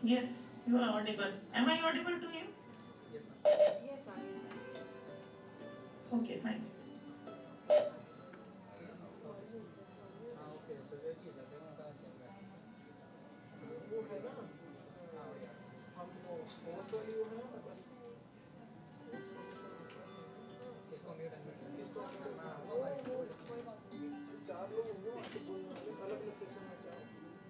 Yes, you are audible. Am I audible to you? Yes, ma'am. Yes, ma'am. Okay, fine. हाँ okay so ये चीज़ है फिर उनका चल रहा है वो है ना हाँ भैया हम वो वाली वो है ना किसको म्यूट अनम्यूट किसको हाँ वो कोई बात नहीं चार लोग होंगे वहाँ पे बोलने वाले अलग अलग सेक्शन में चाहे नहीं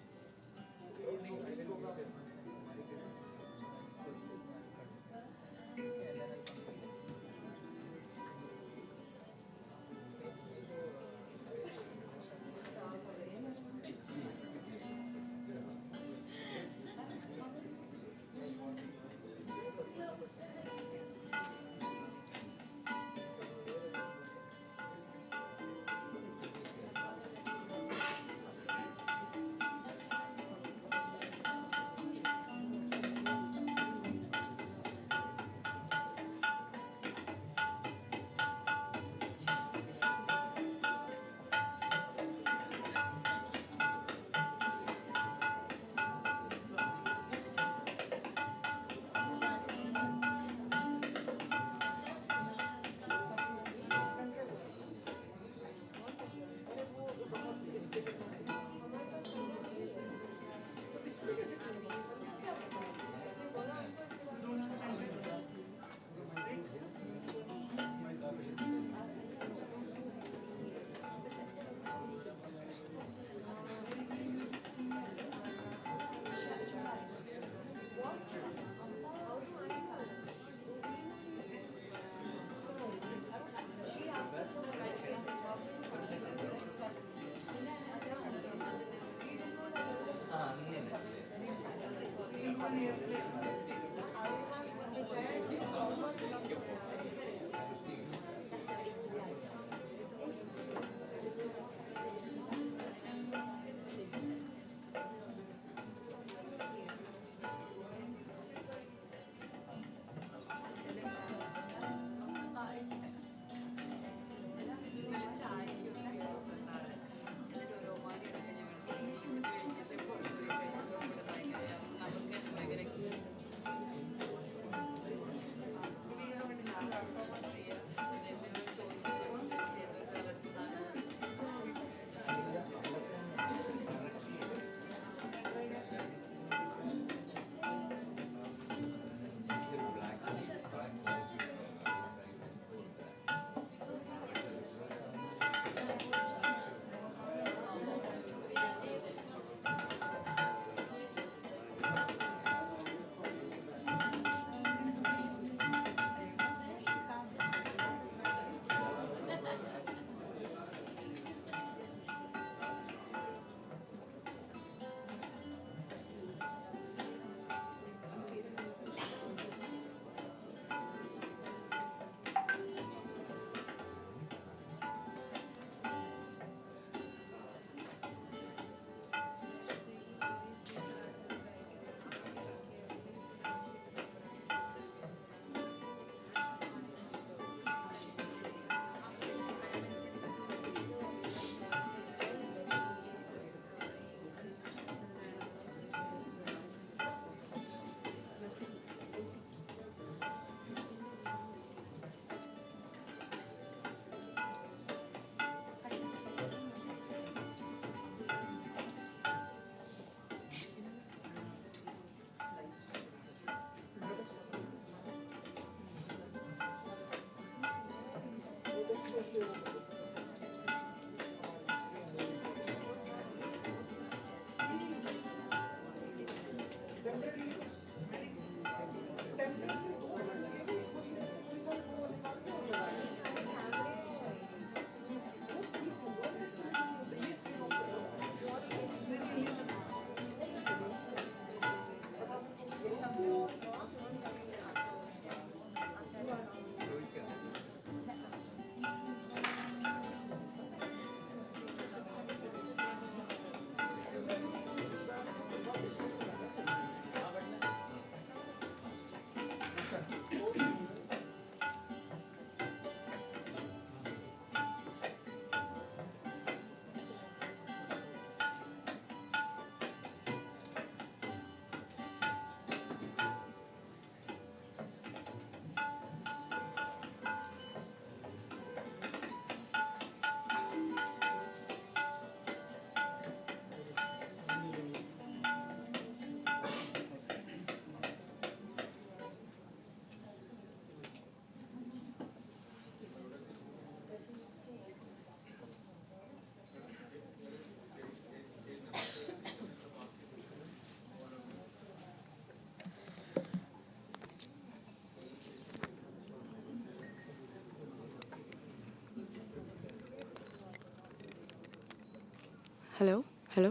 Hello? Hello?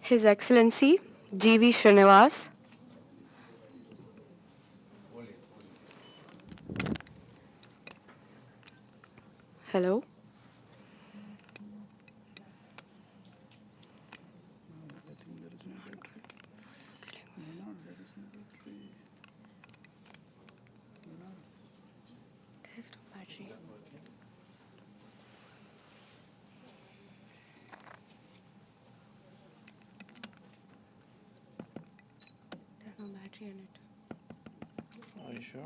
His Excellency G.V. Srinivas. Hello? There's no battery. There's no battery in it. Are you sure?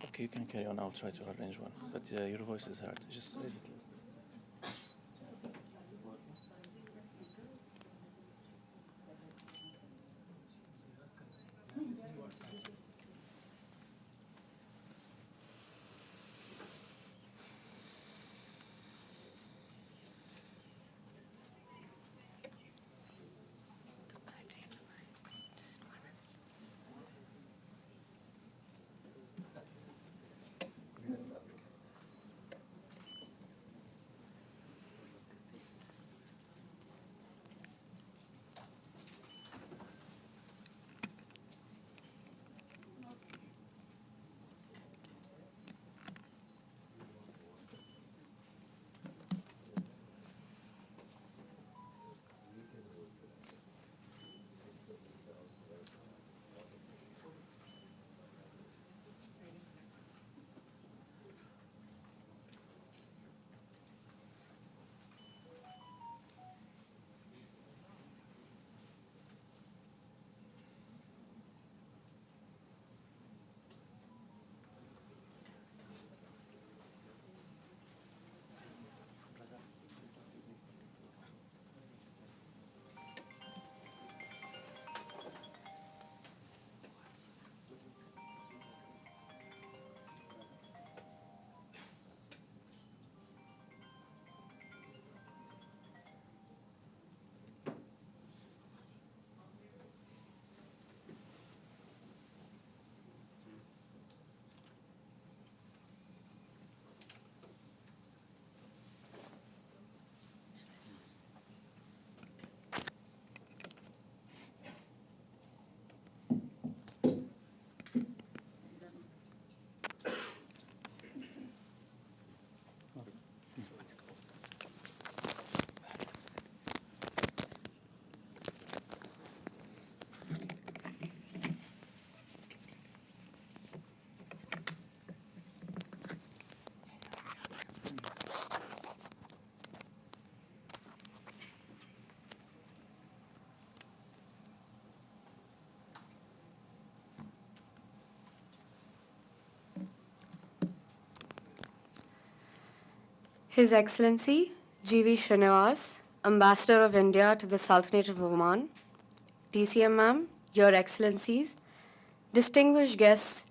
Okay, you can carry on. I'll try to arrange one. But your voice is heard. Just raise it. His Excellency G.V. Srinivas, Ambassador of India to the Sultanate of Oman, TCM Ma'am, Your Excellencies, distinguished guests,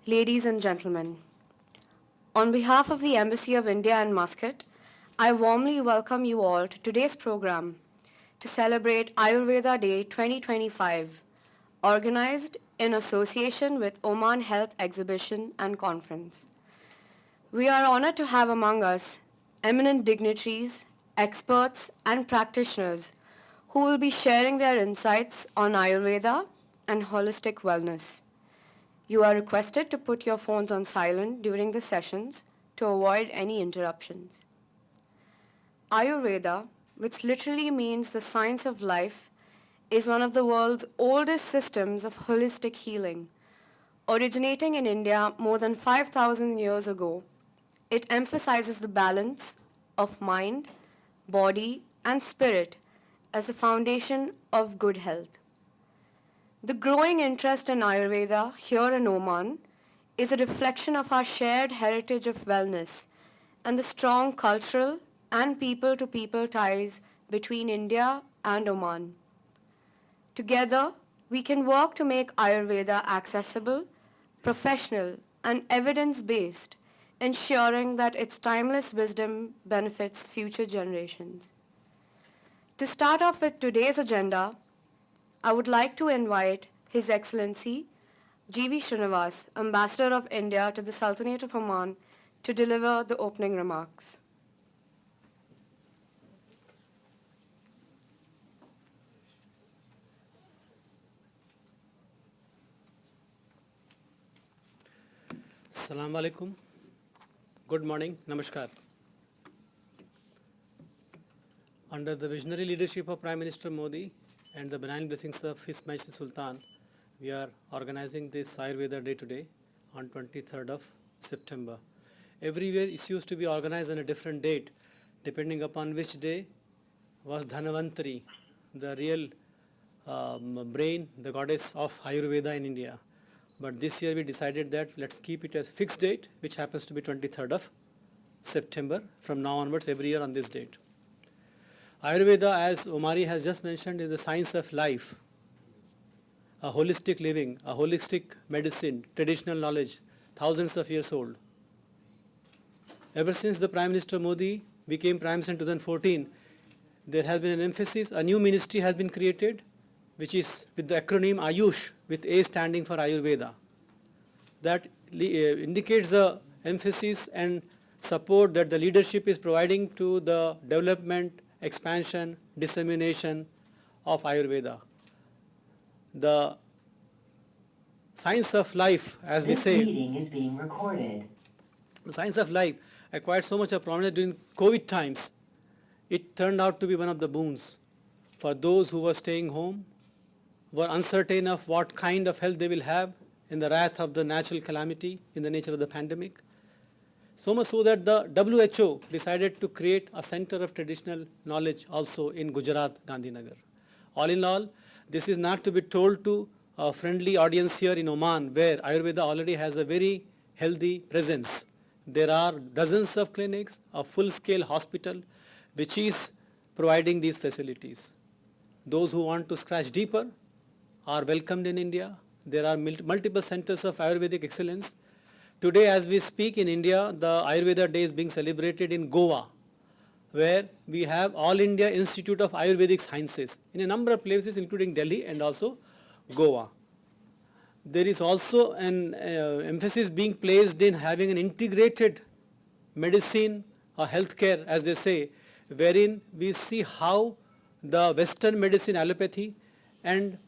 ladies and gentlemen. On behalf of the Embassy of India in Muscat, I warmly welcome you all to today's program to celebrate Ayurveda Day 2025, organized in association with Oman Health Exhibition and Conference. We are honored to have among us eminent dignitaries, experts, and practitioners who will be sharing their insights on Ayurveda and holistic wellness. You are requested to put your phones on silent during the sessions to avoid any interruptions. Ayurveda, which literally means the science of life, is one of the world's oldest systems of holistic healing. Originating in India more than 5,000 years ago, it emphasizes the balance of mind, body, and spirit as the foundation of good health. The growing interest in Ayurveda here in Oman is a reflection of our shared heritage of wellness and the strong cultural and people-to-people ties between India and Oman. Together, we can work to make Ayurveda accessible, professional, and evidence-based, ensuring that its timeless wisdom benefits future generations. To start off with today's agenda, I would like to invite His Excellency, G.V. Srinivas, Ambassador of India to the Sultanate of Oman, to deliver the opening remarks. Assalamu alaikum. Good morning. Namaskar. Under the visionary leadership of Prime Minister Modi and the benign blessings of His Majesty Sultan, we are organizing this Ayurveda Day today on 23rd of September. Everywhere it used to be organized on a different date, depending upon which day was Dhanavantari, the real brain, the goddess of Ayurveda in India. But this year we decided that let's keep it as fixed date, which happens to be 23rd of September. From now onwards, every year on this date. Ayurveda, as Omari has just mentioned, is the science of life, a holistic living, a holistic medicine, traditional knowledge, thousands of years old. Ever since the Prime Minister Modi became Prime Minister in 2014, there has been an emphasis, a new ministry has been created, which is with the acronym Ayush, with A standing for Ayurveda. That indicates the emphasis and support that the leadership is providing to the development, expansion, dissemination of Ayurveda. The science of life, as we say, This meeting is being recorded. the science of life acquired so much of prominence during COVID times. It turned out to be one of the boons for those who were staying home, were uncertain of what kind of health they will have in the wrath of the natural calamity, in the nature of the pandemic. So much so that the WHO decided to create a center of traditional knowledge also in Gujarat, Gandhinagar. All in all, this is not to be told to a friendly audience here in Oman, where Ayurveda already has a very healthy presence. There are dozens of clinics, a full-scale hospital, which is providing these facilities. Those who want to scratch deeper are welcomed in India. There are multiple centers of Ayurvedic excellence. Today, as we speak in India, the Ayurveda Day is being celebrated in Goa, where we have All India Institute of Ayurvedic Sciences in a number of places, including Delhi and also Goa. There is also an emphasis being placed in having an integrated medicine or healthcare, as they say, wherein we see how the Western medicine, allopathy, and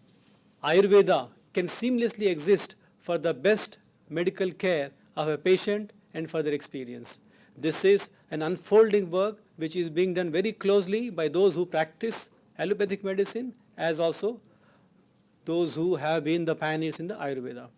Ayurveda can seamlessly exist for the best medical care of a patient and for their experience. This is an unfolding work which is being done very closely by those who practice allopathic medicine, as also those who have been the pioneers in the Ayurveda.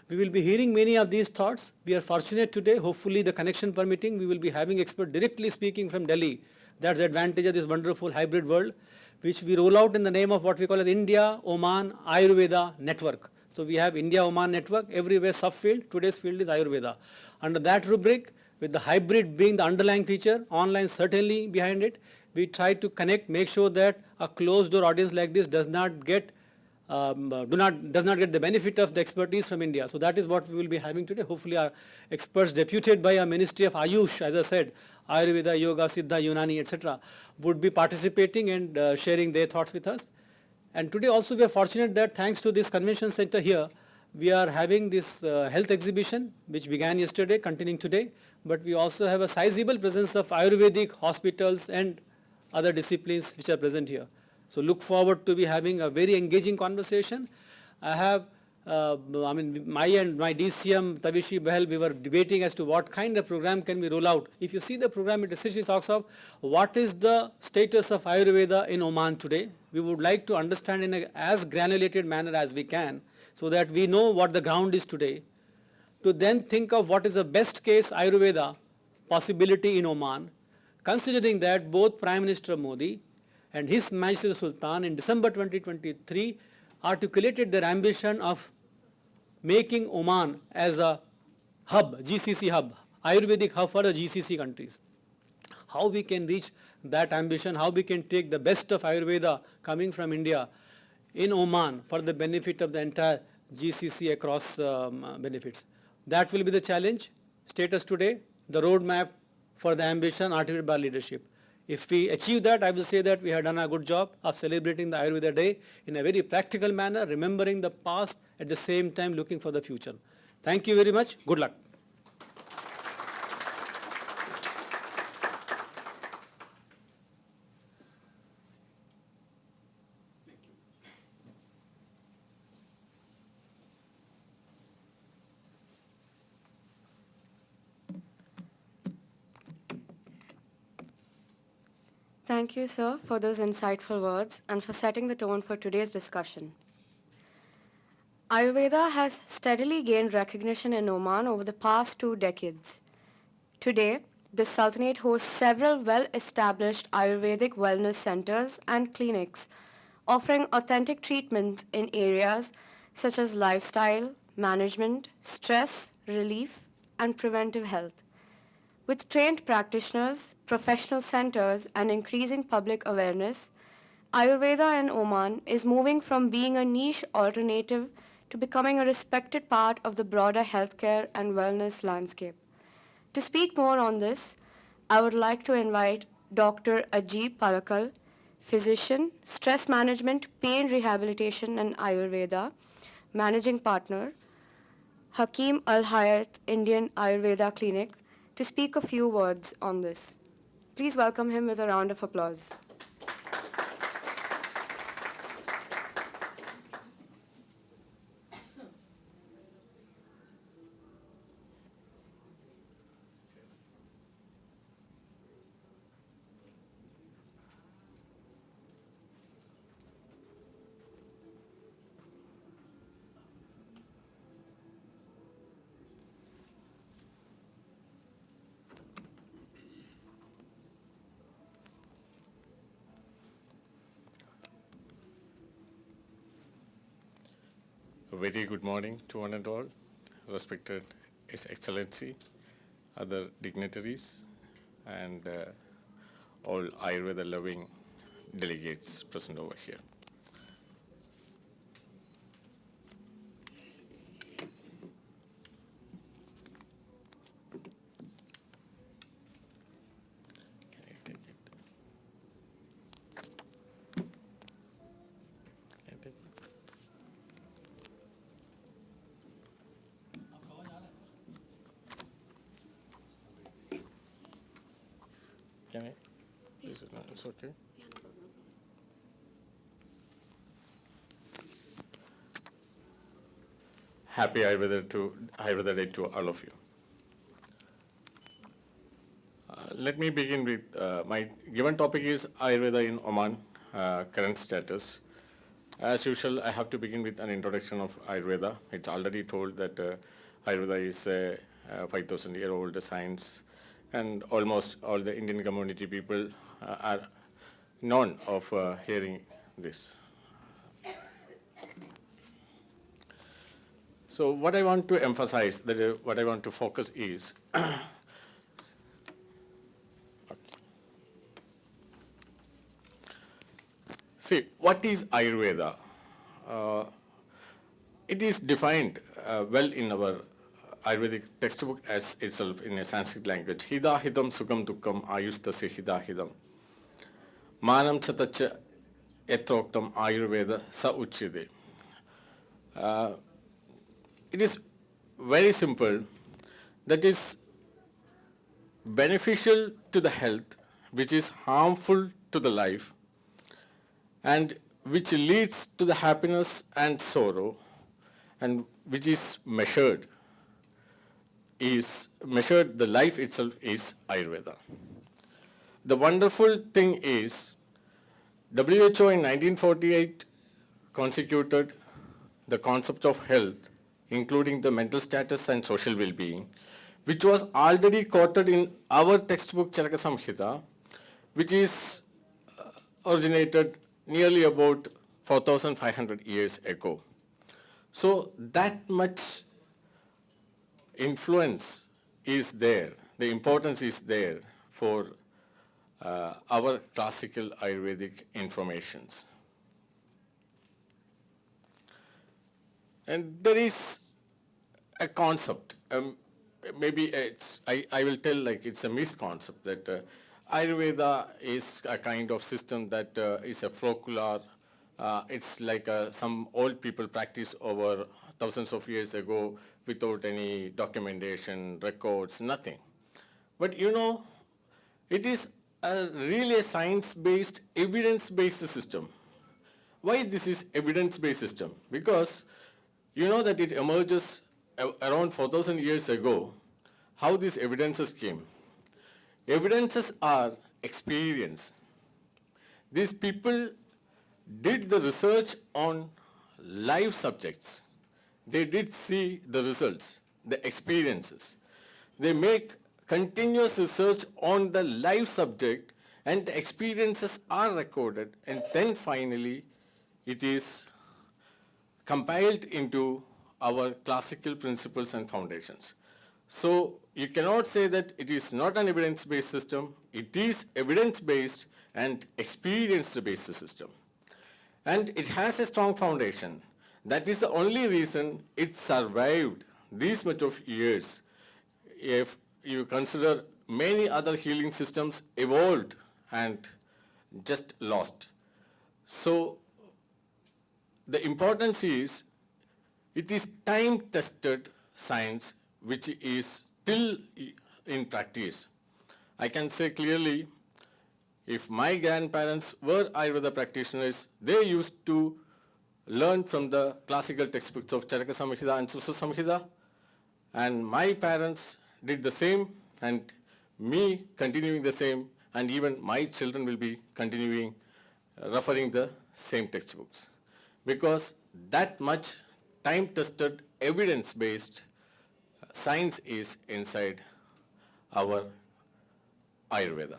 We will be hearing many of these thoughts. We are fortunate today, hopefully the connection permitting, we will be having experts directly speaking from Delhi. That's the advantage of this wonderful hybrid world, which we roll out in the name of what we call as India Oman Ayurveda Network. So we have India Oman Network, everywhere subfield, today's field is Ayurveda. Under that rubric, with the hybrid being the underlying feature, online certainly behind it, we try to connect, make sure that a closed door audience like this does not get the benefit of the expertise from India. So that is what we will be having today. Hopefully our experts deputed by our Ministry of Ayush, as I said, Ayurveda, Yoga, Siddha, Unani, etc., would be participating and sharing their thoughts with us. And today also we are fortunate that thanks to this convention center here, we are having this health exhibition, which began yesterday, continuing today, but we also have a sizable presence of Ayurvedic hospitals and other disciplines which are present here. So look forward to be having a very engaging conversation. I have, my and my DCM, Tavishi Behel, we were debating as to what kind of program can we roll out. If you see the program, it essentially talks of what is the status of Ayurveda in Oman today. We would like to understand in as granulated manner as we can, so that we know what the ground is today, to then think of what is the best case Ayurveda possibility in Oman, considering that both Prime Minister Modi and His Majesty the Sultan in December 2023 articulated their ambition of making Oman as a hub, GCC hub, Ayurvedic hub for the GCC countries. How we can reach that ambition, how we can take the best of Ayurveda coming from India in Oman for the benefit of the entire GCC across benefits. That will be the challenge. Status today, the roadmap for the ambition articulated by leadership. If we achieve that, I will say that we have done a good job of celebrating the Ayurveda Day in a very practical manner, remembering the past at the same time looking for the future. Thank you very much. Good luck. Thank you, sir, for those insightful words and for setting the tone for today's discussion. Ayurveda has steadily gained recognition in Oman over the past 2 decades. Today, the Sultanate hosts several well-established Ayurvedic wellness centers and clinics offering authentic treatments in areas such as lifestyle, management, stress, relief, and preventive health. With trained practitioners, professional centers, and increasing public awareness, Ayurveda in Oman is moving from being a niche alternative to becoming a respected part of the broader healthcare and wellness landscape. To speak more on this, I would like to invite Dr. Ajib Palakal, physician, stress management, pain rehabilitation, and Ayurveda, managing partner, Hakeem Al Hayat Indian Ayurveda Clinic, to speak a few words on this. Please welcome him with a round of applause. A very good morning to one and all, respected His Excellency, other dignitaries, and all Ayurveda-loving delegates present over here. Can I take it? Can I take it? Can I? Please, no, it's okay. Happy Ayurveda Day to all of you. Let me begin with my given topic is Ayurveda in Oman, current status. As usual, I have to begin with an introduction of Ayurveda. It's already told that Ayurveda is a 5,000-year-old science, and almost all the Indian community people are known of hearing this. So what I want to emphasize, what I want to focus is, see, what is Ayurveda? It is defined well in our Ayurvedic textbook as itself in a Sanskrit language. Hida hidam sukam dukkam ayustasya hida hidam. Manam chatacha etroktam Ayurveda sa uchyade. It is very simple, that is beneficial to the health, which is harmful to the life, and which leads to the happiness and sorrow, and which is measured, the life itself is Ayurveda. The wonderful thing is, WHO in 1948 constituted the concept of health, including the mental status and social well-being, which was already quoted in our textbook Charaka Samhita, which is originated nearly about 4,500 years ago. So that much influence is there, the importance is there for our classical Ayurvedic informations. And there is a concept, maybe I will tell like it's a misconcept that Ayurveda is a kind of system that is a folklore. It's like some old people practiced over thousands of years ago without any documentation, records, nothing. But you know, it is really a science-based, evidence-based system. Why this is evidence-based system? Because you know that it emerges around 4,000 years ago. How these evidences came? Evidences are experience. These people did the research on live subjects. They did see the results, the experiences. They make continuous research on the live subject, and the experiences are recorded, and then finally it is compiled into our classical principles and foundations. So you cannot say that it is not an evidence-based system. It is evidence-based and experience-based system. And it has a strong foundation. That is the only reason it survived these much of years. If you consider many other healing systems evolved and just lost. So the importance is, it is time-tested science which is still in practice. I can say clearly, if my grandparents were Ayurveda practitioners, they used to learn from the classical textbooks of Charaka Samhita and Susa Samhita, and my parents did the same, and me continuing the same, and even my children will be continuing referring the same textbooks. Because that much time-tested, evidence-based science is inside our Ayurveda.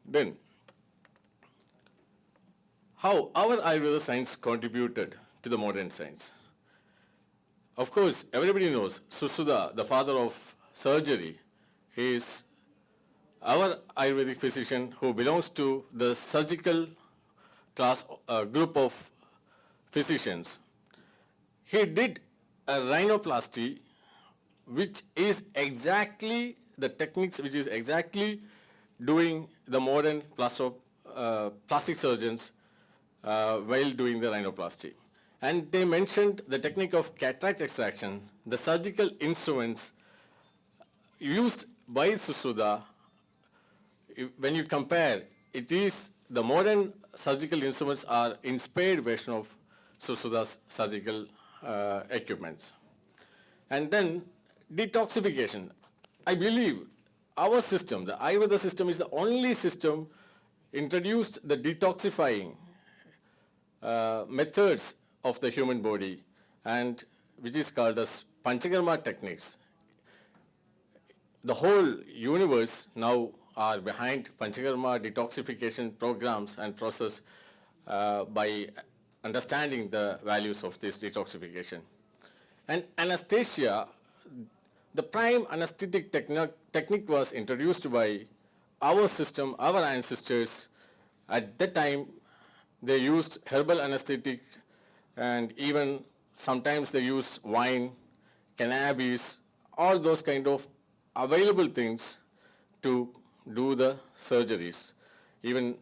Then, how our Ayurveda science contributed to the modern science? Of course, everybody knows Susuda, the father of surgery, is our Ayurvedic physician who belongs to the surgical class group of physicians. He did a rhinoplasty, which is exactly the techniques which is exactly doing the modern plastic surgeons while doing the rhinoplasty. And they mentioned the technique of cataract extraction, the surgical instruments used by Susuda. When you compare, it is the modern surgical instruments are inspired version of Susuda's surgical equipments. And then detoxification. I believe our system, the Ayurveda system, is the only system introduced the detoxifying methods of the human body, and which is called as Panchakarma techniques. The whole universe now are behind Panchakarma detoxification programs and process by understanding the values of this detoxification. And anesthesia, the prime anesthetic technique was introduced by our system, our ancestors. At that time, they used herbal anesthetic, and even sometimes they use wine, cannabis, all those kind of available things to do the surgeries. Even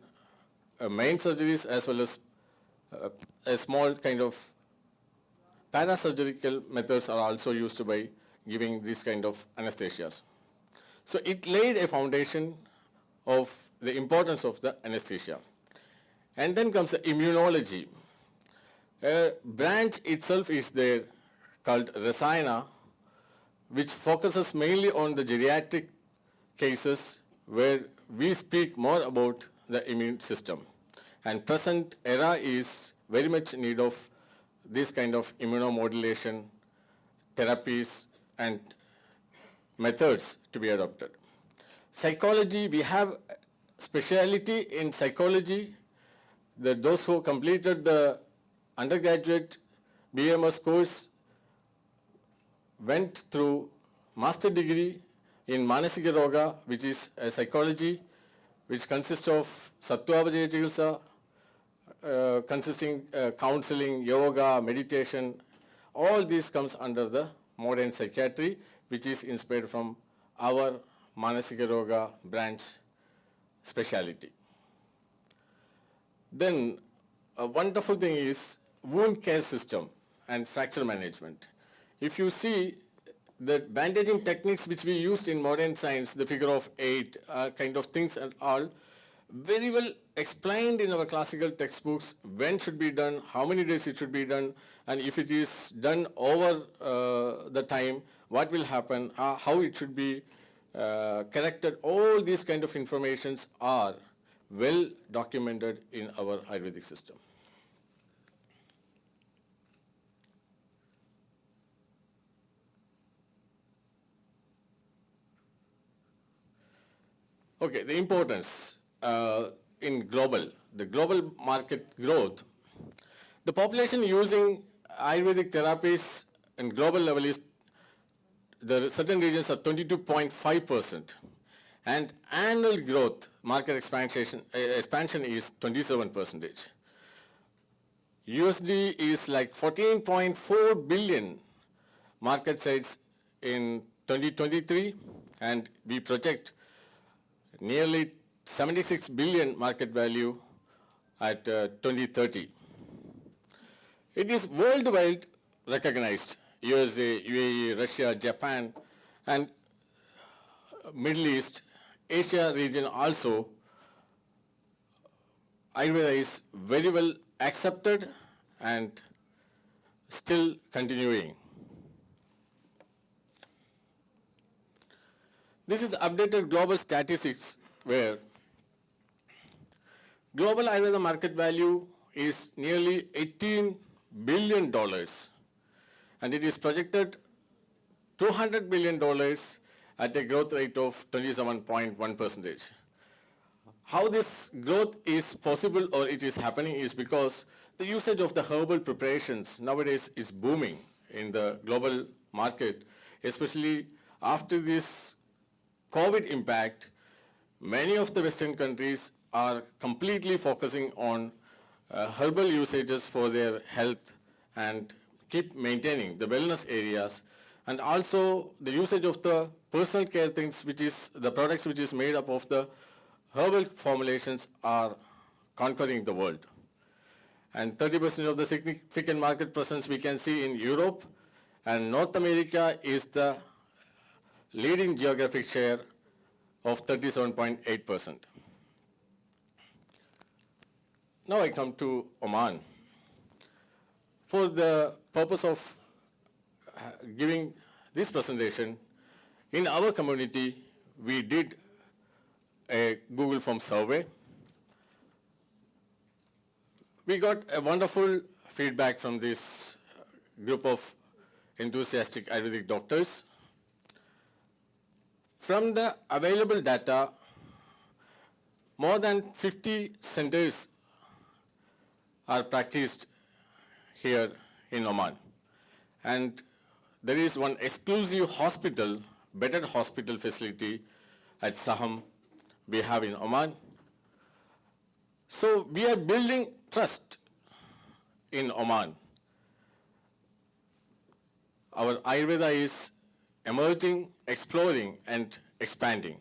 main surgeries as well as a small kind of parasurgical methods are also used by giving these kind of anesthesias. So it laid a foundation of the importance of the anesthesia. And then comes the immunology. A branch itself is there called Rasayana, which focuses mainly on the geriatric cases where we speak more about the immune system. And present era is very much in need of this kind of immunomodulation therapies and methods to be adopted. Psychology, we have speciality in psychology. Those who completed the undergraduate BMS course went through master degree in Manasika Roga, which is a psychology, which consists of Sattva Chikitsa, consisting counseling, yoga, meditation. All this comes under the modern psychiatry, which is inspired from our Manasika Roga branch speciality. Then a wonderful thing is wound care system and fracture management. If you see the bandaging techniques which we used in modern science, the figure of 8 kind of things and all, very well explained in our classical textbooks, when should be done, how many days it should be done, and if it is done over the time, what will happen, how it should be corrected. All these kind of informations are well documented in our Ayurvedic system. Okay, the importance in the global market growth, the population using Ayurvedic therapies in global level is, the certain regions are 22.5%, and annual growth market expansion is 27%. USD is like 14.4 billion market size in 2023, and we project nearly 76 billion market value at 2030. It is worldwide recognized. USA, UAE, Russia, Japan, and Middle East, Asia region also, Ayurveda is very well accepted and still continuing. This is the updated global statistics where global Ayurveda market value is nearly $18 billion, and it is projected $200 billion at a growth rate of 27.1%. How this growth is possible or it is happening is because the usage of the herbal preparations nowadays is booming in the global market, especially after this COVID impact. Many of the Western countries are completely focusing on herbal usages for their health and keep maintaining the wellness areas, and also the usage of the personal care things, which is the products which is made up of the herbal formulations, are conquering the world. And 30% of the significant market presence we can see in Europe, and North America is the leading geographic share of 37.8%. Now I come to Oman. For the purpose of giving this presentation, in our community, we did a Google Form survey. We got a wonderful feedback from this group of enthusiastic Ayurvedic doctors. From the available data, more than 50 centers are practiced here in Oman. And there is one exclusive hospital, bedded hospital facility at Saham we have in Oman. So we are building trust in Oman. Our Ayurveda is emerging, exploring, and expanding.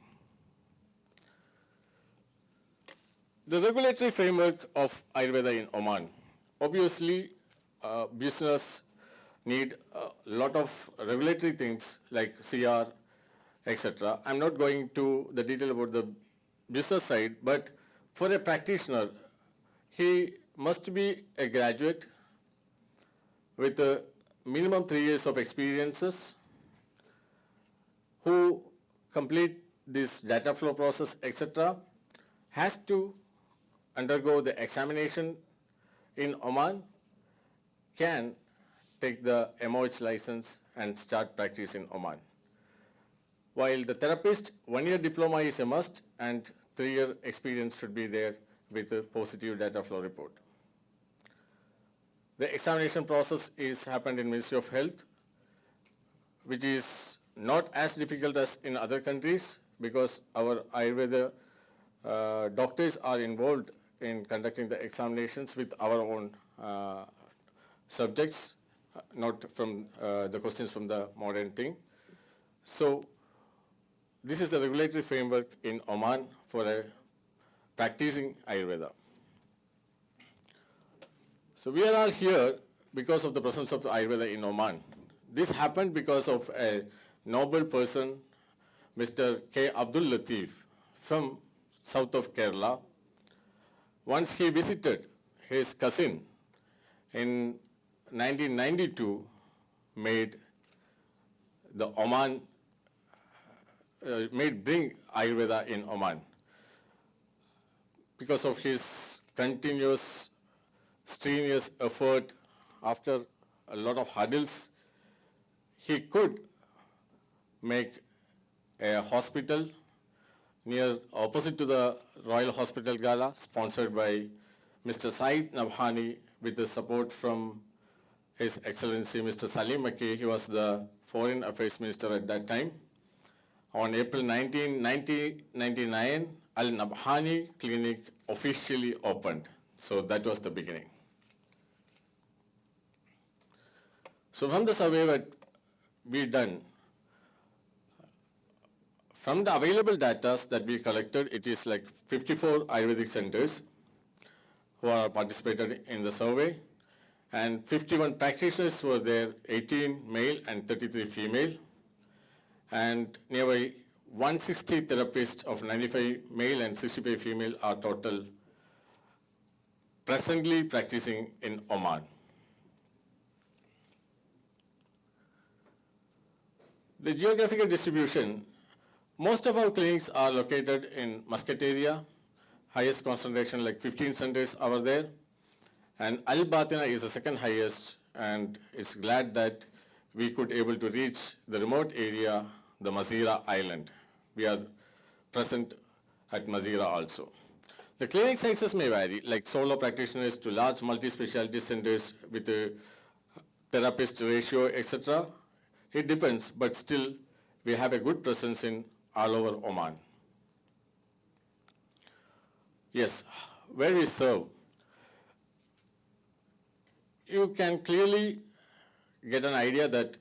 The regulatory framework of Ayurveda in Oman. Obviously, business need a lot of regulatory things like CR, etc. I'm not going to the detail about the business side, but for a practitioner, he must be a graduate with a minimum 3 years of experiences, who complete this data flow process, etc., has to undergo the examination in Oman, can take the MOH license and start practice in Oman. While the therapist, 1 year diploma is a must and 3 year experience should be there with a positive data flow report. The examination process is happened in Ministry of Health, which is not as difficult as in other countries because our Ayurveda doctors are involved in conducting the examinations with our own subjects, not from the questions from the modern thing. So this is the regulatory framework in Oman for practicing Ayurveda. So we are all here because of the presence of Ayurveda in Oman. This happened because of a noble person, Mr. K. Abdul Latif from south of Kerala. Once he visited his cousin in 1992, made the Oman, bring Ayurveda in Oman. Because of his continuous, strenuous effort, after a lot of hurdles, he could make a hospital near opposite to the Royal Hospital Gala, sponsored by Mr. Saeed Nabhani with the support from His Excellency Mr. Salim Makki. He was the Foreign Affairs Minister at that time. On April 19, 1999, Al-Nabhani Clinic officially opened. So that was the beginning. So from the survey that we done, from the available data that we collected, it is like 54 Ayurvedic centers who are participated in the survey, and 51 practitioners were there, 18 male and 33 female, and nearby 160 therapists of 95 male and 65 female are total presently practicing in Oman. The geographical distribution, most of our clinics are located in Muscat area, highest concentration like 15 centers are there, and Al Batina is the second highest, and it's glad that we could able to reach the remote area, the Mazira Island. We are present at Mazira also. The clinic sizes may vary, like solo practitioners to large multi-specialty centers with a therapist ratio, etc. It depends, but still we have a good presence in all over Oman. Yes, where we serve, you can clearly get an idea that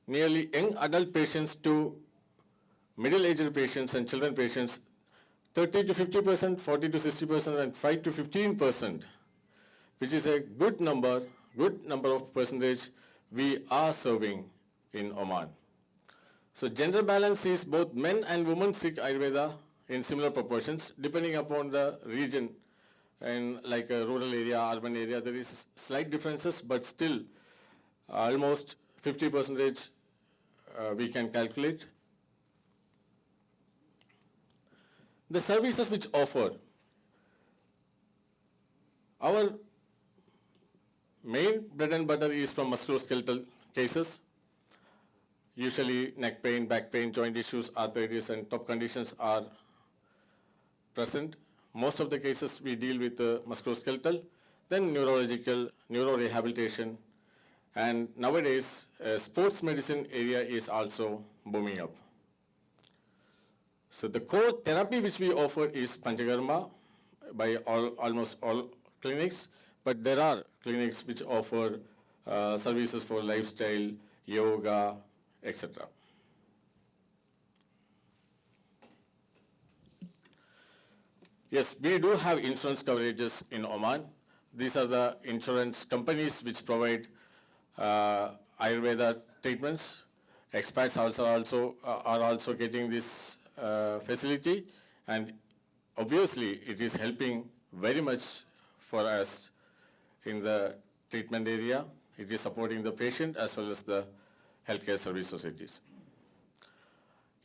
nearly young adult patients to middle-aged patients and children patients, 30 to 50%, 40 to 60%, and 5 to 15%, which is a good number of percentage we are serving in Oman. So gender balance is both men and women seek Ayurveda in similar proportions, depending upon the region. In like a rural area, urban area, there is slight differences, but still almost 50% we can calculate. The services which offer, our main bread and butter is from musculoskeletal cases. Usually neck pain, back pain, joint issues, arthritis, and top conditions are present. Most of the cases we deal with musculoskeletal, then neurological, neurorehabilitation, and nowadays sports medicine area is also booming up. So the core therapy which we offer is Panchakarma by almost all clinics, but there are clinics which offer services for lifestyle, yoga, etc. Yes, we do have insurance coverages in Oman. These are the insurance companies which provide Ayurveda treatments. Expats are also getting this facility, and obviously it is helping very much for us in the treatment area. It is supporting the patient as well as the healthcare service societies.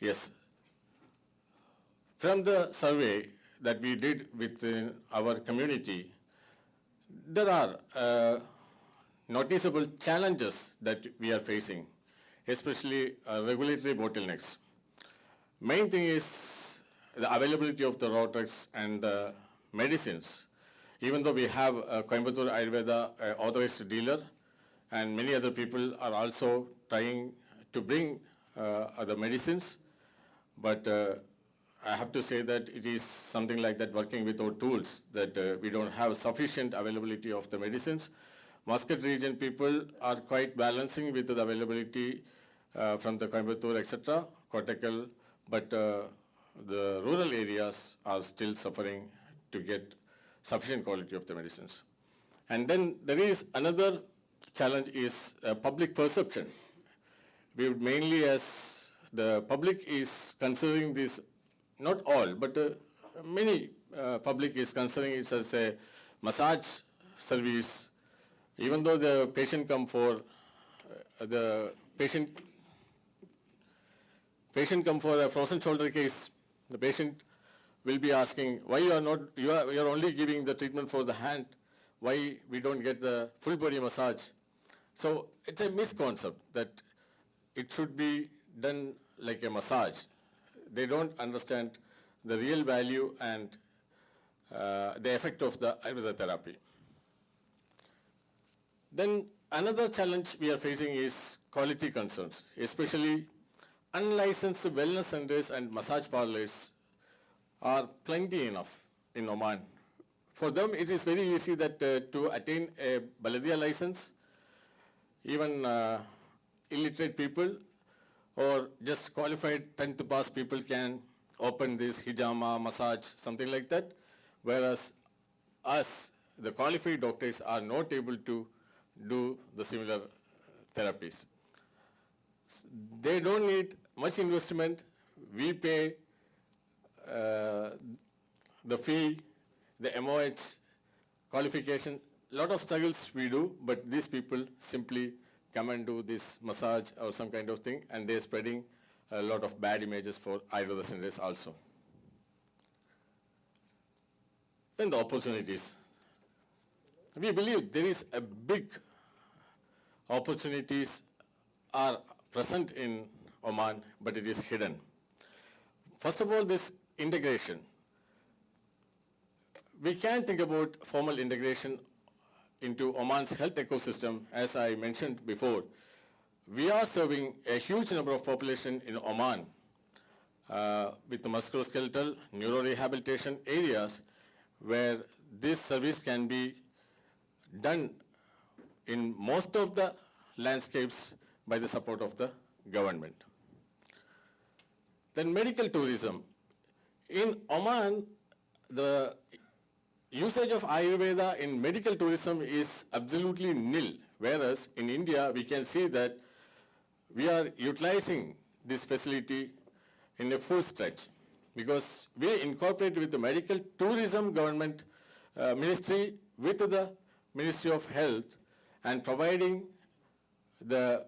Yes. From the survey that we did within our community, there are noticeable challenges that we are facing, especially regulatory bottlenecks. Main thing is the availability of the raw drugs and the medicines. Even though we have Coimbatore Ayurveda authorized dealer, and many other people are also trying to bring other medicines, but I have to say that it is something like that working without tools, that we don't have sufficient availability of the medicines. Muscat region people are quite balancing with the availability from the Coimbatore, etc., Kottakkal, but the rural areas are still suffering to get sufficient quality of the medicines. And then there is another challenge is public perception. We would mainly, as the public is considering this, not all, but many public is considering it as a massage service, even though the patient come for patient come for a frozen shoulder case, the patient will be asking, why you are only giving the treatment for the hand, why we don't get the full body massage? So it's a misconcept that it should be done like a massage. They don't understand the real value and the effect of the Ayurveda therapy. Then another challenge we are facing is quality concerns, especially unlicensed wellness centers and massage parlors are plenty enough in Oman. For them, it is very easy that to attain a Baladia license, even illiterate people or just qualified 10th pass people can open this hijama, massage, something like that, whereas us, the qualified doctors, are not able to do the similar therapies. They don't need much investment. We pay the fee, the MOH qualification, lot of struggles we do, but these people simply come and do this massage or some kind of thing, and they're spreading a lot of bad images for Ayurveda centers also. Then the opportunities. We believe there is a big opportunities are present in Oman, but it is hidden. First of all, this integration. We can think about formal integration into Oman's health ecosystem. As I mentioned before, we are serving a huge number of population in Oman with the musculoskeletal, neurorehabilitation areas where this service can be done in most of the landscapes by the support of the government. Then medical tourism. In Oman, the usage of Ayurveda in medical tourism is absolutely nil, whereas in India we can see that we are utilizing this facility in a full stretch because we incorporate with the medical tourism government ministry with the Ministry of Health and providing the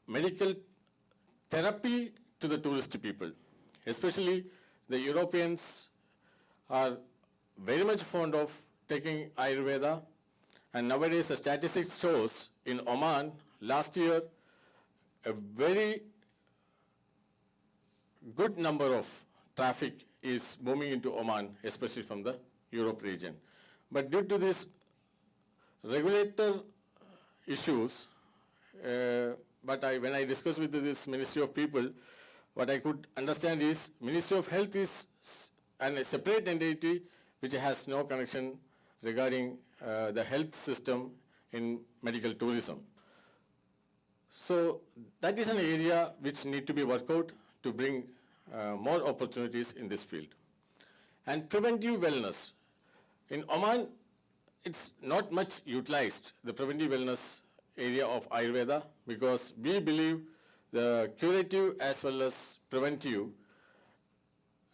medical therapy to the tourist people. Especially the Europeans are very much fond of taking Ayurveda, and nowadays the statistics shows in Oman last year a very good number of traffic is moving into Oman, especially from the Europe region. But due to this regulator issues, when I discussed with this Ministry of People, what I could understand is Ministry of Health is a separate entity which has no connection regarding the health system in medical tourism. So that is an area which need to be worked out to bring more opportunities in this field. And preventive wellness. In Oman, it's not much utilized, the preventive wellness area of Ayurveda, because we believe the curative as well as preventive,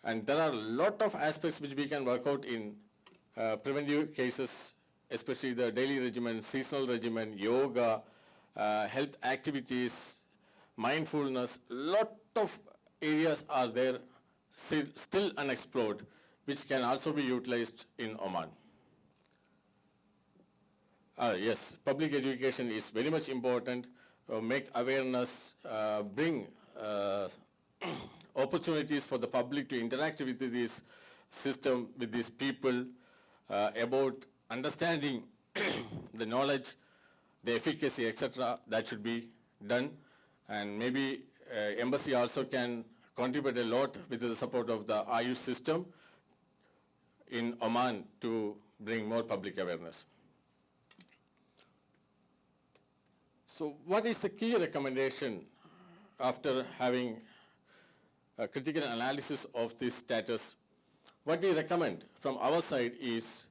and there are a lot of aspects which we can work out in preventive cases, especially the daily regimen, seasonal regimen, yoga, health activities, mindfulness. Lot of areas are there still unexplored, which can also be utilized in Oman. Yes, public education is very much important. Make awareness, bring opportunities for the public to interact with this system, with these people, about understanding the knowledge, the efficacy, etc. That should be done, and maybe embassy also can contribute a lot with the support of the Ayush system in Oman to bring more public awareness. So what is the key recommendation after having a critical analysis of this status? What we recommend from our side is,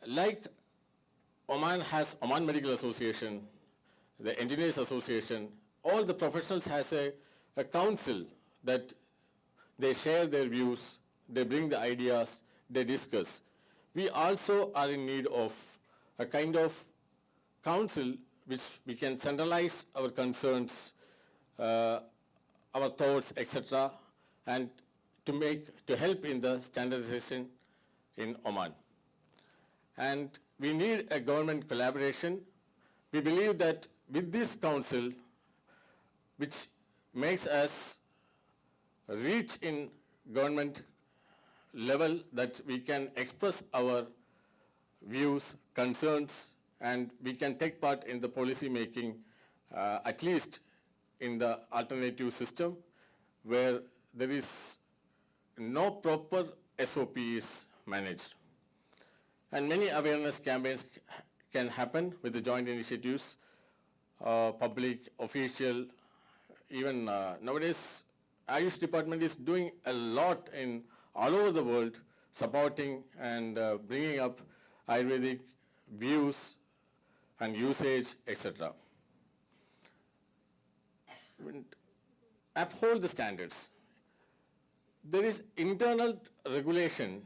like Oman has Oman Medical Association, the Engineers Association, all the professionals has a council that they share their views, they bring the ideas, they discuss. We also are in need of a kind of council which we can centralize our concerns, our thoughts, etc., and to help in the standardization in Oman. And we need a government collaboration. We believe that with this council, which makes us reach in government level, that we can express our views, concerns, and we can take part in the policy making, at least in the alternative system, where there is no proper SOP is managed. And many awareness campaigns can happen with the joint initiatives, public, official, even nowadays Ayush department is doing a lot in all over the world, supporting and bringing up Ayurvedic views and usage, etc. Uphold the standards. There is internal regulation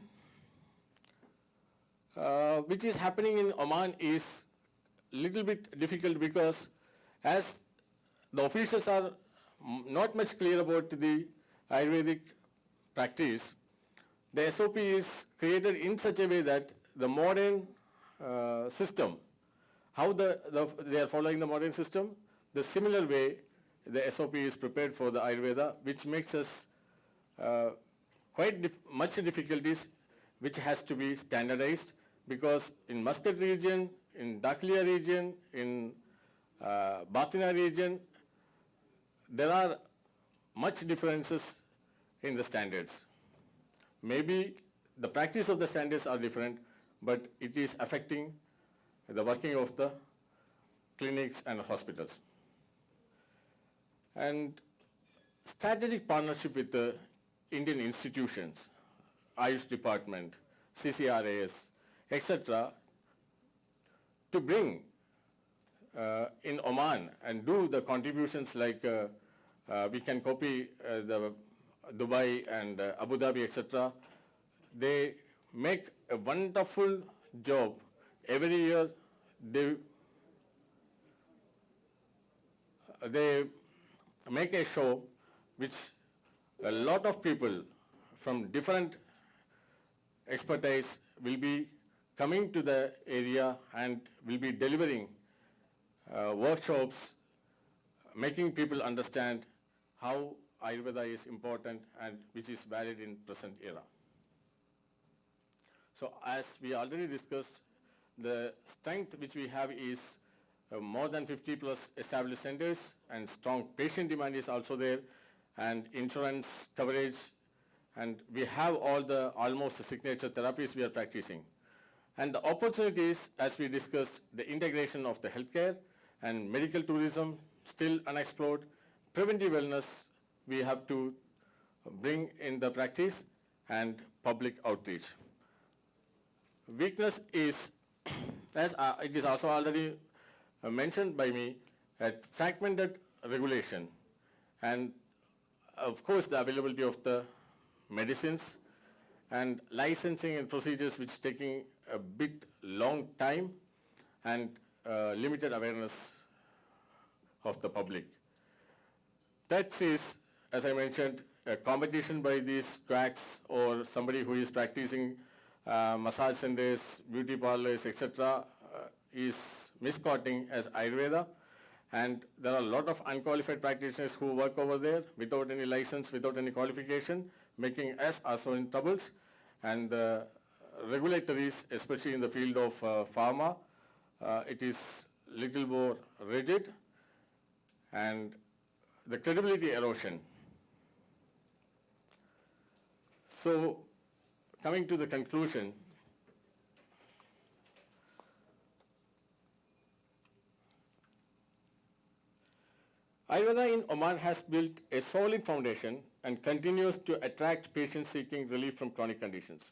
which is happening in Oman is little bit difficult, because as the officials are not much clear about the Ayurvedic practice, the SOP is created in such a way that the modern system, how they are following the modern system, the similar way the SOP is prepared for the Ayurveda, which makes us much difficulties, which has to be standardized, because in Muscat region, in Dakhliya region, in Batina region, there are much differences in the standards. Maybe the practice of the standards are different, but it is affecting the working of the clinics and hospitals. And strategic partnership with the Indian institutions, Ayush department, CCRAS, etc., to bring in Oman and do the contributions like we can copy the Dubai and Abu Dhabi, etc. They make a wonderful job. Every year they make a show which a lot of people from different expertise will be coming to the area and will be delivering workshops, making people understand how Ayurveda is important and which is valid in present era. So as we already discussed, the strength which we have is more than 50 plus established centers, and strong patient demand is also there, and insurance coverage, and we have all the almost signature therapies we are practicing. And the opportunities, as we discussed, the integration of the healthcare and medical tourism still unexplored. Preventive wellness we have to bring in the practice, and public outreach. Weakness is, as it is also already mentioned by me, at fragmented regulation, and of course the availability of the medicines and licensing and procedures which taking a bit long time, and limited awareness of the public. That is, as I mentioned, a competition by these quacks or somebody who is practicing massage centers, beauty parlors, etc., is misquoting as Ayurveda. And there are a lot of unqualified practitioners who work over there without any license, without any qualification, making us also in troubles. And the regulatories, especially in the field of pharma, it is little more rigid. And the credibility erosion. So, coming to the conclusion, Ayurveda in Oman has built a solid foundation and continues to attract patients seeking relief from chronic conditions.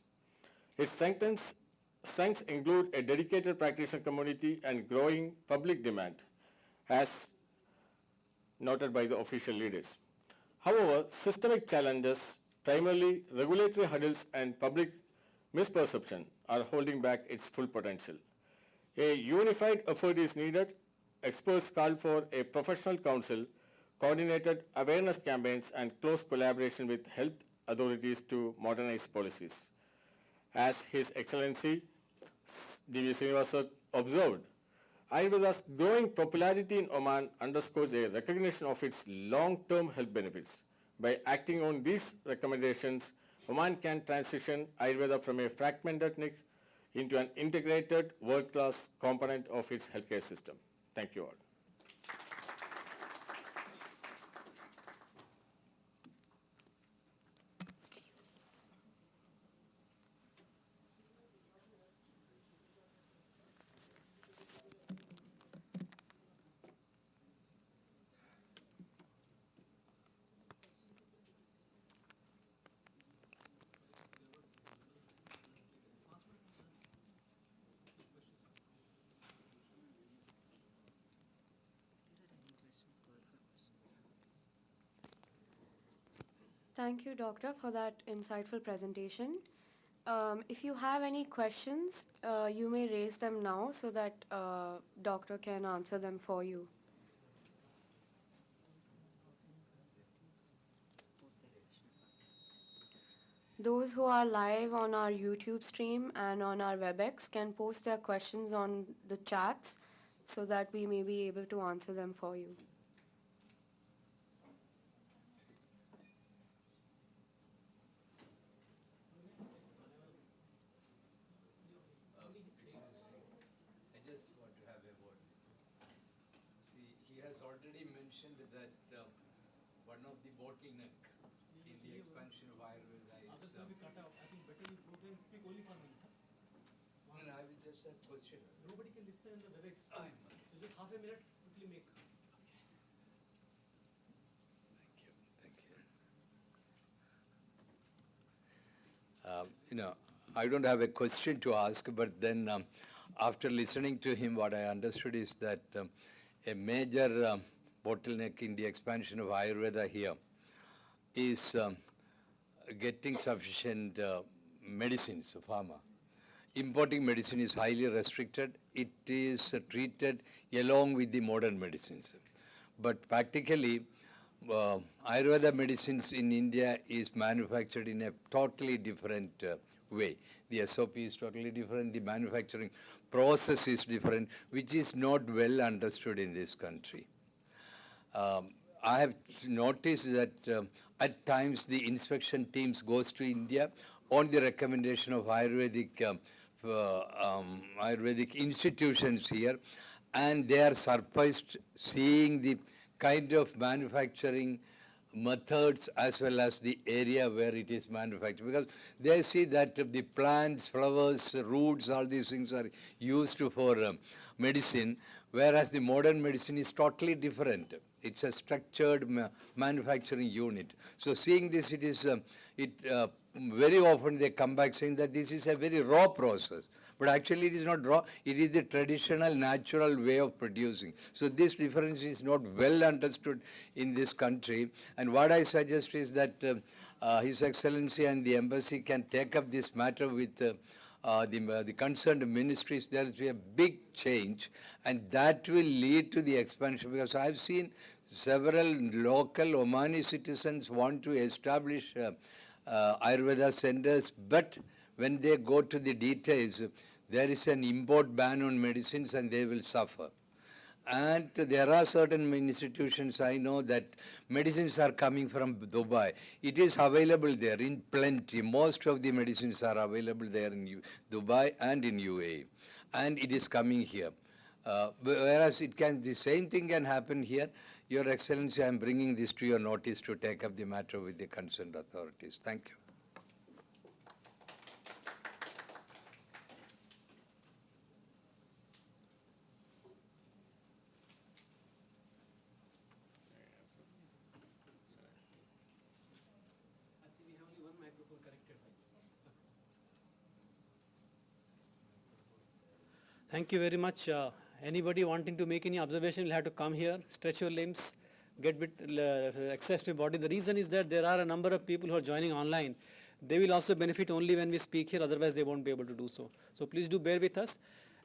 Its strengths include a dedicated practitioner community and growing public demand, as noted by the official leaders. However, systemic challenges, primarily regulatory hurdles and public misperception, are holding back its full potential. A unified effort is needed. Experts call for a professional council, coordinated awareness campaigns, and close collaboration with health authorities to modernize policies. As His Excellency D.V. Srinivasa observed, Ayurveda's growing popularity in Oman underscores a recognition of its long-term health benefits. By acting on these recommendations, Oman can transition Ayurveda from a fragmented niche into an integrated, world-class component of its healthcare system. Thank you all. Thank you, Doctor, for that insightful presentation. If you have any questions, you may raise them now so that Doctor can answer them for you. Those who are live on our YouTube stream and on our WebEx can post their questions on the chats so that we may be able to answer them for you. I just want to have a word. See, he has already mentioned that one of the bottleneck in the expansion of Ayurveda is... Others will be cut out. I think better you go there and speak only for me. No, I will just have a question. Nobody can listen in the WebEx. So just half a minute, quickly make. Thank you. Thank you. I don't have a question to ask, but then after listening to him, what I understood is that a major bottleneck in the expansion of Ayurveda here is getting sufficient medicines, pharma. Importing medicine is highly restricted. It is treated along with the modern medicines. But practically, Ayurveda medicines in India is manufactured in a totally different way. The SOP is totally different, the manufacturing process is different, which is not well understood in this country. I have noticed that at times the inspection teams goes to India on the recommendation of Ayurvedic institutions here, and they are surprised seeing the kind of manufacturing methods as well as the area where it is manufactured, because they see that the plants, flowers, roots, all these things are used for medicine, whereas the modern medicine is totally different. It's a structured manufacturing unit. So seeing this, it is very often they come back saying that this is a very raw process. But actually it is not raw, it is the traditional, natural way of producing. So this difference is not well understood in this country. And what I suggest is that His Excellency and the Embassy can take up this matter with the concerned ministries. There will be a big change, and that will lead to the expansion, because I have seen several local Omani citizens want to establish Ayurveda centers, but when they go to the details, there is an import ban on medicines and they will suffer. And there are certain institutions I know that medicines are coming from Dubai. It is available there in plenty. Most of the medicines are available there in Dubai and in UAE. And it is coming here. Whereas the same thing can happen here. Your Excellency, I am bringing this to your notice to take up the matter with the concerned authorities. Thank you. Thank you very much. Anybody wanting to make any observation will have to come here, stretch your limbs, get bit access to your body. The reason is that there are a number of people who are joining online. They will also benefit only when we speak here, otherwise they won't be able to do so. So please do bear with us.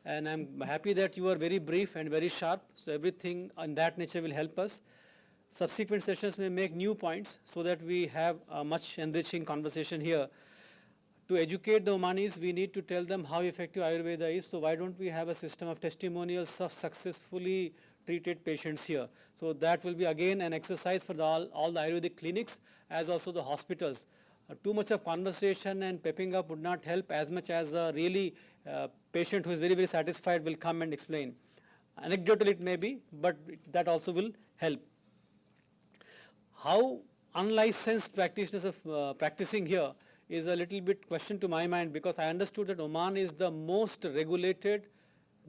And I'm happy that you are very brief and very sharp. So everything on that nature will help us. Subsequent sessions may make new points so that we have a much enriching conversation here. To educate the Omanis, we need to tell them how effective Ayurveda is. So why don't we have a system of testimonials of successfully treated patients here? So that will be again an exercise for all the Ayurvedic clinics as also the hospitals. Too much of conversation and pepping up would not help as much as a really patient who is very, very satisfied will come and explain. Anecdotal it may be, but that also will help. How unlicensed practitioners are practicing here is a little bit question to my mind, because I understood that Oman is the most regulated,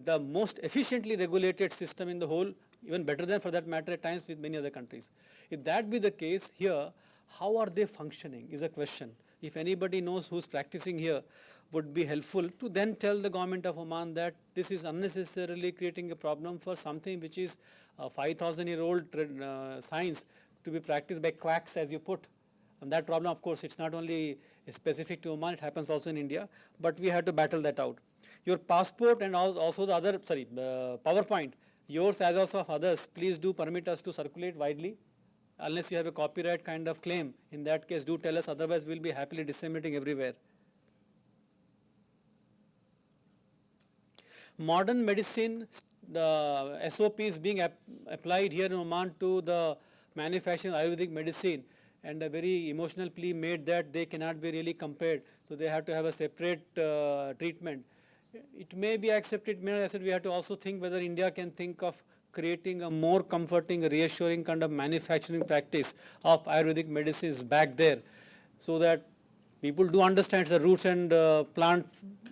the most efficiently regulated system in the whole, even better than for that matter at times with many other countries. If that be the case here, how are they functioning is a question. If anybody knows who's practicing here, would be helpful to then tell the government of Oman that this is unnecessarily creating a problem for something which is a 5,000-year-old science to be practiced by quacks, as you put. And that problem, of course, it's not only specific to Oman, it happens also in India, but we have to battle that out. Your passport and also the other, PowerPoint, yours as also of others, please do permit us to circulate widely. Unless you have a copyright kind of claim, in that case do tell us, otherwise we'll be happily disseminating everywhere. Modern medicine, the SOP is being applied here in Oman to the manufacturing Ayurvedic medicine, and a very emotional plea made that they cannot be really compared, so they have to have a separate treatment. It may be accepted, I said we have to also think whether India can think of creating a more comforting, reassuring kind of manufacturing practice of Ayurvedic medicines back there, so that people do understand the roots and plant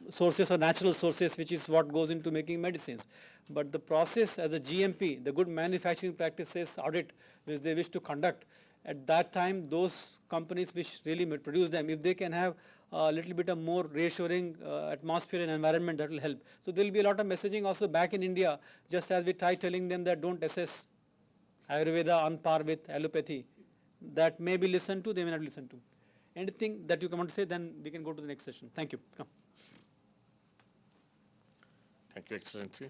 sources or natural sources, which is what goes into making medicines. But the process as a GMP, the good manufacturing practices audit, which they wish to conduct, at that time those companies which really produce them, if they can have a little bit of more reassuring atmosphere and environment, that will help. So there will be a lot of messaging also back in India, just as we try telling them that don't assess Ayurveda on par with allopathy. That may be listened to, they may not listen to. Anything that you want to say, then we can go to the next session. Thank you. Come. Thank you, Excellency.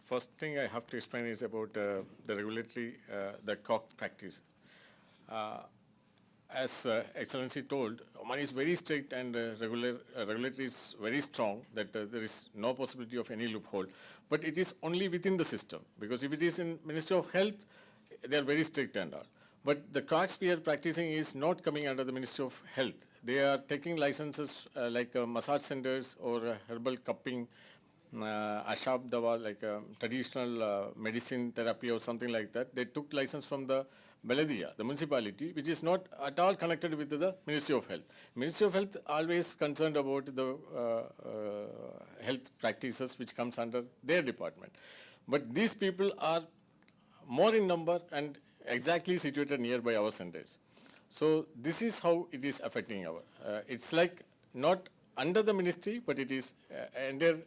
First thing I have to explain is about the regulatory, the COC practice. As Excellency told, Oman is very strict and regulatory is very strong, that there is no possibility of any loophole. But it is only within the system, because if it is in Ministry of Health, they are very strict and all. But the COCs we are practicing is not coming under the Ministry of Health. They are taking licenses like massage centers or herbal cupping, ashab dawa, like traditional medicine therapy or something like that. They took license from the Beladia, the municipality, which is not at all connected with the Ministry of Health. Ministry of Health always concerned about the health practices which comes under their department. But these people are more in number and exactly situated nearby our centers. So this is how it is affecting our. It's like not under the ministry, but it is under.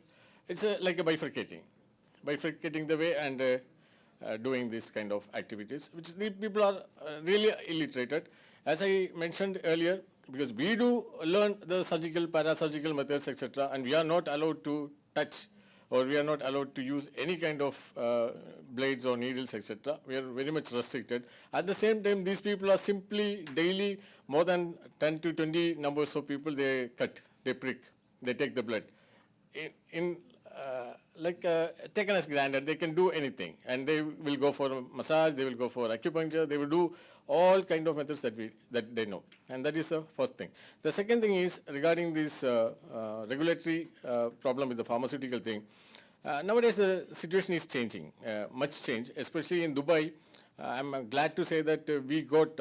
It's like a bifurcating the way and doing this kind of activities, which the people are really illiterated. As I mentioned earlier, because we do learn the surgical, parasurgical methods, etc., and we are not allowed to touch or we are not allowed to use any kind of blades or needles, etc. We are very much restricted. At the same time, these people are simply daily more than 10 to 20 numbers of people they cut, they prick, they take the blood. In taken as granted. They can do anything, and they will go for a massage, they will go for acupuncture, they will do all kind of methods that they know, and that is the first thing. The second thing is regarding this regulatory problem with the pharmaceutical thing. Nowadays the situation is changing, much change, especially in Dubai. I'm glad to say that we got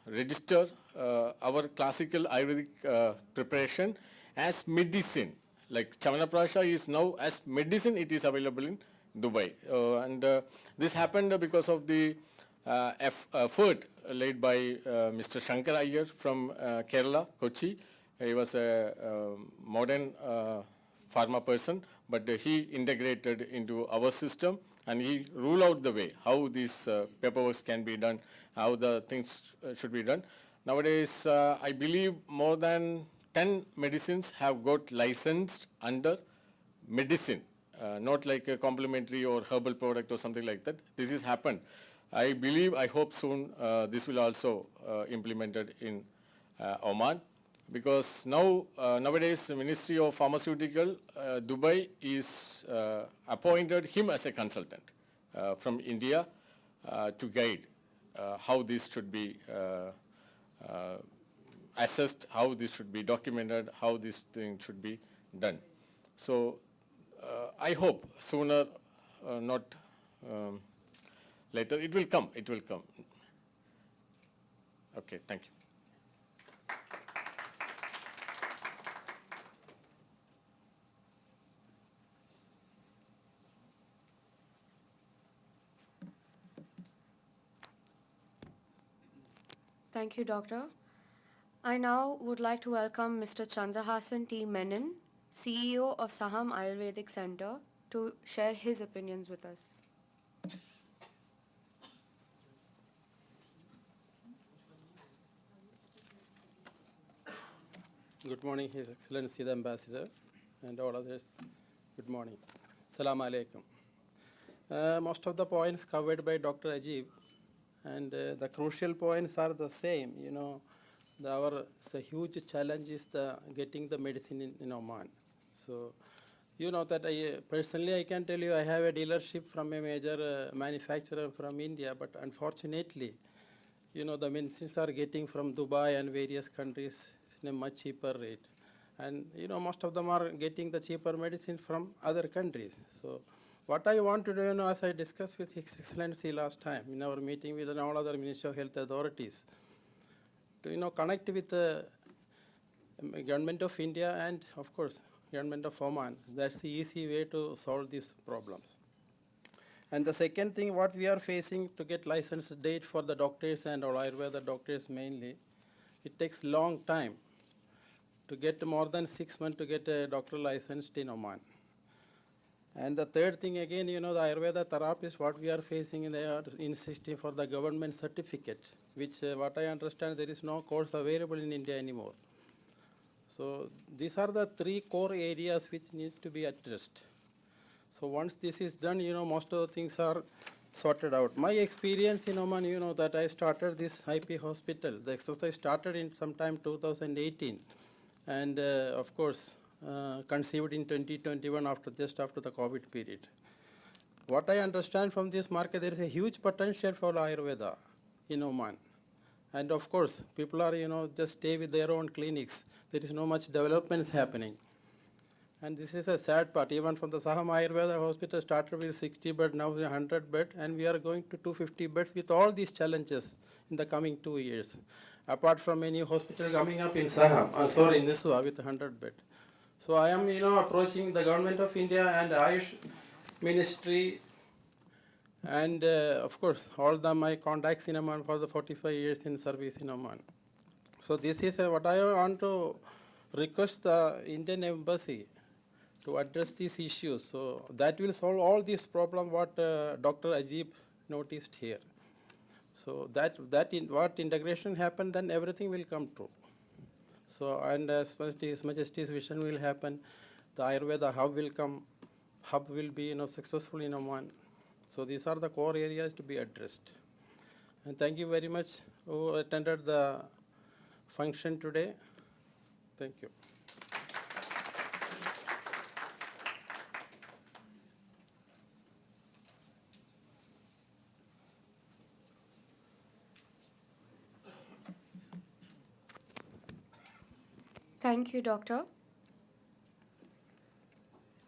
register our classical Ayurvedic preparation as medicine. Like Chawanaprasha is now as medicine, it is available in Dubai. And this happened because of the effort laid by Mr. Shankar Iyer from Kerala, Kochi. He was a modern pharma person, but he integrated into our system and he ruled out the way how these paperwork can be done, how the things should be done. Nowadays, I believe more than 10 medicines have got licensed under medicine, not like a complementary or herbal product or something like that. This has happened. I believe, I hope soon this will also implemented in Oman, because now nowadays the Ministry of Pharmaceutical Dubai is appointed him as a consultant from India to guide how this should be assessed, how this should be documented, how this thing should be done. So I hope sooner, not later, it will come, it will come. Okay, thank you. Thank you, Doctor. I now would like to welcome Mr. Chandrahasan T. Menon, CEO of Saham Ayurvedic Center, to share his opinions with us. Good morning, His Excellency the Ambassador and all others. Good morning. Assalamu alaikum. Most of the points covered by Dr. Ajib, and the crucial points are the same. You know, our huge challenge is getting the medicine in Oman. So, you know that personally I can tell you I have a dealership from a major manufacturer from India, but unfortunately, you know, the medicines are getting from Dubai and various countries in a much cheaper rate. And, you know, most of them are getting the cheaper medicine from other countries. So what I want to do, you know, as I discussed with His Excellency last time in our meeting with all other Ministry of Health authorities, to, you know, connect with the government of India and, of course, government of Oman. That's the easy way to solve these problems. And the second thing, what we are facing to get license date for the doctors and all Ayurveda doctors mainly, it takes long time to get more than 6 months to get a doctor licensed in Oman. And the third thing again, you know, the Ayurveda therapist, what we are facing, they are insisting for the government certificate, which what I understand, there is no course available in India anymore. So these are the three core areas which needs to be addressed. So once this is done, you know, most of the things are sorted out. My experience in Oman, you know, that I started this IP hospital. The exercise started in sometime 2018. And of course, conceived in 2021 just after the COVID period. What I understand from this market, there is a huge potential for Ayurveda in Oman. And of course, people are, you know, just stay with their own clinics. There is no much developments happening. And this is a sad part. Even from the Saham Ayurveda hospital started with 60 bed, now 100 bed, and we are going to 250 beds with all these challenges in the coming 2 years. Apart from any hospital coming up in Saham, in Niswa with 100 bed. So I am, you know, approaching the government of India and Ayush Ministry, and of course, all my contacts in Oman for the 45 years in service in Oman. So this is what I want to request the Indian Embassy to address these issues. So that will solve all these problems what Dr. Ajib noticed here. So what integration happened, then everything will come true. So, and as much His Majesty's vision will happen, the Ayurveda hub will be, you know, successful in Oman. So these are the core areas to be addressed. And thank you very much who attended the function today. Thank you. Thank you, Doctor.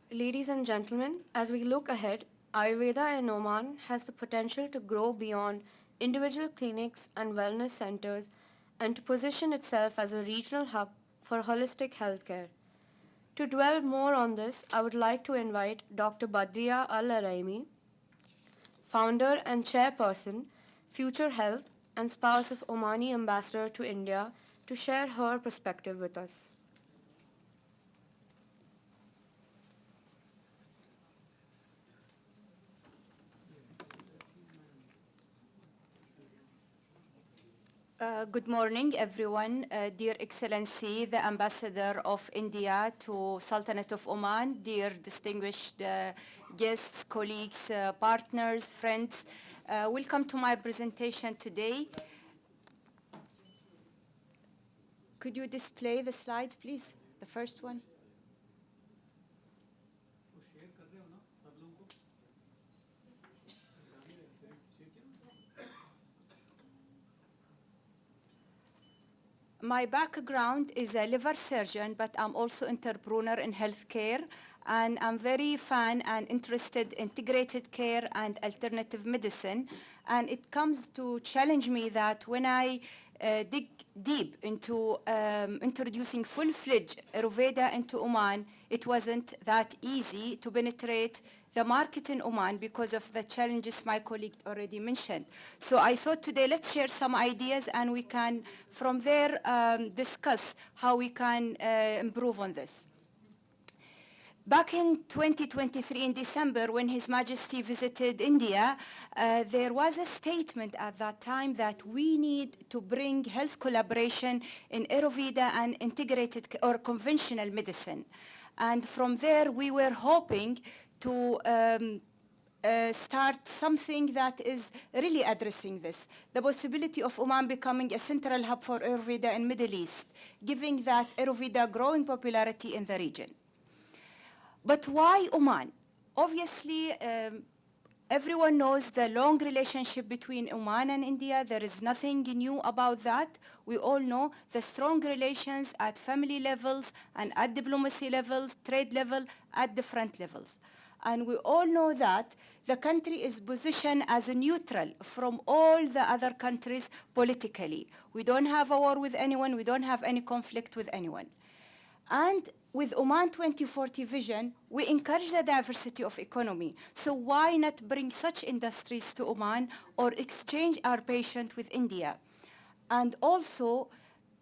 Ladies and gentlemen, as we look ahead, Ayurveda in Oman has the potential to grow beyond individual clinics and wellness centers and to position itself as a regional hub for holistic healthcare. To dwell more on this, I would like to invite Dr. Badriya Al-Araimi, founder and chairperson, Future Health, and spouse of Omani ambassador to India, to share her perspective with us. Good morning, everyone. Dear Excellency, the Ambassador of India to Sultanate of Oman, dear distinguished guests, colleagues, partners, friends, welcome to my presentation today. Could you display the slides, please? The first one. My background is a liver surgeon, but I'm also entrepreneur in healthcare, and I'm very fan and interested in integrated care and alternative medicine. And it comes to challenge me that when I dig deep into introducing full-fledged Ayurveda into Oman, it wasn't that easy to penetrate the market in Oman because of the challenges my colleague already mentioned. So I thought today let's share some ideas and we can from there discuss how we can improve on this. Back in 2023 in December when His Majesty visited India, there was a statement at that time that we need to bring health collaboration in Ayurveda and integrated or conventional medicine. And from there we were hoping to start something that is really addressing this. The possibility of Oman becoming a central hub for Ayurveda in Middle East, giving that Ayurveda growing popularity in the region. But why Oman? Obviously, everyone knows the long relationship between Oman and India. There is nothing new about that. We all know the strong relations at family levels and at diplomacy levels, trade level, at different levels. And we all know that the country is positioned as a neutral from all the other countries politically. We don't have a war with anyone. We don't have any conflict with anyone. And with Oman 2040 vision, we encourage the diversity of economy. So why not bring such industries to Oman or exchange our patient with India? And also,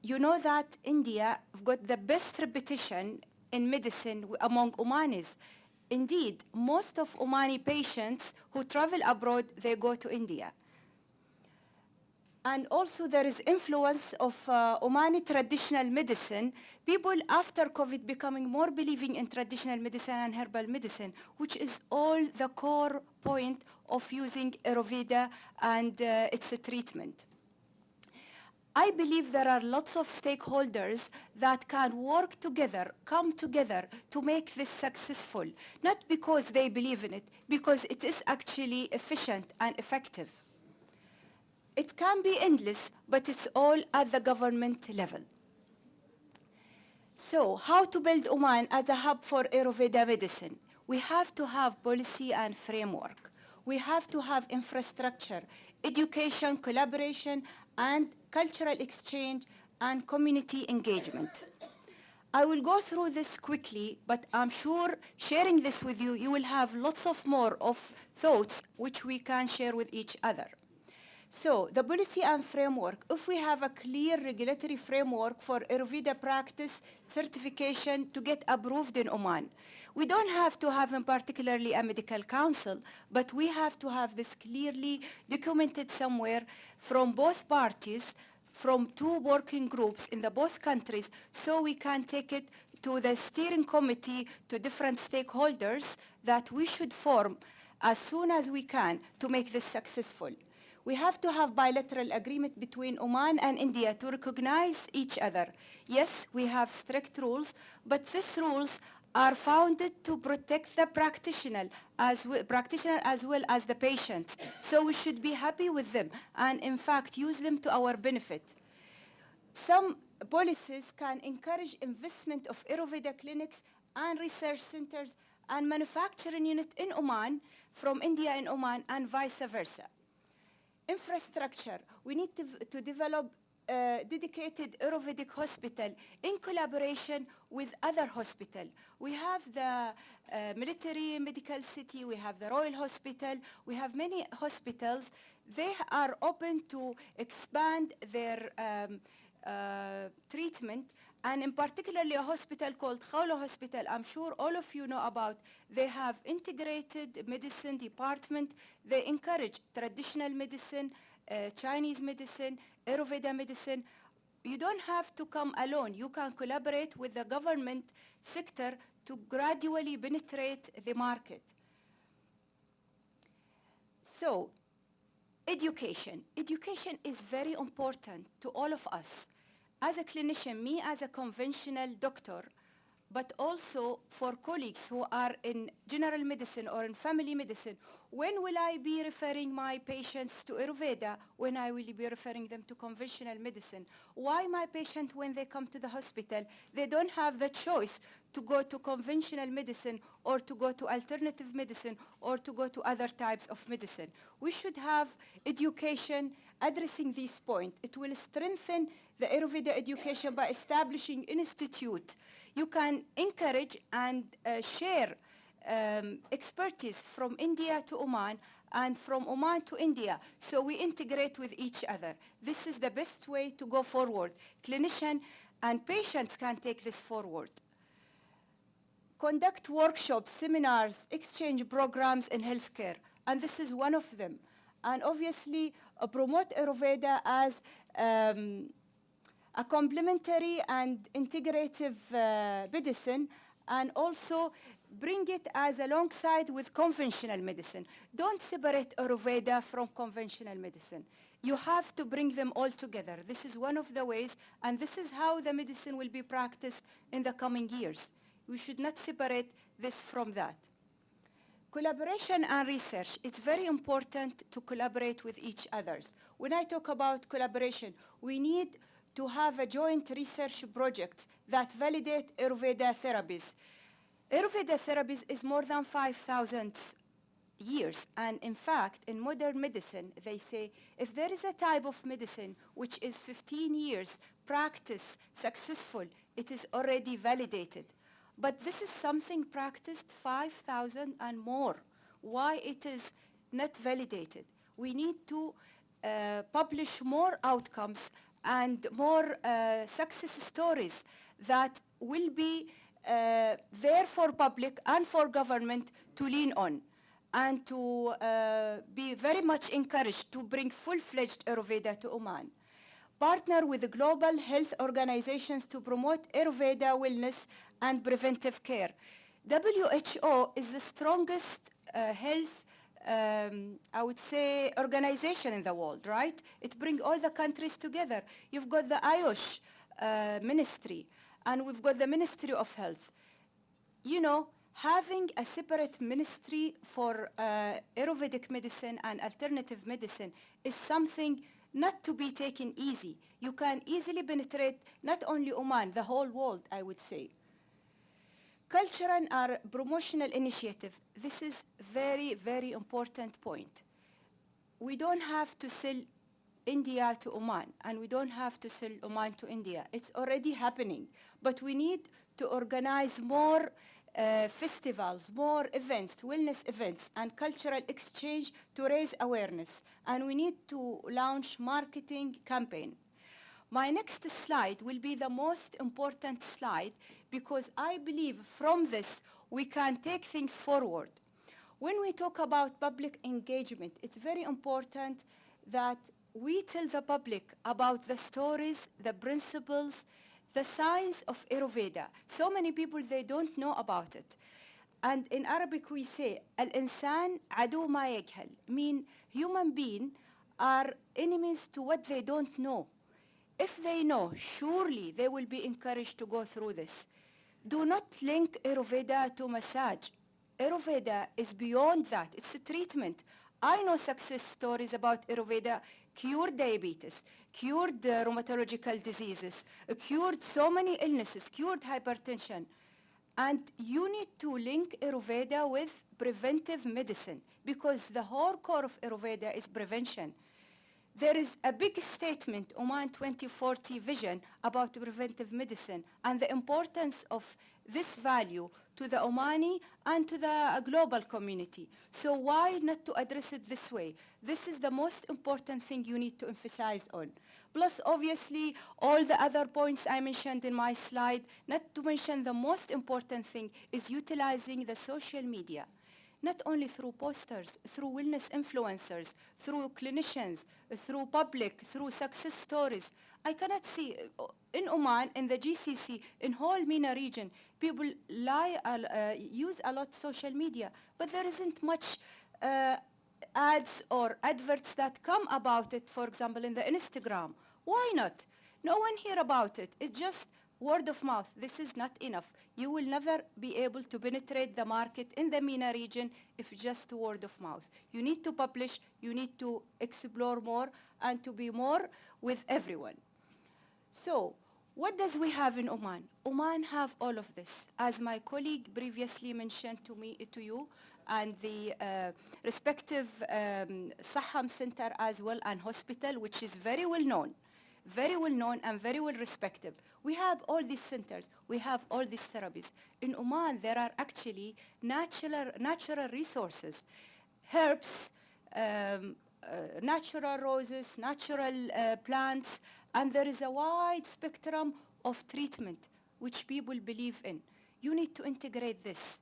you know that India have got the best reputation in medicine among Omanis. Indeed, most of Omani patients who travel abroad, they go to India. And also there is influence of Omani traditional medicine. People after COVID becoming more believing in traditional medicine and herbal medicine, which is all the core point of using Ayurveda and its treatment. I believe there are lots of stakeholders that can work together, come together to make this successful, not because they believe in it, because it is actually efficient and effective. It can be endless, but it's all at the government level. So, how to build Oman as a hub for Ayurveda medicine? We have to have policy and framework. We have to have infrastructure, education, collaboration, and cultural exchange and community engagement. I will go through this quickly, but I'm sure sharing this with you, you will have lots of more of thoughts which we can share with each other. So the policy and framework, if we have a clear regulatory framework for Ayurveda practice certification to get approved in Oman, we don't have to have in particularly a medical council, but we have to have this clearly documented somewhere from both parties, from two working groups in the both countries, so we can take it to the steering committee, to different stakeholders that we should form as soon as we can to make this successful. We have to have bilateral agreement between Oman and India to recognize each other. Yes, we have strict rules, but these rules are founded to protect the practitioner as well as the patient. So we should be happy with them and in fact use them to our benefit. Some policies can encourage investment of Ayurveda clinics and research centers and manufacturing unit in Oman, from India in Oman, and vice versa. Infrastructure, we need to develop a dedicated Ayurvedic hospital in collaboration with other hospitals. We have the military medical city, we have the Royal Hospital, we have many hospitals. They are open to expand their treatment, and in particularly a hospital called Khawla Hospital, I'm sure all of you know about. They have integrated medicine department. They encourage traditional medicine, Chinese medicine, Ayurveda medicine. You don't have to come alone. You can collaborate with the government sector to gradually penetrate the market. So, education. Education is very important to all of us. As a clinician, me as a conventional doctor, but also for colleagues who are in general medicine or in family medicine, when will I be referring my patients to Ayurveda, when I will be referring them to conventional medicine? Why my patient, when they come to the hospital, they don't have the choice to go to conventional medicine or to go to alternative medicine or to go to other types of medicine? We should have education addressing this point. It will strengthen the Ayurveda education by establishing institute. You can encourage and share expertise from India to Oman and from Oman to India, so we integrate with each other. This is the best way to go forward. Clinicians and patients can take this forward. Conduct workshops, seminars, exchange programs in healthcare, and this is one of them. And obviously, promote Ayurveda as a complementary and integrative medicine, and also bring it as alongside with conventional medicine. Don't separate Ayurveda from conventional medicine. You have to bring them all together. This is one of the ways, and this is how the medicine will be practiced in the coming years. We should not separate this from that. Collaboration and research, it's very important to collaborate with each others. When I talk about collaboration, we need to have a joint research project that validate Ayurveda therapies. Ayurveda therapies is more than 5,000 years, and in fact, in modern medicine, they say if there is a type of medicine which is 15 years practice successful, it is already validated. But this is something practiced 5,000 and more. Why it is not validated? We need to publish more outcomes and more success stories that will be there for public and for government to lean on, and to be very much encouraged to bring full-fledged Ayurveda to Oman. Partner with the global health organizations to promote Ayurveda wellness and preventive care. WHO is the strongest health, I would say, organization in the world, right? It brings all the countries together. You've got the AYUSH ministry, and we've got the Ministry of Health. You know, having a separate ministry for Ayurvedic medicine and alternative medicine is something not to be taken easy. You can easily penetrate not only Oman, the whole world, I would say. Cultural or promotional initiative. This is very, very important point. We don't have to sell India to Oman, and we don't have to sell Oman to India. It's already happening, but we need to organize more festivals, more events, wellness events, and cultural exchange to raise awareness. And we need to launch marketing campaign. My next slide will be the most important slide, because I believe from this we can take things forward. When we talk about public engagement, it's very important that we tell the public about the stories, the principles, the science of Ayurveda. So many people, they don't know about it. And in Arabic we say, Al-insan adu ma yaghal, mean human beings are enemies to what they don't know. If they know, surely they will be encouraged to go through this. Do not link Ayurveda to massage. Ayurveda is beyond that. It's a treatment. I know success stories about Ayurveda cured diabetes, cured rheumatological diseases, cured so many illnesses, cured hypertension. And you need to link Ayurveda with preventive medicine because the whole core of Ayurveda is prevention. There is a big statement, Oman 2040 vision, about preventive medicine and the importance of this value to the Omani and to the global community. So why not to address it this way? This is the most important thing you need to emphasize on. Plus, obviously, all the other points I mentioned in my slide, not to mention the most important thing is utilizing the social media. Not only through posters, through wellness influencers, through clinicians, through public, through success stories. I cannot see, in Oman, in the GCC, in whole MENA region, people use a lot social media, but there isn't much ads or adverts that come about it, for example, in the Instagram. Why not? No one hear about it. It's just word of mouth. This is not enough. You will never be able to penetrate the market in the MENA region if just word of mouth. You need to publish, you need to explore more, and to be more with everyone. So, what does we have in Oman? Oman have all of this. As my colleague previously mentioned to you, and the respective Saham Center as well, and hospital, which is very well known and very well respected. We have all these centers, we have all these therapies. In Oman, there are actually natural resources, herbs, natural roses, natural plants, and there is a wide spectrum of treatment which people believe in. You need to integrate this.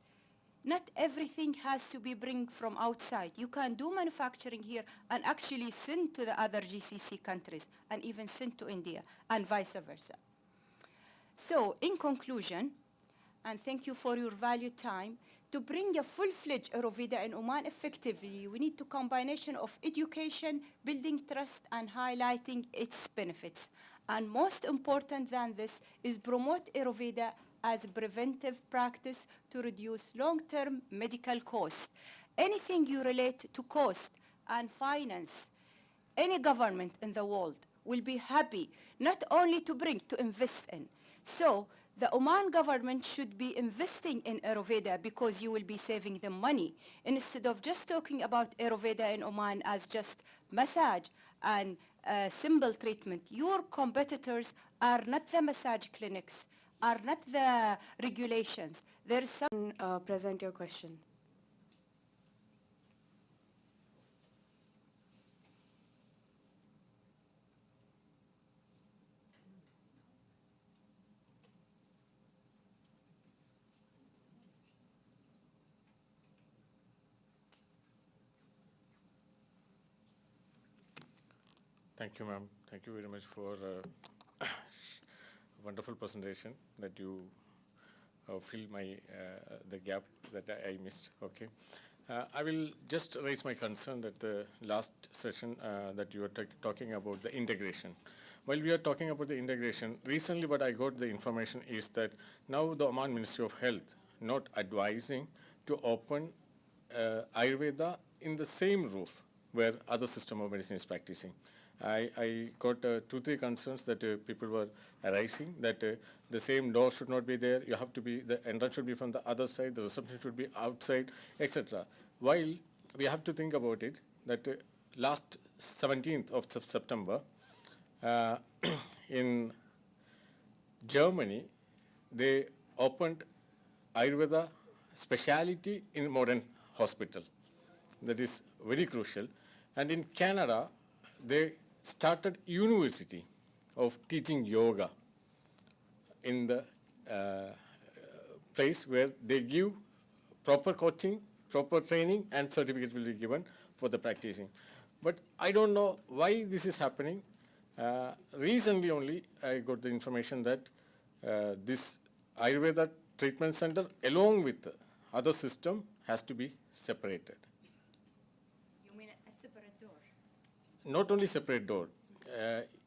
Not everything has to be bring from outside. You can do manufacturing here and actually send to the other GCC countries and even send to India and vice versa. So in conclusion, and thank you for your valued time, to bring a full-fledged Ayurveda in Oman effectively, we need a combination of education, building trust, and highlighting its benefits. And most important than this is promote Ayurveda as a preventive practice to reduce long-term medical costs. Anything you relate to cost and finance, any government in the world will be happy not only to bring, to invest in. So the Oman government should be investing in Ayurveda because you will be saving them money, instead of just talking about Ayurveda in Oman as just massage and simple treatment. Your competitors are not the massage clinics, are not the regulations. There is some... Present your question. Thank you, ma'am. Thank you very much for wonderful presentation that you fill the gap that I missed. Okay, I will just raise my concern that the last session that you were talking about the integration. While we are talking about the integration, recently what I got the information is that now the Oman Ministry of Health not advising to open Ayurveda in the same roof where other system of medicine is practicing. I got 2-3 concerns that people were arising, that the same door should not be there, you have to be, the entrance should be from the other side, the reception should be outside, etc. While we have to think about it, that last 17th of September, in Germany, they opened Ayurveda speciality in modern hospital. That is very crucial. And in Canada, they started university of teaching yoga in the place where they give proper coaching, proper training, and certificate will be given for the practicing. But I don't know why this is happening. Recently only I got the information that this Ayurveda treatment center along with the other system has to be separated. You mean a separate door? Not only separate door.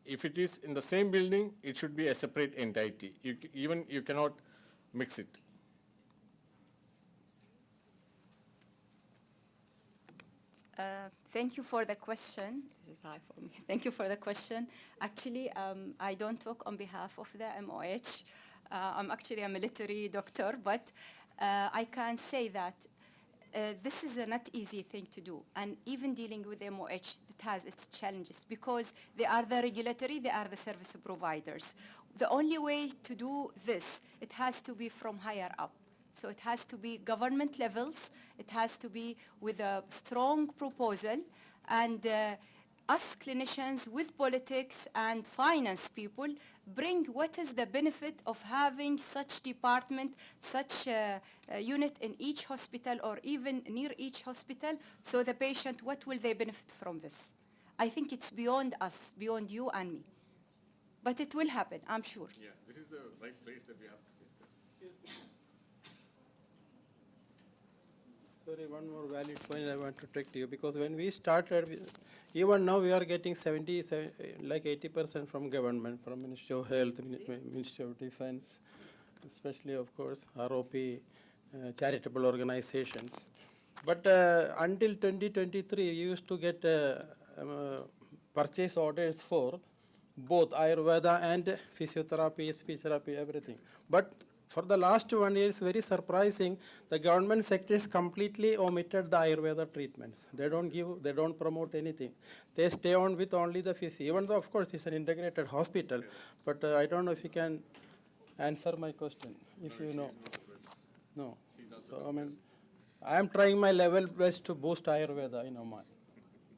If it is in the same building, it should be a separate entity. You cannot mix it. Thank you for the question. This is high for me. Thank you for the question. Actually, I don't talk on behalf of the MOH. I'm actually a military doctor, but I can say that this is a not easy thing to do. And even dealing with MOH, it has its challenges because they are the regulatory, they are the service providers. The only way to do this, it has to be from higher up. So it has to be government levels, it has to be with a strong proposal, and us clinicians with politics and finance people bring what is the benefit of having such department, such a unit in each hospital or even near each hospital, so the patient, what will they benefit from this? I think it's beyond us, beyond you and me. But it will happen, I'm sure. Yeah, this is the right place that we have to discuss. Sorry, one more valid point I want to take to you, because when we started, even now we are getting 80% from government, from Ministry of Health, Ministry of Defense, especially of course ROP, charitable organizations. But until 2023, we used to get purchase orders for both Ayurveda and physiotherapy, speech therapy, everything. But for the last 1 year, it's very surprising, the government sectors completely omitted the Ayurveda treatments. They don't give, they don't promote anything. They stay on with only the physio, even though of course it's an integrated hospital. But I don't know if you can answer my question, if you know. No. So I mean, I am trying my level best to boost Ayurveda in Oman.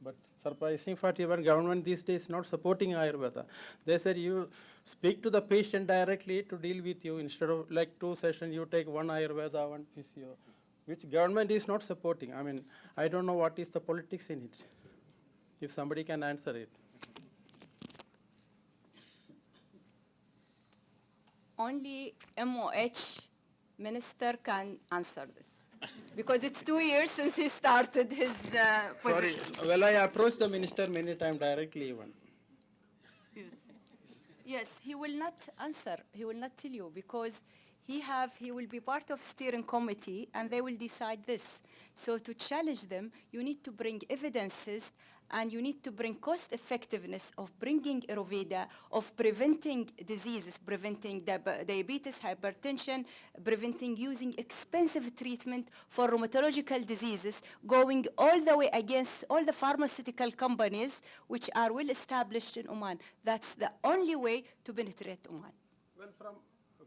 But surprising fact, even government these days not supporting Ayurveda. They said you speak to the patient directly to deal with you, instead of like 2 sessions you take one Ayurveda, one physio, which government is not supporting. I mean, I don't know what is the politics in it. If somebody can answer it. Only MOH minister can answer this. Because it's 2 years since he started his Sorry, position. well, I approached the minister many times directly even. Yes. Yes, he will not answer. He will not tell you because he will be part of steering committee and they will decide this. So to challenge them, you need to bring evidences and you need to bring cost effectiveness of bringing Ayurveda, of preventing diseases, preventing diabetes, hypertension, preventing using expensive treatment for rheumatological diseases, going all the way against all the pharmaceutical companies which are well established in Oman. That's the only way to penetrate Oman. Well,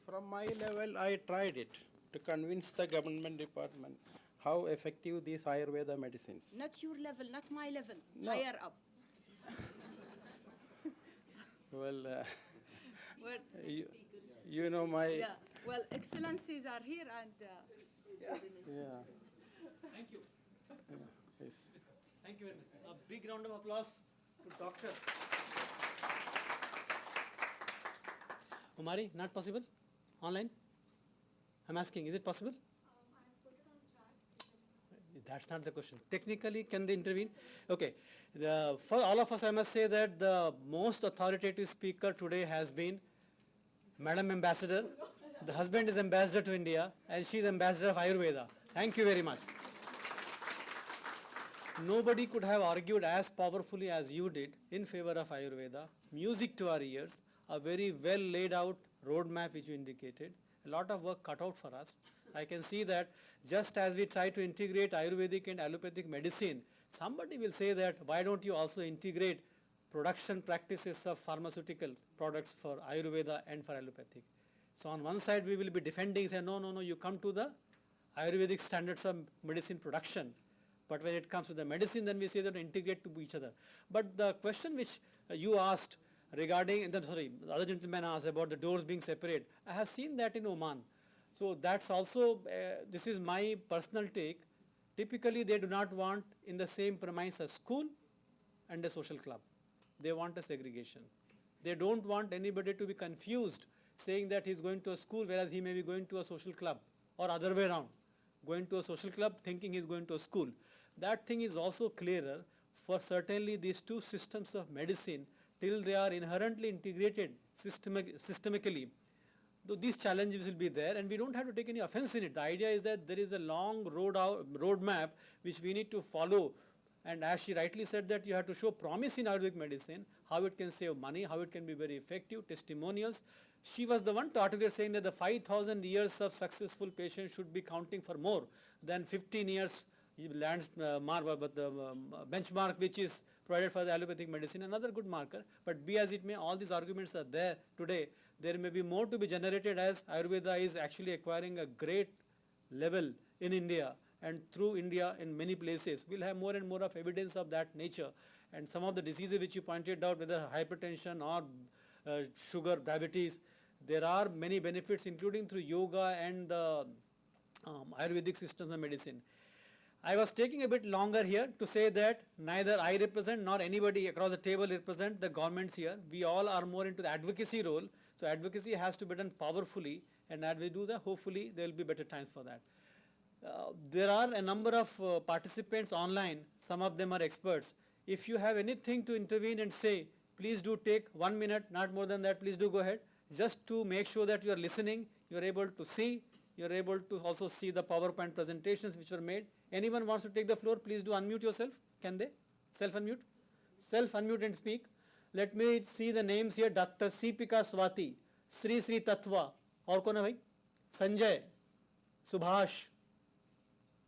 from my level, I tried it to convince the government department how effective these Ayurveda medicines. Not your level, not my level, No. higher up. Well, Well, you know my. yeah. Well, excellencies are here and. Yeah. Thank you. Yes. Thank you very much. A big round of applause to doctor. Umari, not possible? Online? I'm asking, is it possible? That's not the question. Technically, can they intervene? Okay. For all of us, I must say that the most authoritative speaker today has been Madam Ambassador. The husband is ambassador to India, and she is ambassador of Ayurveda. Thank you very much. Nobody could have argued as powerfully as you did in favor of Ayurveda. Music to our ears, a very well laid out roadmap which you indicated. A lot of work cut out for us. I can see that just as we try to integrate Ayurvedic and allopathic medicine, somebody will say that why don't you also integrate production practices of pharmaceuticals products for Ayurveda and for allopathic. So on one side we will be defending, say no, you come to the Ayurvedic standards of medicine production. But when it comes to the medicine, then we say that integrate to each other. But the question which you asked regarding, the other gentleman asked about the doors being separate. I have seen that in Oman. So that's also, this is my personal take. Typically, they do not want in the same premise a school and a social club. They want a segregation. They don't want anybody to be confused saying that he's going to a school whereas he may be going to a social club, or other way around, going to a social club thinking he's going to a school. That thing is also clearer for certainly these two systems of medicine till they are inherently integrated systemically. Though these challenges will be there, and we don't have to take any offense in it. The idea is that there is a long roadmap which we need to follow And as she rightly said that you have to show promise in Ayurvedic medicine, how it can save money, how it can be very effective, testimonials. She was the one to articulate saying that the 5,000 years of successful patients should be counting for more than 15 years benchmark which is provided for the allopathic medicine, another good marker. But be as it may, all these arguments are there today. There may be more to be generated as Ayurveda is actually acquiring a great level in India and through India in many places. We'll have more and more of evidence of that nature. And some of the diseases which you pointed out, whether hypertension or sugar, diabetes, there are many benefits including through yoga and the Ayurvedic systems of medicine. I was taking a bit longer here to say that neither I represent nor anybody across the table represent the governments here. We all are more into the advocacy role. So advocacy has to be done powerfully, and as we do that, hopefully there will be better times for that. There are a number of participants online. Some of them are experts. If you have anything to intervene and say, please do take 1 minute, not more than that, please do go ahead. Just to make sure that you are listening, you are able to see, you are able to also see the PowerPoint presentations which were made. Anyone wants to take the floor, please do unmute yourself. Can they? Self-unmute? Self-unmute and speak. Let me see the names here. Dr. Seepika Swati, Sri Sri Tattva. और कौन है भाई? संजय, सुभाष.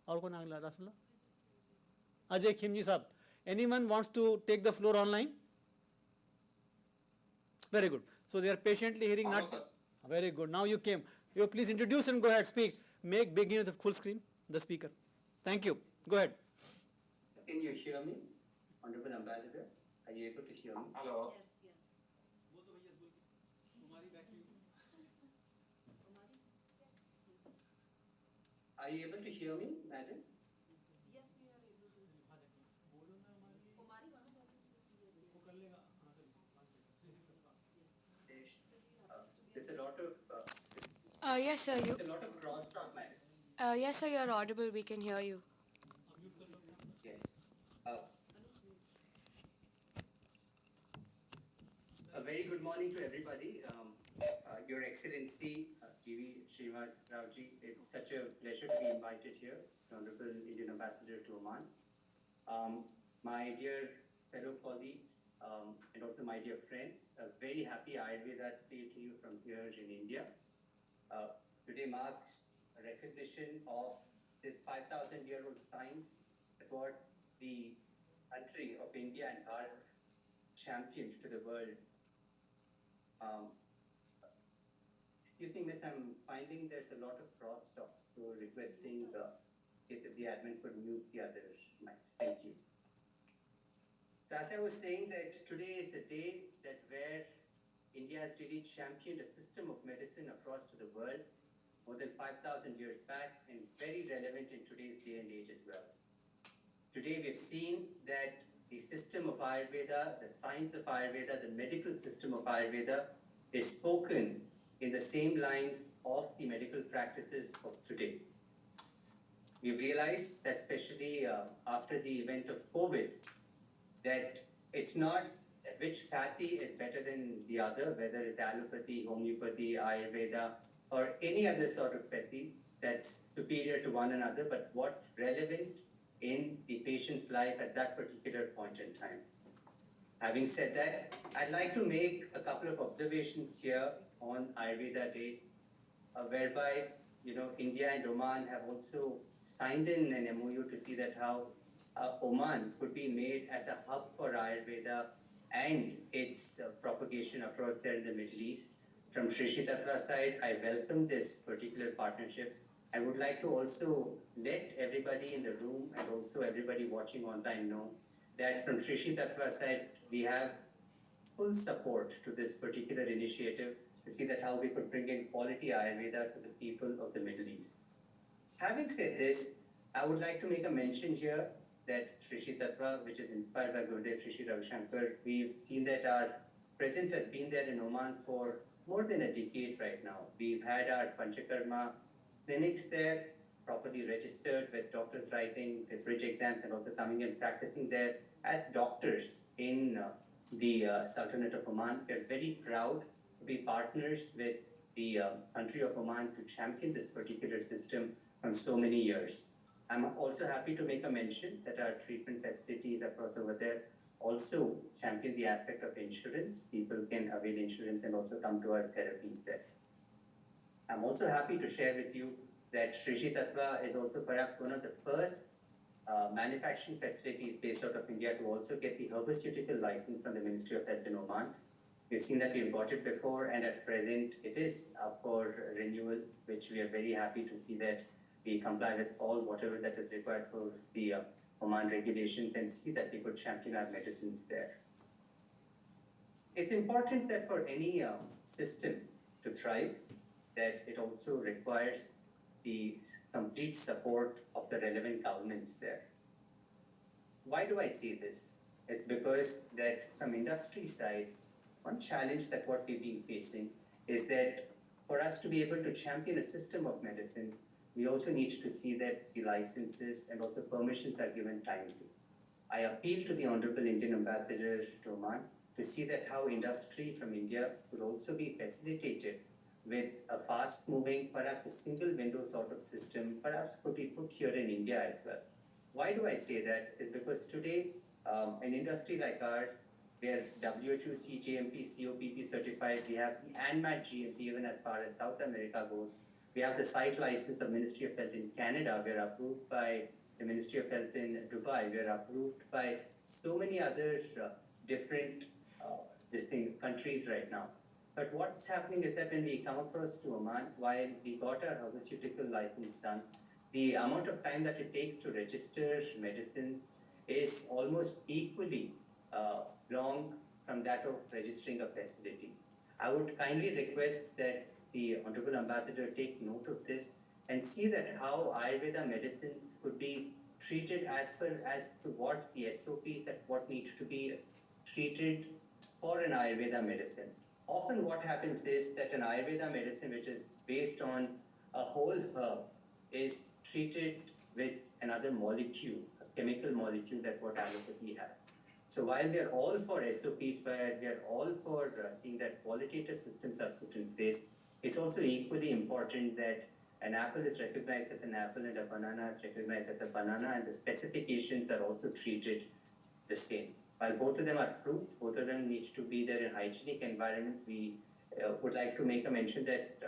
और कौन अगला? रसुल्ला? Ajay Khimji साहब. Anyone wants to take the floor online? Very good. So they are patiently hearing. Not very good. Now you came. You please introduce and go ahead, speak. Make begin with the full screen, the speaker. Thank you. Go ahead. Can you hear me, Honorable Ambassador? Are you able to hear me? Hello. Yes, yes. Are you able to hear me, madam? Yes, we are able to. There's a lot of Yes, sir. there's a lot of crosstalk, madam. Yes, sir. You're audible. We can hear you. Yes. A very good morning to everybody. Your Excellency, G.V. Srinivas Raoji, it's such a pleasure to be invited here, Honorable Indian Ambassador to Oman. My dear fellow colleagues and also my dear friends, a very happy Ayurveda Day to you from here in India. Today marks a recognition of this 5,000-year-old science that what the country of India and our championed to the world. Excuse me, miss, I'm finding there's a lot of crosstalk, so requesting the case if the admin could mute the other mics. Thank you. So as I was saying that today is a day that where India has really championed a system of medicine across to the world more than 5,000 years back and very relevant in today's day and age as well. Today we've seen that the system of Ayurveda, the science of Ayurveda, the medical system of Ayurveda is spoken in the same lines of the medical practices of today. We've realized that especially after the event of COVID, that it's not which pathy is better than the other, whether it's allopathy, homeopathy, Ayurveda, or any other sort of pathy that's superior to one another, but what's relevant in the patient's life at that particular point in time. Having said that, I'd like to make a couple of observations here on Ayurveda Day, whereby India and Oman have also signed in an MOU to see that how Oman could be made as a hub for Ayurveda and its propagation across there in the Middle East. From Sri Sri Tattva side, I welcome this particular partnership. I would like to also let everybody in the room and also everybody watching online know that from Sri Sri Tattva side, we have full support to this particular initiative to see that how we could bring in quality Ayurveda to the people of the Middle East. Having said this, I would like to make a mention here that Sri Sri Tattva, which is inspired by Gurudev Sri Sri Ravi Shankar, we've seen that our presence has been there in Oman for more than a decade right now. We've had our Panchakarma clinics there, properly registered with doctors writing the bridge exams and also coming and practicing there as doctors in the Sultanate of Oman. We're very proud to be partners with the country of Oman to champion this particular system from so many years. I'm also happy to make a mention that our treatment facilities across over there also champion the aspect of insurance. People can avail insurance and also come to our therapies there. I'm also happy to share with you that Shrishi Tattva is also perhaps one of the first manufacturing facilities based out of India to also get the herbaceutical license from the Ministry of Health in Oman. We've seen that we've got it before, and at present it is up for renewal, which we are very happy to see that we comply with all whatever that is required for the Oman regulations and see that we could champion our medicines there. It's important that for any system to thrive, that it also requires the complete support of the relevant governments there. Why do I say this? It's because that from industry side, one challenge that what we've been facing is that for us to be able to champion a system of medicine, we also need to see that the licenses and also permissions are given timely. I appeal to the Honorable Indian Ambassador to Oman to see that how industry from India could also be facilitated with a fast-moving, perhaps a single window sort of system, perhaps could be put here in India as well. Why do I say that? Is because today, an industry like ours, where WHO CGMP, COPP certified, we have the ANMAT GMP even as far as South America goes. We have the site license of Ministry of Health in Canada. We're approved by the Ministry of Health in Dubai. We're approved by so many other different countries right now. But what's happening is that when we come across to Oman, while we got our pharmaceutical license done, the amount of time that it takes to register medicines is almost equally long from that of registering a facility. I would kindly request that the Honorable Ambassador take note of this and see that how Ayurveda medicines could be treated as to what the SOPs that what needs to be treated for an Ayurveda medicine. Often what happens is that an Ayurveda medicine which is based on a whole herb is treated with another molecule, a chemical molecule that what allopathy has. So while we are all for SOPs, where we are all for seeing that qualitative systems are put in place, it's also equally important that an apple is recognized as an apple and a banana is recognized as a banana, and the specifications are also treated the same. While both of them are fruits, both of them need to be there in hygienic environments. We would like to make a mention that,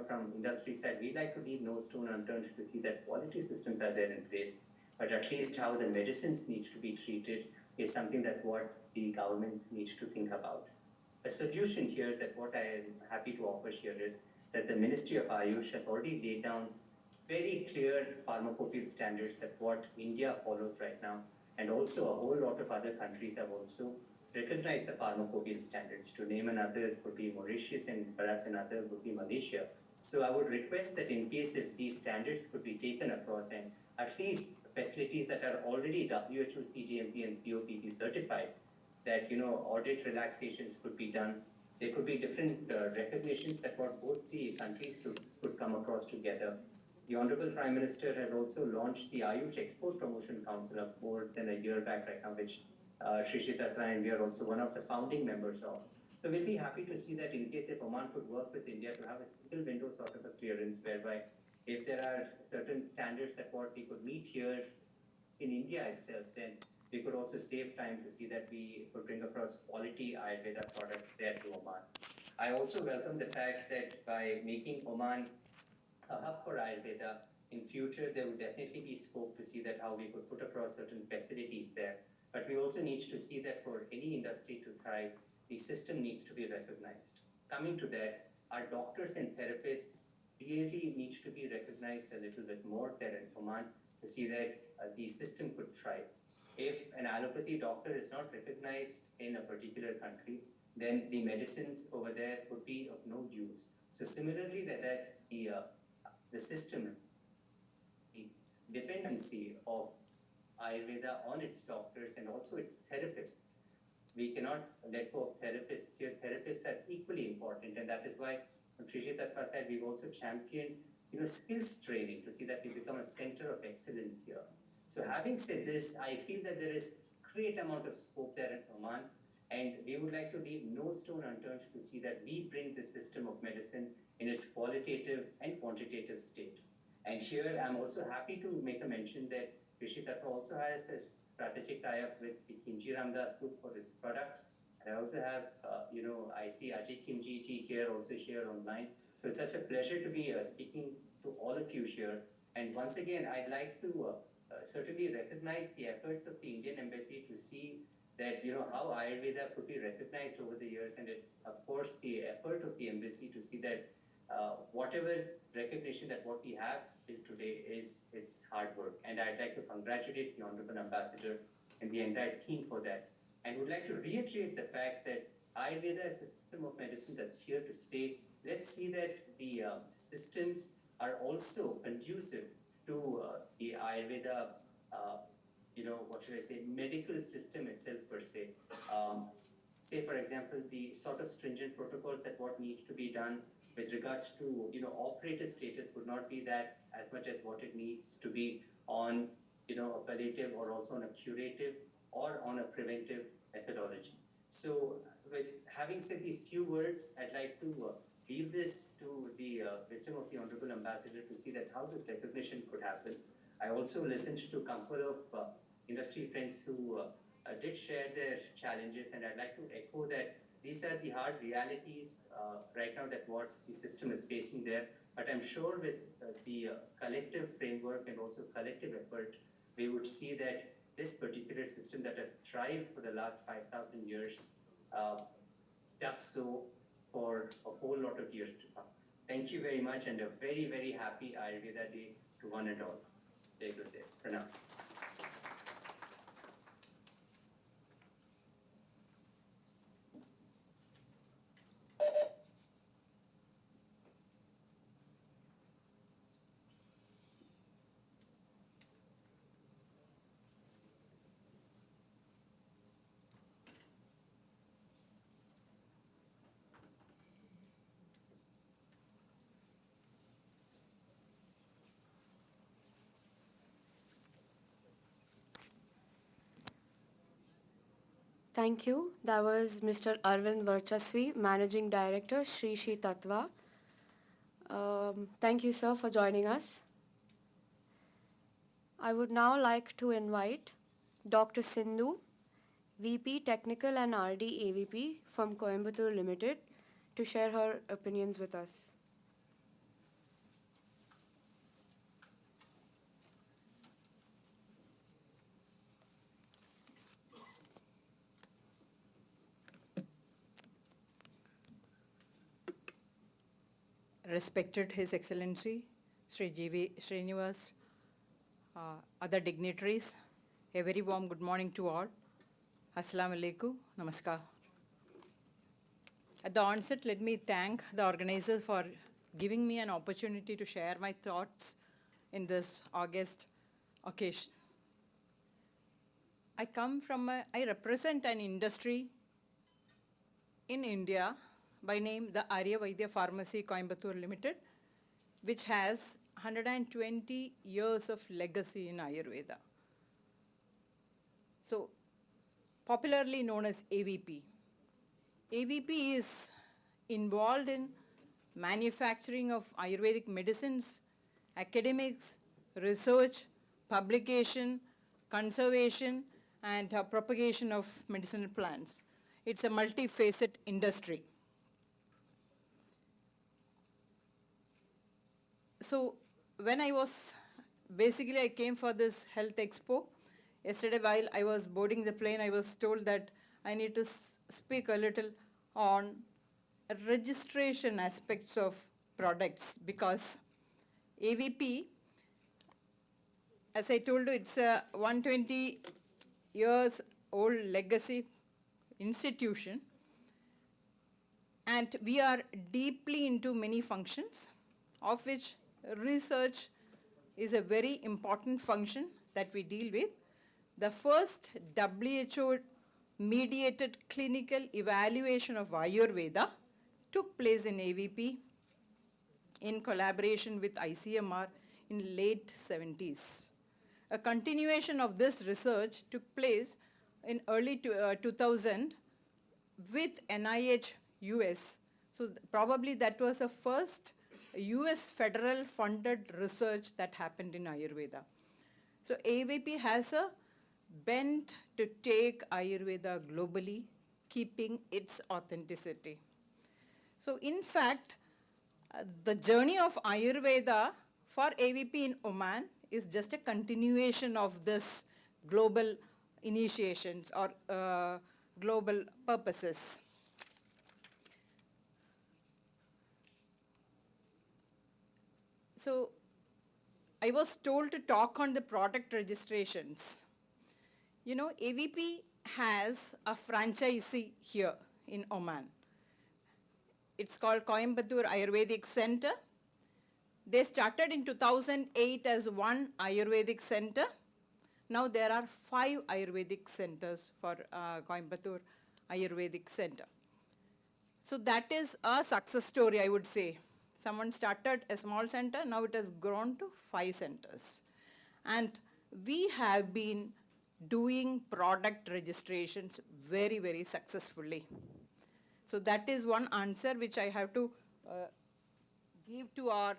from industry side, we'd like to leave no stone unturned to see that quality systems are there in place, but at least how the medicines need to be treated is something that what the governments need to think about. A solution here that what I am happy to offer here is that the Ministry of Ayush has already laid down very clear pharmacopoeia standards that what India follows right now, and also a whole lot of other countries have also recognized the pharmacopoeia standards. To name another, it would be Mauritius, and perhaps another would be Malaysia. So I would request that in case if these standards could be taken across, and at least facilities that are already WHO, CGMP and COPP certified, that audit relaxations could be done. There could be different recognitions that what both the countries could come across together. The Honorable Prime Minister has also launched the Ayush Export Promotion Council of more than a year back right now, which Shrishi Tattva and we are also one of the founding members of. So we'll be happy to see that in case if Oman could work with India to have a single window sort of a clearance, whereby if there are certain standards that what we could meet here in India itself, then we could also save time to see that we could bring across quality Ayurveda products there to Oman. I also welcome the fact that by making Oman a hub for Ayurveda, in future there would definitely be scope to see that how we could put across certain facilities there. But we also need to see that for any industry to thrive, the system needs to be recognized. Coming to that, our doctors and therapists really need to be recognized a little bit more there in Oman to see that the system could thrive. If an allopathy doctor is not recognized in a particular country, then the medicines over there would be of no use. So similarly, that the system, the dependency of Ayurveda on its doctors and also its therapists, we cannot let go of therapists here. Therapists are equally important, and that is why on Shrishi Tattva side, we've also championed skills training to see that we become a center of excellence here. So having said this, I feel that there is great amount of scope there in Oman, and we would like to leave no stone unturned to see that we bring the system of medicine in its qualitative and quantitative state. And here I'm also happy to make a mention that Rishi Tattva also has a strategic tie-up with the Kimchi Ramdas Group for its products. And I also have, I see Ajay Kimchi ji here, also here online. So it's such a pleasure to be speaking to all of you here. And once again, I'd like to certainly recognize the efforts of the Indian Embassy to see that, how Ayurveda could be recognized over the years. And it's, of course, the effort of the Embassy to see that whatever recognition that what we have till today is its hard work. And I'd like to congratulate the Honorable Ambassador and the entire team for that. And would like to reiterate the fact that Ayurveda is a system of medicine that's here to stay. Let's see that the systems are also conducive to the Ayurveda, what should I say, medical system itself per se. Say, for example, the sort of stringent protocols that what need to be done with regards to, operative status would not be that as much as what it needs to be on, a palliative or also on a curative or on a preventive methodology. So, with having said these few words, I'd like to leave this to the wisdom of the Honorable Ambassador to see that how this recognition could happen. I also listened to a couple of industry friends who did share their challenges, and I'd like to echo that these are the hard realities right now that what the system is facing there. But I'm sure with the collective framework and also collective effort, we would see that this particular system that has thrived for the last 5,000 years does so for a whole lot of years to come. Thank you very much, and a very, very happy Ayurveda Day to one and all. Very good day. Pranams. Thank you. That was Mr. Arvind Varchasvi, Managing Director, Shri Shri Tattva. Thank you, sir, for joining us. I would now like to invite Dr. Sindhu, VP Technical and RD AVP from Coimbatore Limited, to share her opinions with us. Respected His Excellency, Sri G.V. Srinivas, other dignitaries, a very warm good morning to all. Assalamu alaikum, namaskar. At the onset, let me thank the organizers for giving me an opportunity to share my thoughts in this August occasion. I represent an industry in India by name the Arya Vaidya Pharmacy Coimbatore Limited, which has 120 years of legacy in Ayurveda. So, popularly known as AVP. AVP is involved in manufacturing of Ayurvedic medicines, academics, research, publication, conservation, and propagation of medicinal plants. It's a multifaceted industry. So when I came for this health expo. Yesterday while I was boarding the plane, I was told that I need to speak a little on registration aspects of products, because AVP, as I told you, it's a 120 years old legacy institution, and we are deeply into many functions, of which research is a very important function that we deal with. The first WHO-mediated clinical evaluation of Ayurveda took place in AVP in collaboration with ICMR in late 70s. A continuation of this research took place in early 2000 with NIH US. So probably that was the first US federal funded research that happened in Ayurveda. So AVP has a bent to take Ayurveda globally, keeping its authenticity. So in fact, the journey of Ayurveda for AVP in Oman is just a continuation of this global initiations or global purposes. So I was told to talk on the product registrations. You know, AVP has a franchisee here in Oman. It's called Coimbatore Ayurvedic Center. They started in 2008 as one Ayurvedic center. Now there are 5 Ayurvedic centers for Coimbatore Ayurvedic Center. So that is a success story, I would say. Someone started a small center, now it has grown to 5 centers. And we have been doing product registrations very, very successfully. So that is one answer which I have to give to our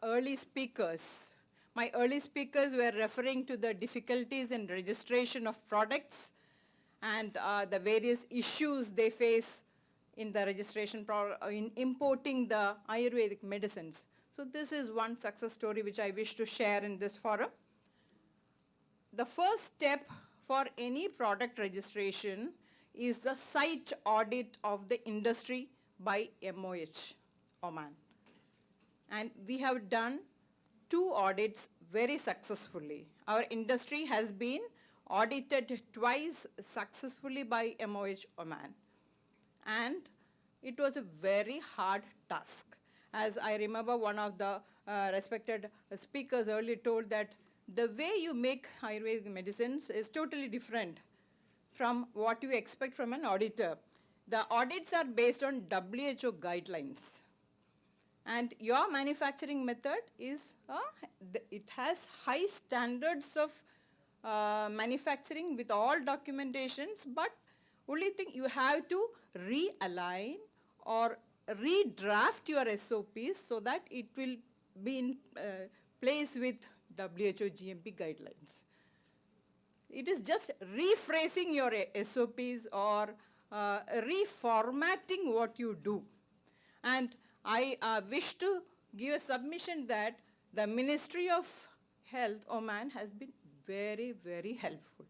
early speakers. My early speakers were referring to the difficulties in registration of products and the various issues they face in the registration, in importing the Ayurvedic medicines. So this is one success story which I wish to share in this forum. The first step for any product registration is the site audit of the industry by MOH, Oman. And we have done 2 audits very successfully. Our industry has been audited twice successfully by MOH Oman. And it was a very hard task. As I remember, one of the respected speakers earlier told that the way you make Ayurvedic medicines is totally different from what you expect from an auditor. The audits are based on WHO guidelines. And your manufacturing method is, it has high standards of manufacturing with all documentations, but only thing you have to realign or redraft your SOPs so that it will be in place with WHO GMP guidelines. It is just rephrasing your SOPs or reformatting what you do. And I wish to give a submission that the Ministry of Health, Oman, has been very, very helpful.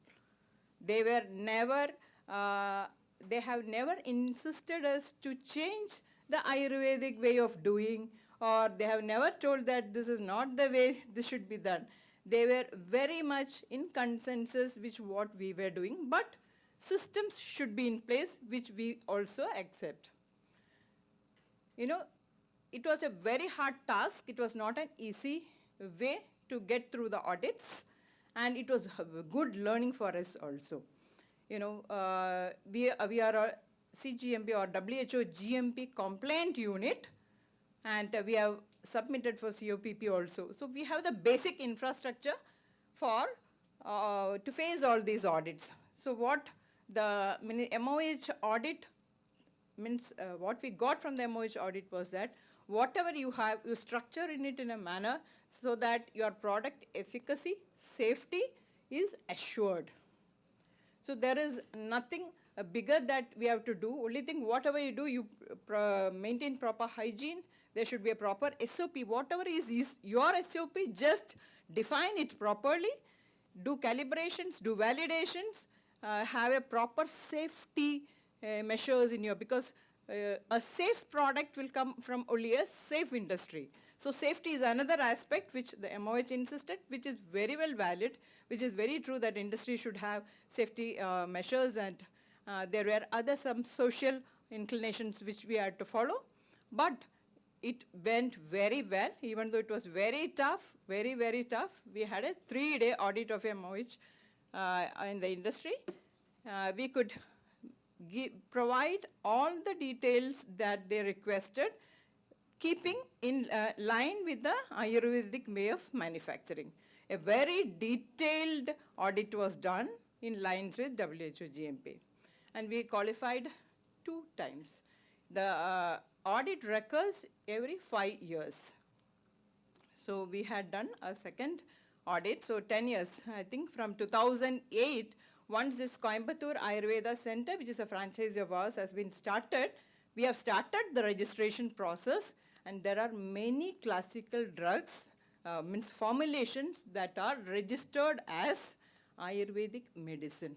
They were never, they have never insisted us to change the Ayurvedic way of doing, or they have never told that this is not the way this should be done. They were very much in consensus with what we were doing, but systems should be in place, which we also accept. You know, it was a very hard task. It was not an easy way to get through the audits, and it was a good learning for us also. You know, we are a CGMP or WHO GMP compliant unit, and we have submitted for COPP also. So we have the basic infrastructure for to face all these audits. So what the MOH audit means, what we got from the MOH audit was that whatever you have, you structure in it in a manner so that your product efficacy, safety is assured. So there is nothing bigger that we have to do. Only thing, whatever you do, you maintain proper hygiene. There should be a proper SOP. Whatever is your SOP, just define it properly, do calibrations, do validations, have a proper safety measures in your, because a safe product will come from only a safe industry. So safety is another aspect which the MOH insisted, which is very well valid, which is very true that industry should have safety measures, and there were other some social inclinations which we had to follow. But it went very well, even though it was very tough, very, very tough. We had a 3-day audit of MOH in the industry. We could provide all the details that they requested, keeping in line with the Ayurvedic way of manufacturing. A very detailed audit was done in lines with WHO GMP. And we qualified 2 times. The audit recurs every 5 years. So we had done a second audit, so 10 years, I think from 2008, once this Coimbatore Ayurveda Center, which is a franchise of ours, has been started, we have started the registration process, and there are many classical drugs, means formulations that are registered as Ayurvedic medicine.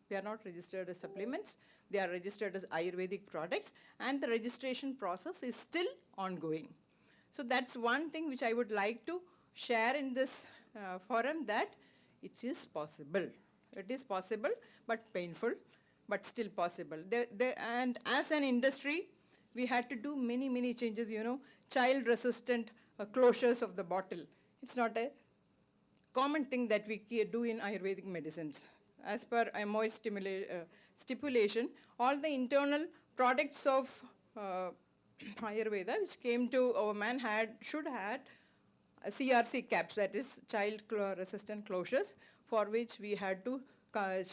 They are not registered as supplements, they are registered as Ayurvedic products, and the registration process is still ongoing. So that's one thing which I would like to share in this forum, that it is possible. It is possible, but painful, but still possible. And as an industry, we had to do many, many changes, child-resistant closures of the bottle. It's not a common thing that we do in Ayurvedic medicines. As per MOH stipulation, all the internal products of Ayurveda which came to Oman should have CRC caps, that is child-resistant closures, for which we had to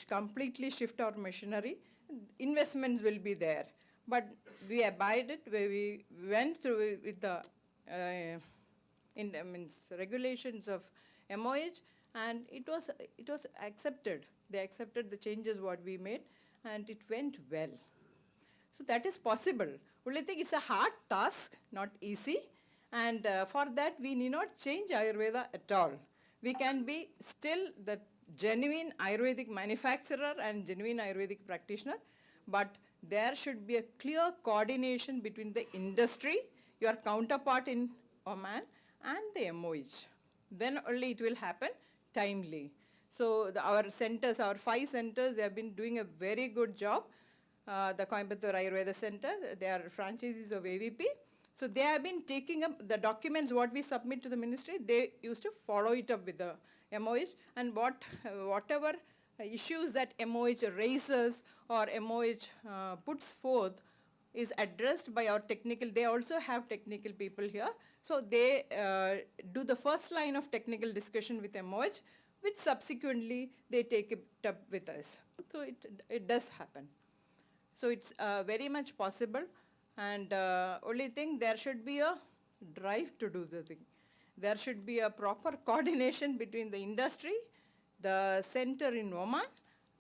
completely shift our machinery. Investments will be there, but we abided. We went through with the regulations of MOH, and it was accepted. They accepted the changes what we made, and it went well. So that is possible. Only thing, it's a hard task, not easy, and for that we need not change Ayurveda at all. We can be still the genuine Ayurvedic manufacturer and genuine Ayurvedic practitioner, but there should be a clear coordination between the industry, your counterpart in Oman, and the MOH. Then only it will happen timely. So our centers, our 5 centers, they have been doing a very good job. The Coimbatore Ayurveda Center, they are franchisees of AVP. So they have been taking up the documents what we submit to the ministry, they used to follow it up with the MOH, and whatever issues that MOH raises or MOH puts forth is addressed by our technical. They also have technical people here. So they do the first line of technical discussion with MOH, which subsequently they take it up with us. So it does happen. So it's very much possible, and only thing, there should be a drive to do the thing. There should be a proper coordination between the industry, the center in Oman,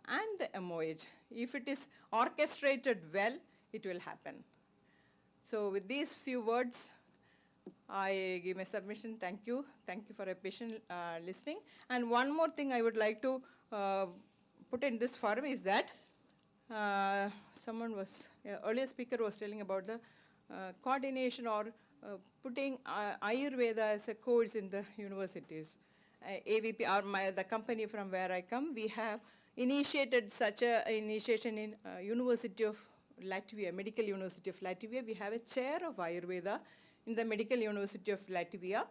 and the MOH. If it is orchestrated well, it will happen. So with these few words, I give my submission. Thank you. Thank you for a patient listening. And one more thing I would like to put in this forum is that earlier speaker was telling about the coordination or putting Ayurveda as a course in the universities. AVP, the company from where I come, we have initiated such an initiation in University of Latvia, Medical University of Latvia. We have a chair of Ayurveda in the Medical University of Latvia,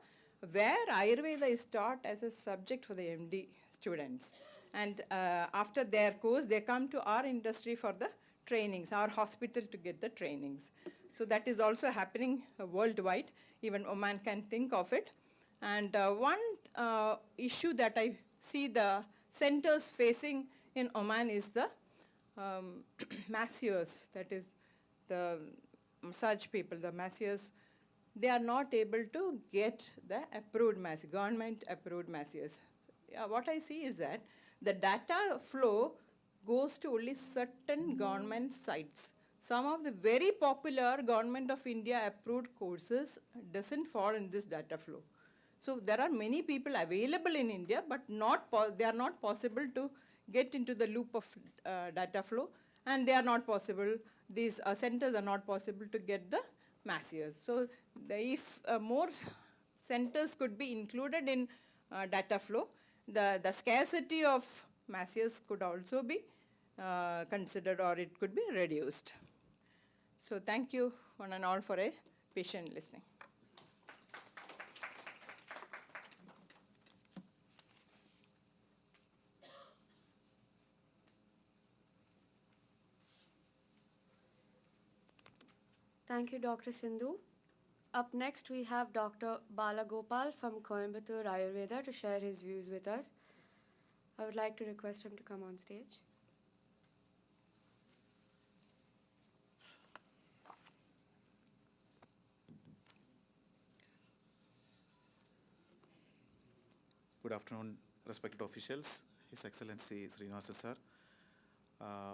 where Ayurveda is taught as a subject for the MD students. And after their course, they come to our industry for the trainings, our hospital to get the trainings. So that is also happening worldwide. Even Oman can think of it. And one issue that I see the centers facing in Oman is the masseurs, that is the massage people, the masseurs. They are not able to get the approved masseurs, government approved masseurs. What I see is that the data flow goes to only certain government sites. Some of the very popular Government of India approved courses doesn't fall in this data flow. So there are many people available in India, but they are not possible to get into the loop of data flow, and they are not possible, these centers are not possible to get the masseurs. So if more centers could be included in data flow, the scarcity of masseurs could also be considered, or it could be reduced. So thank you one and all for a patient listening. Thank you, Dr. Sindhu. Up next, we have Dr. Balagopal from Coimbatore Ayurveda to share his views with us. I would like to request him to come on stage. Good afternoon, respected officials, His Excellency Srinivasa sir,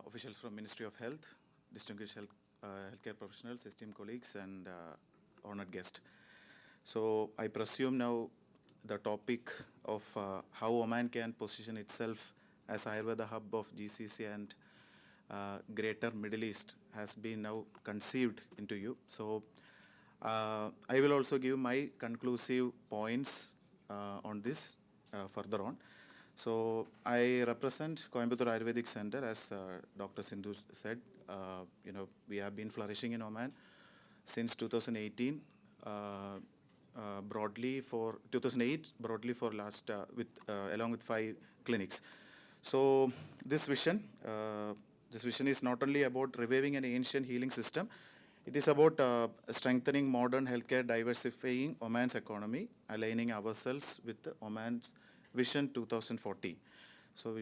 officials from Ministry of Health, distinguished healthcare professionals, esteemed colleagues, and honored guest. So I presume now the topic of how Oman can position itself as Ayurveda hub of GCC and Greater Middle East has been now conceived into you. So I will also give my conclusive points on this further on. So I represent Coimbatore Ayurvedic Center, as Dr. Sindhu said. We have been flourishing in Oman since 2018. Broadly for 2008, broadly for last along with 5 clinics. So this vision is not only about reviving an ancient healing system. It is about strengthening modern healthcare, diversifying Oman's economy, aligning ourselves with Oman's Vision 2040. So,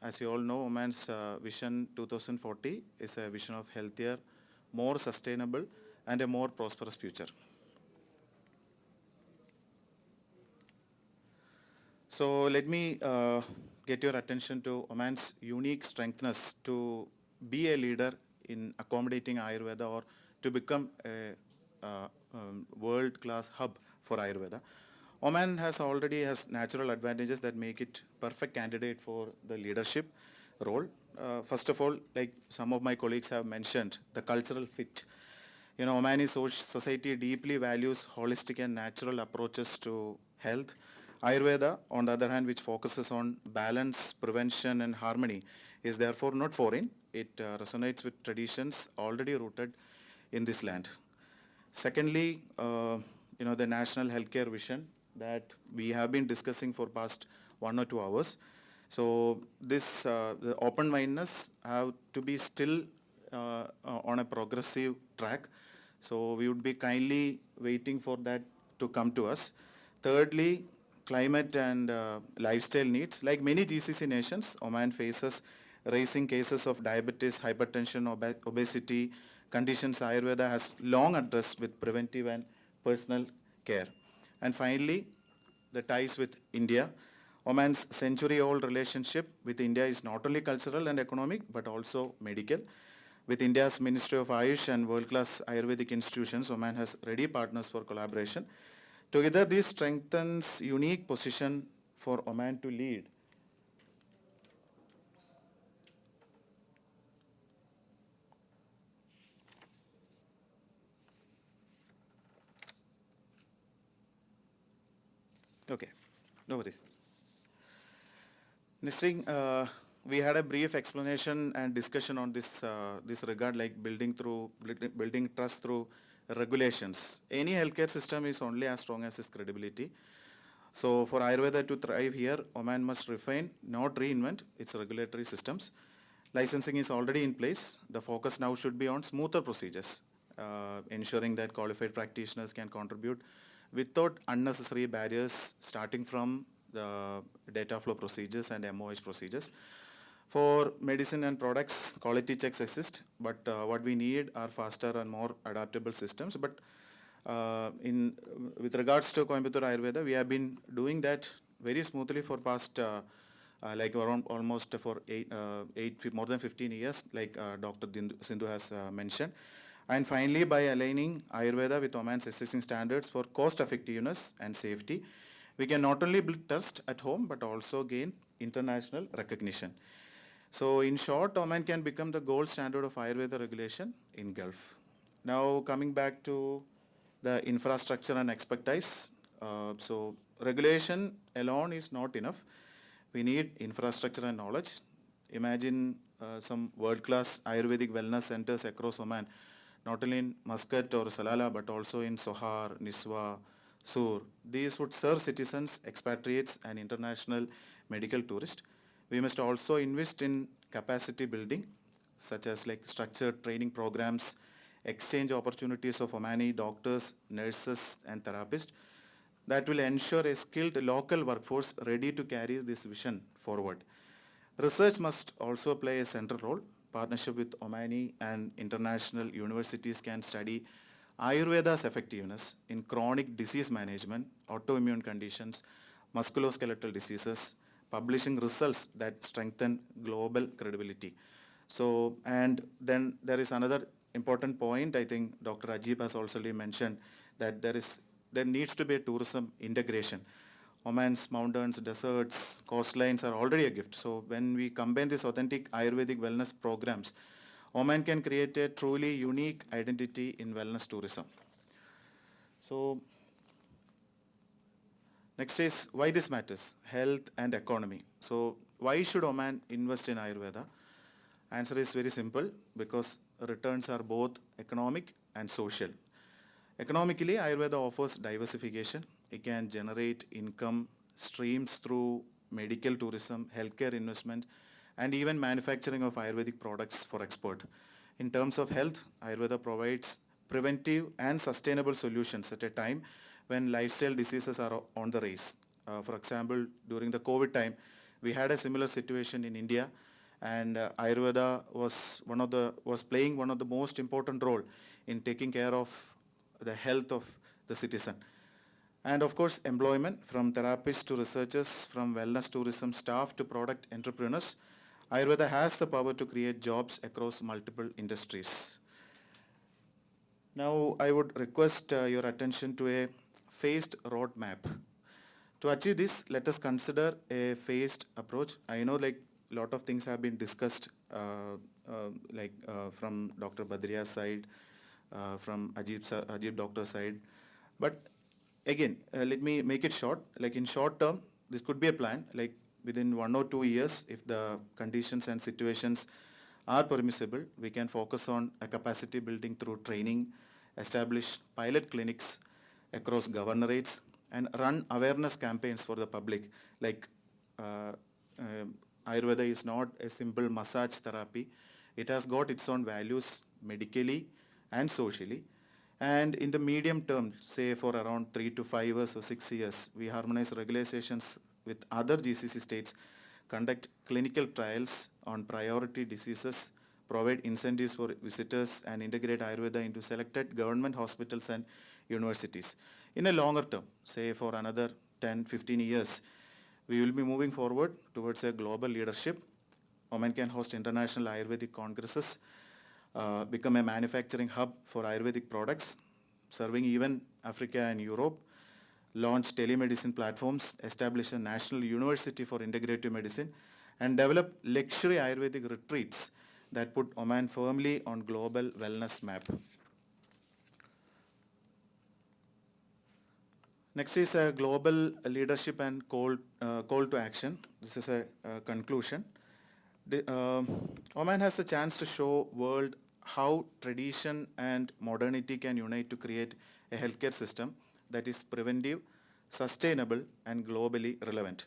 as you all know, Oman's Vision 2040 is a vision of healthier, more sustainable, and a more prosperous future. So let me get your attention to Oman's unique strengthness to be a leader in accommodating Ayurveda, or to become a world-class hub for Ayurveda. Oman already has natural advantages that make it perfect candidate for the leadership role. First of all, like some of my colleagues have mentioned, the cultural fit. Omani society deeply values holistic and natural approaches to health. Ayurveda, on the other hand, which focuses on balance, prevention, and harmony, is therefore not foreign. It resonates with traditions already rooted in this land. Secondly, the national healthcare vision that we have been discussing for past 1 or 2 hours. So this the open-mindedness have to be still on a progressive track. So we would be kindly waiting for that to come to us. Thirdly, climate and lifestyle needs. Like many GCC nations, Oman faces rising cases of diabetes, hypertension, obesity, conditions Ayurveda has long addressed with preventive and personal care. And finally, the ties with India. Oman's century-old relationship with India is not only cultural and economic, but also medical. With India's Ministry of Ayush and world-class Ayurvedic institutions, Oman has ready partners for collaboration. Together, this strengthens unique position for Oman to lead. Okay, no worries. Nesting, we had a brief explanation and discussion on this regard, like building trust through regulations. Any healthcare system is only as strong as its credibility. So for Ayurveda to thrive here, Oman must refine, not reinvent, its regulatory systems. Licensing is already in place. The focus now should be on smoother procedures, ensuring that qualified practitioners can contribute without unnecessary barriers, starting from the data flow procedures and MOH procedures. For medicine and products, quality checks exist, but what we need are faster and more adaptable systems. But with regards to Coimbatore Ayurveda, we have been doing that very smoothly for past like around almost for more than 15 years, like Dr. Sindhu has mentioned. And finally, by aligning Ayurveda with Oman's existing standards for cost effectiveness and safety, we can not only build trust at home, but also gain international recognition. So in short, Oman can become the gold standard of Ayurveda regulation in Gulf. Now coming back to the infrastructure and expertise. So regulation alone is not enough. We need infrastructure and knowledge. Imagine some world-class Ayurvedic wellness centers across Oman, not only in Muscat or Salalah, but also in Sohar, Niswa, Sur. These would serve citizens, expatriates, and international medical tourists. We must also invest in capacity building, such as like structured training programs, exchange opportunities of Omani doctors, nurses, and therapists that will ensure a skilled local workforce ready to carry this vision forward. Research must also play a central role. Partnership with Omani and international universities can study Ayurveda's effectiveness in chronic disease management, autoimmune conditions, musculoskeletal diseases, publishing results that strengthen global credibility. So, and then there is another important point, I think Dr. Ajib has also mentioned, that there needs to be a tourism integration. Oman's mountains, deserts, coastlines are already a gift. So when we combine these authentic Ayurvedic wellness programs, Oman can create a truly unique identity in wellness tourism. So next is why this matters, health and economy. So why should Oman invest in Ayurveda? Answer is very simple, because returns are both economic and social. Economically, Ayurveda offers diversification. It can generate income streams through medical tourism, healthcare investment, and even manufacturing of Ayurvedic products for export. In terms of health, Ayurveda provides preventive and sustainable solutions at a time when lifestyle diseases are on the rise. For example, during the COVID time, we had a similar situation in India, and Ayurveda was playing one of the most important role in taking care of the health of the citizen. And of course, employment, from therapists to researchers, from wellness tourism staff to product entrepreneurs. Ayurveda has the power to create jobs across multiple industries. Now, I would request your attention to a phased roadmap. To achieve this, let us consider a phased approach. I know like a lot of things have been discussed from Dr. Badria's side, from Ajib doctor's side. But again, let me make it short. Like in short term, this could be a plan, like within 1 or 2 years, if the conditions and situations are permissible, we can focus on a capacity building through training, establish pilot clinics across governorates, and run awareness campaigns for the public. Like Ayurveda is not a simple massage therapy. It has got its own values medically and socially. And in the medium term, say for around 3 to 5 years or 6 years, we harmonize regulations with other GCC states, conduct clinical trials on priority diseases, provide incentives for visitors, and integrate Ayurveda into selected government hospitals and universities. In a longer term, say for another 10, 15 years, we will be moving forward towards a global leadership. Oman can host international Ayurvedic congresses, become a manufacturing hub for Ayurvedic products, serving even Africa and Europe, launch telemedicine platforms, establish a national university for integrative medicine, and develop luxury Ayurvedic retreats that put Oman firmly on global wellness map. Next is a global leadership and call to action. This is a conclusion. Oman has the chance to show world how tradition and modernity can unite to create a healthcare system that is preventive, sustainable, and globally relevant.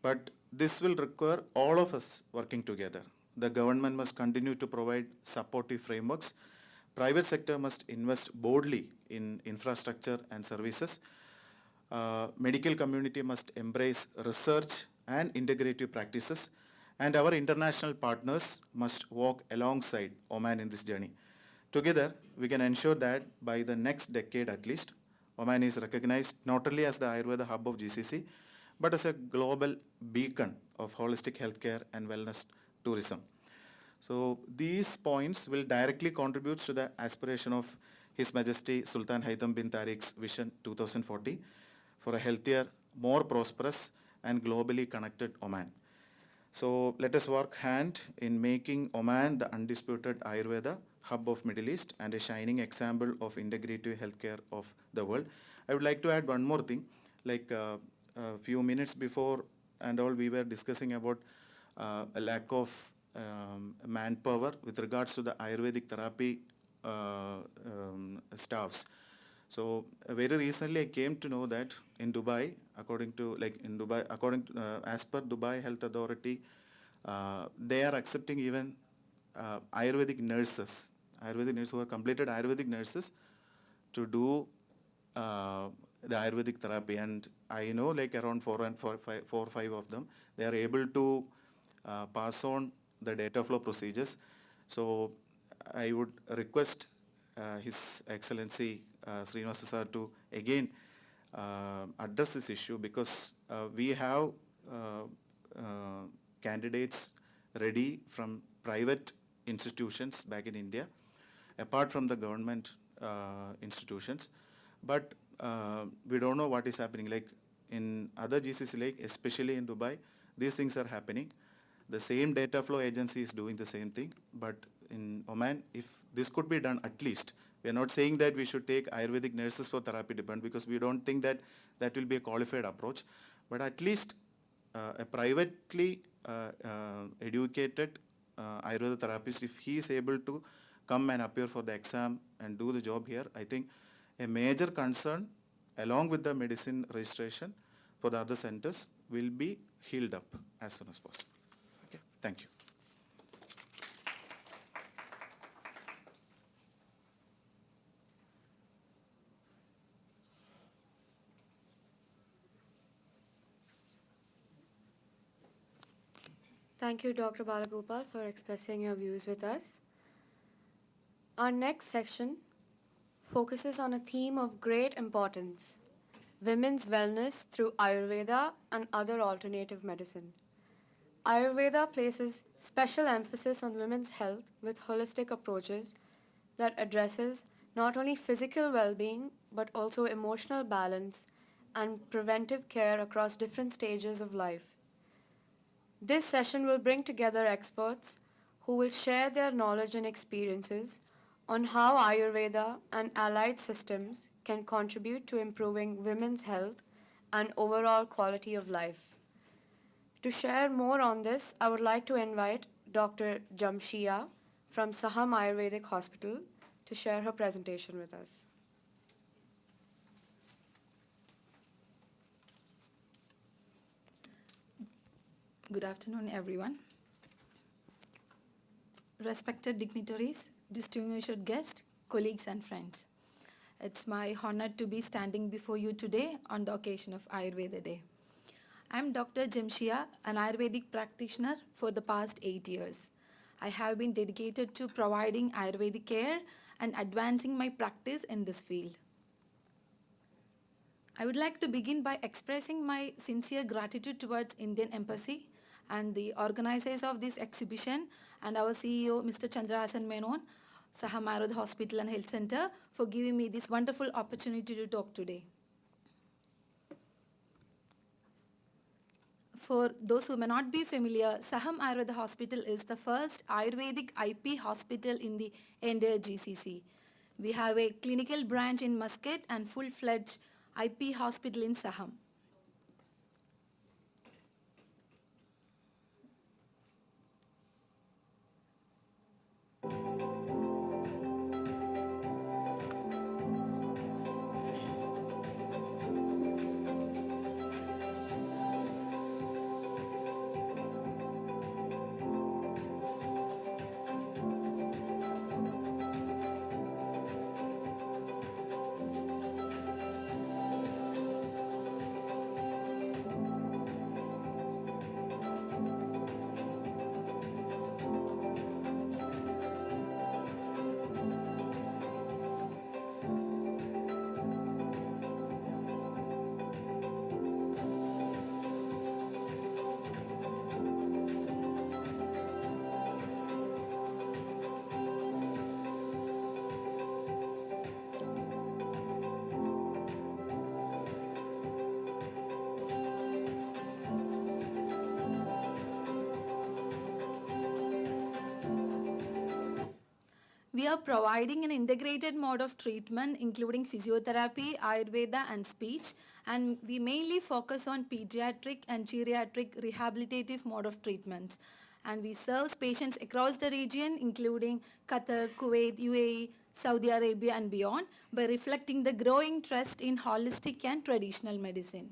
But this will require all of us working together. The government must continue to provide supportive frameworks. Private sector must invest boldly in infrastructure and services. Medical community must embrace research and integrative practices, and our international partners must walk alongside Oman in this journey. Together, we can ensure that by the next decade at least, Oman is recognized not only as the Ayurveda hub of GCC, but as a global beacon of holistic healthcare and wellness tourism. So these points will directly contribute to the aspiration of His Majesty Sultan Haitham bin Tariq's Vision 2040 for a healthier, more prosperous, and globally connected Oman. So let us work hand in making Oman the undisputed Ayurveda hub of Middle East and a shining example of integrative healthcare of the world. I would like to add one more thing. Like a few minutes before and all, we were discussing about a lack of manpower with regards to the Ayurvedic therapy staffs. So very recently I came to know that in Dubai, as per Dubai Health Authority, they are accepting even Ayurvedic nurses who have completed Ayurvedic nurses to do the Ayurvedic therapy. And I know like around 4 or 5 of them, they are able to pass on the data flow procedures. So I would request His Excellency Srinivasa sir to again address this issue, because we have candidates ready from private institutions back in India, apart from the government institutions. But we don't know what is happening. Like in other GCC, like especially in Dubai, these things are happening. The same data flow agency is doing the same thing. But in Oman, if this could be done at least, we are not saying that we should take Ayurvedic nurses for therapy department, because we don't think that that will be a qualified approach. But at least a privately educated Ayurveda therapist, if he is able to come and appear for the exam and do the job here, I think a major concern along with the medicine registration for the other centers will be healed up as soon as possible. Okay, thank you. Thank you, Dr. Balagopal, for expressing your views with us. Our next section focuses on a theme of great importance: women's wellness through Ayurveda and other alternative medicine. Ayurveda places special emphasis on women's health with holistic approaches that addresses not only physical well-being but also emotional balance and preventive care across different stages of life. This session will bring together experts who will share their knowledge and experiences on how Ayurveda and allied systems can contribute to improving women's health and overall quality of life. To share more on this, I would like to invite Dr. Jamshia from Saham Ayurvedic Hospital to share her presentation with us. Good afternoon, everyone. Respected dignitaries, distinguished guests, colleagues, and friends. It's my honor to be standing before you today on the occasion of Ayurveda Day. I'm Dr. Jamshia, an Ayurvedic practitioner for the past 8 years. I have been dedicated to providing Ayurvedic care and advancing my practice in this field. I would like to begin by expressing my sincere gratitude towards Indian Embassy and the organizers of this exhibition and our CEO, Mr. Chandrahasan Menon, Saham Ayurveda Hospital and Health Center, for giving me this wonderful opportunity to talk today. For those who may not be familiar, Saham Ayurveda Hospital is the first Ayurvedic IP hospital in the entire GCC. We have a clinical branch in Muscat and full-fledged IP hospital in Saham. We are providing an integrated mode of treatment including physiotherapy, Ayurveda and speech, and we mainly focus on pediatric and geriatric rehabilitative mode of treatment. And we serve patients across the region including Qatar, Kuwait, UAE, Saudi Arabia and beyond by reflecting the growing trust in holistic and traditional medicine.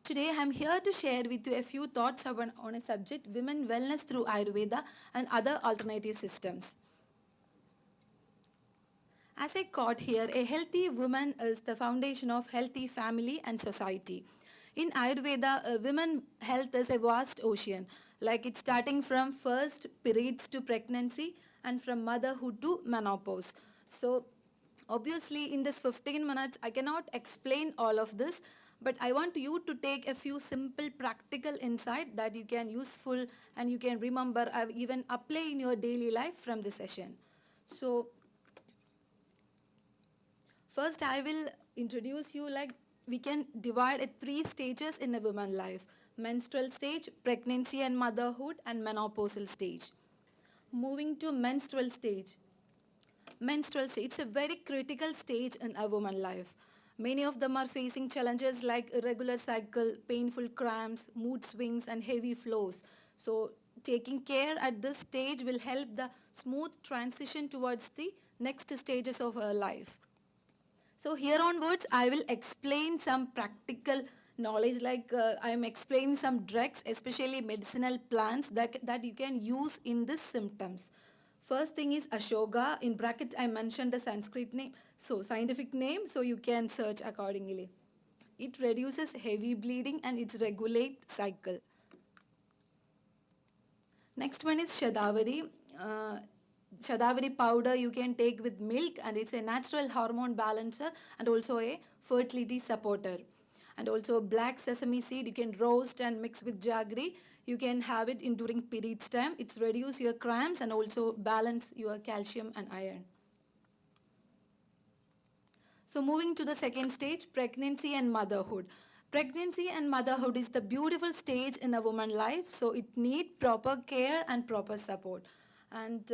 Today, I'm here to share with you a few thoughts on a subject, women wellness through Ayurveda and other alternative systems. As I quote here, a healthy woman is the foundation of healthy family and society. In Ayurveda, women's health is a vast ocean, like it's starting from first periods to pregnancy and from motherhood to menopause. So Obviously, in this 15 minutes, I cannot explain all of this, but I want you to take a few simple practical insight that you can useful and you can remember even apply in your daily life from this session. So first I will introduce you like we can divide it 3 stages in a woman life: menstrual stage, pregnancy and motherhood, and menopausal stage. Moving to menstrual stage. Menstrual stage, it's a very critical stage in a woman's life. Many of them are facing challenges like irregular cycle, painful cramps, mood swings, and heavy flows. So taking care at this stage will help the smooth transition towards the next stages of her life. So here onwards, I will explain some practical knowledge, like I am explaining some drugs, especially medicinal plants that you can use in these symptoms. First thing is Ashoga. In bracket, I mentioned the Sanskrit name, so scientific name, so you can search accordingly. It reduces heavy bleeding and it regulates cycle. Next one is Shadavari. Shadavari powder you can take with milk, and it's a natural hormone balancer and also a fertility supporter. And also black sesame seed you can roast and mix with jaggery. You can have it in during periods time. It's reduce your cramps and also balance your calcium and iron. So moving to the second stage, pregnancy and motherhood. Pregnancy and motherhood is the beautiful stage in a woman's life, so it needs proper care and proper support. And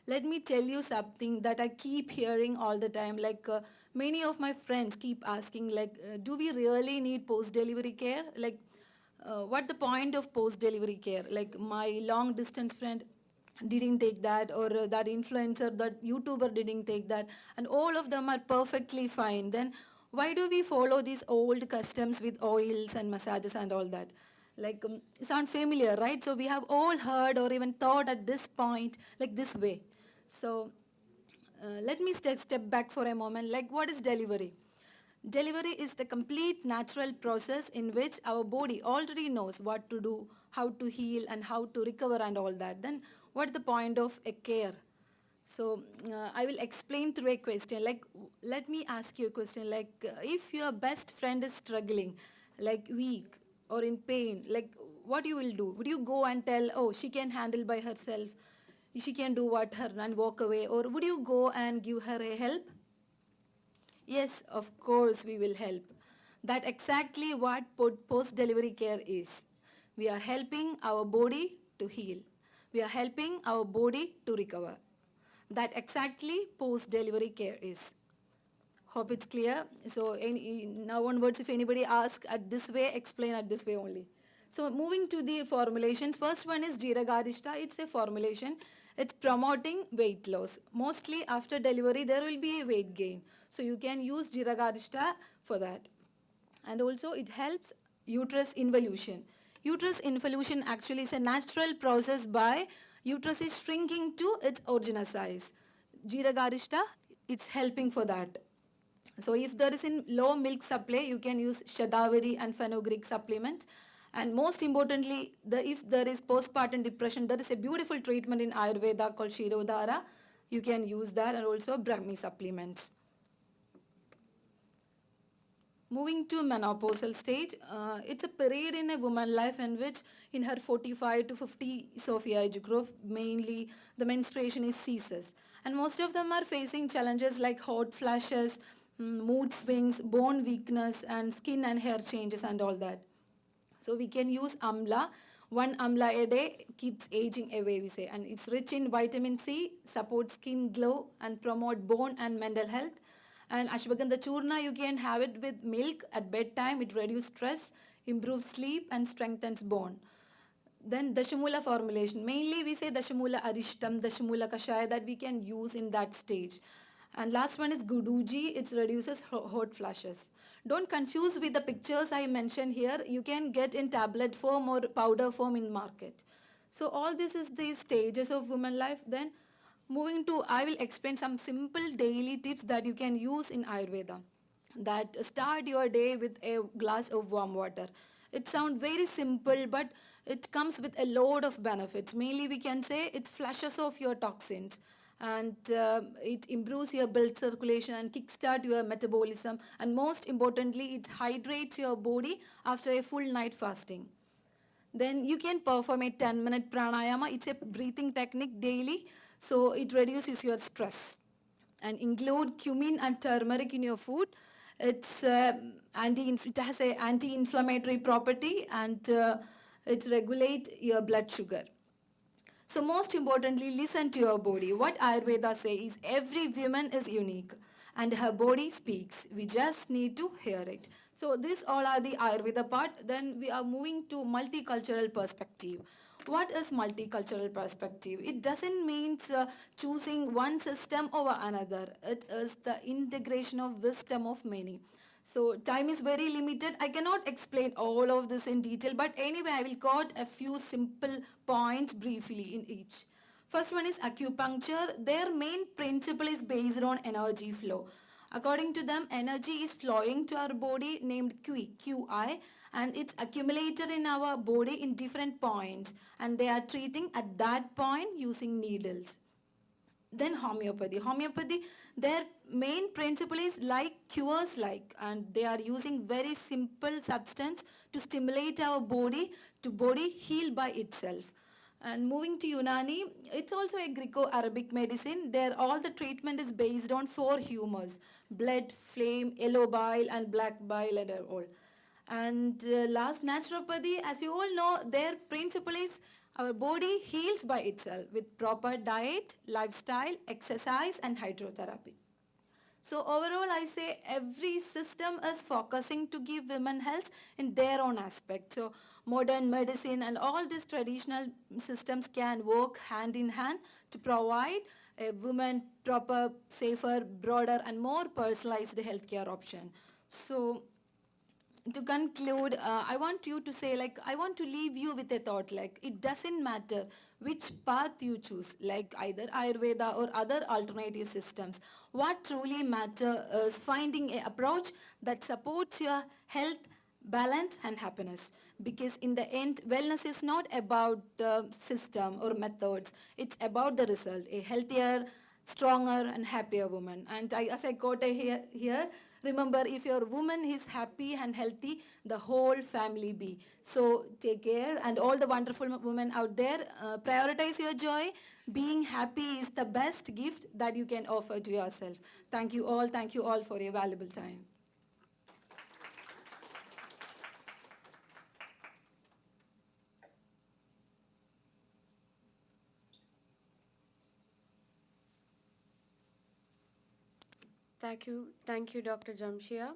let me tell you something that I keep hearing all the time, like many of my friends keep asking, like, do we really need post-delivery care? Like, what the point of post-delivery care? Like my long-distance friend didn't take that, or that influencer, that YouTuber didn't take that, and all of them are perfectly fine. Then why do we follow these old customs with oils and massages and all that? Like, sound familiar, right? So we have all heard or even thought at this point like this way. So let me step back for a moment. Like, what is delivery? Delivery is the complete natural process in which our body already knows what to do, how to heal, and how to recover and all that. Then what's the point of a care? So I will explain through a question. Like, let me ask you a question. Like, if your best friend is struggling, like weak or in pain, like what you will do? Would you go and tell, oh, she can handle by herself, she can do what her and walk away, or would you go and give her a help? Yes, of course we will help. That exactly what post-delivery care is. We are helping our body to heal. We are helping our body to recover. That exactly post-delivery care is. Hope it's clear. So now onwards, if anybody asks at this way, explain at this way only. So moving to the formulations, first one is Jiragarishta. It's a formulation. It's promoting weight loss. Mostly after delivery, there will be a weight gain. So you can use Jiragarishta for that. And also it helps uterus involution. Uterus involution actually is a natural process by uterus is shrinking to its original size. Jiragarishta, it's helping for that. So if there is in low milk supply, you can use Shadavari and fenugreek supplements. And most importantly, if there is postpartum depression, there is a beautiful treatment in Ayurveda called Shirodhara. You can use that, and also Brahmi supplements. Moving to menopausal stage, it's a period in a woman's life in which in her 45 to 50 of age group, mainly the menstruation is ceases. And most of them are facing challenges like hot flashes, mood swings, bone weakness, and skin and hair changes and all that. So we can use amla. One amla a day keeps aging away, we say. And it's rich in vitamin C, supports skin glow, and promote bone and mental health. And ashwagandha churna, you can have it with milk at bedtime. It reduces stress, improves sleep, and strengthens bone. Then Dashamula formulation. Mainly we say Dashamula Arishtam, Dashamula Kashaya, that we can use in that stage. And last one is Guduji. It reduces hot flashes. Don't confuse with the pictures I mentioned here. You can get in tablet form or powder form in market. So all this is the stages of woman life. Then moving to, I will explain some simple daily tips that you can use in Ayurveda. That start your day with a glass of warm water. It sounds very simple, but it comes with a load of benefits. Mainly we can say it flushes off your toxins. and it improves your blood circulation and kickstart your metabolism, and most importantly it hydrates your body after a full night fasting. Then you can perform a 10-minute pranayama. It's a breathing technique daily, so it reduces your stress. And include cumin and turmeric in your food. It has a anti-inflammatory property, and it regulates your blood sugar. So most importantly, listen to your body. What Ayurveda says is every woman is unique and her body speaks. We just need to hear it. So these all are the Ayurveda part. Then we are moving to multicultural perspective. What is multicultural perspective? It doesn't mean choosing one system over another. It is the integration of wisdom of many. So time is very limited. I cannot explain all of this in detail, but anyway, I will quote a few simple points briefly in each. First one is acupuncture. Their main principle is based on energy flow. According to them, energy is flowing to our body named QI, and it's accumulated in our body in different points, and they are treating at that point using needles. Then homeopathy, their main principle is like cures like, and they are using very simple substance to stimulate our body to body heal by itself. And moving to Unani, it's also a Greco-Arabic medicine. There all the treatment is based on 4 humors: blood, flame, yellow bile and black bile and all. And last, naturopathy, as you all know, their principle is our body heals by itself with proper diet, lifestyle, exercise and hydrotherapy. So overall, I say every system is focusing to give women health in their own aspect. So modern medicine and all these traditional systems can work hand in hand to provide a woman proper, safer, broader and more personalized healthcare option. So to conclude, I want you to say, like, I want to leave you with a thought, like, it doesn't matter which path you choose, like either Ayurveda or other alternative systems. What truly matters is finding an approach that supports your health, balance, and happiness. Because in the end, wellness is not about the system or methods, it's about the result, a healthier, stronger, and happier woman. And as I quote here, remember, if your woman is happy and healthy, the whole family be. So take care, and all the wonderful women out there, prioritize your joy. Being happy is the best gift that you can offer to yourself. Thank you all for your valuable time. Thank you, Dr. Jamshia.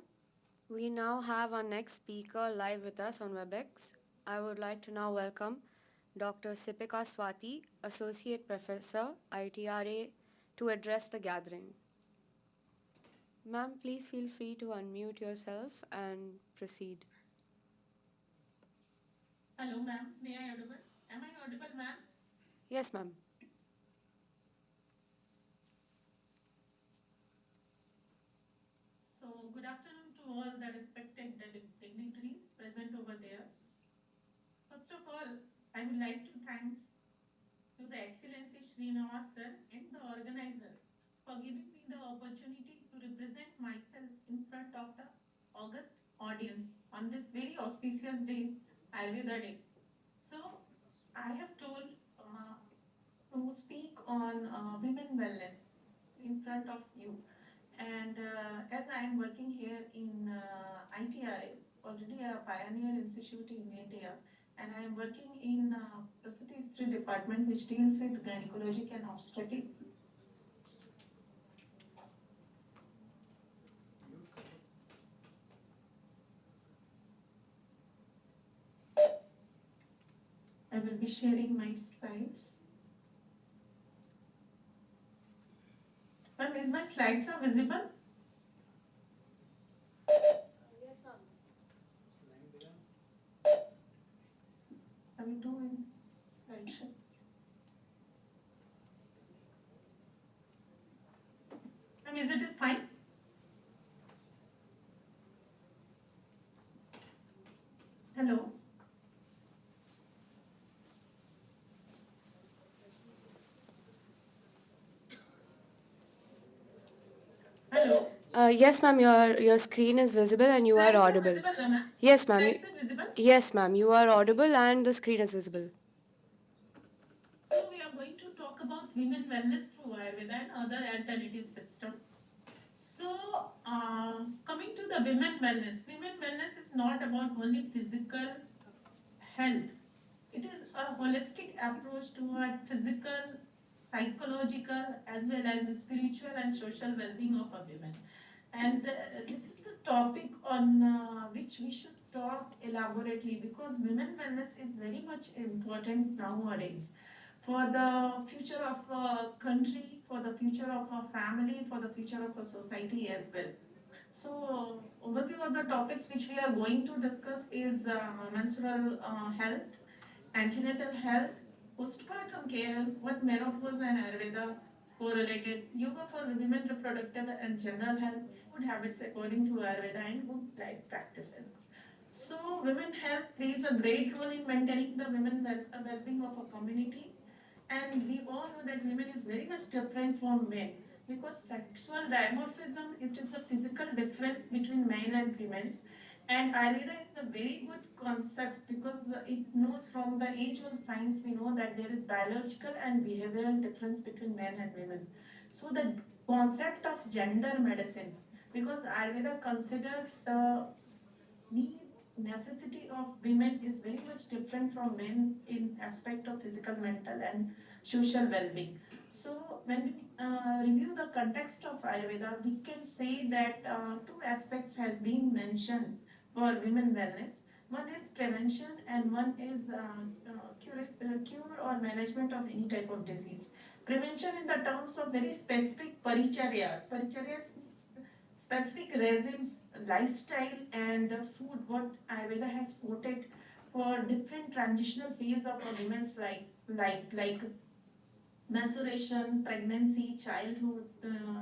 We now have our next speaker live with us on WebEx. I would like to now welcome Dr. Sipika Swati, Associate Professor, ITRA, to address the gathering. Ma'am, please feel free to unmute yourself and proceed. Hello, ma'am. May I audible? Am I audible, ma'am? Yes, ma'am. So, good afternoon to all the respected dignitaries present over there. First of all, I would like to thank to the Excellency Srinivas sir and the organizers for giving me the opportunity to represent myself in front of the august audience on this very auspicious day, Ayurveda Day. So, I have told to speak on women wellness in front of you. And as I am working here in ITRA, already a pioneer institute in India, and I am working in Prasuti Istri department, which deals with gynecologic and obstetrics. I will be sharing my slides. Ma'am, is my slides are visible? Yes, ma'am. I will do in slideshow. Ma'am, is it fine? Hello? Hello. Yes, ma'am, your screen is visible and you are Slides are audible. visible, na, ma'am? Yes, ma'am. Slides are visible. Yes, ma'am, you are audible and the screen is visible. So we are going to talk about women wellness through Ayurveda and other alternative systems. So, coming to the women wellness is not about only physical health. It is a holistic approach toward physical, psychological, as well as spiritual and social well-being of a woman. And this is the topic on which we should talk elaborately, because women wellness is very much important nowadays for the future of a country, for the future of a family, for the future of a society as well. So, overview of the topics which we are going to discuss is menstrual health, antenatal health, postpartum care, what menopause and Ayurveda correlated, yoga for women reproductive and general health, food habits according to Ayurveda, and good life practices. So, women health plays a great role in maintaining the women well-being of a community, and we all know that women is very much different from men, because sexual dimorphism, it is the physical difference between male and female. And Ayurveda is a very good concept, because it knows from the age of science, we know that there is biological and behavioral difference between men and women. So the concept of gender medicine, because Ayurveda considered the need, necessity of women is very much different from men in aspect of physical, mental and social well-being. So when we review the context of Ayurveda, we can say that two aspects has been mentioned for women wellness. One is prevention and one is cure or management of any type of disease. Prevention in the terms of very specific paricharyas. Paricharyas means specific regimes, lifestyle and food, what Ayurveda has quoted for different transitional phase of a woman's life, like menstruation, pregnancy, childhood,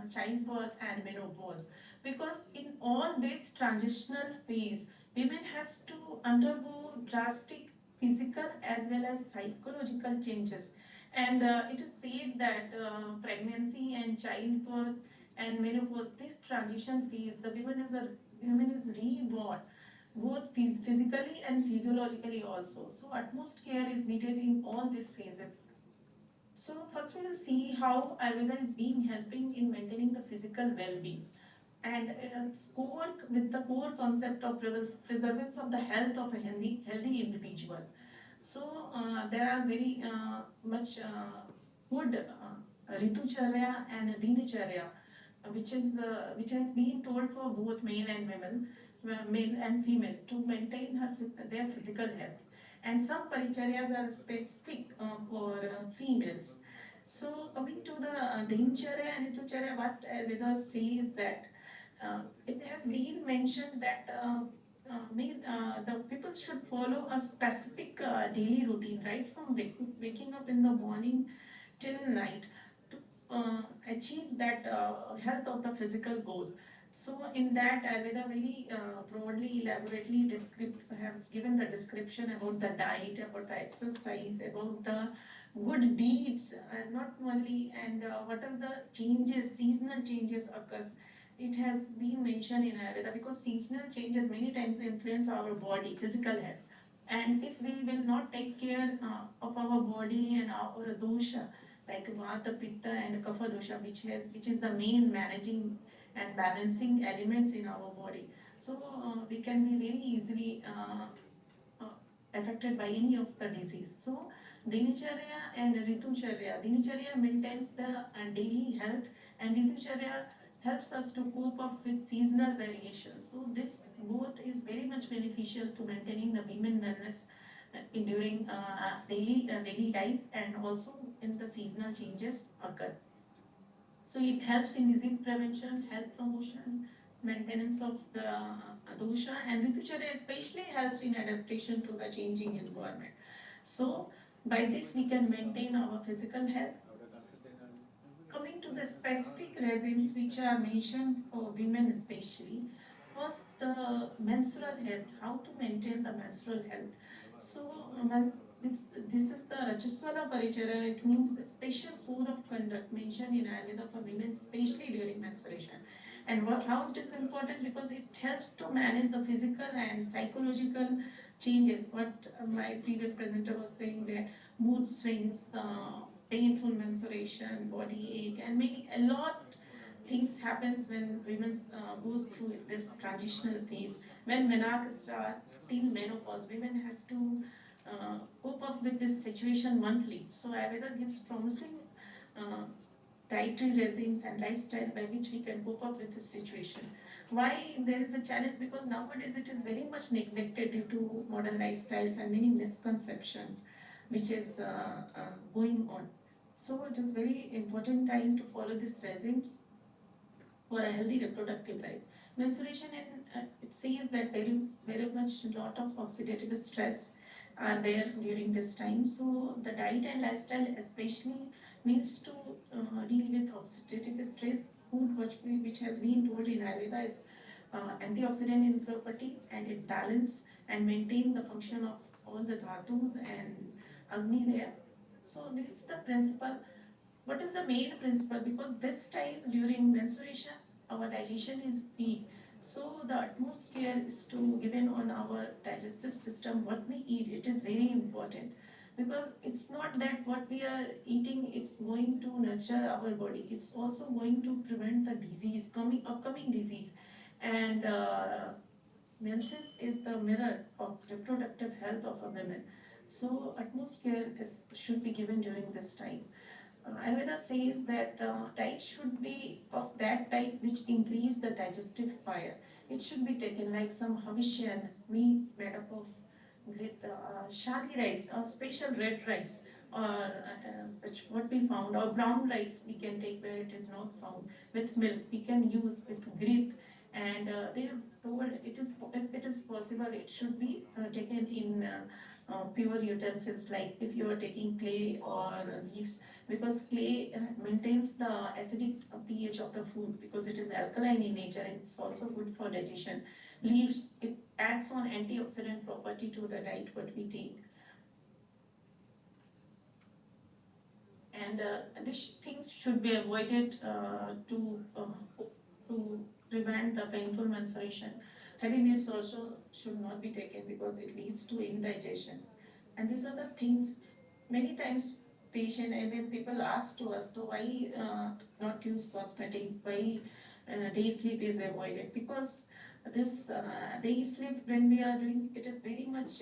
childbirth and menopause. Because in all this transitional phase, women has to undergo drastic physical as well as psychological changes. And it is said that pregnancy and childbirth and menopause, this transition phase, the woman is reborn both physically and physiologically also. So utmost care is needed in all these phases. So first we will see how Ayurveda is being helping in maintaining the physical well-being, and it's with the core concept of preservance of the health of a healthy individual. So there are very much good Ritucharya and Dinacharya, which has been told for both male and women, male and female, to maintain their physical health. And some paricharyas are specific for females. So coming to the Dincharya and Ritucharya, what Ayurveda says that it has been mentioned that the people should follow a specific daily routine, right from waking up in the morning till night, to achieve that health of the physical goal. So in that, Ayurveda very broadly, elaborately has given the description about the diet, about the exercise, about the good deeds, not only, and what are the changes, seasonal changes occurs. It has been mentioned in Ayurveda, because seasonal changes many times influence our body, physical health. And if we will not take care of our body and our dosha, like Vata, Pitta and Kapha dosha, which is the main managing and balancing elements in our body. So we can be very easily affected by any of the disease. So Dinacharya and Ritucharya. Dinacharya maintains the daily health, and Ritucharya helps us to cope up with seasonal variations. So this both is very much beneficial to maintaining the women wellness during daily life, and also in the seasonal changes occur. So it helps in disease prevention, health promotion, maintenance of the dosha, and Ritucharya especially helps in adaptation to the changing environment. So by this we can maintain our physical health. Coming to the specific regimes which are mentioned for women especially, first the menstrual health, how to maintain the menstrual health. So this is the Rajaswala Paricharya, it means the special code of conduct mentioned in Ayurveda for women, especially during menstruation. And how it is important, because it helps to manage the physical and psychological changes. What my previous presenter was saying, that mood swings, painful menstruation, body ache, and a lot things happens when women goes through this transitional phase. When menarche start till menopause, women has to cope up with this situation monthly. So Ayurveda gives promising uh, dietary regimes and lifestyle by which we can cope up with this situation. Why there is a challenge? Because nowadays it is very much neglected due to modern lifestyles and many misconceptions which is going on. So it is very important time to follow these regimes for a healthy reproductive life. Menstruation, it says that very much lot of oxidative stress are there during this time. So the diet and lifestyle especially needs to deal with oxidative stress. Food which has been told in Ayurveda is antioxidant in property, and it balance and maintain the function of all the dhatus and Agni there. So this is the principle. What is the main principle? Because this time during menstruation, our digestion is weak. So the atmosphere is to given on our digestive system what we eat. It is very important, because it's not that what we are eating it's going to nurture our body. It's also going to prevent the disease, upcoming disease. And menses is the mirror of reproductive health of a woman. So atmosphere should be given during this time. Ayurveda says that diet should be of that type which increase the digestive fire. It should be taken like some Havishan meat made up of shadi rice, or special red rice, or which what we found, or brown rice we can take where it is not found, with milk we can use with grit. And they have told it is, if it is possible, it should be taken in pure utensils, like if you are taking clay or leaves, because clay maintains the acidic pH of the food, because it is alkaline in nature and it's also good for digestion. Leaves, it adds on antioxidant property to the diet what we take. And these things should be avoided to prevent the painful menstruation. Heavy meals also should not be taken because it leads to indigestion. And these are the things many times patient and when people ask to us, so why not use cosmetic, why day sleep is avoided, because this day sleep when we are doing it is very much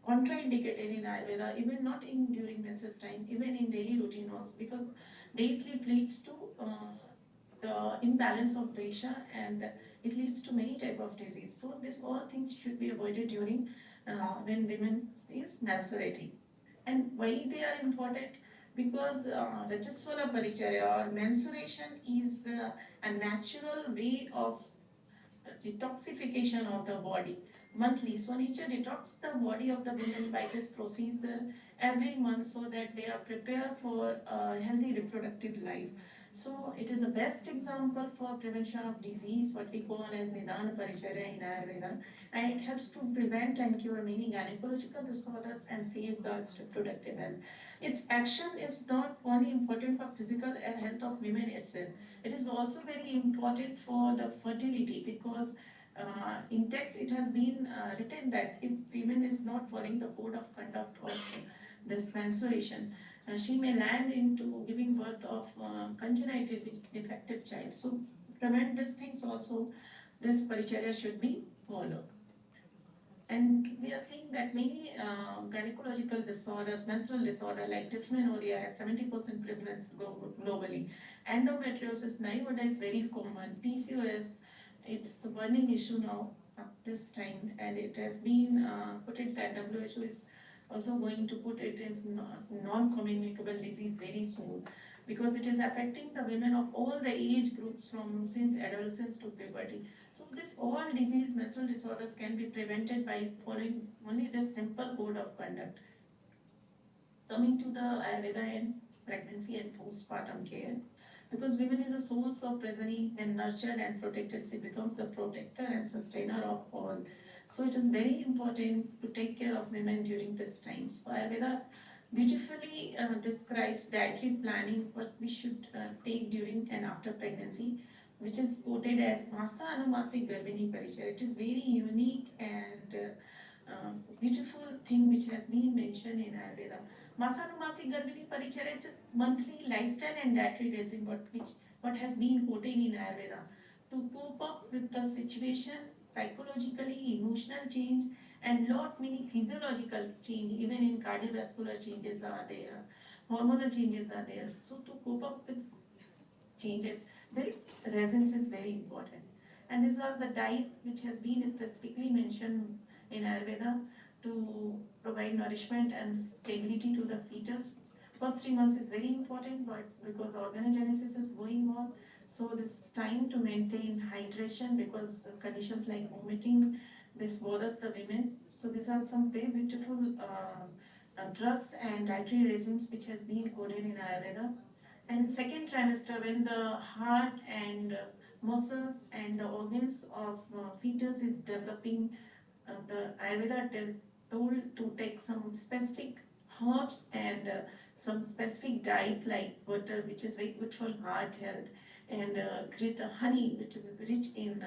contraindicated in Ayurveda, even not in during menses time, even in daily routine also, because day sleep leads to the imbalance of Desha, and it leads to many type of disease. So this all things should be avoided during when women is menstruating. And why they are important? Because Rajaswala Paricharya or menstruation is a natural way of detoxification of the body monthly. So nature detox the body of the women by this procedure every month, so that they are prepared for a healthy reproductive life. So it is a best example for prevention of disease, what we call as Nidana Paricharya in Ayurveda, and it helps to prevent and cure many gynecological disorders and safeguards reproductive health. Its action is not only important for physical health of women itself, it is also very important for the fertility, because in text it has been written that if women is not following the code of conduct of this menstruation, she may land into giving birth of congenitally defective child. So prevent these things also, this paricharya should be followed. And we are seeing that many gynecological disorders, menstrual disorder like dysmenorrhea has 70% prevalence globally. Endometriosis nowadays very common. PCOS, it's a burning issue now at this time, and it has been put in that WHO is also going to put it as non-communicable disease very soon, because it is affecting the women of all the age groups from since adolescence to puberty. So this all disease, menstrual disorders can be prevented by following only this simple code of conduct. Coming to the Ayurveda and pregnancy and postpartum care, because women is a source of progeny and nurtured and protected, she becomes the protector and sustainer of all. So it is very important to take care of women during this time. So Ayurveda beautifully describes dietary planning, what we should take during and after pregnancy, which is quoted as Masa Anumasi Garbhini Parichay. It is very unique and beautiful thing which has been mentioned in Ayurveda. Masa Anumasi Garbhini Parichay, it is monthly lifestyle and dietary regime, what has been quoted in Ayurveda to cope up with the situation psychologically, emotional change, and lot many physiological change, even in cardiovascular changes are there, hormonal changes are there. So to cope up with changes, this resilience is very important. And these are the diet which has been specifically mentioned in Ayurveda to provide nourishment and stability to the fetus. First 3 months is very important, but because organogenesis is going on, so this is time to maintain hydration because conditions like vomiting, this bothers the women. So these are some very beautiful drugs and dietary regimes which has been coded in Ayurveda. And second trimester, when the heart and muscles and the organs of fetus is developing, the Ayurveda told to take some specific herbs and some specific diet like butter, which is very good for heart health, and honey, which is rich in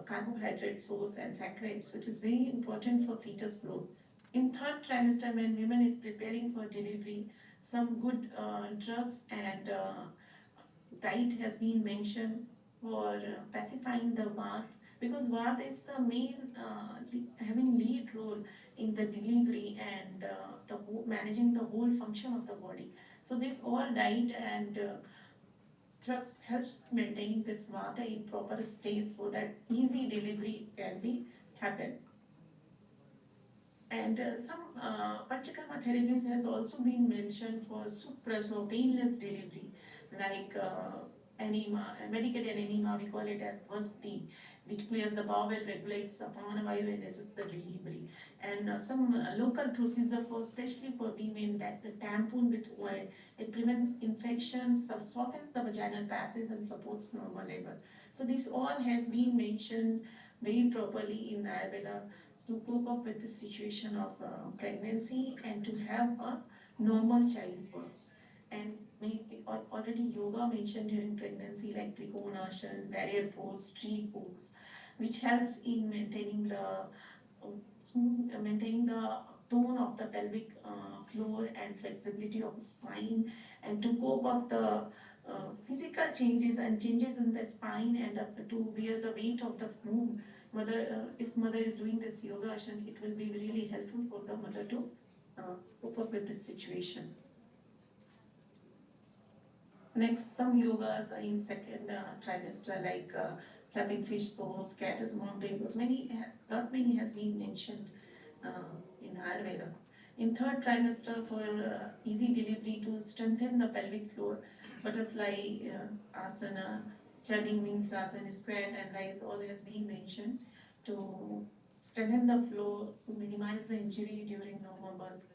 carbohydrate source and saccharides, which is very important for fetus growth. In third trimester, when women is preparing for delivery, some good drugs and diet has been mentioned for pacifying the Vata, because Vata is the main having lead role in the delivery and managing the whole function of the body. So this all diet and drugs helps maintaining this Vata in proper state so that easy delivery can be happen. And some Panchakarma therapies has also been mentioned for suppressor painless delivery, like enema, medicated enema, we call it as Vasti, which clears the bowel, regulates Pranavayu and assists the delivery. And some local procedure for, especially for women, that the tampon with oil, it prevents infections, softens the vaginal passage and supports normal labor. So this all has been mentioned very properly in Ayurveda to cope up with the situation of pregnancy and to have a normal childbirth. And already yoga mentioned during pregnancy, like Trikonasana, barrier pose, tree pose, which helps in maintaining the maintaining the tone of the pelvic floor and flexibility of the spine, and to cope up the physical changes and changes in the spine, and to bear the weight of the womb. If mother is doing this yoga asana, it will be really helpful for the mother to cope up with this situation. Next, some yogas are in second trimester, like flapping fish pose, cactus mountain pose. Not many has been mentioned in Ayurveda. In third trimester, for easy delivery, to strengthen the pelvic floor, butterfly asana, turning wings asana, squat and rise, all has been mentioned to strengthen the floor, to minimize the injury during normal birth.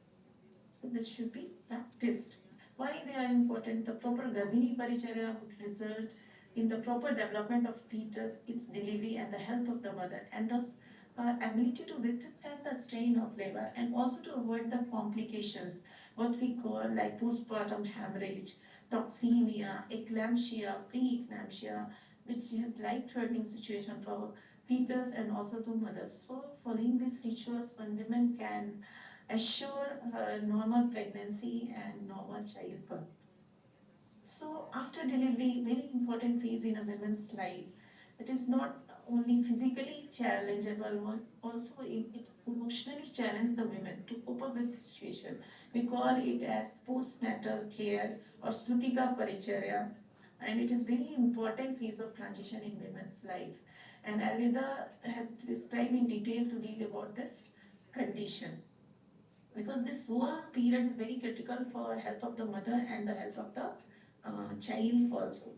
So this should be practiced. Why they are important? The proper Garbhini Paricharya would result in the proper development of fetus, its delivery and the health of the mother, and thus ability to withstand the strain of labor, and also to avoid the complications, what we call like postpartum hemorrhage, toxemia, eclampsia, pre-eclampsia, which is life-threatening situation for fetus and also to mothers. So following these rituals, one woman can assure normal pregnancy and normal childbirth. So after delivery, very important phase in a woman's life. It is not only physically challengeable, also it emotionally challenges the women to cope up with the situation. We call it as postnatal care or Slutika Paricharya, and it is very important phase of transition in women's life. And Ayurveda has described in detail to deal about this condition, because this whole period is very critical for health of the mother and the health of the child also.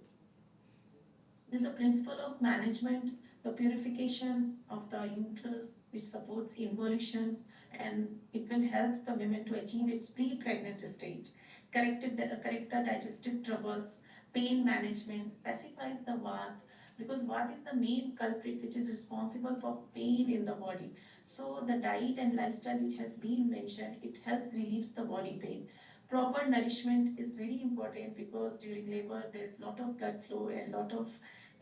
This is the principle of management, the purification of the uterus, which supports involution, and it will help the women to achieve its pre-pregnant stage, correct the digestive troubles, pain management, pacifies the Vata, because Vata is the main culprit which is responsible for pain in the body. So the diet and lifestyle which has been mentioned, it helps relieves the body pain. Proper nourishment is very important because during labor there's lot of blood flow and lot of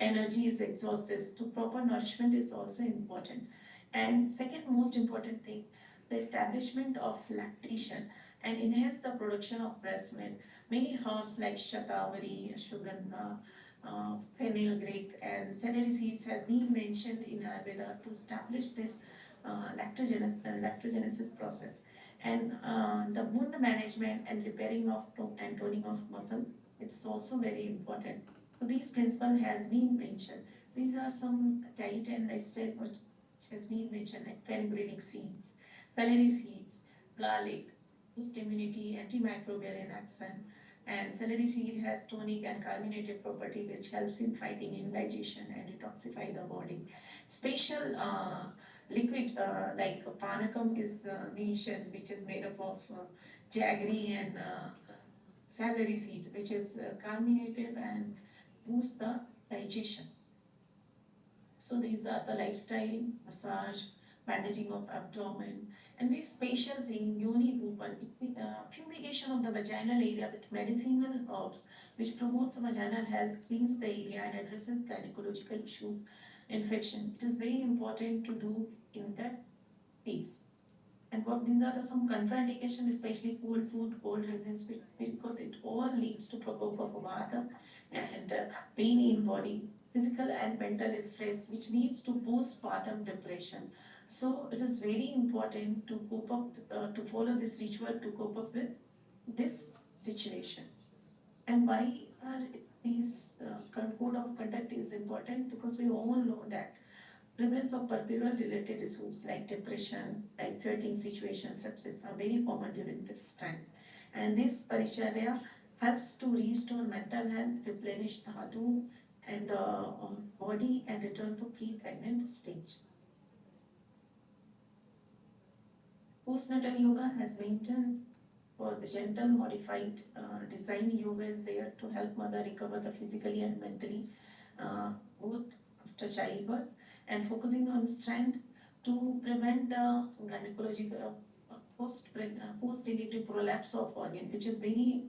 energy is exhausted. So proper nourishment is also important. And second most important thing, the establishment of lactation and enhance the production of breast milk. Many herbs like shatavari, ashwagandha, fenugreek and celery seeds has been mentioned in Ayurveda to establish this lactogenesis process. And the wound management and repairing of and toning of muscle, it's also very important. So these principles has been mentioned. These are some diet and lifestyle which has been mentioned, like fenugreek seeds, celery seeds, garlic, boost immunity, antimicrobial in action. And celery seed has tonic and carminative property which helps in fighting indigestion and detoxify the body. Special liquid like panakam is mentioned, which is made up of jaggery and celery seed, which is carminative and boosts the digestion. So these are the lifestyle, massage, bandaging of abdomen, and very special thing, yoni dupan, fumigation of the vaginal area with medicinal herbs, which promotes vaginal health, cleans the area, and addresses gynecological issues, infection. It is very important to do in that phase. And what these are some contraindications, especially cold food, cold regimes, because it all leads to prokopa of vata and pain in body, physical and mental stress, which leads to postpartum depression. So it is very important to cope up, to follow this ritual to cope up with this situation. And why are these code of conduct is important? Because we all know that prevalence of peripheral related issues like depression, life threatening situations, sepsis are very common during this time. And this paricharya helps to restore mental health, replenish dhatu and the body and return to pre-pregnant stage. Postnatal yoga has maintained for the gentle modified design yoga is there to help mother recover the physically and mentally both after childbirth, and focusing on strength to prevent the gynecological post-delivery prolapse of organ, which is very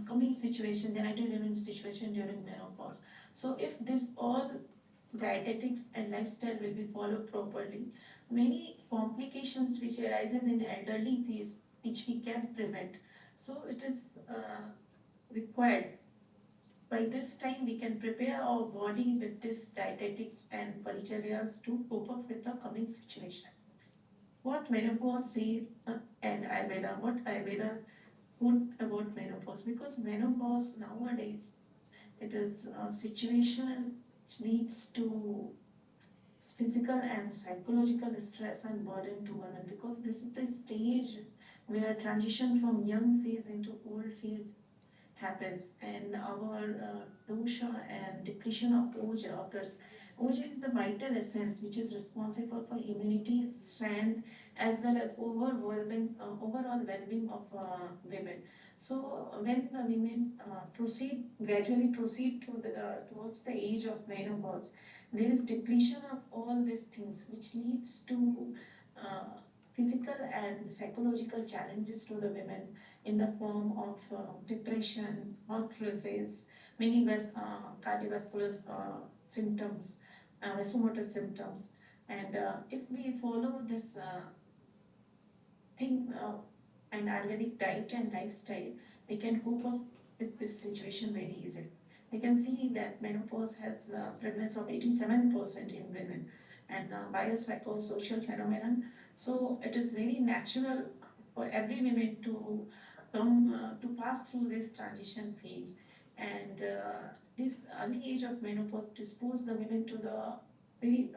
common situation, genital situation during menopause. So if this all dietetics and lifestyle will be followed properly, many complications which arises in elderly phase, which we can prevent. So it is required. By this time, we can prepare our body with this dietetics and paricharyas to cope up with the coming situation. What menopause say and Ayurveda, what Ayurveda put about menopause? Because menopause nowadays, it is a situation which leads to physical and psychological stress and burden to women, because this is the stage where transition from young phase into old phase happens, and our dosha and depletion of oja occurs. Oja is the vital essence which is responsible for immunity, strength, as well as overall well-being of women. So when the women gradually proceed towards the age of menopause, there is depletion of all these things, which leads to physical and psychological challenges to the women in the form of depression, heart disease, many cardiovascular symptoms, vasomotor symptoms. And if we follow this thing and Ayurvedic diet and lifestyle, we can cope up with this situation very easily. We can see that menopause has a prevalence of 87% in women, and biopsychosocial phenomenon. So it is very natural for every woman to come to pass through this transition phase. And this early age of menopause disposes the women to the very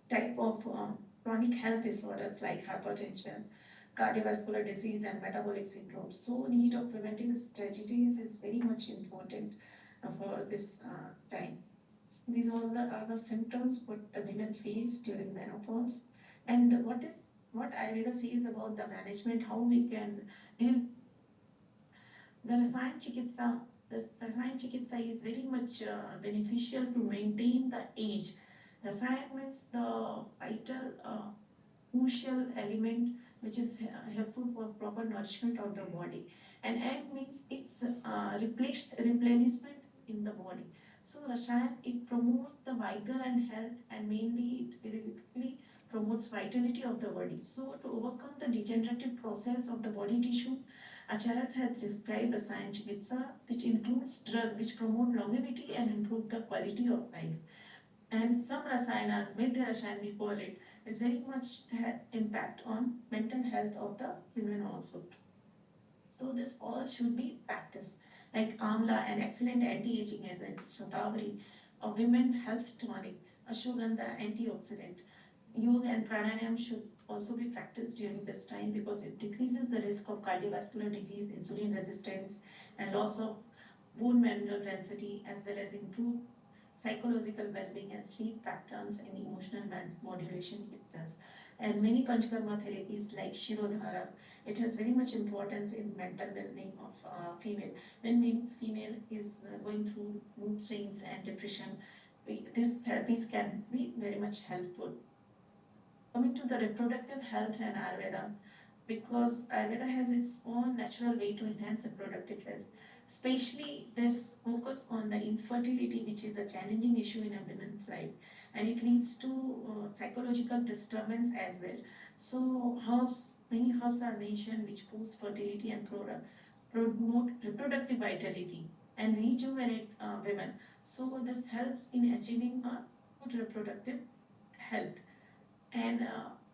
type of chronic health disorders like hypertension, cardiovascular disease and metabolic syndrome. So need of preventive strategies is very much important for this time. These all are the symptoms what the women face during menopause. And what Ayurveda says about the management, how we can deal. The Rasayan Chikitsa is very much beneficial to maintain the age Rasayan means the vital, crucial element which is helpful for proper nourishment of the body. And egg means it's replenishment in the body. So Rasayan, it promotes the vigor and health, and mainly it very promotes vitality of the body. So to overcome the degenerative process of the body tissue, Acharyas has described Rasayan Chikitsa, which includes drugs which promote longevity and improve the quality of life. And some rasayanas, Medhya Rasayan we call it, is very much impact on mental health of the women also. So this all should be practiced. Like Amla, an excellent anti-aging agent, Shatavari, a women health tonic, Ashwagandha antioxidant. Yoga and pranayam should also be practiced during this time because it decreases the risk of cardiovascular disease, insulin resistance, and loss of bone mineral density, as well as improve psychological well-being and sleep patterns and emotional modulation factors. And many Panchkarma therapies like Shirodhara, it has very much importance in mental well-being of female. When female is going through mood swings and depression, these therapies can be very much helpful. Coming to the reproductive health and Ayurveda, because Ayurveda has its own natural way to enhance reproductive health. Especially this focus on the infertility, which is a challenging issue in a woman's life, and it leads to psychological disturbance as well. So many herbs are mentioned which boost fertility and promote reproductive vitality and rejuvenate women. So this helps in achieving a good reproductive health. And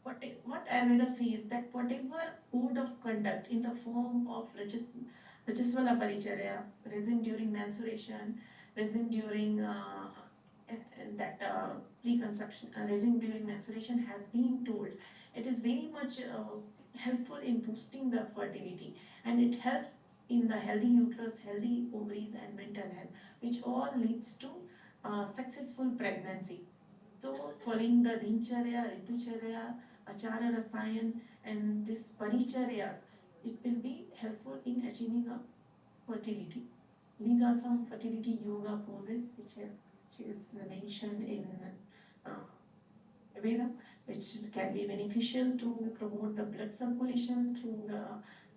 what Ayurveda says that whatever code of conduct in the form of Rajaswala Paricharya, resin during menstruation, resin during that preconception, resin during menstruation has been told, it is very much helpful in boosting the fertility, and it helps in the healthy uterus, healthy ovaries, and mental health, which all leads to successful pregnancy. So following the Dincharya, Ritucharya, Achara Rasayan, and this Paricharyas, it will be helpful in achieving a fertility. These are some fertility yoga poses which is mentioned in Veda, which can be beneficial to promote the blood circulation through the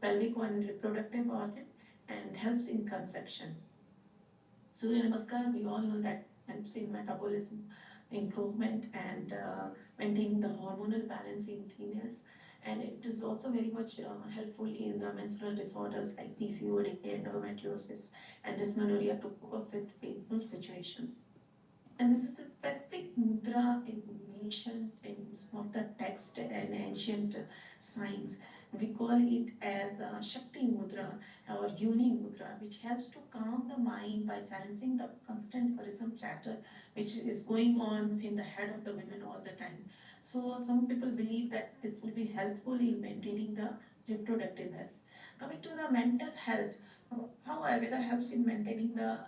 pelvic and reproductive organ and helps in conception. Surya Namaskar, we all know that helps in metabolism improvement and maintaining the hormonal balance in females. And it is also very much helpful in the menstrual disorders like PCOD, endometriosis, and dysmenorrhea to cope with painful situations. And this is a specific mudra mentioned in some of the text and ancient signs. We call it as Shakti Mudra or Yoni Mudra, which helps to calm the mind by silencing the constant worrisome chatter which is going on in the head of the women all the time. So some people believe that this will be helpful in maintaining the reproductive health. Coming to the mental health, how Ayurveda helps in maintaining the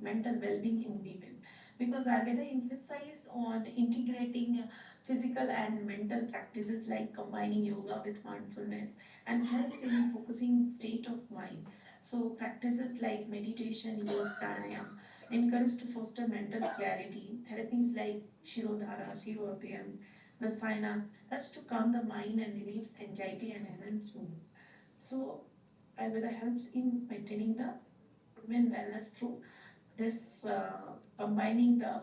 mental well-being in women. Because Ayurveda emphasizes on integrating physical and mental practices like combining yoga with mindfulness and helps in focusing state of mind. So practices like meditation, yoga, pranayam encourage to foster mental clarity. Therapies like Shirodhara, Shiropayam, Rasayana helps to calm the mind and relieves anxiety and enhance mood. So Ayurveda helps in maintaining the women wellness through this combining the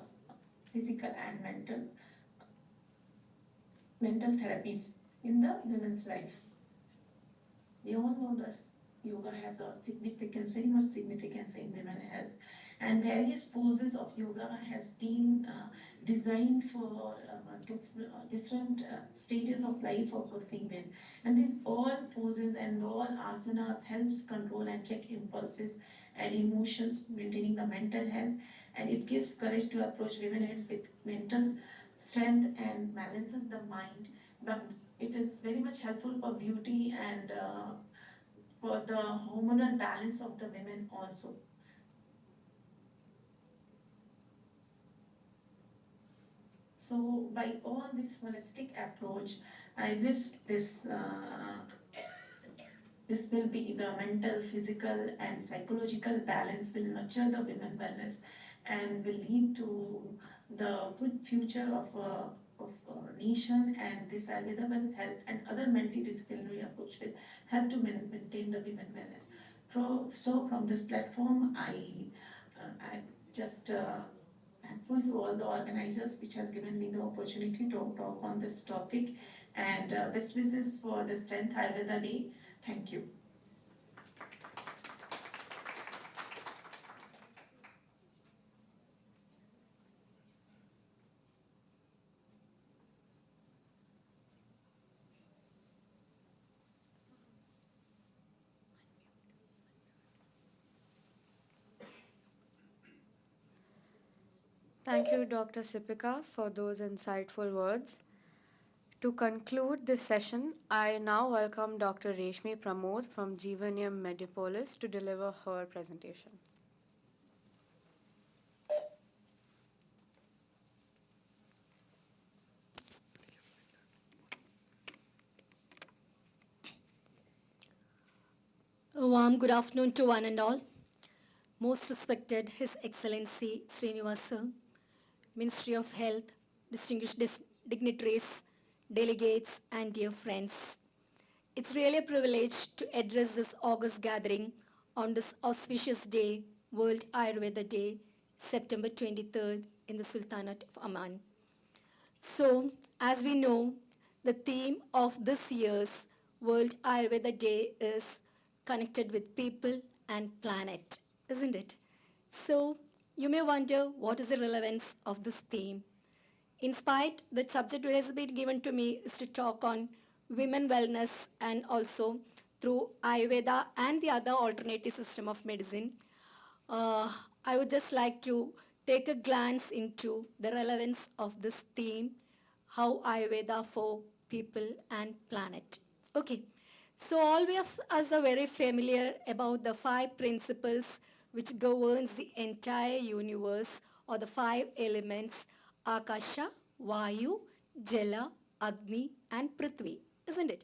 physical and mental therapies in the women's life. We all know that yoga has a significance, very much significance in women's health, and various poses of yoga has been designed for different stages of life of a female. And these all poses and all asanas helps control and check impulses and emotions, maintaining the mental health, and it gives courage to approach women health with mental strength and balances the mind. But it is very much helpful for beauty and for the hormonal balance of the women also. So by all this holistic approach, I wish this will be the mental, physical, and psychological balance will nurture the women wellness and will lead to the good future of nation, and this Ayurveda will help, and other multidisciplinary approach will help to maintain the women wellness. So from this platform, I just thankful to all the organizers which has given me the opportunity to talk on this topic, and best wishes for this 10th Ayurveda Day. Thank you. Thank you, Dr. Sipika, for those insightful words. To conclude this session, I now welcome Dr. Reshmi Pramod from Jeevanium Medipolis to deliver her presentation. A warm good afternoon to one and all. Most respected His Excellency Srinivasa, Ministry of Health, distinguished dignitaries, delegates, and dear friends. It's really a privilege to address this August gathering on this auspicious day, World Ayurveda Day, September 23rd, in the Sultanate of Oman. So, as we know, the theme of this year's World Ayurveda Day is connected with people and planet, isn't it? So, you may wonder what is the relevance of this theme. In spite, the subject which has been given to me is to talk on women wellness and also through Ayurveda and the other alternative system of medicine. I would just like to take a glance into the relevance of this theme, how Ayurveda for people and planet. Okay, so all of us are very familiar about the 5 principles which governs the entire universe, or the 5 elements: Akasha, Vayu, Jala, Agni, and Prithvi, isn't it?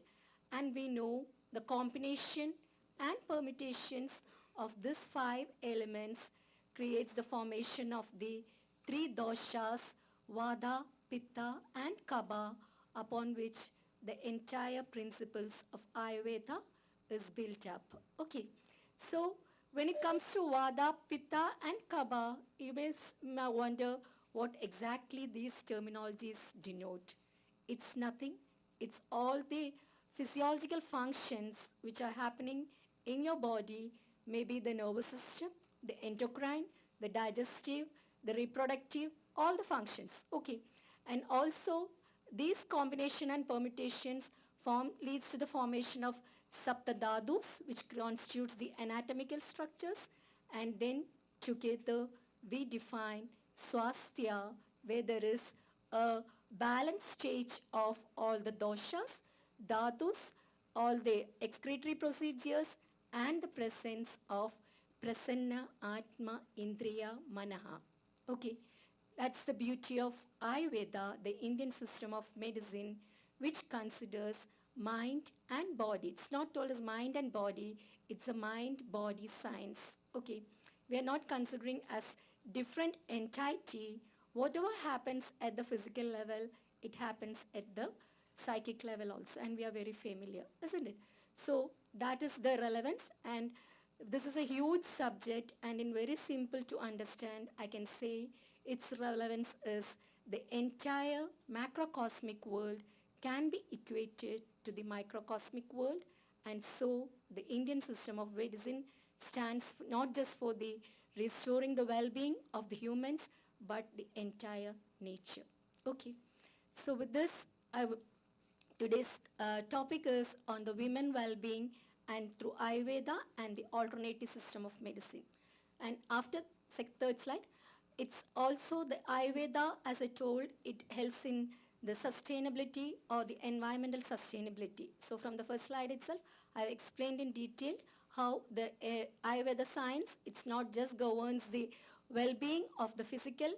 And we know the combination and permutations of these 5 elements creates the formation of the 3 doshas, Vata, Pitta, and Kapha, upon which the entire principles of Ayurveda is built up. Okay, so when it comes to Vata, Pitta, and Kapha, you may wonder what exactly these terminologies denote. It's nothing, it's all the physiological functions which are happening in your body, maybe the nervous system, the endocrine, the digestive, the reproductive, all the functions. Okay, and also these combination and permutations leads to the formation of saptadhadus, which constitutes the anatomical structures, and then together we define swasthya, where there is a balanced stage of all the doshas, dhatus, all the excretory procedures, and the presence of prasanna, atma, indriya, manaha. Okay, that's the beauty of Ayurveda, the Indian system of medicine, which considers mind and body. It's not told as mind and body, it's a mind-body science. Okay, we are not considering as different entity. Whatever happens at the physical level, it happens at the psychic level also, and we are very familiar, isn't it? So that is the relevance, and this is a huge subject, and in very simple to understand, I can say its relevance is the entire macrocosmic world can be equated to the microcosmic world, and so the Indian system of medicine stands not just for the restoring the well-being of the humans, but the entire nature. Okay, so with this, today's topic is on the women well-being and through Ayurveda and the alternative system of medicine. And after third slide, it's also the Ayurveda, as I told, it helps in the sustainability or the environmental sustainability. So from the first slide itself, I've explained in detail how the Ayurveda science, it's not just governs the well-being of the physical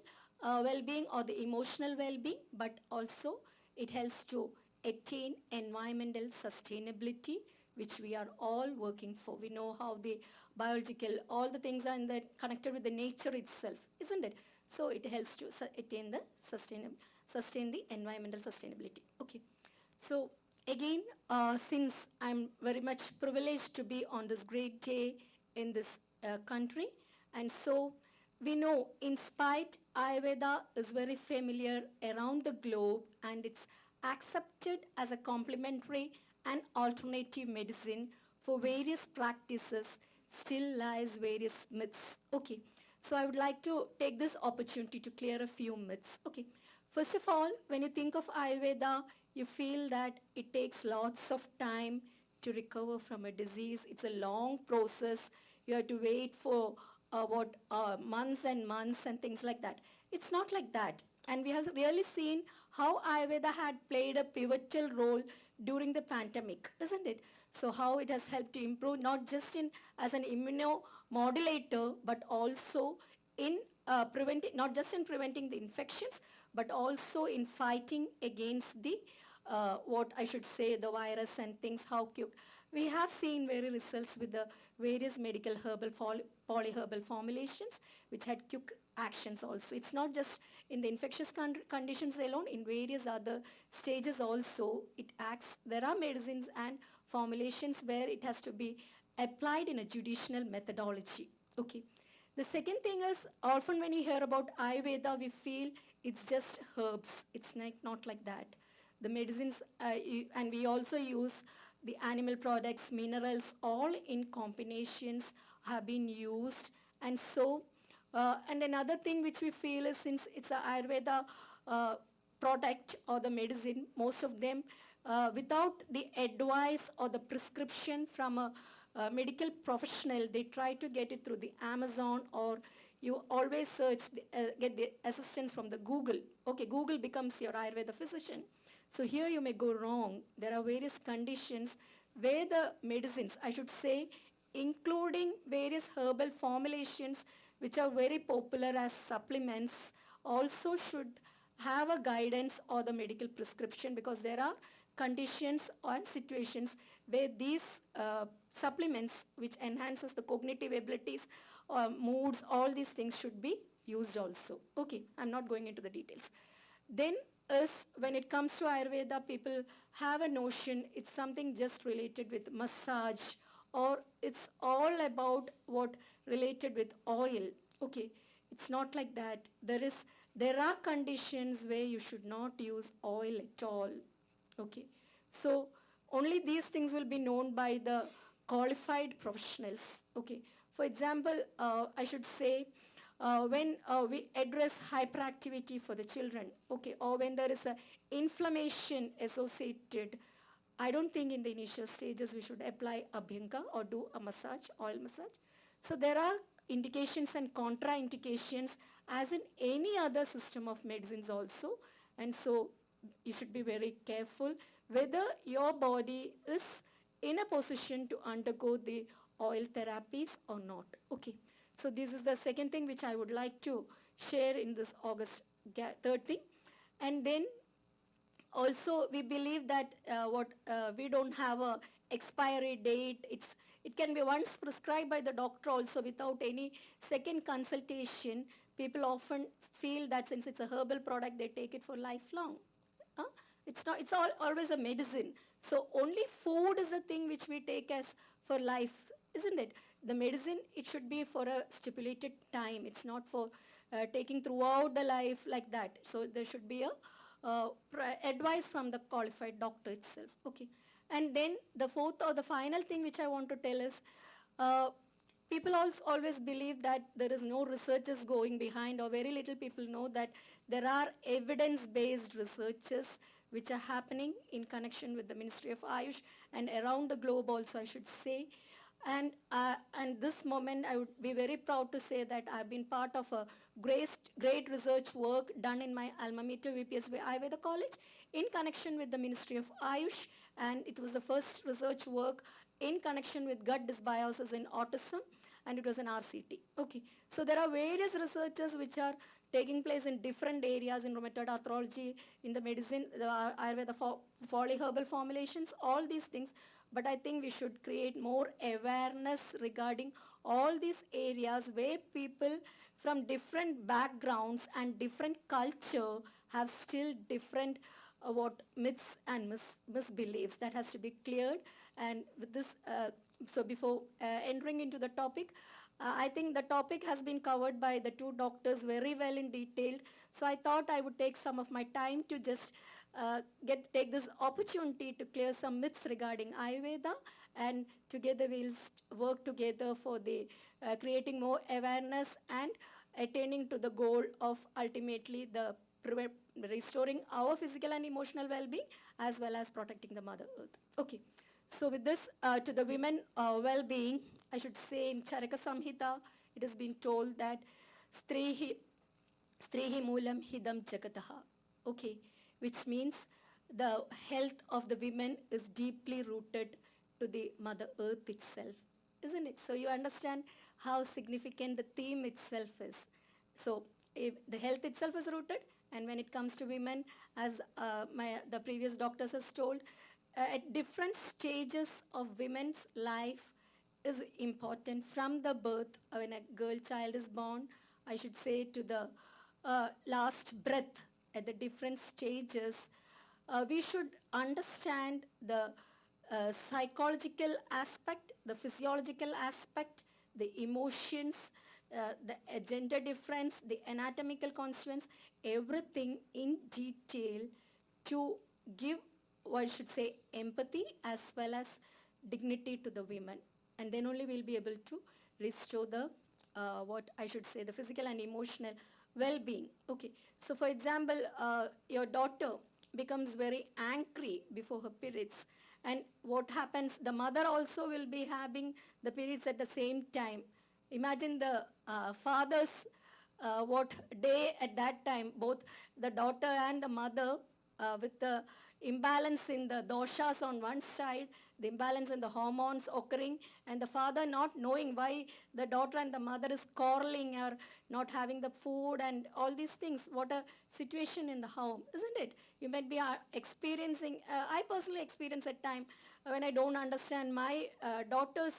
well-being or the emotional well-being, but also it helps to attain environmental sustainability, which we are all working for. We know how the biological, all the things are connected with the nature itself, isn't it? So it helps to attain the sustain the environmental sustainability. Okay. So again, since I'm very much privileged to be on this great day in this country, and so we know in spite Ayurveda is very familiar around the globe and it's accepted as a complementary and alternative medicine for various practices, still lies various myths. Okay, so I would like to take this opportunity to clear a few myths. Okay, first of all, when you think of Ayurveda, you feel that it takes lots of time to recover from a disease. It's a long process. You have to wait for months and months and things like that. It's not like that. And we have really seen how Ayurveda had played a pivotal role during the pandemic, isn't it? So how it has helped to improve not just in as an immunomodulator, but also in preventing, not just in preventing the infections, but also in fighting against the what I should say, the virus and things, how we have seen various results with the various medical herbal polyherbal formulations which had quick actions also. It's not just in the infectious conditions alone, in various other stages also it acts. There are medicines and formulations where it has to be applied in a judicial methodology. Okay. The second thing is, often when you hear about Ayurveda, we feel it's just herbs. It's not like that. The medicines, and we also use the animal products, minerals, all in combinations have been used. And so, and another thing which we feel is, since it's a Ayurveda product or the medicine, most of them, without the advice or the prescription from a medical professional, they try to get it through the Amazon, or you always search, get the assistance from the Google. Okay, Google becomes your Ayurveda physician. So here you may go wrong. There are various conditions where the medicines, I should say, including various herbal formulations which are very popular as supplements, also should have a guidance or the medical prescription, because there are conditions and situations where these supplements which enhances the cognitive abilities, moods, all these things should be used also. Okay, I'm not going into the details. Then is when it comes to Ayurveda, people have a notion it's something just related with massage, or it's all about what related with oil. Okay, it's not like that. There are conditions where you should not use oil at all. Okay, so only these things will be known by the qualified professionals. Okay, for example, I should say, when we address hyperactivity for the children, okay, or when there is a inflammation associated, I don't think in the initial stages we should apply abhyanga or do a massage, oil massage. So there are indications and contraindications as in any other system of medicines also, and so you should be very careful whether your body is in a position to undergo the oil therapies or not. Okay. So this is the second thing which I would like to share in this August third thing. And then also we believe that we don't have a expiry date. It can be once prescribed by the doctor also without any second consultation. People often feel that since it's a herbal product, they take it for lifelong. It's not. It's always a medicine. So only food is the thing which we take as for life, isn't it? The medicine, it should be for a stipulated time. It's not for taking throughout the life like that. So there should be a advice from the qualified doctor itself. Okay. And then the fourth or the final thing which I want to tell is, people also always believe that there is no researches going behind, or very little people know that there are evidence-based researches which are happening in connection with the Ministry of Ayush and around the globe also, I should say. And this moment, I would be very proud to say that I've been part of a great research work done in my alma mater, VPSV Ayurveda College, in connection with the Ministry of Ayush. And it was the first research work in connection with gut dysbiosis in autism, and it was an RCT. Okay, so there are various researches which are taking place in different areas, in rheumatoid arthrology, in the medicine, the Ayurveda polyherbal formulations, all these things. but I think we should create more awareness regarding all these areas where people from different backgrounds and different culture have still different what myths and misbeliefs that has to be cleared. And with this, so before entering into the topic, I think the topic has been covered by the two doctors very well in detail. So I thought I would take some of my time to just take this opportunity to clear some myths regarding Ayurveda, and together we'll work together for the creating more awareness and attaining to the goal of ultimately the restoring our physical and emotional well-being as well as protecting the Mother Earth. Okay. So with this, to the women well-being, I should say in Charaka Samhita, it has been told that Strihi Moolam Hidam Jagataha, okay, which means the health of the women is deeply rooted to the Mother Earth itself, isn't it? So you understand how significant the theme itself is. So if the health itself is rooted, and when it comes to women, as the previous doctors has told, at different stages of women's life is important from the birth, when a girl child is born, I should say, to the last breath. At the different stages, we should understand the psychological aspect, the physiological aspect, the emotions, the gender difference, the anatomical constituents, everything in detail to give, or I should say, empathy as well as dignity to the women. And then only we'll be able to restore the, what I should say, the physical and emotional well-being. Okay, so for example, your daughter becomes very angry before her periods. And what happens, the mother also will be having the periods at the same time. Imagine the father's what day at that time, both the daughter and the mother with the imbalance in the doshas on one side, the imbalance in the hormones occurring, and the father not knowing why the daughter and the mother is quarreling or not having the food and all these things. What a situation in the home, isn't it? You might be experiencing, I personally experience at time when I don't understand my daughter's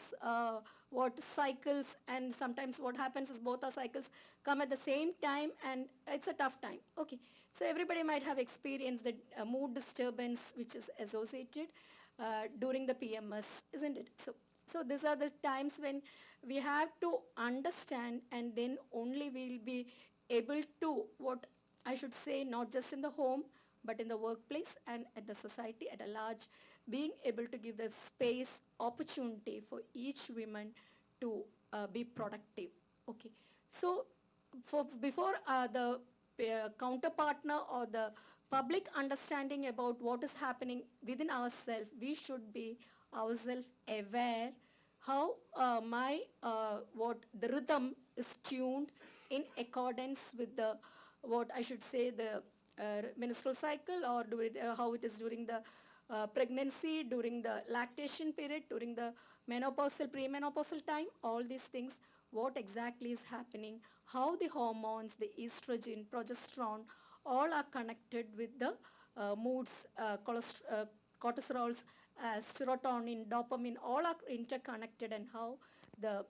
what cycles, and sometimes what happens is both our cycles come at the same time, and it's a tough time. Okay, so everybody might have experienced the mood disturbance which is associated during the PMS, isn't it? So these are the times when we have to understand, and then only we'll be able to, what I should say, not just in the home, but in the workplace and at the society at a large, being able to give the space, opportunity for each woman to be productive. Okay, so before the counterpartner or the public understanding about what is happening within ourselves, we should be ourselves aware how what the rhythm is tuned in accordance with the, what I should say, the menstrual cycle, or how it is during the pregnancy, during the lactation period, during the menopausal, premenopausal time, all these things, what exactly is happening, how the hormones, the estrogen, progesterone, all are connected with the moods, cortisols, serotonin, dopamine, all are interconnected, and how the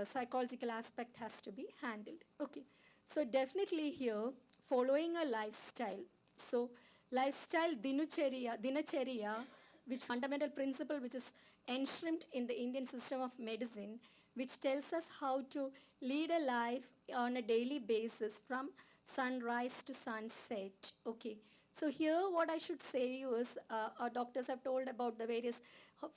psychological aspect has to be handled. Okay, so definitely here, following a lifestyle. So lifestyle dinacharya, which fundamental principle which is enshrined in the Indian system of medicine, which tells us how to lead a life on a daily basis from sunrise to sunset. Okay, so here what I should say is, our doctors have told about the various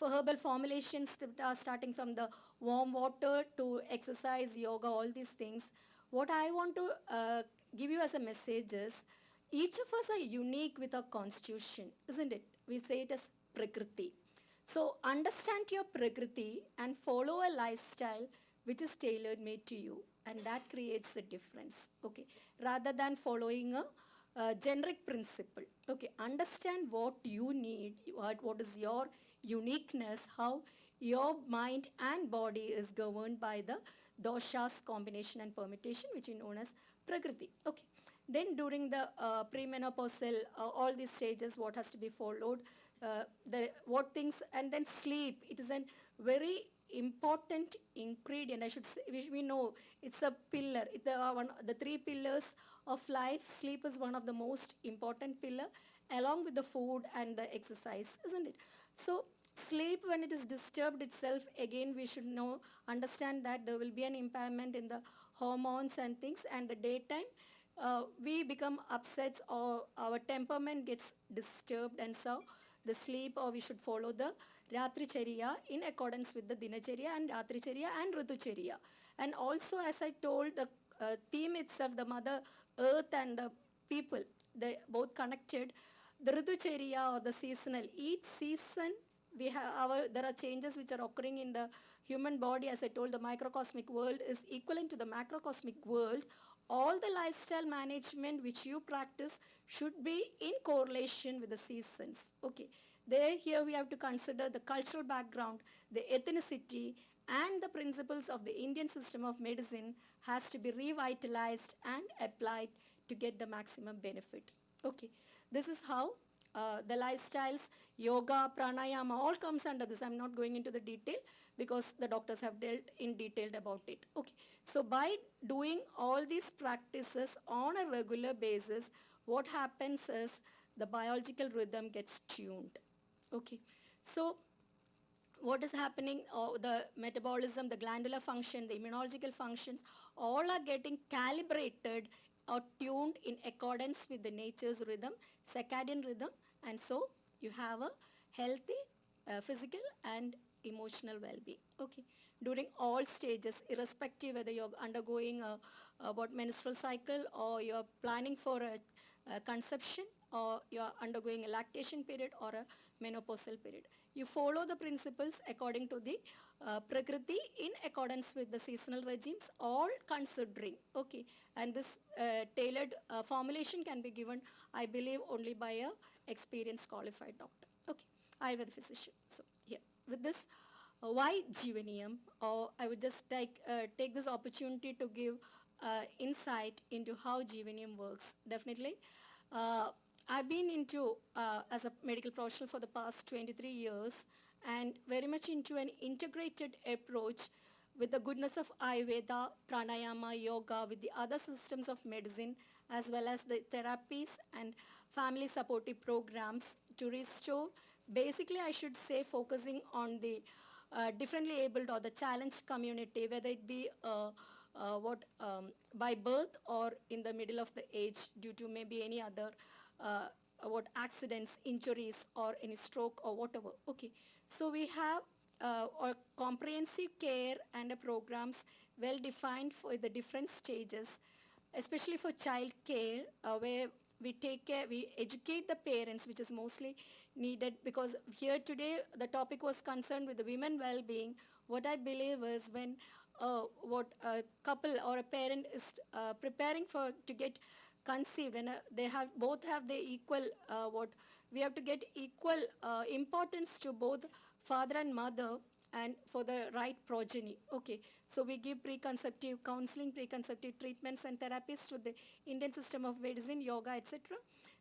herbal formulations starting from the warm water to exercise, yoga, all these things. What I want to give you as a message is, each of us are unique with our constitution, isn't it? We say it as Prakriti. So understand your Prakriti and follow a lifestyle which is tailor made to you, and that creates a difference, okay? Rather than following a generic principle, okay? Understand what you need, what is your uniqueness, how your mind and body is governed by the doshas combination and permutation, which is known as Prakriti, okay? Then during the premenopausal, all these stages, what has to be followed? what things, and then sleep. It is a very important ingredient. I should say, we know it's a pillar. The three pillars of life. Sleep is one of the most important pillar, along with the food and the exercise, isn't it? So sleep, when it is disturbed itself, again we should understand that there will be an impairment in the hormones and things, and the daytime we become upset or our temperament gets disturbed, and so the sleep, or we should follow the Ratricharya in accordance with the Dinacharya and Ratricharya and Ritucharya. And also, as I told, the theme itself, the Mother Earth and the people, they both connected. The Ritucharya, or the seasonal, each season there are changes which are occurring in the human body. As I told, the microcosmic world is equivalent to the macrocosmic world. All the lifestyle management which you practice should be in correlation with the seasons. Okay. Here we have to consider the cultural background, the ethnicity, and the principles of the Indian system of medicine has to be revitalized and applied to get the maximum benefit. Okay. This is how the lifestyles, yoga, pranayama, all comes under this. I'm not going into the detail because the doctors have dealt in detail about it. Okay. So by doing all these practices on a regular basis, what happens is the biological rhythm gets tuned. Okay. So what is happening, the metabolism, the glandular function, the immunological functions, all are getting calibrated or tuned in accordance with the nature's rhythm, circadian rhythm, and so you have a healthy physical and emotional well-being. Okay. During all stages, irrespective whether you're undergoing a menstrual cycle, or you're planning for a conception, or you're undergoing a lactation period or a menopausal period, you follow the principles according to the Prakriti in accordance with the seasonal regimes, all considering. Okay. And this tailored formulation can be given, I believe, only by a experienced qualified doctor. Okay. Ayurveda physician. So here, with this, why Jeevaniyam? Or I would just take this opportunity to give insight into how Jeevaniyam works. Definitely. I've been into, as a medical professional for the past 23 years, and very much into an integrated approach with the goodness of Ayurveda, pranayama, yoga, with the other systems of medicine, as well as the therapies and family supportive programs to restore, basically I should say, focusing on the differently abled or the challenged community, whether it be by birth or in the middle of the age due to maybe any other accidents, injuries, or any stroke or whatever. Okay. So we have a comprehensive care and programs well defined for the different stages, especially for child care, where we take care, we educate the parents, which is mostly needed, because here today the topic was concerned with the women well-being. What I believe is when what a couple or a parent is preparing to get conceived, and they both have the equal we have to get equal importance to both father and mother, and for the right progeny. Okay. So we give preconceptive counseling, preconceptive treatments and therapies to the Indian system of medicine, yoga, etc.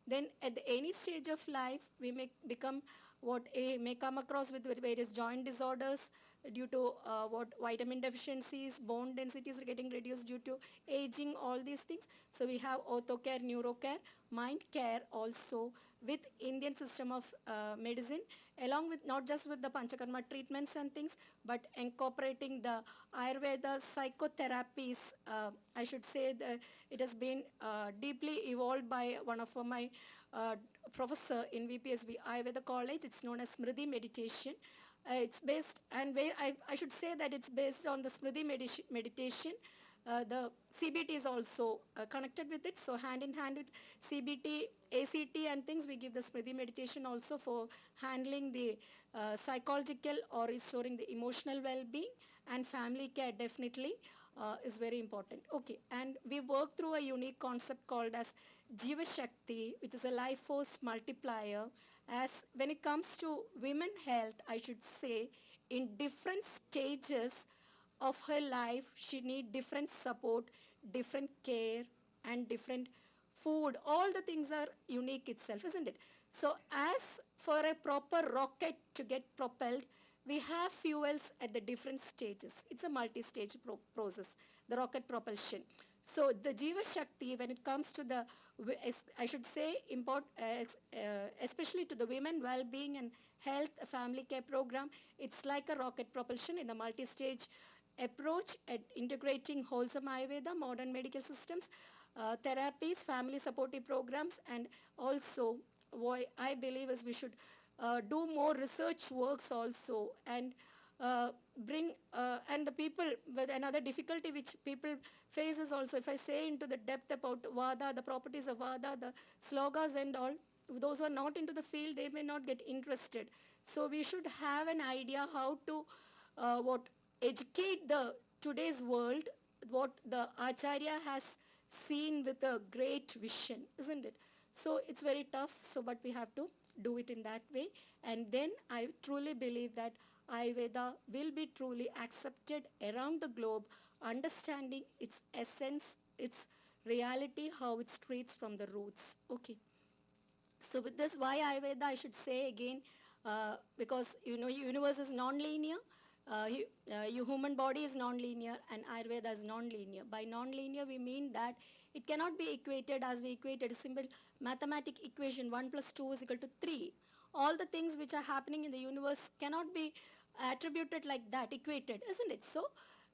Then at any stage of life, we may come across with various joint disorders due to vitamin deficiencies, bone densities are getting reduced due to aging, all these things. So we have ortho care, neuro care, mind care also with Indian system of medicine, along with not just with the Panchakarma treatments and things, but incorporating the Ayurveda psychotherapies. I should say that it has been deeply evolved by one of my professor in VPSB Ayurveda College. It's known as Smriti meditation. It's based, and I should say that it's based on the Smriti meditation. The CBT is also connected with it. So hand in hand with CBT, ACT and things, we give the Smriti meditation also for handling the psychological or restoring the emotional well-being, and family care definitely is very important. Okay, and we work through a unique concept called as Jiva Shakti, which is a life force multiplier. As when it comes to women health, I should say, in different stages of her life, she needs different support, different care, and different food. All the things are unique itself, isn't it? So as for a proper rocket to get propelled, we have fuels at the different stages. It's a multi-stage process, the rocket propulsion. So the Jiva Shakti, when it comes to the, I should say, especially to the women well-being and health family care program, it's like a rocket propulsion in the multi-stage approach at integrating wholesome Ayurveda, modern medical systems, therapies, family supportive programs, and also what I believe is we should do more research works also, and bring and the people with another difficulty which people face is also, if I say into the depth about Vada, the properties of Vada, the slogas and all, those who are not into the field, they may not get interested. So we should have an idea how to educate the today's world, what the Acharya has seen with a great vision, isn't it? So it's very tough, so but we have to do it in that way. And then I truly believe that Ayurveda will be truly accepted around the globe, understanding its essence, its reality, how it treats from the roots. Okay. So with this, why Ayurveda, I should say again, because universe is non-linear, your human body is non-linear, and Ayurveda is non-linear. By non-linear, we mean that it cannot be equated as we equated a simple mathematic equation, 1 plus 2 is equal to 3. All the things which are happening in the universe cannot be attributed like that, equated, isn't it? So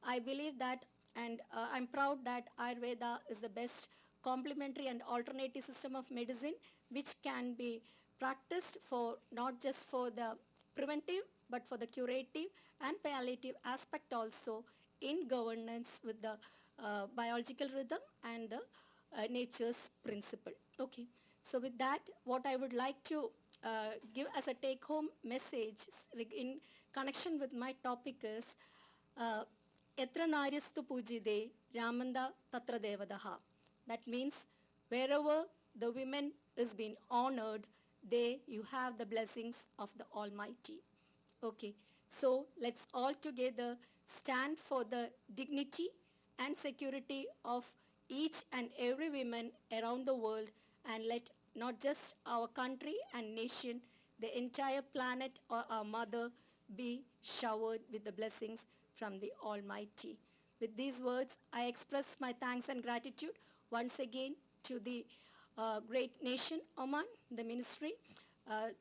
I believe that, and I'm proud that Ayurveda is the best complementary and alternative system of medicine which can be practiced for not just for the preventive but for the curative and palliative aspect also in governance with the biological rhythm and the nature's principle. Okay, so with that, what I would like to give as a take-home message in connection with my topic is Etra Naryastu Pujide Ramanda Tatra Devadaha. That means wherever the women is being honored, there you have the blessings of the Almighty. Okay, so let's all together stand for the dignity and security of each and every woman around the world, and let not just our country and nation, the entire planet or our mother be showered with the blessings from the Almighty. With these words, I express my thanks and gratitude once again to the great nation, Oman, the ministry,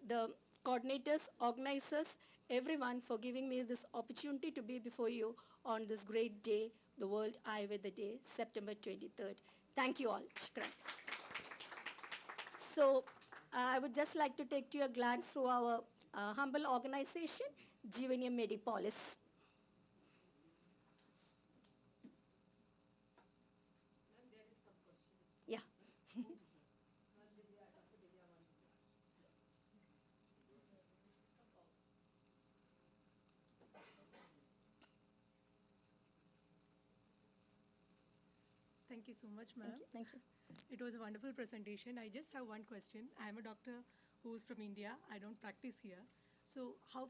the coordinators, organizers, everyone for giving me this opportunity to be before you on this great day, the World Ayurveda Day, September 23rd. Thank you all. Shukran. So I would just like to take to a glance through our humble organization, Jivanium Medipolis. Yeah. Thank you so much, ma'am. Thank you. It was a wonderful presentation. I just have one question. I am a doctor who's from India. I don't practice here. So how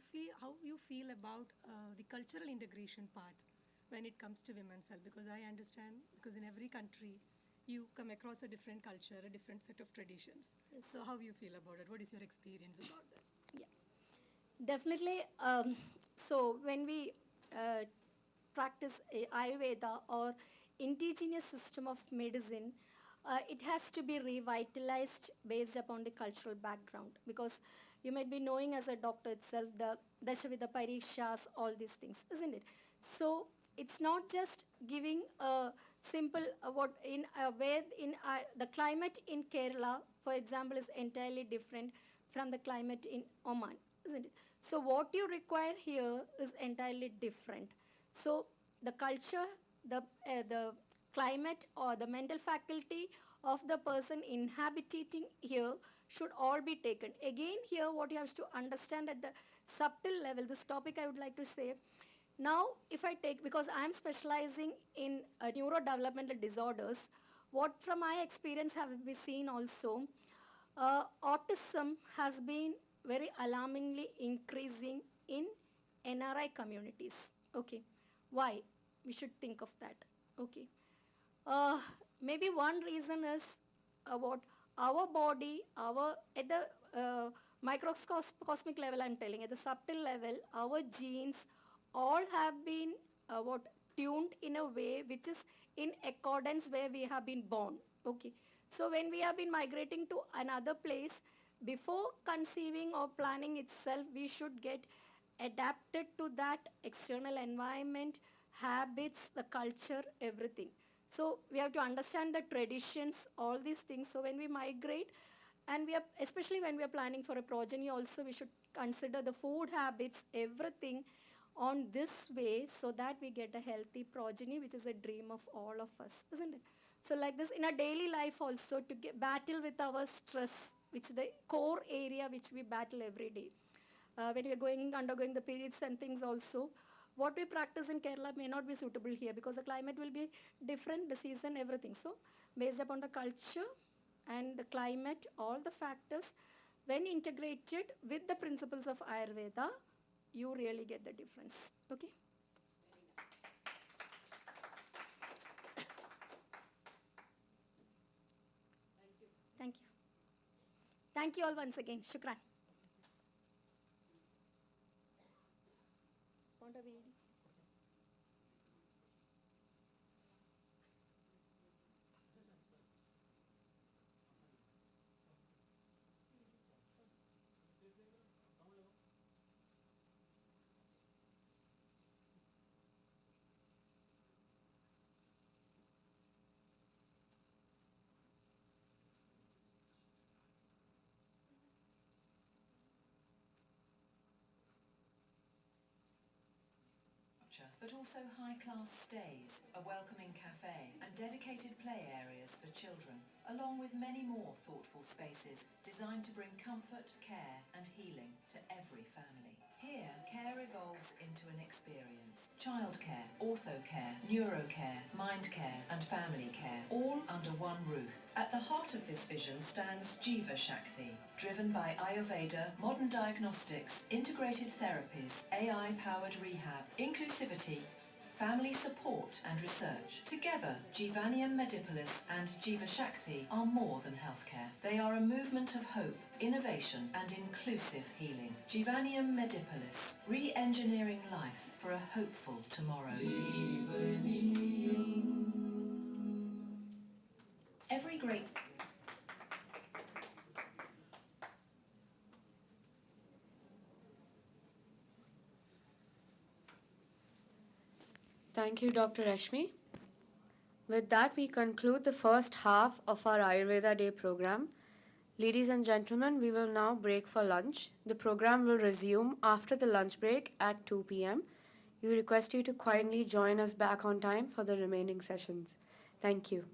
you feel about the cultural integration part when it comes to women's health? Because I understand, because in every country, you come across a different culture, a different set of traditions. Yes. So how you feel about it? What is your experience about that? Yeah, definitely. So when we practice Ayurveda or indigenous system of medicine, it has to be revitalized based upon the cultural background, because you might be knowing as a doctor itself the Dashavida Parikshas, all these things, isn't it? So it's not just giving a simple the climate in Kerala, for example, is entirely different from the climate in Oman, isn't it? So what you require here is entirely different. So the culture, the climate or the mental faculty of the person inhabiting here should all be taken. Again, here what you have to understand at the subtle level, this topic I would like to say, now if I take, because I am specializing in neurodevelopmental disorders, what from my experience have we seen also, autism has been very alarmingly increasing in NRI communities. Okay, why? We should think of that. Okay. Maybe one reason is about our body, at the microcosmic level I'm telling, at the subtle level, our genes all have been tuned in a way which is in accordance where we have been born. Okay. So when we have been migrating to another place, before conceiving or planning itself, we should get adapted to that external environment, habits, the culture, everything. So we have to understand the traditions, all these things. So when we migrate, and we are, especially when we are planning for a progeny also, we should consider the food habits, everything on this way so that we get a healthy progeny, which is a dream of all of us, isn't it? So like this, in our daily life also, to battle with our stress, which is the core area which we battle every day. When we are undergoing the periods and things also, what we practice in Kerala may not be suitable here because the climate will be different, the season, everything. So based upon the culture and the climate, all the factors, when integrated with the principles of Ayurveda, you really get the difference. Okay? Thank you. Thank you all once again. Shukran. But also high-class stays, a welcoming cafe and dedicated play areas for children, along with many more thoughtful spaces designed to bring comfort, care and healing to every family. Here, care evolves into an experience. Childcare, orthocare, neurocare, mind care and family care, all under one roof. At the heart of this vision stands Jiva Shakti, driven by Ayurveda, modern diagnostics, integrated therapies, AI-powered rehab, inclusivity, family support and research. Together, Jivanium Medipolis and Jiva Shakti are more than healthcare. They are a movement of hope, innovation and inclusive healing. Jivanium Medipolis, re-engineering life for a hopeful tomorrow. Every great Thank you, Dr. Rashmi. With that, we conclude the first half of our Ayurveda Day program. Ladies and gentlemen, we will now break for lunch. The program will resume after the lunch break at 2 p.m. We request you to kindly join us back on time for the remaining sessions. Thank you.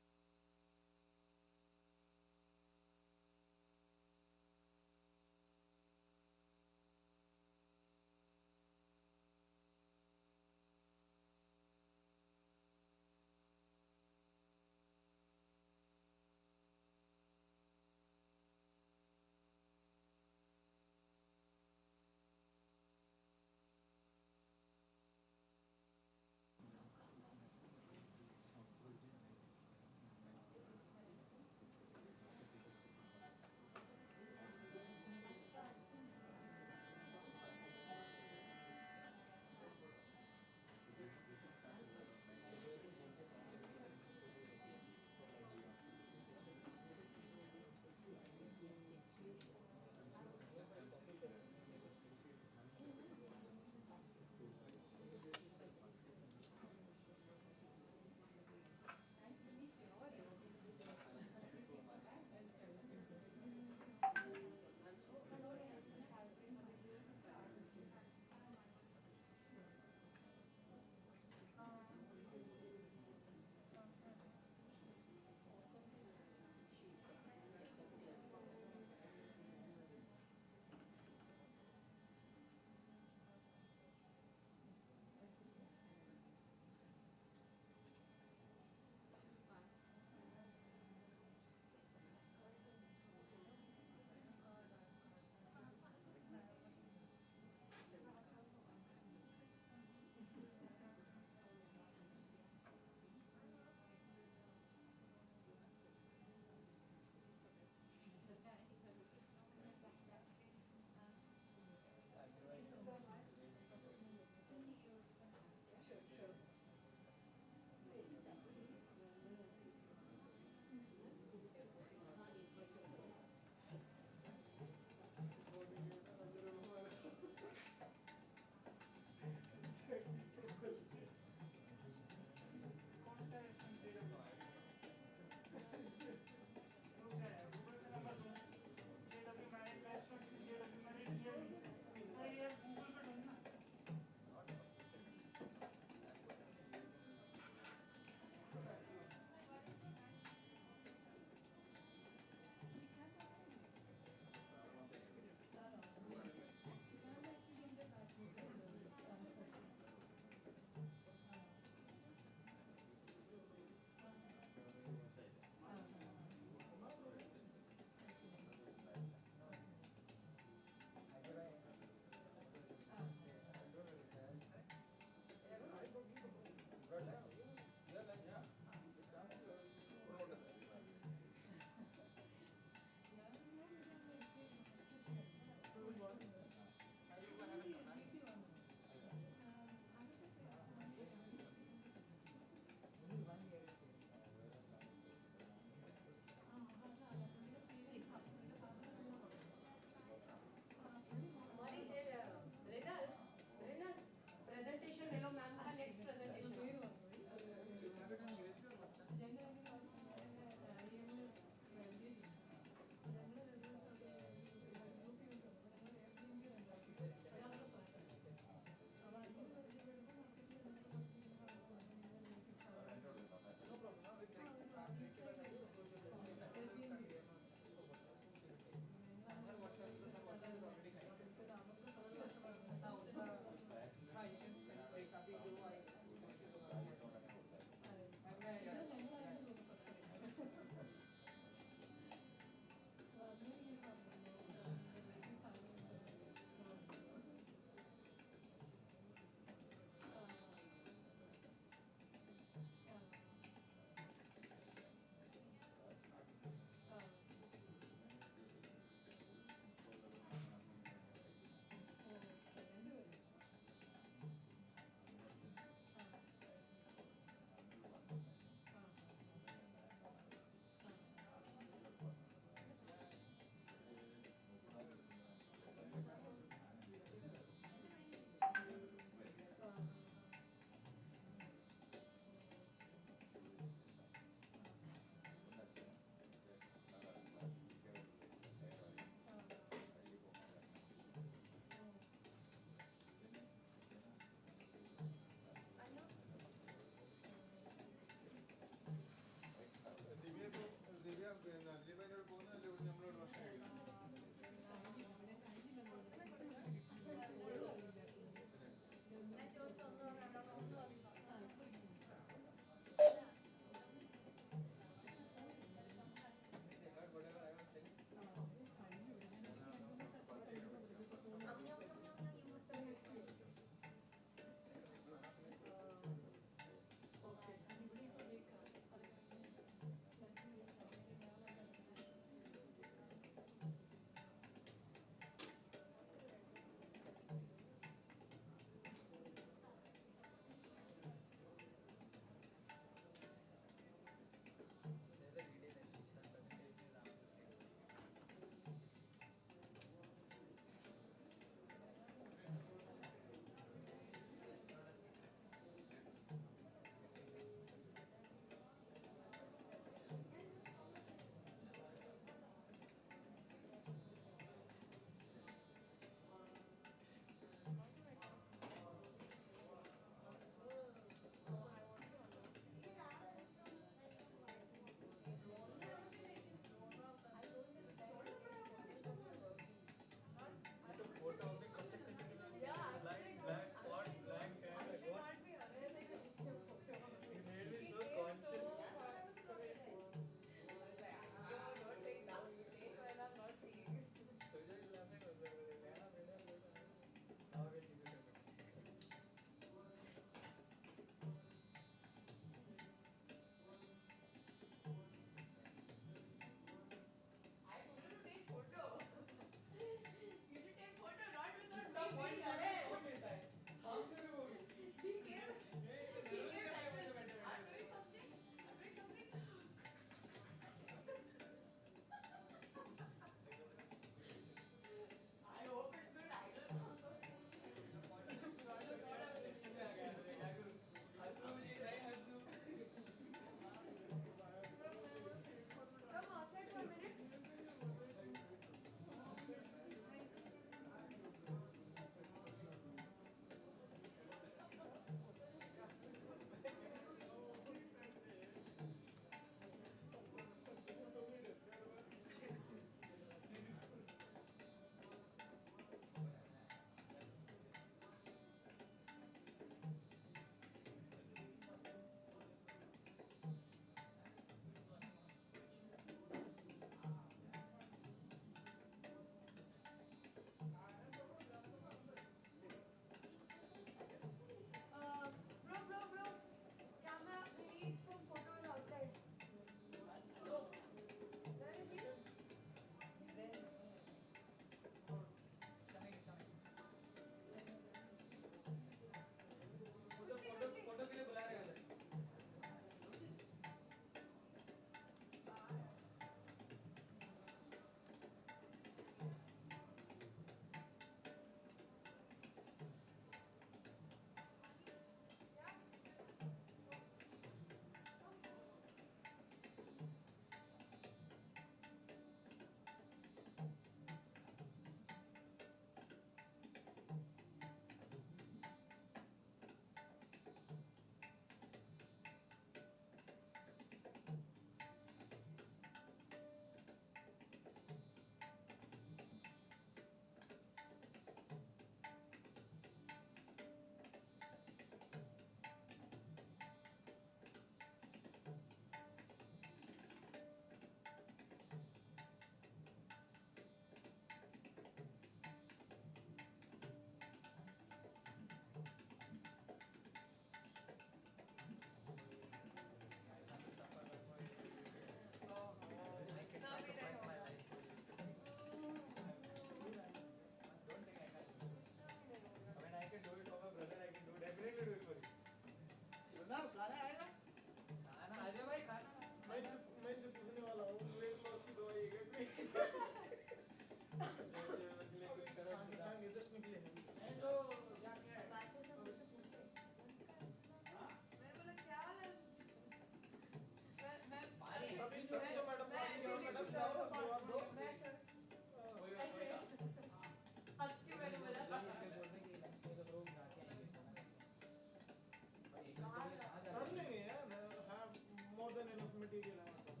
कर लेंगे यार, have more than enough material है हमारे पास।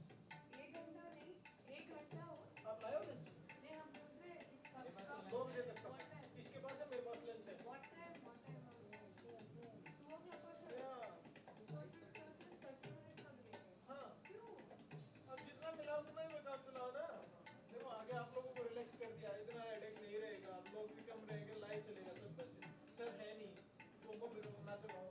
1 घंटा नहीं, 1 घंटा हो। आप लाए हो लंच? नहीं, हम पूछ रहे हैं 2 बजे तक का। इसके पास है, मेरे पास लंच है। What time? 2 o'clock or so? Yeah. So it will serve in 30 minutes of break. हाँ। क्यों? अब जितना मिला उतना ही मैं काम चलाओ ना। देखो आगे आप लोगों को रिलैक्स कर दिया, इतना हेडेक नहीं रहेगा, आप लोग भी कम रहेंगे, लाइव चलेगा सब पैसे। सर है नहीं, तो फिर ना चलाओ।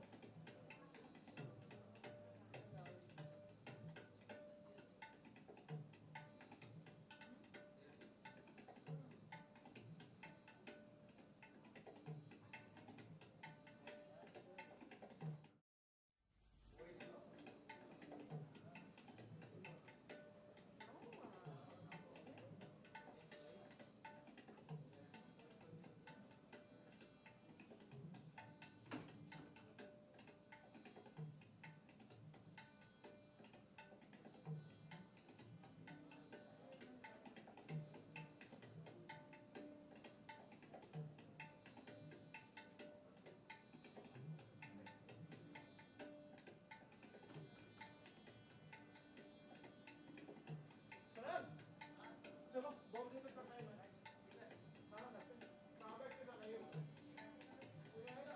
चलो 2 बजे तक का टाइम है। खाना खाते हैं, कहाँ बैठ के खाना ये बताओ। कोई आएगा?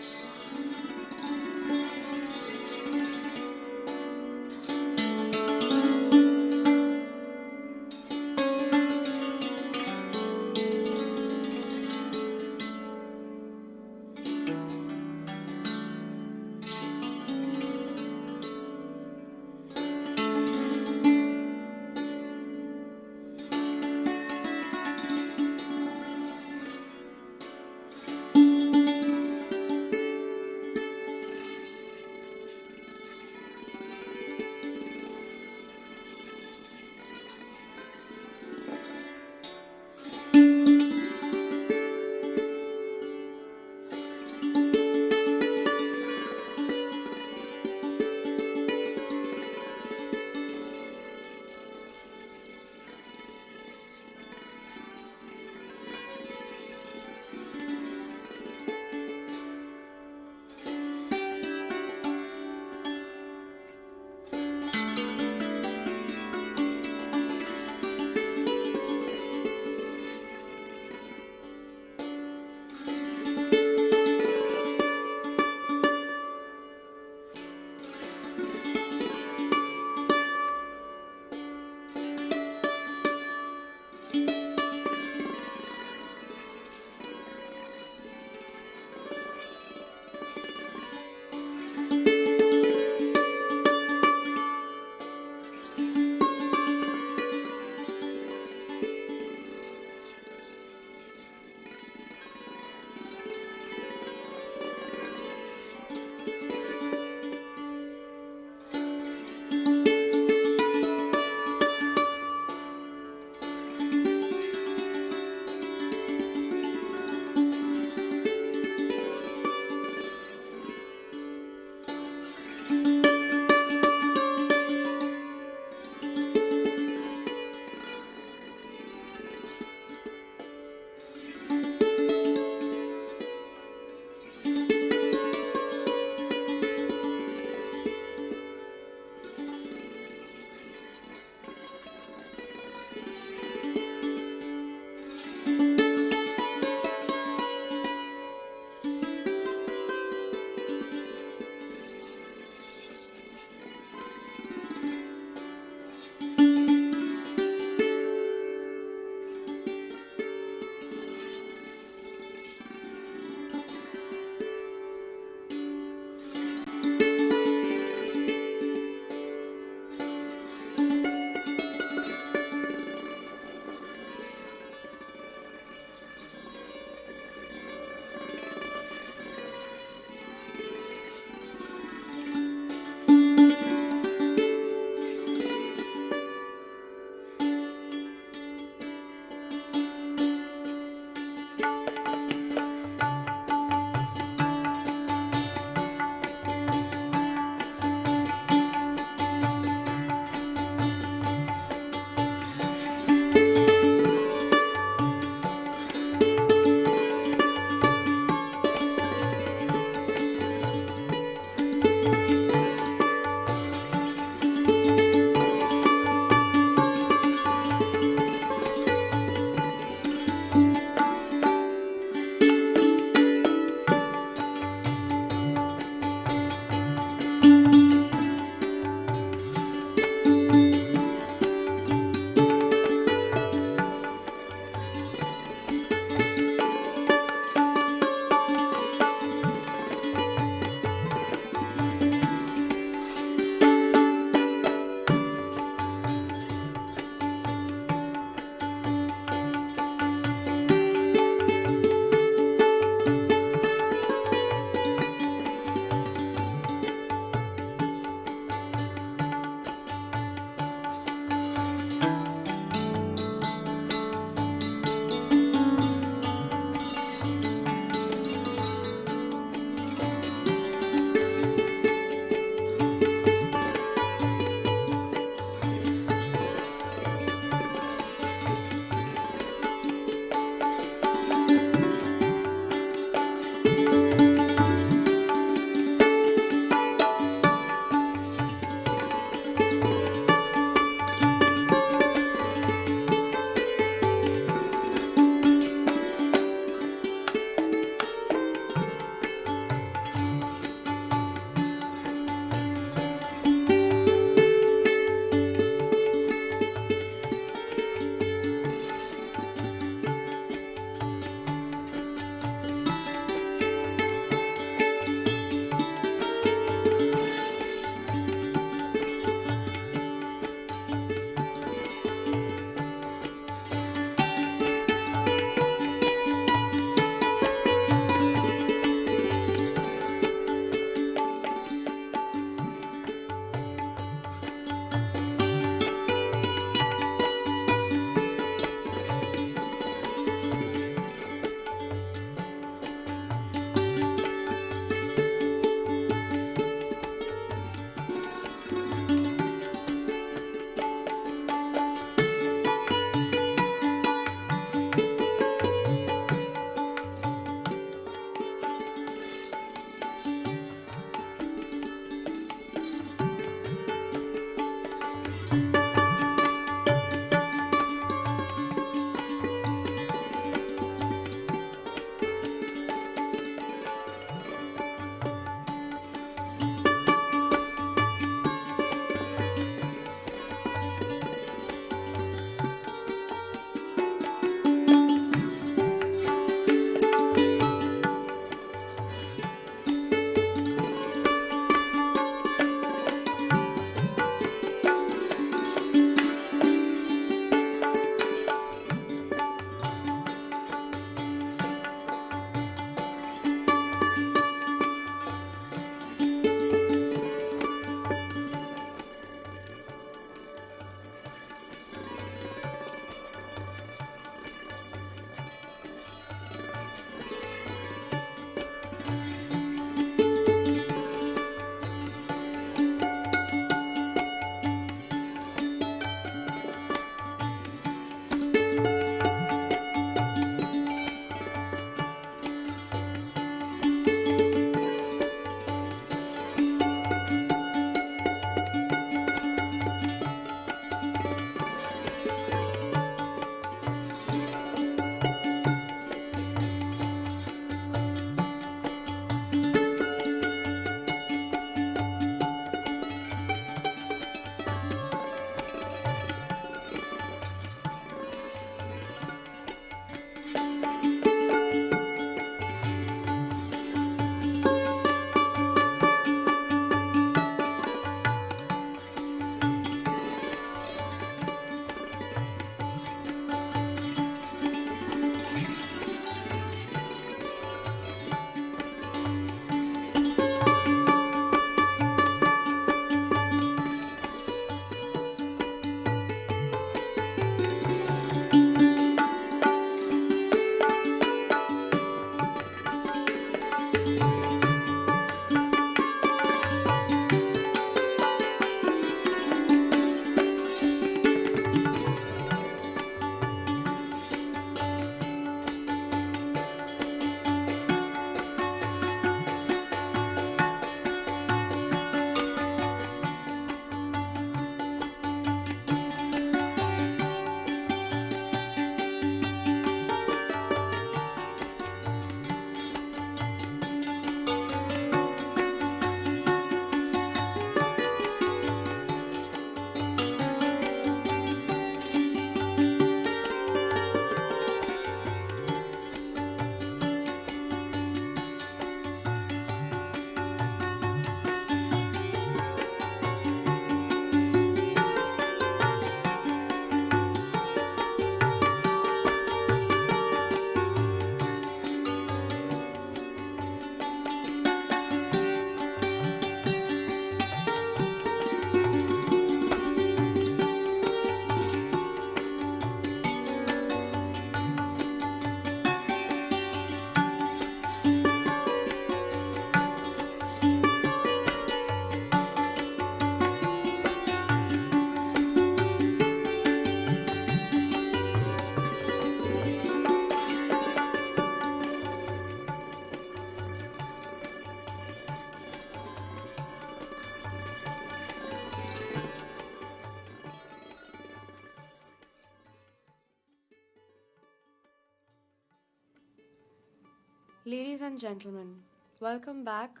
Ladies and gentlemen, welcome back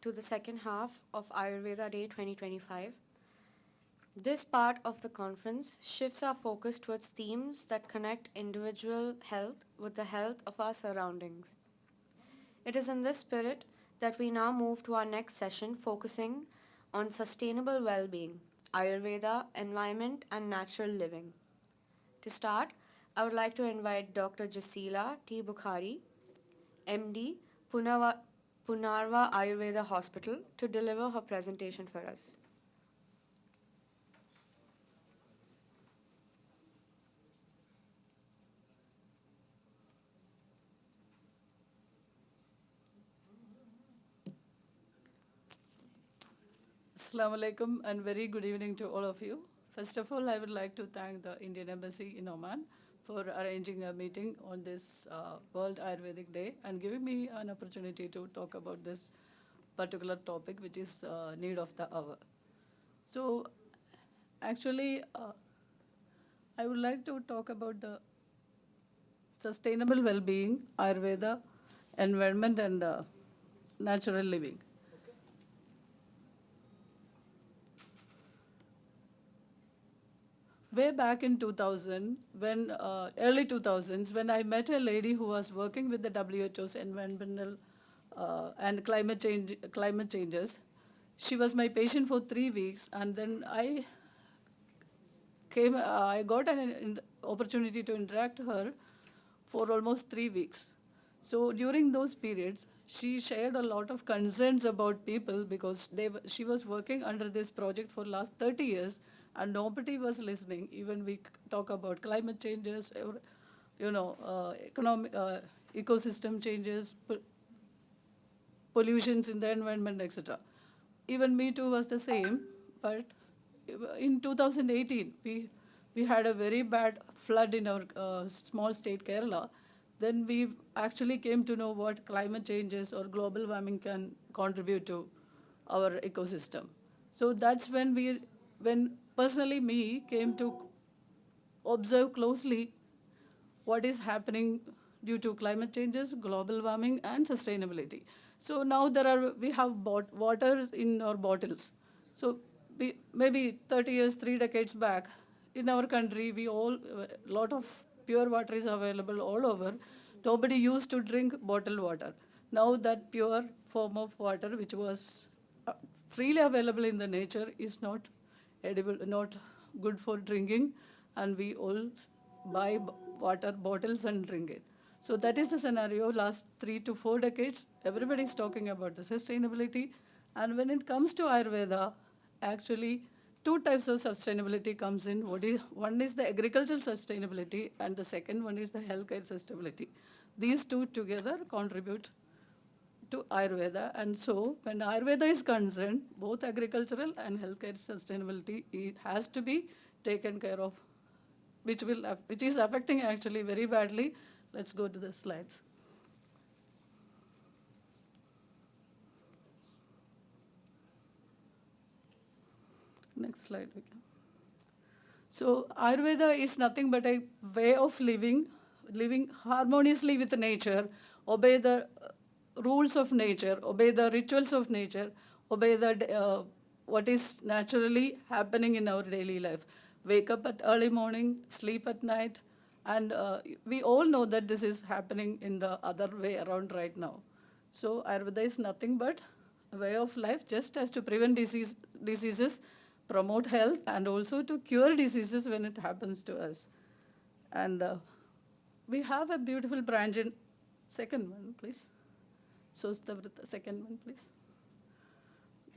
to the second half of Ayurveda Day 2025. This part of the conference shifts our focus towards themes that connect individual health with the health of our surroundings. It is in this spirit that we now move to our next session focusing on sustainable well-being, Ayurveda, environment and natural living. To start, I would like to invite Dr. Jasila T. Bukhari, MD, Punarva Ayurveda Hospital, to deliver her presentation for us. Assalamu alaikum and very good evening to all of you. First of all, I would like to thank the Indian Embassy in Oman for arranging a meeting on this World Ayurvedic Day and giving me an opportunity to talk about this particular topic, which is need of the hour. So, actually, I would like to talk about the sustainable well-being, Ayurveda, environment, and natural living. Way back in 2000, when early 2000s, when I met a lady who was working with the WHO's environmental and climate changes, she was my patient for 3 weeks, and then I got an opportunity to interact with her for almost 3 weeks. So during those periods, she shared a lot of concerns about people because she was working under this project for last 30 years, and nobody was listening. Even we talk about climate changes, or, economic, ecosystem changes, pollutions in the environment, etc. Even me too was the same, but in 2018, we had a very bad flood in our small state, Kerala. Then we actually came to know what climate changes or global warming can contribute to our ecosystem. So that's when personally me came to observe closely what is happening due to climate changes, global warming, and sustainability. So now we have water in our bottles. So maybe 30 years, 3 decades back, in our country, a lot of pure water is available all over. Nobody used to drink bottled water. Now that pure form of water, which was freely available in the nature, is not edible, not good for drinking, and we all buy water bottles and drink it. So that is the scenario. Last 3 to 4 decades, everybody is talking about the sustainability. And when it comes to Ayurveda, actually, 2 types of sustainability comes in. One is the agricultural sustainability, and the second one is the healthcare sustainability. These two together contribute to Ayurveda. And so when Ayurveda is concerned, both agricultural and healthcare sustainability, it has to be taken care of, which is affecting actually very badly. Let's go to the slides. Next slide. We can. So Ayurveda is nothing but a way of living harmoniously with nature, obey the rules of nature, obey the rituals of nature, obey what is naturally happening in our daily life. Wake up at early morning, sleep at night, and we all know that this is happening in the other way around right now. So Ayurveda is nothing but a way of life, just as to prevent diseases, promote health, and also to cure diseases when it happens to us. And we have a beautiful branch in, second one, please. Sostavrita, second one, please.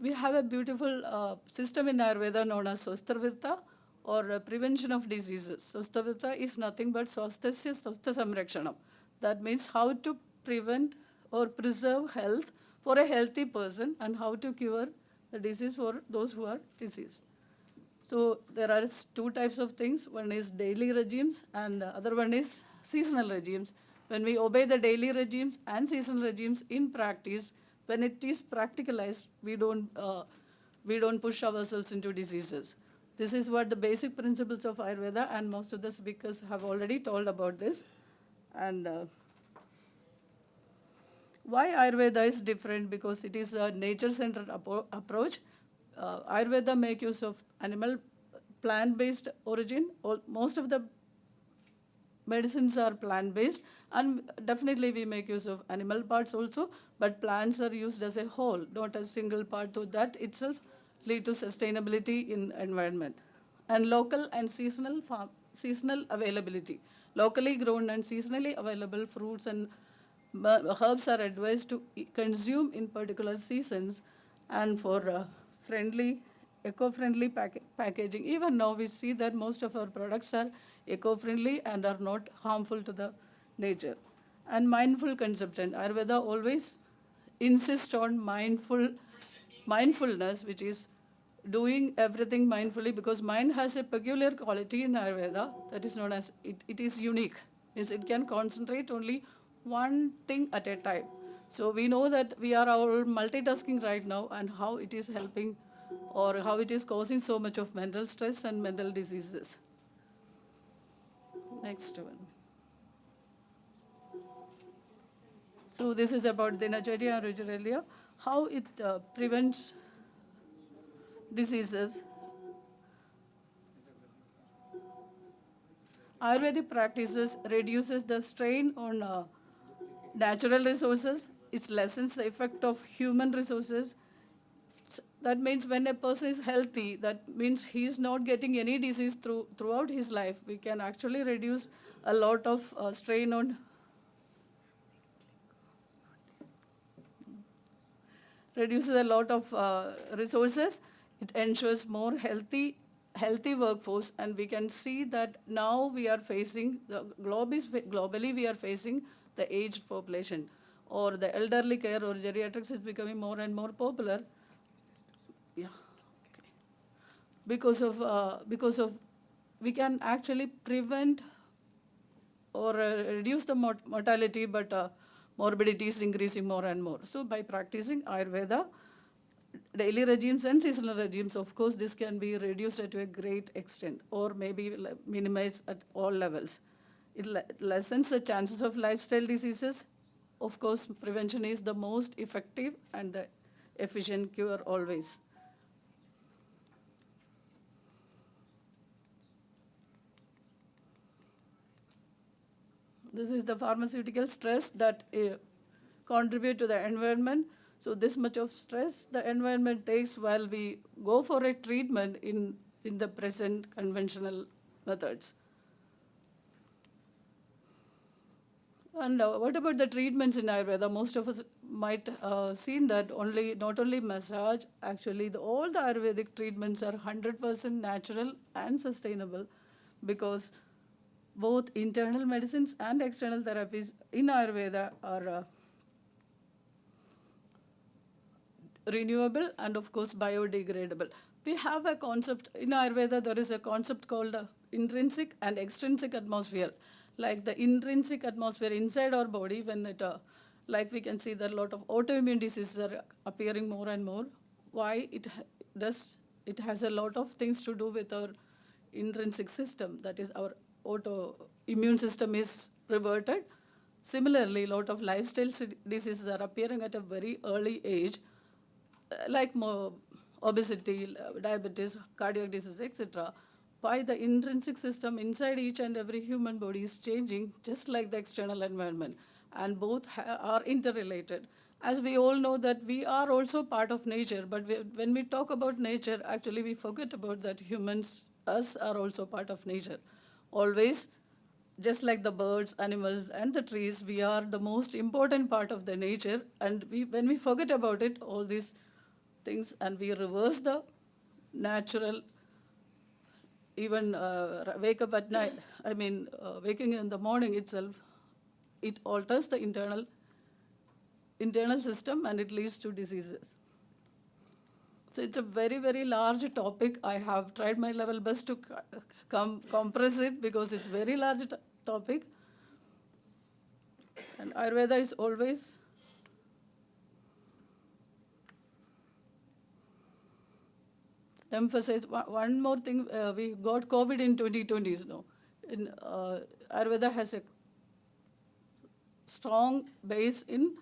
We have a beautiful system in Ayurveda known as Sostavrita, or prevention of diseases. Sostavrita is nothing but Swastasya Swastha Samrakshanam. That means how to prevent or preserve health for a healthy person and how to cure the disease for those who are diseased. So there are two types of things. One is daily regimes and the other one is seasonal regimes. When we obey the daily regimes and seasonal regimes in practice, when it is practicalized, we don't push ourselves into diseases. This is what the basic principles of Ayurveda, and most of the speakers have already told about this. And why Ayurveda is different? Because it is a nature-centered approach. Ayurveda make use of plant-based origin. Most of the medicines are plant-based, and definitely we make use of animal parts also, but plants are used as a whole, not a single part, so that itself lead to sustainability in environment. And local and seasonal availability. Locally grown and seasonally available fruits and herbs are advised to consume in particular seasons, and for eco-friendly packaging. Even now we see that most of our products are eco-friendly and are not harmful to the nature. And mindful consumption. Ayurveda always insists on mindfulness, which is doing everything mindfully, because mind has a peculiar quality in Ayurveda that is known as, it is unique. Means it can concentrate only one thing at a time. So we know that we are all multitasking right now, and how it is helping or how it is causing so much of mental stress and mental diseases. Next one. So this is about Dinacharya and Rujurelia, how it prevents diseases. Ayurvedic practices reduces the strain on natural resources. It lessens the effect of human resources. That means when a person is healthy, that means he is not getting any disease throughout his life. We can actually reduce a lot of strain on reduces a lot of resources. It ensures more healthy workforce, and we can see that now we are facing, globally we are facing the aged population, or the elderly care or geriatrics is becoming more and more popular. Yeah. Okay. Because of we can actually prevent or reduce the mortality, but morbidity is increasing more and more. So by practicing Ayurveda, daily regimes and seasonal regimes, of course, this can be reduced to a great extent or maybe minimized at all levels. It lessens the chances of lifestyle diseases. Of course, prevention is the most effective and the efficient cure always. This is the pharmaceutical stress that contribute to the environment. So this much of stress the environment takes while we go for a treatment in the present conventional methods. And what about the treatments in Ayurveda? Most of us might seen that not only massage, actually all the Ayurvedic treatments are 100% natural and sustainable, because both internal medicines and external therapies in Ayurveda are renewable and of course biodegradable. We have a concept, in Ayurveda there is a concept called intrinsic and extrinsic atmosphere. Like the intrinsic atmosphere inside our body, when it, like we can see that a lot of autoimmune diseases are appearing more and more. Why? It has a lot of things to do with our intrinsic system, that is our autoimmune system is reverted. Similarly, a lot of lifestyle diseases are appearing at a very early age, like obesity, diabetes, cardiac disease, etc. Why? The intrinsic system inside each and every human body is changing just like the external environment, and both are interrelated. As we all know that we are also part of nature, but when we talk about nature, actually we forget about that humans, us, are also part of nature. Always, just like the birds, animals, and the trees, we are the most important part of the nature, and when we forget about it, all these things, and we reverse the natural, even wake up at night, waking in the morning itself, it alters the internal system and it leads to diseases. So it's a very, very large topic. I have tried my level best to compress it because it's a very large topic. And Ayurveda is always emphasize. One more thing, we got COVID in 2020s now. Ayurveda has a strong base in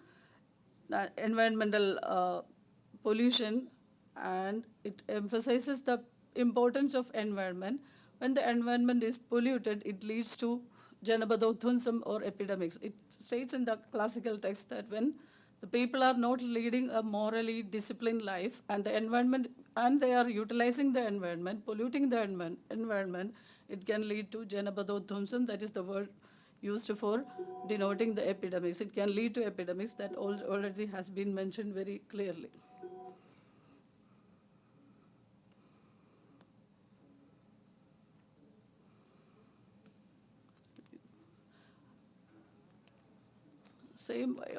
environmental pollution, and it emphasizes the importance of environment. When the environment is polluted, it leads to janabadothunsam or epidemics. It states in the classical text that when the people are not leading a morally disciplined life and the environment, and they are utilizing the environment, polluting the environment, it can lead to janabadothunsam, that is the word used for denoting the epidemics. It can lead to epidemics that already has been mentioned very clearly.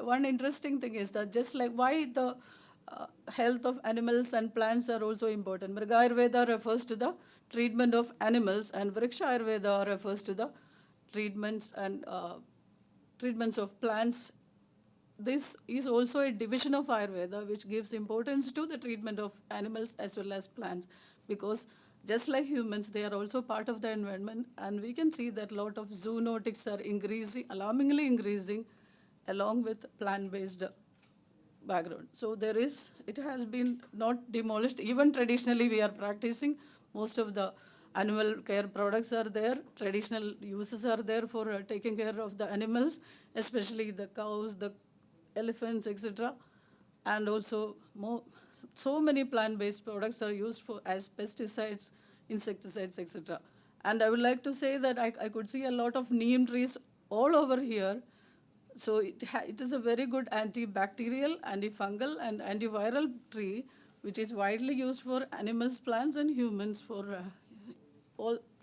One interesting thing is that just like why the health of animals and plants are also important. Mriga Ayurveda refers to the treatment of animals, and Vriksha Ayurveda refers to the treatments of plants. This is also a division of Ayurveda which gives importance to the treatment of animals as well as plants, because just like humans, they are also part of the environment, and we can see that a lot of zoonotics are increasing, alarmingly increasing, along with plant-based background. So it has been not demolished. Even traditionally we are practicing. Most of the animal care products are there. Traditional uses are there for taking care of the animals, especially the cows, the elephants, etc. And also so many plant-based products are used as pesticides, insecticides, etc. And I would like to say that I could see a lot of neem trees all over here. So it is a very good antibacterial, antifungal, and antiviral tree, which is widely used for animals, plants, and humans for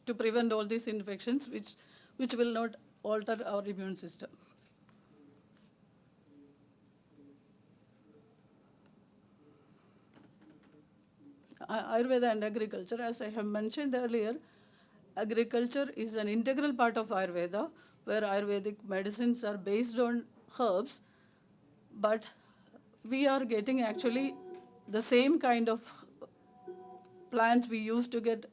to prevent all these infections, which will not alter our immune system. Ayurveda and agriculture, as I have mentioned earlier, agriculture is an integral part of Ayurveda, where Ayurvedic medicines are based on herbs, but we are getting actually the same kind of plants we used to get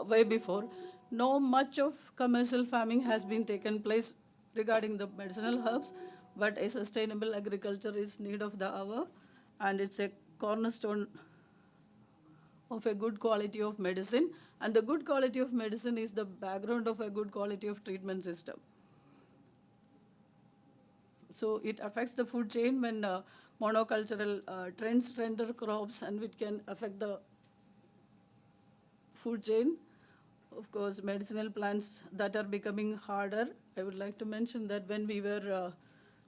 way before. No much of commercial farming has been taken place regarding the medicinal herbs, but a sustainable agriculture is need of the hour, and it's a cornerstone of a good quality of medicine, and the good quality of medicine is the background of a good quality of treatment system. So it affects the food chain when monocultural trends render crops, and it can affect the food chain. Of course, medicinal plants that are becoming harder. I would like to mention that when we were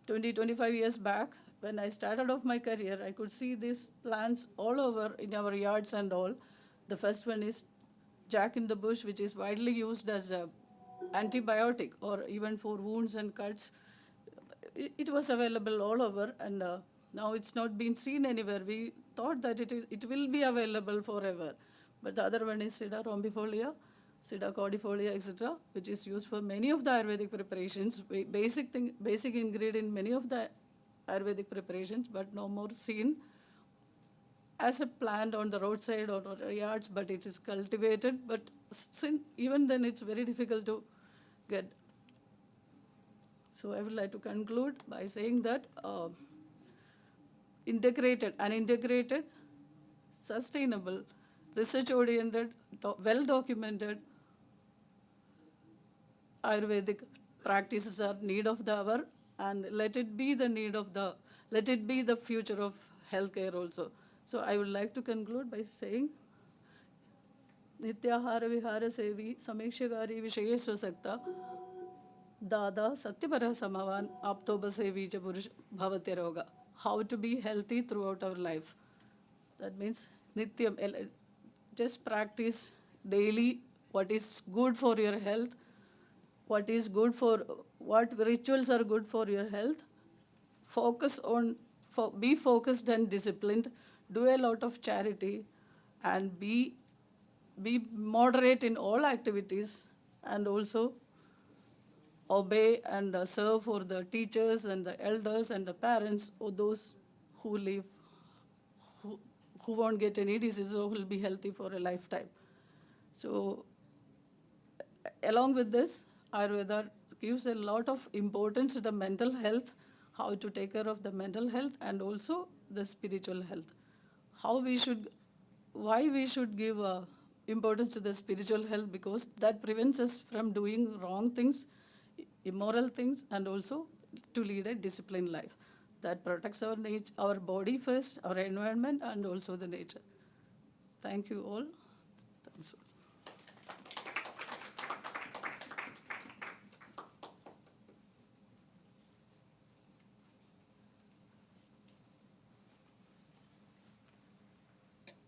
25 years back, when I started off my career, I could see these plants all over in our yards and all. The first one is Jack in the bush, which is widely used as an antibiotic or even for wounds and cuts. It was available all over, and Now it's not been seen anywhere. We thought that it will be available forever. But the other one is Sida rombifolia, Sida cordifolia, etc., which is used for many of the Ayurvedic preparations, basic ingredient in many of the Ayurvedic preparations, but no more seen as a plant on the roadside or yards, but it is cultivated. But even then, it's very difficult to get. So I would like to conclude by saying that integrated, sustainable, research-oriented, well-documented Ayurvedic practices are need of the hour, and let it be the future of healthcare also. So I would like to conclude by saying, Nityahara Vihara Sevi Samekshagari Vishaye Swasakta Dada Satyapara Samavan Aptoba Sevi Purush Bhavatya Roga. How to be healthy throughout our life. That means Nityam, just practice daily what is good for your health, what rituals are good for your health. Be focused and disciplined, do a lot of charity, and be moderate in all activities, and also obey and serve for the teachers and the elders and the parents, or those who live, who won't get any disease or will be healthy for a lifetime. So along with this, Ayurveda gives a lot of importance to the mental health, how to take care of the mental health and also the spiritual health. Why we should give importance to the spiritual health, because that prevents us from doing wrong things, immoral things, and also to lead a disciplined life. That protects our body first, our environment, and also the nature. Thank you all. Thanks.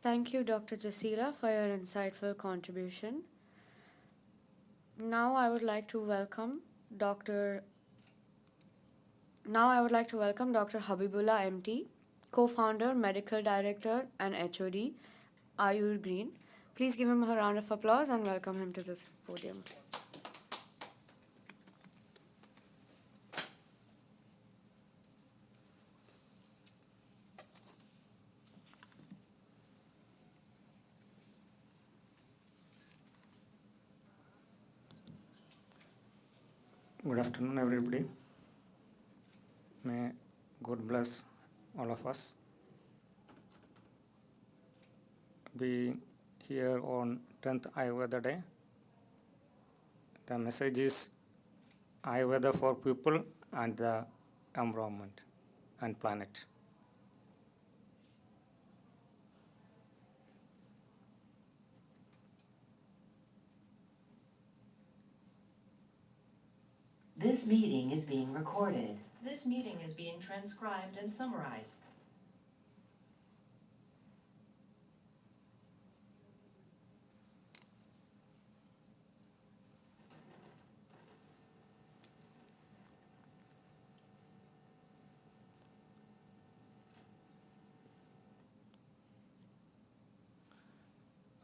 Thank you, Dr. Jasila, for your insightful contribution. Now I would like to welcome Dr. Habibullah MT, co-founder, medical director, and HOD, Ayur Green. Please give him a round of applause and welcome him to this podium. Good afternoon, everybody. May God bless all of us. Being here on 10th Ayurveda Day, the message is Ayurveda for people and the environment and planet. This meeting is being recorded. This meeting is being transcribed and summarized.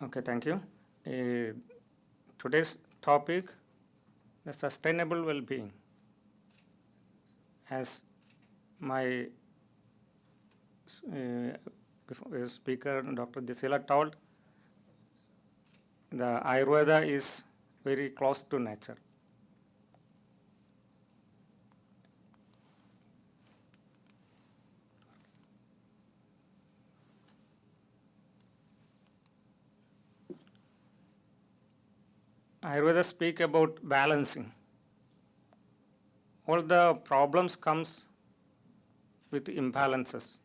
Okay, thank you. Today's topic, the sustainable well-being. As my speaker, Dr. Jasila, told, the Ayurveda is very close to nature. Ayurveda speak about balancing. All the problems comes with imbalances.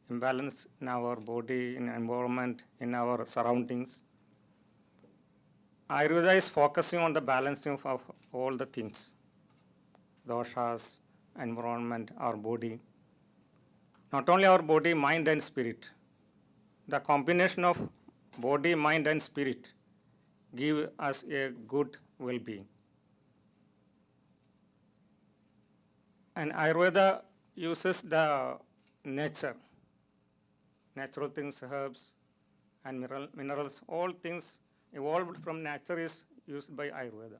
Imbalance in our body, in environment, in our surroundings. Ayurveda is focusing on the balancing of all the things. Doshas, environment, our body. Not only our body, mind and spirit. The combination of body, mind and spirit give us a good well-being. And Ayurveda uses the nature, natural things, herbs and minerals, all things evolved from nature is used by Ayurveda.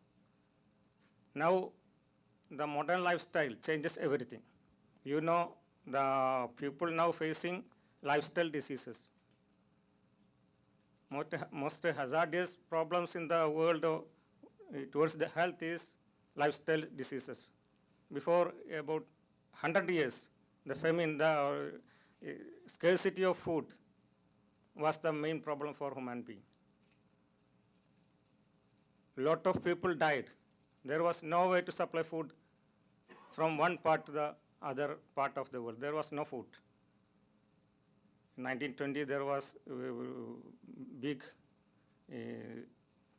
Now, the modern lifestyle changes everything. You know, the people now facing lifestyle diseases. Most hazardous problems in the world towards the health is lifestyle diseases. Before about 100 years, the famine, the scarcity of food was the main problem for human being. Lot of people died. There was no way to supply food from one part to the other part of the world. There was no food. In 1920, there was big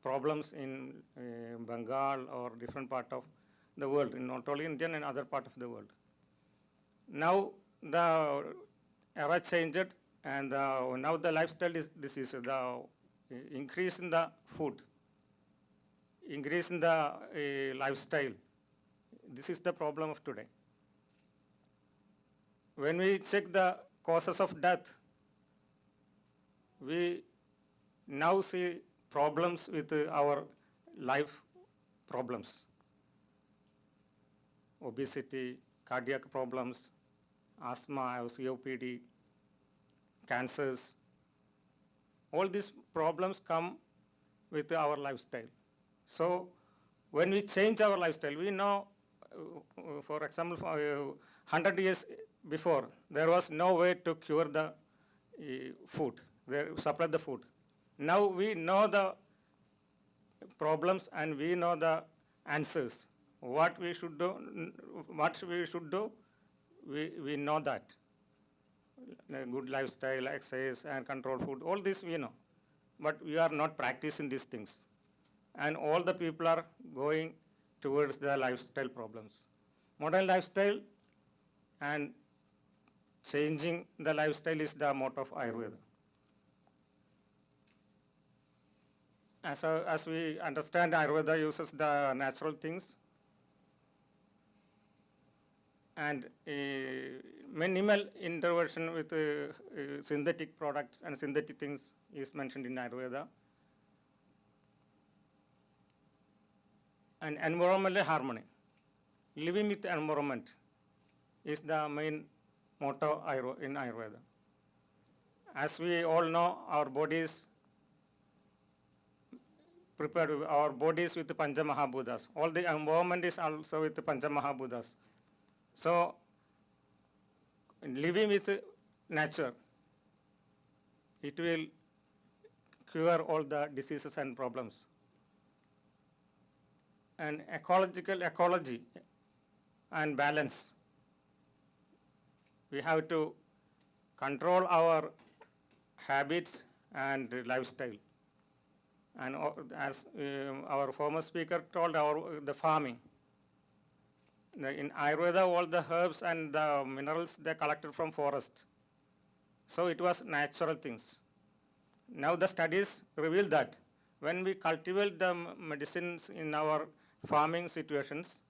problems in Bengal or different part of the world, not only Indian and other part of the world. Now the era changed, and now the lifestyle disease, the increase in the food, increase in the lifestyle. This is the problem of today. When we check the causes of death, we now see problems with our life problems. Obesity, cardiac problems, asthma, COPD, cancers. All these problems come with our lifestyle. So when we change our lifestyle, we know, for example, 100 years before, there was no way to cure the food, supply the food. Now we know the problems and we know the answers. What we should do, we know that. Good lifestyle, exercise, and control food, all this we know. But we are not practicing these things. And all the people are going towards the lifestyle problems. Modern lifestyle and changing the lifestyle is the motto of Ayurveda. As we understand, Ayurveda uses the natural things and minimal intervention with synthetic products and synthetic things is mentioned in Ayurveda. And environmental harmony, living with environment is the main motto in Ayurveda. As we all know, our bodies prepared, our bodies with the Pancha Mahabhutas. All the environment is also with the Pancha Mahabhutas. So, living with nature, it will cure all the diseases and problems. And ecology and balance. We have to control our habits and lifestyle. And as our former speaker told, the farming. In Ayurveda, all the herbs and the minerals, they collected from forest. So it was natural things. Now the studies reveal that when we cultivate the medicines in our farming situations,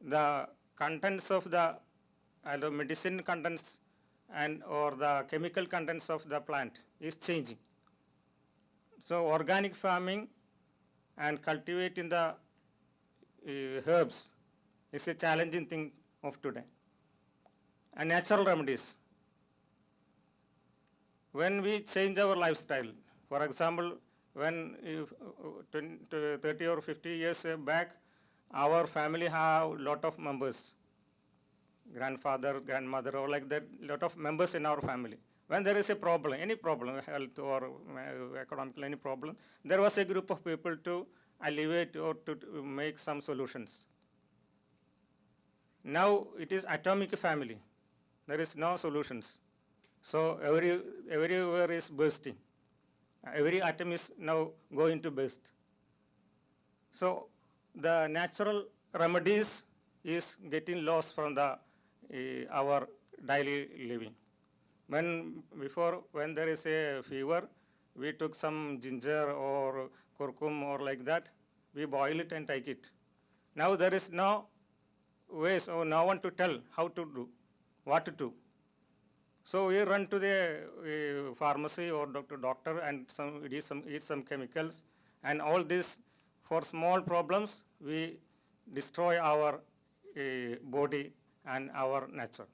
the contents of the medicine contents and or the chemical contents of the plant is changing. So organic farming and cultivating the herbs is a challenging thing of today. And natural remedies. When we change our lifestyle, for example, when 30 or 50 years back, our family have lot of members, grandfather, grandmother, or like that, lot of members in our family. When there is a problem, any problem, health or economical, any problem, there was a group of people to alleviate or to make some solutions. Now it is atomic family. There is no solutions. So everywhere is bursting. Every atom is now going to burst. So the natural remedies is getting lost from the our daily living. When there is a fever, we took some ginger or curcum or like that, we boil it and take it. Now there is no ways or no one to tell how to do, what to do. So we run to the pharmacy or doctor and eat some chemicals, and all this for small problems we destroy our body and our nature.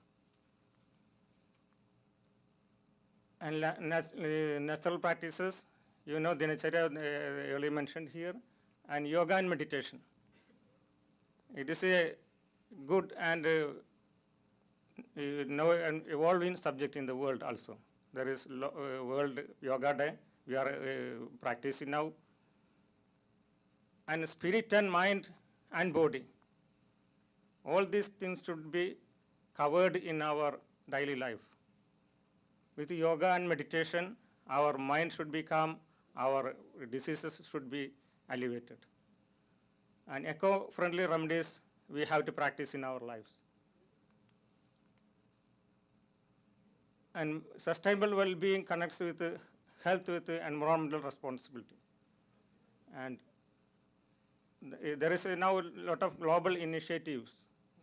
And natural practices, you know, Dinacharya earlier mentioned here, and yoga and meditation. It is a good and now an evolving subject in the world also. There is World Yoga Day, we are practicing now. And spirit and mind and body, all these things should be covered in our daily life. With yoga and meditation, our mind should be calm, our diseases should be alleviated. And eco-friendly remedies we have to practice in our lives. And sustainable well-being connects with health with environmental responsibility. And there is now a lot of global initiatives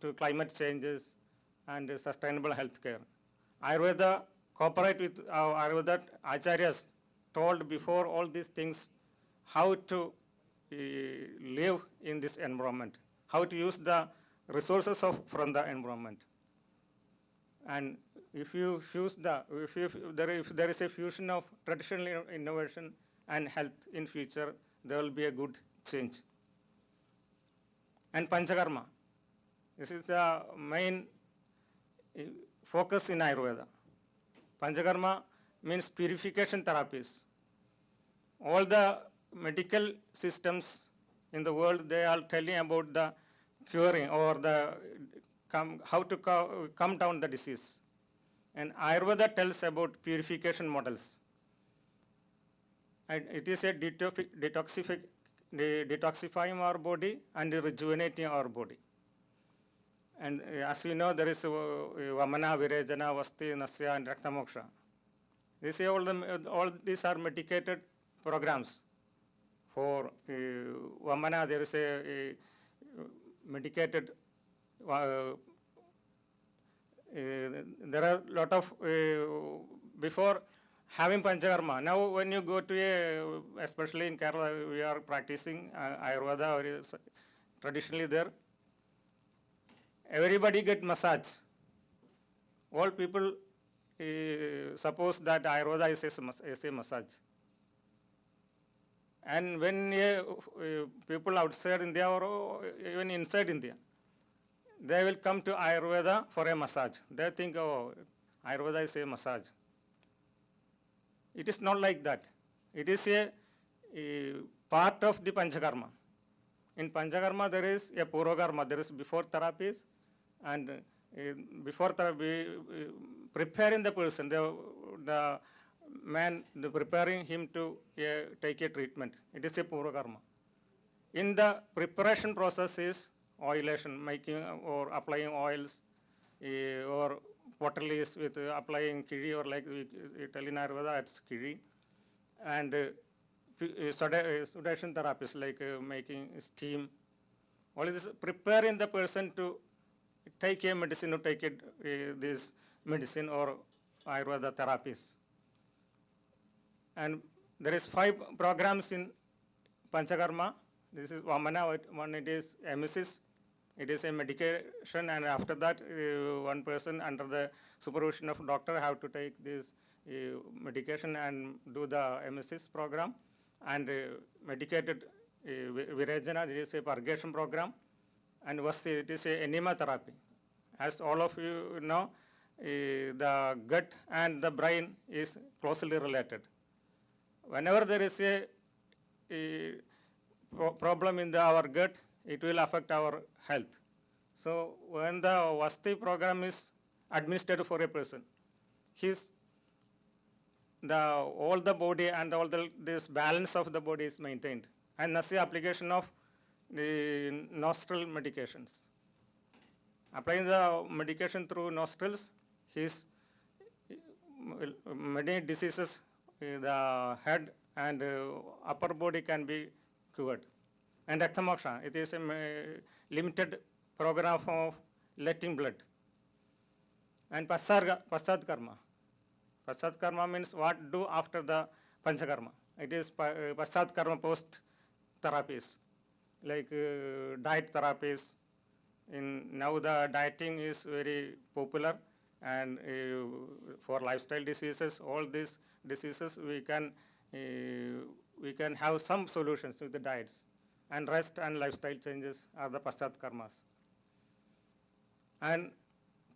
to climate changes and sustainable health care. Ayurveda cooperate with our Ayurveda acharyas told before all these things how to live in this environment, how to use the resources from the environment. And if there is a fusion of traditional innovation and health in future, there will be a good change. And Panchakarma, this is the main focus in Ayurveda. Panchakarma means purification therapies. All the medical systems in the world, they are telling about the curing or how to come down the disease. And Ayurveda tells about purification models. And it is a detoxifying our body and rejuvenating our body. And as you know, there is Vamana, Virejana, Vasti, Nasya, and Raktamoksha. All these are medicated programs. For Vamana, there is a medicated, there are a lot of, before having Panchakarma. Now when you go to especially in Kerala, we are practicing Ayurveda, or traditionally there, everybody get massage. All people suppose that Ayurveda is a massage. And when people outside India or even inside India, they will come to Ayurveda for a massage. They think, oh, Ayurveda is a massage. It is not like that. It is a part of the Panchakarma. In Panchakarma, there is a Purvakarma, there is before therapies, and before therapy, preparing the person, the man, preparing him to take a treatment. It is a Purvakarma. In the preparation process is oilation, making or applying oils, or potterlies with applying kiri, or like we tell in Ayurveda, it's kiri. And sudation therapies like making steam. All this preparing the person to take a medicine or take this medicine or Ayurveda therapies. And there is 5 programs in Panchakarma. This is Vamana, one it is emesis. It is a medication, and after that, one person under the supervision of doctor have to take this medication and do the emesis program. And medicated Virejana, it is a purgation program. And Vasti, it is a enema therapy. As all of you know, the gut and the brain is closely related. Whenever there is a problem in our gut, it will affect our health. So when the Vasti program is administered for a person, all the body and all this balance of the body is maintained. And that's the application of the nostril medications. Applying the medication through nostrils, many diseases, the head and upper body can be cured. And Raktamoksha, it is a limited program of letting blood. And Pasad Karma, Paschat karma means what do after the panchakarma. It is paschat karma post therapies, like diet therapies. Now the dieting is very popular, and for lifestyle diseases, all these diseases we can have some solutions with the diets, and rest and lifestyle changes are the paschat karmas. And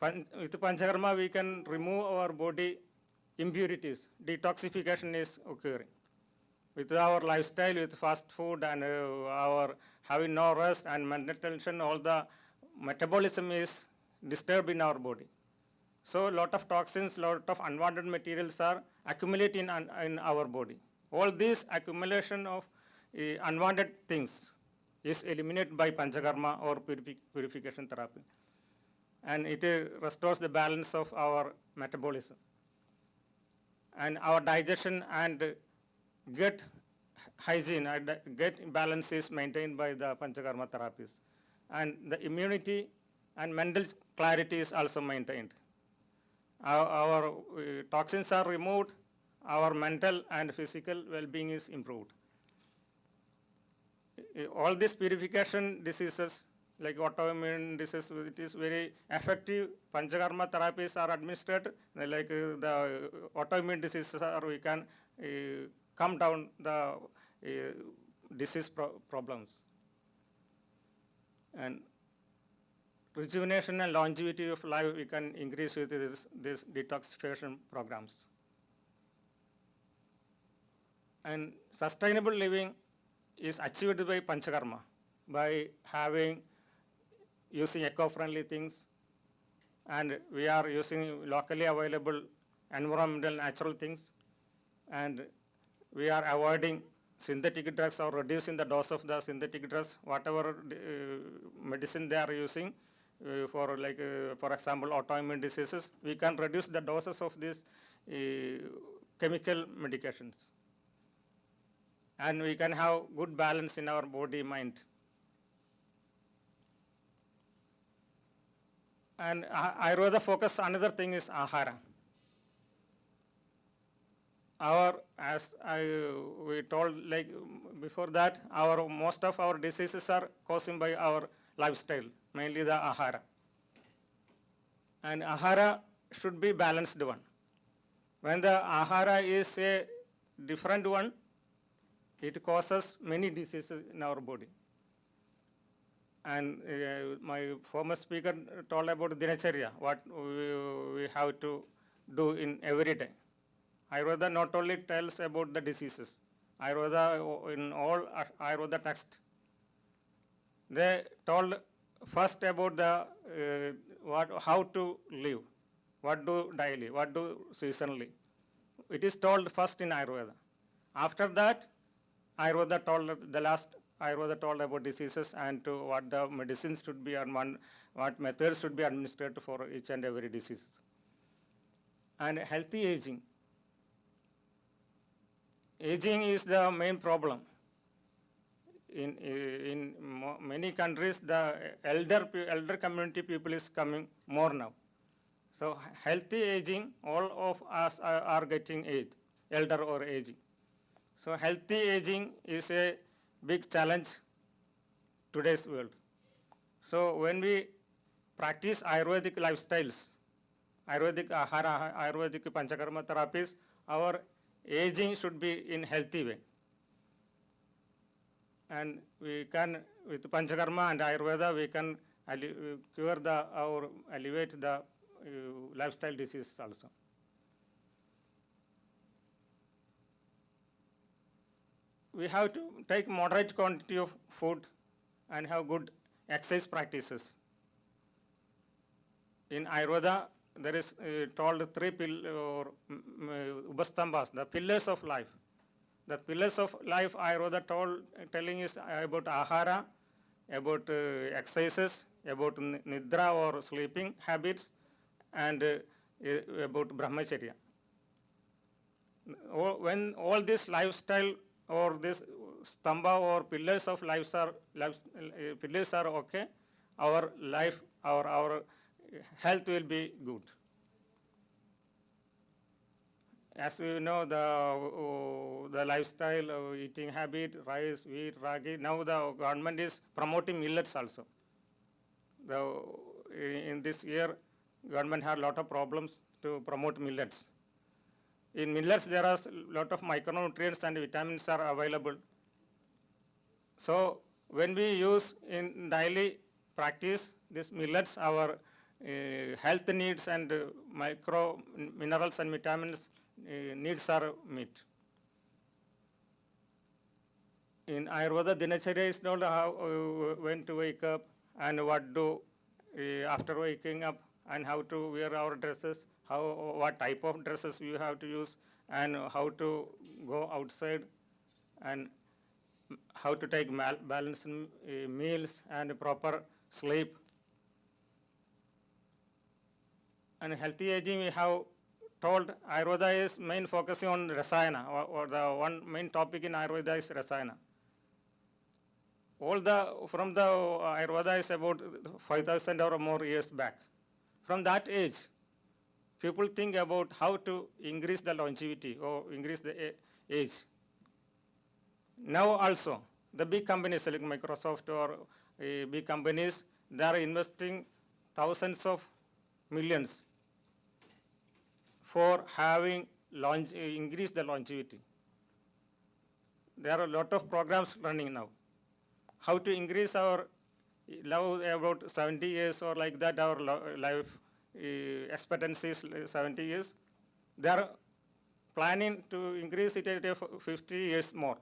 with panchakarma we can remove our body impurities. Detoxification is occurring. With our lifestyle, with fast food and our having no rest and mental tension, all the metabolism is disturbed in our body. So a lot of toxins, lot of unwanted materials are accumulating in our body. All this accumulation of unwanted things is eliminated by panchakarma or purification therapy. And it restores the balance of our metabolism. And our digestion and gut hygiene and gut balance is maintained by the panchakarma therapies. And the immunity and mental clarity is also maintained. Our toxins are removed, our mental and physical well-being is improved. All these purification diseases like autoimmune disease, it is very effective. Panchakarma therapies are administered, like the autoimmune diseases are, we can come down the disease problems. And rejuvenation and longevity of life we can increase with these detoxification programs. And sustainable living is achieved by panchakarma, by using eco-friendly things, and we are using locally available environmental natural things, and we are avoiding synthetic drugs or reducing the dose of the synthetic drugs, whatever medicine they are using for example autoimmune diseases, we can reduce the doses of these chemical medications, and we can have good balance in our body mind. And Ayurveda focus, another thing is ahara. We told like before that, most of our diseases are caused by our lifestyle, mainly the ahara. And ahara should be balanced one. When the ahara is a different one, it causes many diseases in our body. And my former speaker told about dinacharya, what we have to do in every day. Ayurveda not only tells about the diseases, Ayurveda, in all Ayurveda texts, they told first about the how to live, what do daily, what do seasonally. It is told first in Ayurveda. After that, Ayurveda told about diseases and to what the medicines should be and what methods should be administered for each and every disease. And healthy aging. Aging is the main problem. In many countries, the elder community people is coming more now. So healthy aging, all of us are getting elder or aging. So healthy aging is a big challenge today's world. So when we practice Ayurvedic lifestyles, Ayurvedic ahara, Ayurvedic panchakarma therapies, our aging should be in healthy way. And we can, with panchakarma and Ayurveda, we can alleviate the lifestyle diseases also. We have to take moderate quantity of food and have good exercise practices. In Ayurveda, there is told three upastambhas, the pillars of life. The pillars of life Ayurveda telling is about ahara, about exercises, about nidra or sleeping habits, and about brahmacharya. When all this lifestyle or this stamba or pillars of life pillars are okay, our life, our health will be good. as you know, the lifestyle, eating habit, rice, wheat, ragi. Now the government is promoting millets also. In this year, government had a lot of problems to promote millets. In millets, there are a lot of micronutrients and vitamins are available. So when we use in daily practice these millets, our health needs and micro minerals and vitamins needs are met. In Ayurveda, Dinacharya is told how when to wake up and what do after waking up, and how to wear our dresses, what type of dresses we have to use, and how to go outside, and how to take balanced meals and proper sleep. And healthy aging, we have told Ayurveda is main focusing on Rasayana, or the one main topic in Ayurveda is Rasayana. From the Ayurveda is about 5,000 or more years back. From that age, people think about how to increase the longevity or increase the age. Now also, the big companies like Microsoft or big companies, they are investing thousands of millions for having increase the longevity. There are a lot of programs running now. How to increase our life about 70 years or like that, our life expectancy is 70 years. They are planning to increase it at 50 years more.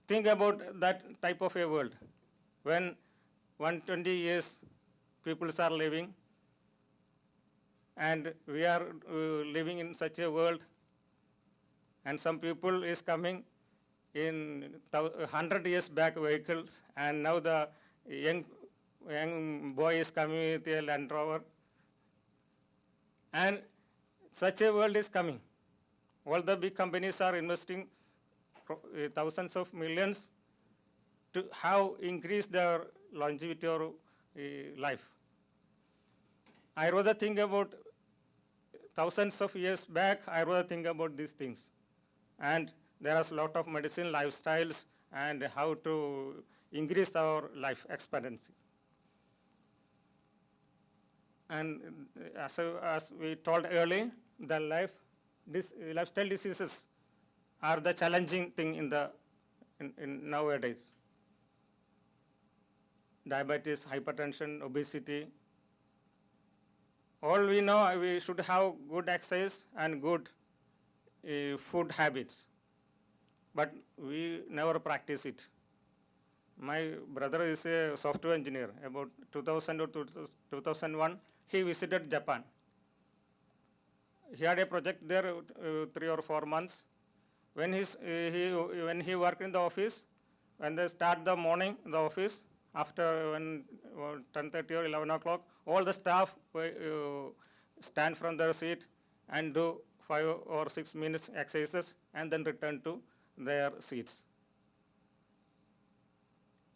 Think about that type of a world when 120 years people are living, and we are living in such a world, and some people is coming in 100 years back vehicles, and now the young boy is coming with a Land Rover, and such a world is coming. All the big companies are investing thousands of millions to have increased their longevity or life. Ayurveda think about thousands of years back, Ayurveda think about these things. And there is a lot of medicine, lifestyles, and how to increase our life expectancy. And as we told earlier, the lifestyle diseases are the challenging thing in nowadays. Diabetes, hypertension, obesity. All we know, we should have good exercise and good food habits, but we never practice it. My brother is a software engineer. About 2000 or 2001, he visited Japan. He had a project there 3 or 4 months. When he worked in the office, when they start the morning in the office, after 10:30 or 11 o'clock, all the staff stand from their seat and do 5 or 6 minutes exercises and then return to their seats.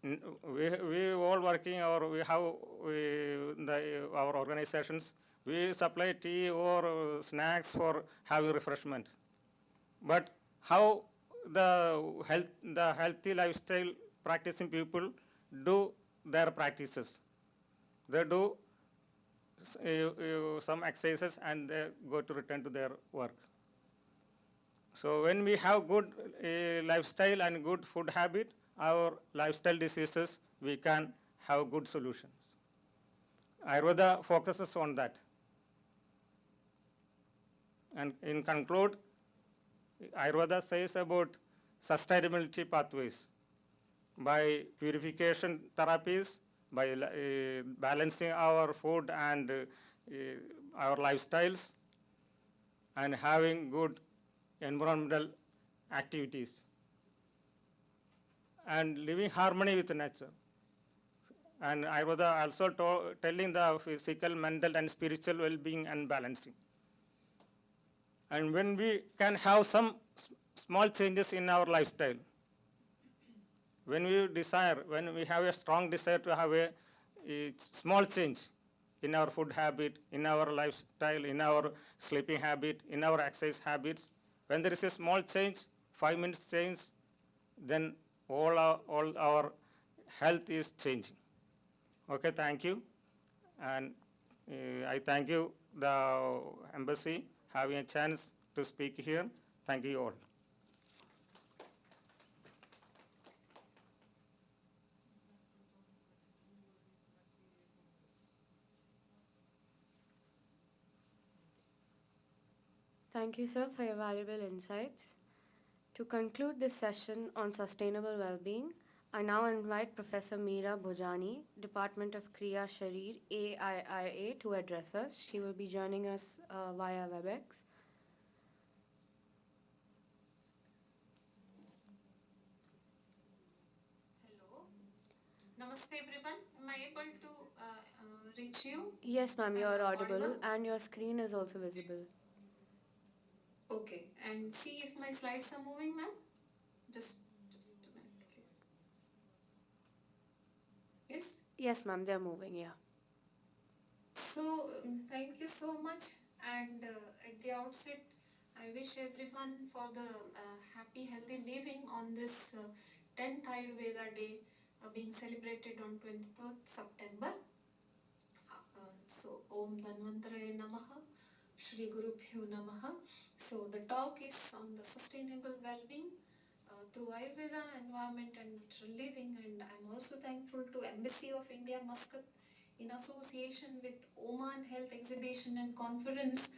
We all working, or we have our organizations, we supply tea or snacks for having refreshment. But how the healthy lifestyle practicing people do their practices? They do some exercises and they go to return to their work. So when we have good lifestyle and good food habit, our lifestyle diseases, we can have good solutions. Ayurveda focuses on that. And in conclude, Ayurveda says about sustainability pathways by purification therapies, by balancing our food and our lifestyles, and having good environmental activities, and living harmony with nature. And Ayurveda also telling the physical, mental, and spiritual well-being and balancing. And when we can have some small changes in our lifestyle, when we have a strong desire to have a small change in our food habit, in our lifestyle, in our sleeping habit, in our exercise habits. When there is a small change, 5 minutes change, then all our health is changing. Okay, thank you. And I thank you, the embassy, having a chance to speak here. Thank you all. Thank you, sir, for your valuable insights. To conclude this session on sustainable well-being, I now invite Professor Meera Bhojani, Department of Kriya Sharir, AIIA, to address us. She will be joining us via WebEx. Hello. Namaste everyone. Am I able to reach you? Yes, ma'am, you Am are I audible and your screen is also visible. Okay. And see if my slides are moving, ma'am. Just a minute, please. Yes. Yes, ma'am, they're moving, yeah. So thank you so much. And at the outset, I wish everyone for the happy, healthy living on this 10th Ayurveda Day being celebrated on 23rd September. So, Om Dhanvantaraya Namaha, Shri Gurubhyo Namaha. So, the talk is on the sustainable well-being through Ayurveda, environment and natural living. And I'm also thankful to Embassy of India, Muscat, in association with Oman Health Exhibition and Conference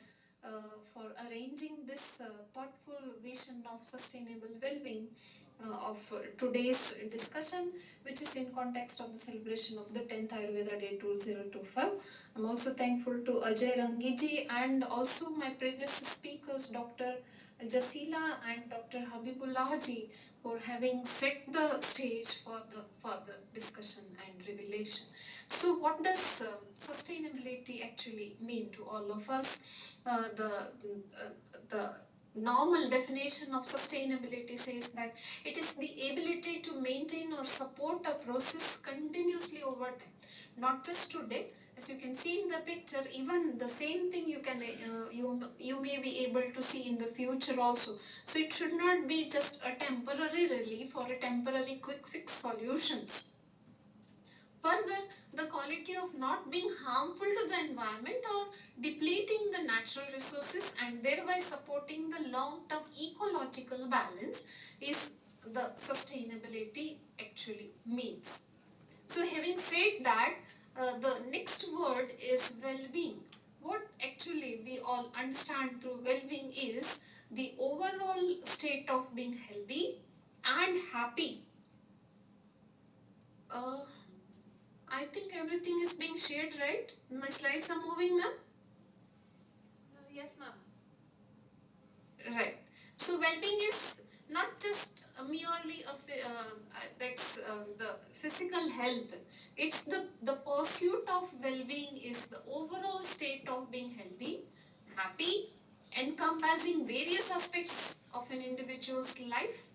for arranging this thoughtful vision of sustainable well-being of today's discussion, which is in context of the celebration of the 10th Ayurveda Day 2025. I'm also thankful to Ajay Rangiji and also my previous speakers, Dr. Jasila and Dr. Habibullah ji, for having set the stage for the discussion and revelation. So what does sustainability actually mean to all of us? The normal definition of sustainability says that it is the ability to maintain or support a process continuously over time, not just today. As you can see in the picture, even the same thing you may be able to see in the future also. So it should not be just a temporary relief or a temporary quick fix solutions. Further, the quality of not being harmful to the environment or depleting the natural resources and thereby supporting the long-term ecological balance is the sustainability actually means. So having said that, the next word is well-being. What actually we all understand through well-being is the overall state of being healthy and happy. I think everything is being shared, right? My slides are moving, ma'am? Yes, ma'am. Right. So well-being is not just merely the physical health. It's the pursuit of well-being is the overall state of being healthy, happy, encompassing various aspects of an individual's life.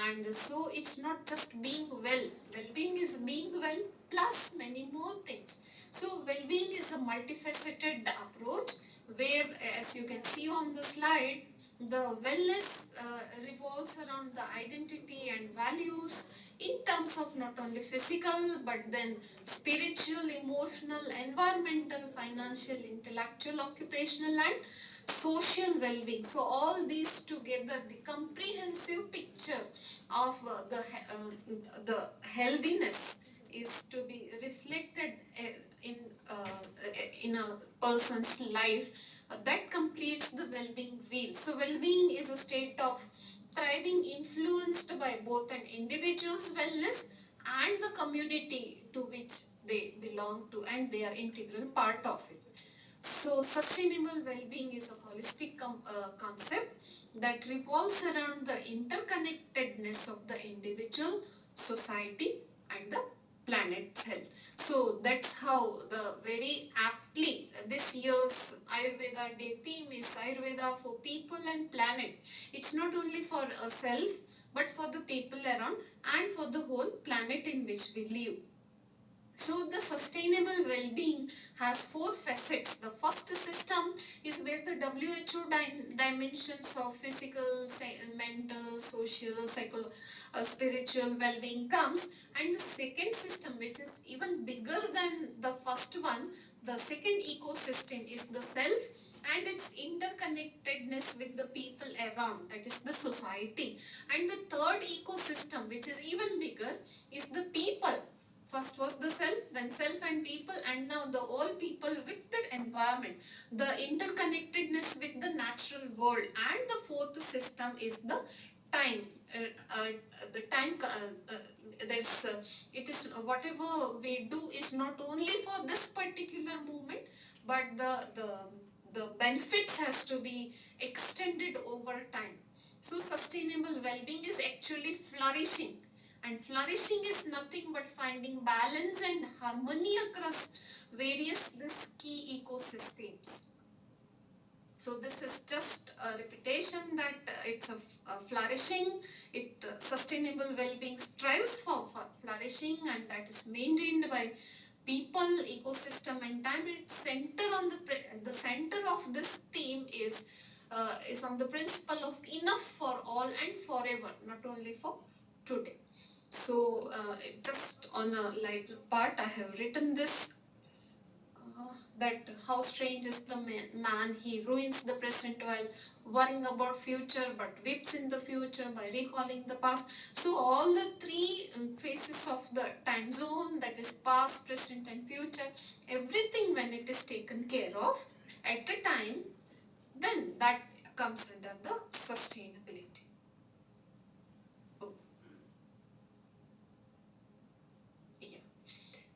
And so it's not just being well. Well-being is being well plus many more things. So well-being is a multifaceted approach where, as you can see on the slide, the wellness revolves around the identity and values in terms of not only physical but then spiritual, emotional, environmental, financial, intellectual, occupational and social well-being. So all these together, the comprehensive picture of the healthiness is to be reflected in a person's life that completes the well-being wheel. So well-being is a state of thriving influenced by both an individual's wellness and the community to which they belong to, and they are integral part of it. So sustainable well-being is a holistic concept that revolves around the interconnectedness of the individual, society and the planet's health. So that's how the very aptly this year's Ayurveda Day theme is Ayurveda for people and planet. It's not only for a self but for the people around and for the whole planet in which we live. So the sustainable well-being has four facets. The first system is where the WHO dimensions of physical, mental, social, spiritual well-being comes, and the second system, which is even bigger than the first one, the second ecosystem is the self and its interconnectedness with the people around, that is the society. And the third ecosystem, which is even bigger, is the people. First was the then self and people, and now the all people with the environment, the interconnectedness with the natural world. And the fourth system is the time. The time, it is whatever we do is not only for this particular moment, but the benefits has to be extended over time. So sustainable well-being is actually flourishing. And flourishing is nothing but finding balance and harmony across various these key ecosystems. So this is just a repetition that it's a flourishing, sustainable well-being strives for flourishing, and that is maintained by people, ecosystem, and time. Its center on the center of this theme is on the principle of enough for all and forever, not only for today. So just on a lighter part, I have written this, that how strange is the man, he ruins the present while worrying about future, but whips in the future by recalling the past. So all the three phases of the time zone, that is past, present, and future, everything when it is taken care of at a time, then that comes under the sustainability.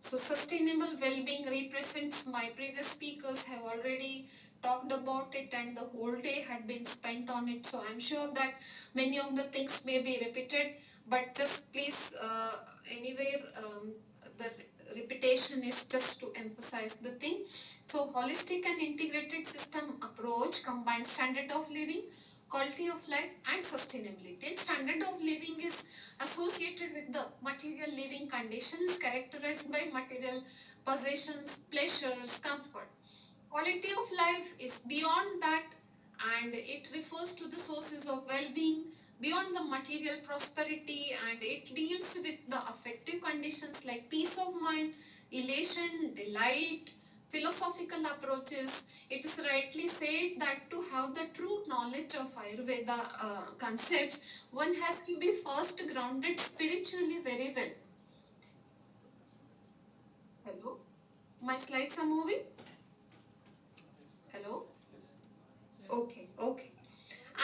So sustainable well-being represents, my previous speakers have already talked about it and the whole day had been spent on it. So I'm sure that many of the things may be repeated, but just please, anywhere, the repetition is just to emphasize the thing. So holistic and integrated system approach combines standard of living, quality of life, and sustainability. And standard of living is associated with the material living conditions characterized by material possessions, pleasures, comfort. Quality of life is beyond that, and it refers to the sources of well-being beyond the material prosperity, and it deals with the affective conditions like peace of mind, elation, delight, philosophical approaches. It is rightly said that to have the true knowledge of Ayurveda concepts, one has to be first grounded spiritually very well. Hello? My slides are moving? Hello? Okay, okay.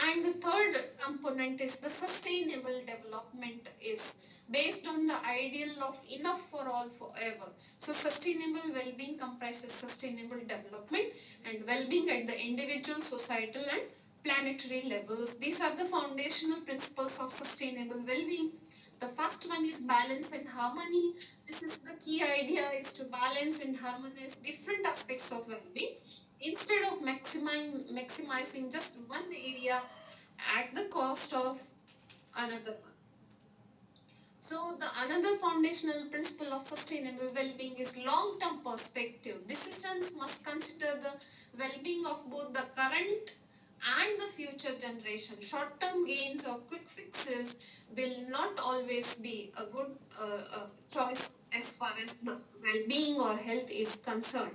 And the third component is the sustainable development is based on the ideal of enough for all forever. So sustainable well-being comprises sustainable development and well-being at the individual, societal, and planetary levels. These are the foundational principles of sustainable well-being. The first one is balance and harmony. This is the key idea, is to balance and harmonize different aspects of well-being instead of maximizing just one area at the cost of another one. So the another foundational principle of sustainable well-being is long-term perspective. Decisions must consider the well-being of both the current and the future generation. Short-term gains or quick fixes will not always be a good choice as far as the well-being or health is concerned.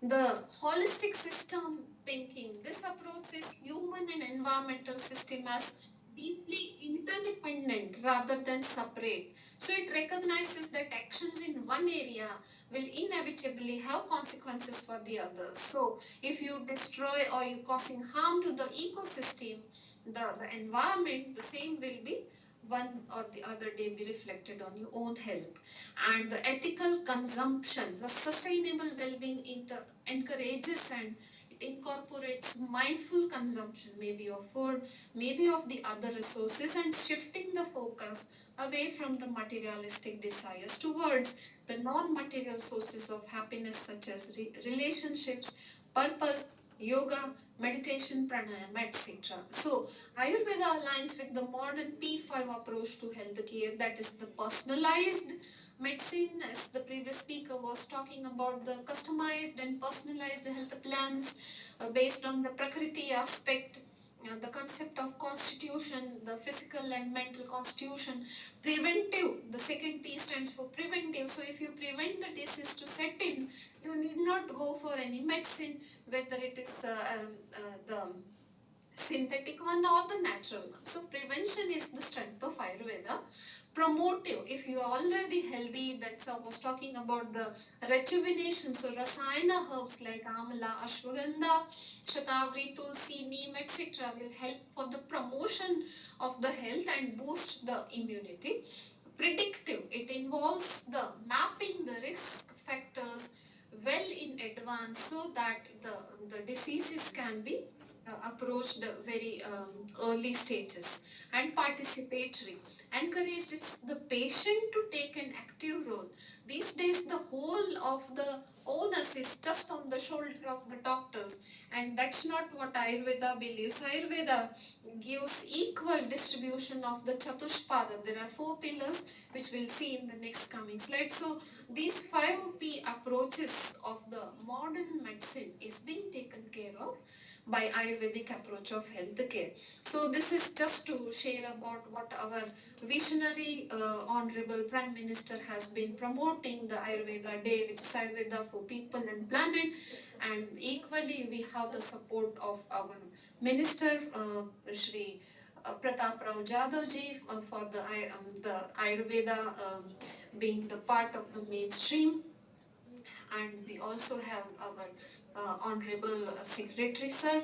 The holistic system thinking, this approach is human and environmental system as deeply interdependent rather than separate. So it recognizes that actions in one area will inevitably have consequences for the others. So if you destroy or you're causing harm to the ecosystem, the environment, the same will be one or the other day be reflected on your own health. And the ethical consumption, the sustainable well-being encourages and it incorporates mindful consumption, maybe of food, maybe of the other resources, and shifting the focus away from the materialistic desires towards the non-material sources of happiness such as relationships, purpose, yoga, meditation, pranayama, etc. So, Ayurveda aligns with the modern P5 approach to healthcare, that is the personalized medicine, as the previous speaker was talking about, the customized and personalized health plans based on the Prakriti aspect, the concept of constitution, the physical and mental constitution, preventive, the second P stands for preventive. So if you prevent the disease to set in, you need not go for any medicine, whether it is the synthetic one or the natural one. So prevention is the strength of Ayurveda. Promotive, if you are already healthy, that's I was talking about the rejuvenation. So rasayana herbs like amla, ashwagandha, shatavari, tulsi, neem, etc. will help for the promotion of the health and boost the immunity. Predictive, it involves the mapping the risk factors well in advance so that the diseases can be approached very early stages. And participatory encourages the patient to take an active role. These days the whole of the onus is just on the shoulder of the doctors, and that's not what Ayurveda believes. Ayurveda gives equal distribution of the Chatushpada. There are 4 pillars which we'll see in the next coming slide. So these 5P approaches of the modern medicine is being taken care of by Ayurvedic approach of healthcare. So this is just to share about what our visionary Honorable Prime Minister has been promoting, the Ayurveda Day, which is Ayurveda for people and planet. And equally we have the support of our Minister, Shri Pratap Rao Jadhav ji, for the Ayurveda being the part of the mainstream. And we also have our Honorable Secretary Sir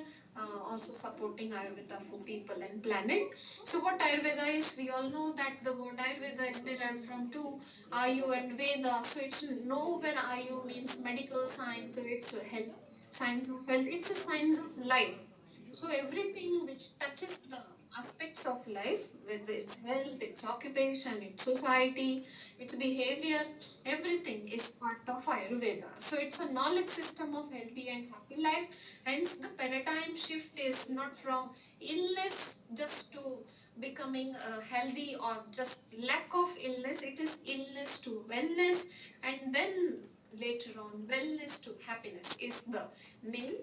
also supporting Ayurveda for people and planet. So what Ayurveda is, we all know that the word Ayurveda is derived from 2, Ayu and Veda. So it's nowhere Ayu means medical science, so it's a health, science of health, it's a science of life. So everything which touches the aspects of life, whether it's health, its occupation, its society, its behavior, everything is part of Ayurveda. So it's a knowledge system of healthy and happy life. Hence the paradigm shift is not from illness just to becoming healthy or just lack of illness. It is illness to wellness, and then later on wellness to happiness is the main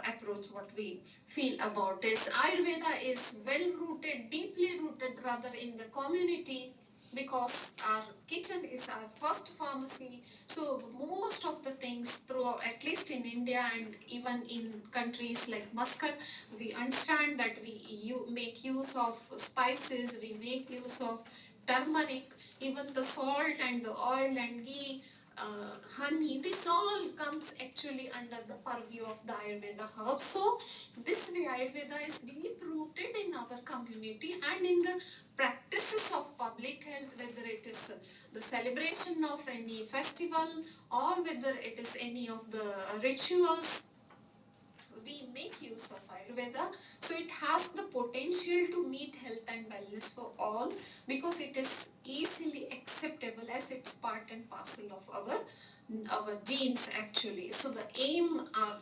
approach. What we feel about is Ayurveda is well rooted, deeply rooted rather in the community, because our kitchen is our first pharmacy. So most of the things throughout, at least in India and even in countries like Muscat, we understand that we make use of spices, we make use of turmeric, even the salt and the oil and ghee, honey, this all comes actually under the purview of the Ayurveda herbs. So this way Ayurveda is deep rooted in our community and in the practices of public health, whether it is the celebration of any festival or whether it is any of the rituals. We make use of Ayurveda, so it has the potential to meet health and wellness for all, because it is easily acceptable as it's part and parcel of our genes actually. So the aim are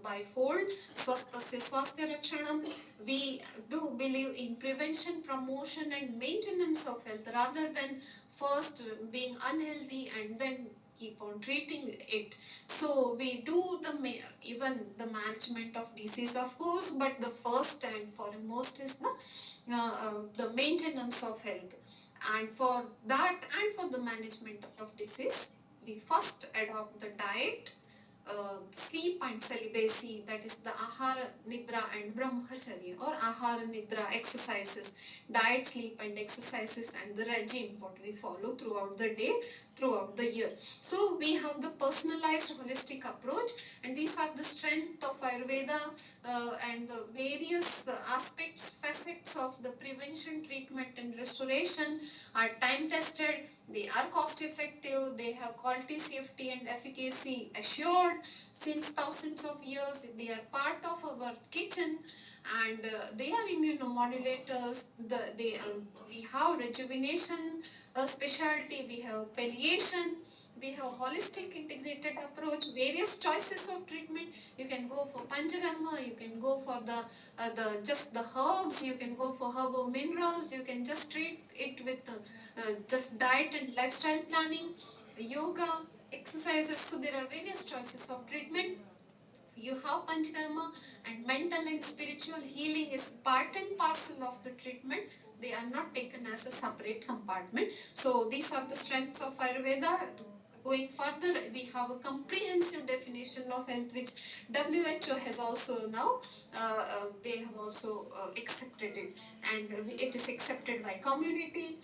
bifold. Swasthasya swasthya rakshanam. We do believe in prevention, promotion and maintenance of health rather than first being unhealthy and then keep on treating it. So we do even the management of disease, of course, but the first and foremost is the maintenance of health. And for that and for the management of disease, we first adopt the diet, sleep and celibacy, that is the ahara, nidra and brahmacharya, or ahara, nidra, exercises, diet, sleep and exercises, and the regime what we follow throughout the day, throughout the year. So we have the personalized holistic approach, and these are the strength of Ayurveda and the various aspects, facets of the prevention, treatment and restoration are time tested, they are cost effective, they have quality, safety and efficacy assured since thousands of years, they are part of our kitchen, and they are immunomodulators. We have rejuvenation specialty, we have palliation, we have holistic integrated approach, various choices of treatment. You can go for Panchakarma, you can go for just the herbs, you can go for herbal minerals, you can just treat it with just diet and lifestyle planning, yoga, exercises. So there are various choices of treatment. You have Panchakarma, and mental and spiritual healing is part and parcel of the treatment. They are not taken as a separate compartment. So these are the strengths of Ayurveda. Going further, we have a comprehensive definition of health, which WHO has also now, they have also accepted it, and it is accepted by community.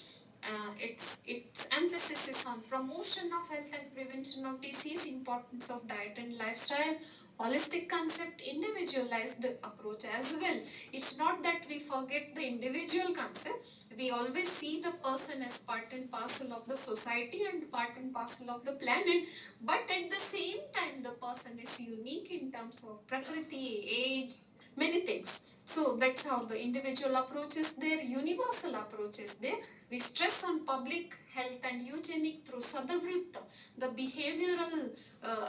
Its emphasis is on promotion of health and prevention of disease, importance of diet and lifestyle, holistic concept, individualized approach as well. It's not that we forget the individual concept. We always see the person as part and parcel of the society and part and parcel of the planet, but at the same time the person is unique in terms of prakriti, age, many things. So that's how the individual approach is there, universal approach is there. We stress on public health and eugenic through Sadavrutta. The behavioral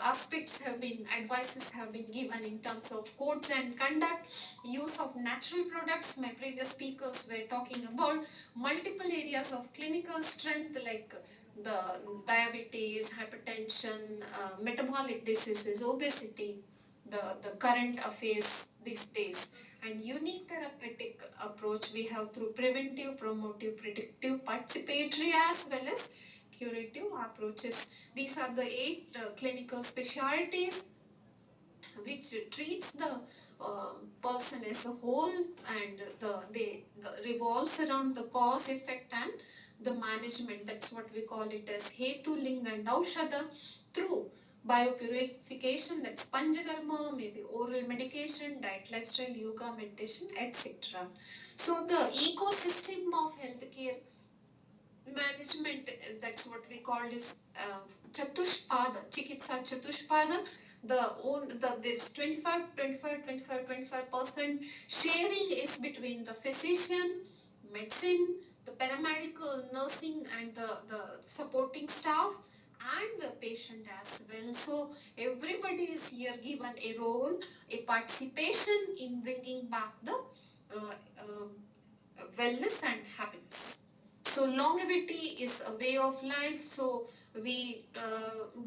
aspects have been, advices have been given in terms of codes and conduct, use of natural products. My previous speakers were talking about multiple areas of clinical strength like the diabetes, hypertension, metabolic diseases, obesity, the current affairs these days. And unique therapeutic approach we have through preventive, promotive, predictive, participatory as well as curative approaches. These are the 8 clinical specialties which treats the person as a whole, and the revolves around the cause, effect and the management. That's what we call it as Hetu, Linga and Aushadha through biopurification, that's Panchakarma, maybe oral medication, diet, lifestyle, yoga, meditation, etc. So the ecosystem of healthcare management, that's what we call is Chatushpada, Chikitsa Chatushpada. There's 25% sharing is between the physician, medicine, the paramedical, nursing and the supporting staff and the patient as well. So everybody is here given a role, a participation in bringing back the wellness and happiness. So longevity is a way of life. So we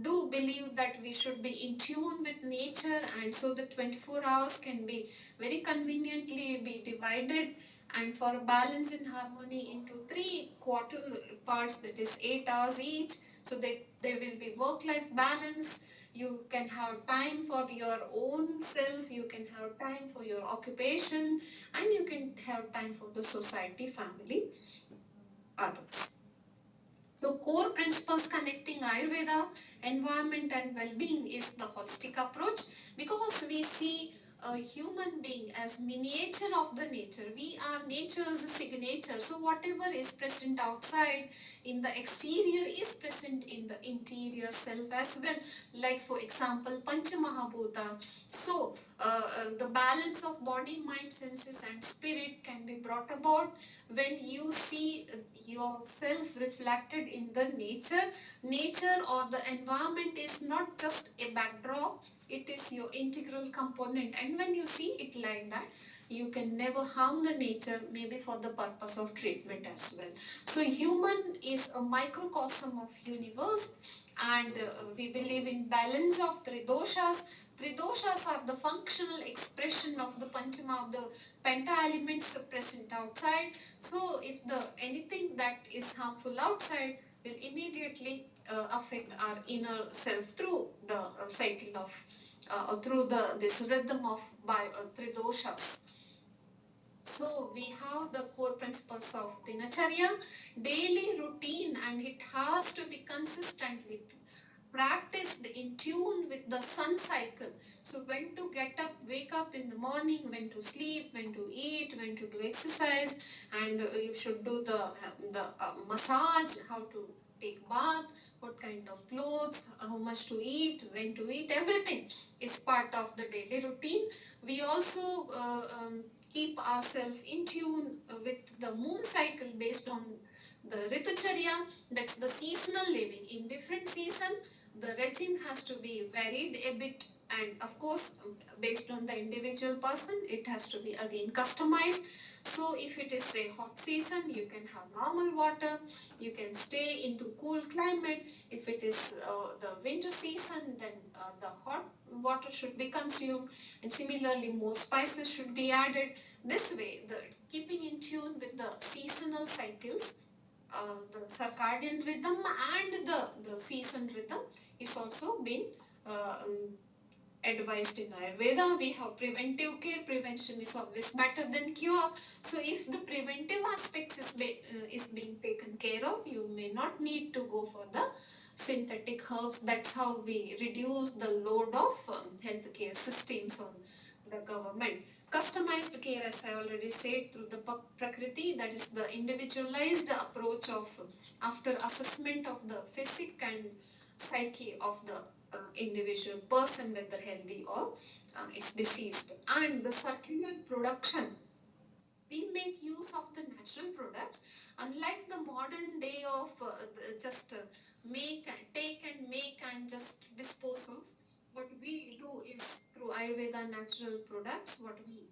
do believe that we should be in tune with nature, and so the 24 hours can be very conveniently be divided and for a balance and harmony into 3 quarter parts, that is 8 hours each, so that there will be work-life balance. You can have time for your own self, you can have time for your occupation, and you can have time for the society, family, others. So core principles connecting Ayurveda, environment and well-being is the holistic approach, because we see a human being as miniature of the nature. We are nature's signature. So whatever is present outside in the exterior is present in the interior self as well. Like for example, Panchamahabhuta. So the balance of body, mind, senses and spirit can be brought about when you see yourself reflected in the nature. Nature or the environment is not just a backdrop, it is your integral component, and when you see it like that, you can never harm the nature, maybe for the purpose of treatment as well. So human is a microcosm of universe, and we believe in balance of three doshas. Three doshas are the functional expression of the panchama, of the penta elements present outside. So if anything that is harmful outside will immediately affect our inner self through the cycle of through this rhythm of three doshas. So we have the core principles of dinacharya, daily routine, and it has to be consistently practiced in tune with the sun cycle. So when to get up, wake up in the morning, when to sleep, when to eat, when to do exercise, and you should do the massage, how to take bath, what kind of clothes, how much to eat, when to eat, everything is part of the daily routine. We also keep ourselves in tune with the moon cycle based on the Ritucharya, that's the seasonal living. In different season, the regime has to be varied a bit, and of course, based on the individual person, it has to be again customized. So if it is a hot season, you can have normal water, you can stay into cool climate. If it is the winter season, then the hot water should be consumed, and similarly more spices should be added. This way, the keeping in tune with the seasonal cycles, the circadian rhythm and the season rhythm is also been advised in Ayurveda. We have preventive care. Prevention is always better than cure. So if the preventive aspects is being taken care of, you may not need to go for the synthetic herbs. That's how we reduce the load of healthcare systems on the government. Customized care, as I already said, through the Prakriti, that is the individualized approach of after assessment of the physique and psyche of the individual person, whether healthy or is diseased. And the circular production, we make use of the natural products, unlike the modern day of just make and take and make and just dispose of. What we do is through Ayurveda natural products, what we...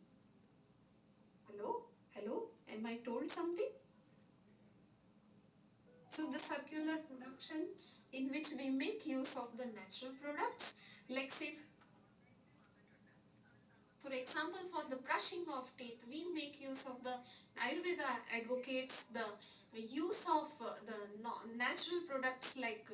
Hello, am I told something? So the circular production in which we make use of the natural products, like say, for example, for the brushing of teeth, we make use of the Ayurveda advocates the use of the natural products like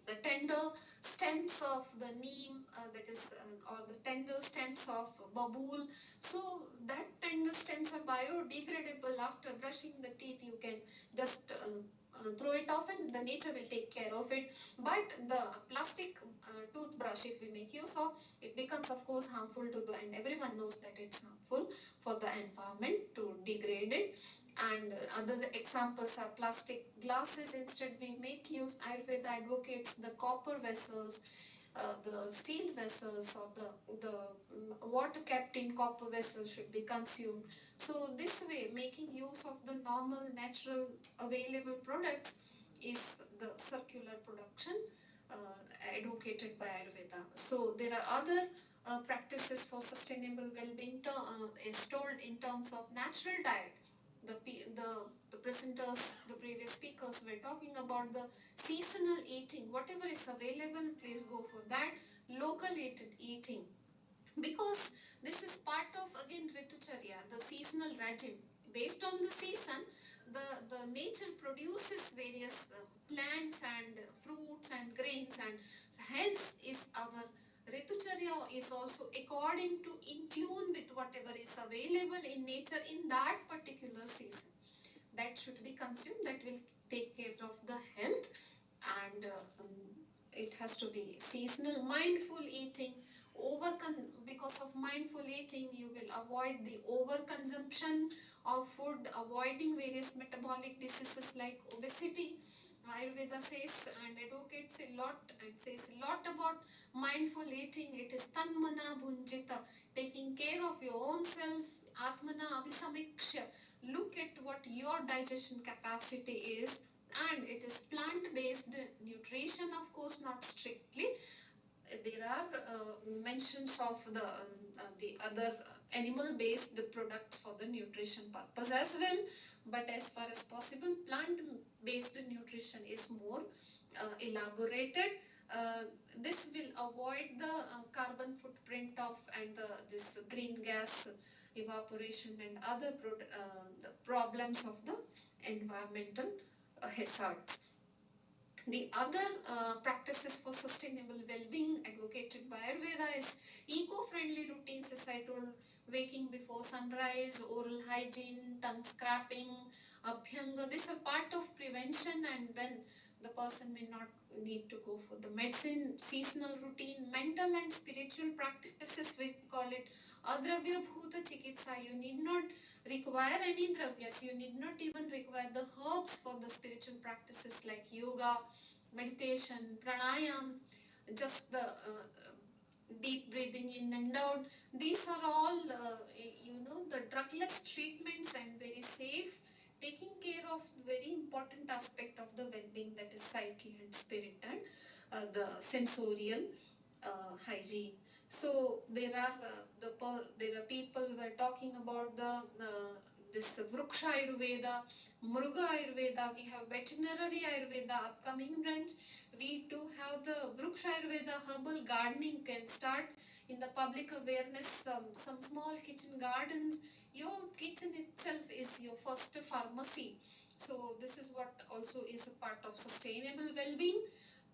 the tender stems of the neem, that is, or the tender stems of babool. So that tender stems are biodegradable. After brushing the teeth, you can just throw it off and the nature will take care of it. But the plastic toothbrush, if we make use of, it becomes of course harmful to the, and everyone knows that it's harmful for the environment to degrade it. And other examples are plastic glasses. Instead, we make use, Ayurveda advocates the copper vessels, the steel vessels, or the water kept in copper vessels should be consumed. So this way, making use of the normal, natural, available products is the circular production advocated by Ayurveda. So there are other practices for sustainable well-being is told in terms of natural diet. The presenters, the previous speakers were talking about the seasonal eating. Whatever is available, please go for that. Local eating. Because this is part of, again, Ritucharya, the seasonal regime. Based on the season, the nature produces various plants and fruits and grains, and hence is our Ritucharya is also according to in tune with whatever is available in nature in that particular season. That should be consumed, that will take care of the health, and it has to be seasonal. Mindful eating, because of mindful eating, you will avoid the overconsumption of food, avoiding various metabolic diseases like obesity. Ayurveda says and advocates a lot and says a lot about mindful eating. It is tanmana bhunjita, taking care of your own self. Atmana abhisamiksha, look at what your digestion capacity is, and it is plant-based nutrition, of course, not strictly. There are mentions of the other animal-based products for the nutrition purpose as well, but as far as possible, plant-based nutrition is more elaborated. This will avoid the carbon footprint of and this green gas evaporation and other the problems of the environmental hazards. The other practices for sustainable well-being advocated by Ayurveda is eco-friendly routines, as I told, waking before sunrise, oral hygiene, tongue scrapping, abhyanga. These are part of prevention, and then the person may not need to go for the medicine. Seasonal routine, mental and spiritual practices, we call it adravya bhuta chikitsa. You need not require any dravyas. You need not even require the herbs for the spiritual practices like yoga, meditation, pranayam, just the deep breathing in and out. These are all, the drugless treatments and important aspect of the well-being, that is psyche and spirit and the sensorial hygiene. So there are people were talking about this Vruksha Ayurveda, Mruga Ayurveda. We have veterinary Ayurveda upcoming branch. We too have the Vruksha Ayurveda herbal gardening can start in the public awareness. Some small kitchen gardens. Your kitchen itself is your first pharmacy. So this is what also is a part of sustainable well-being.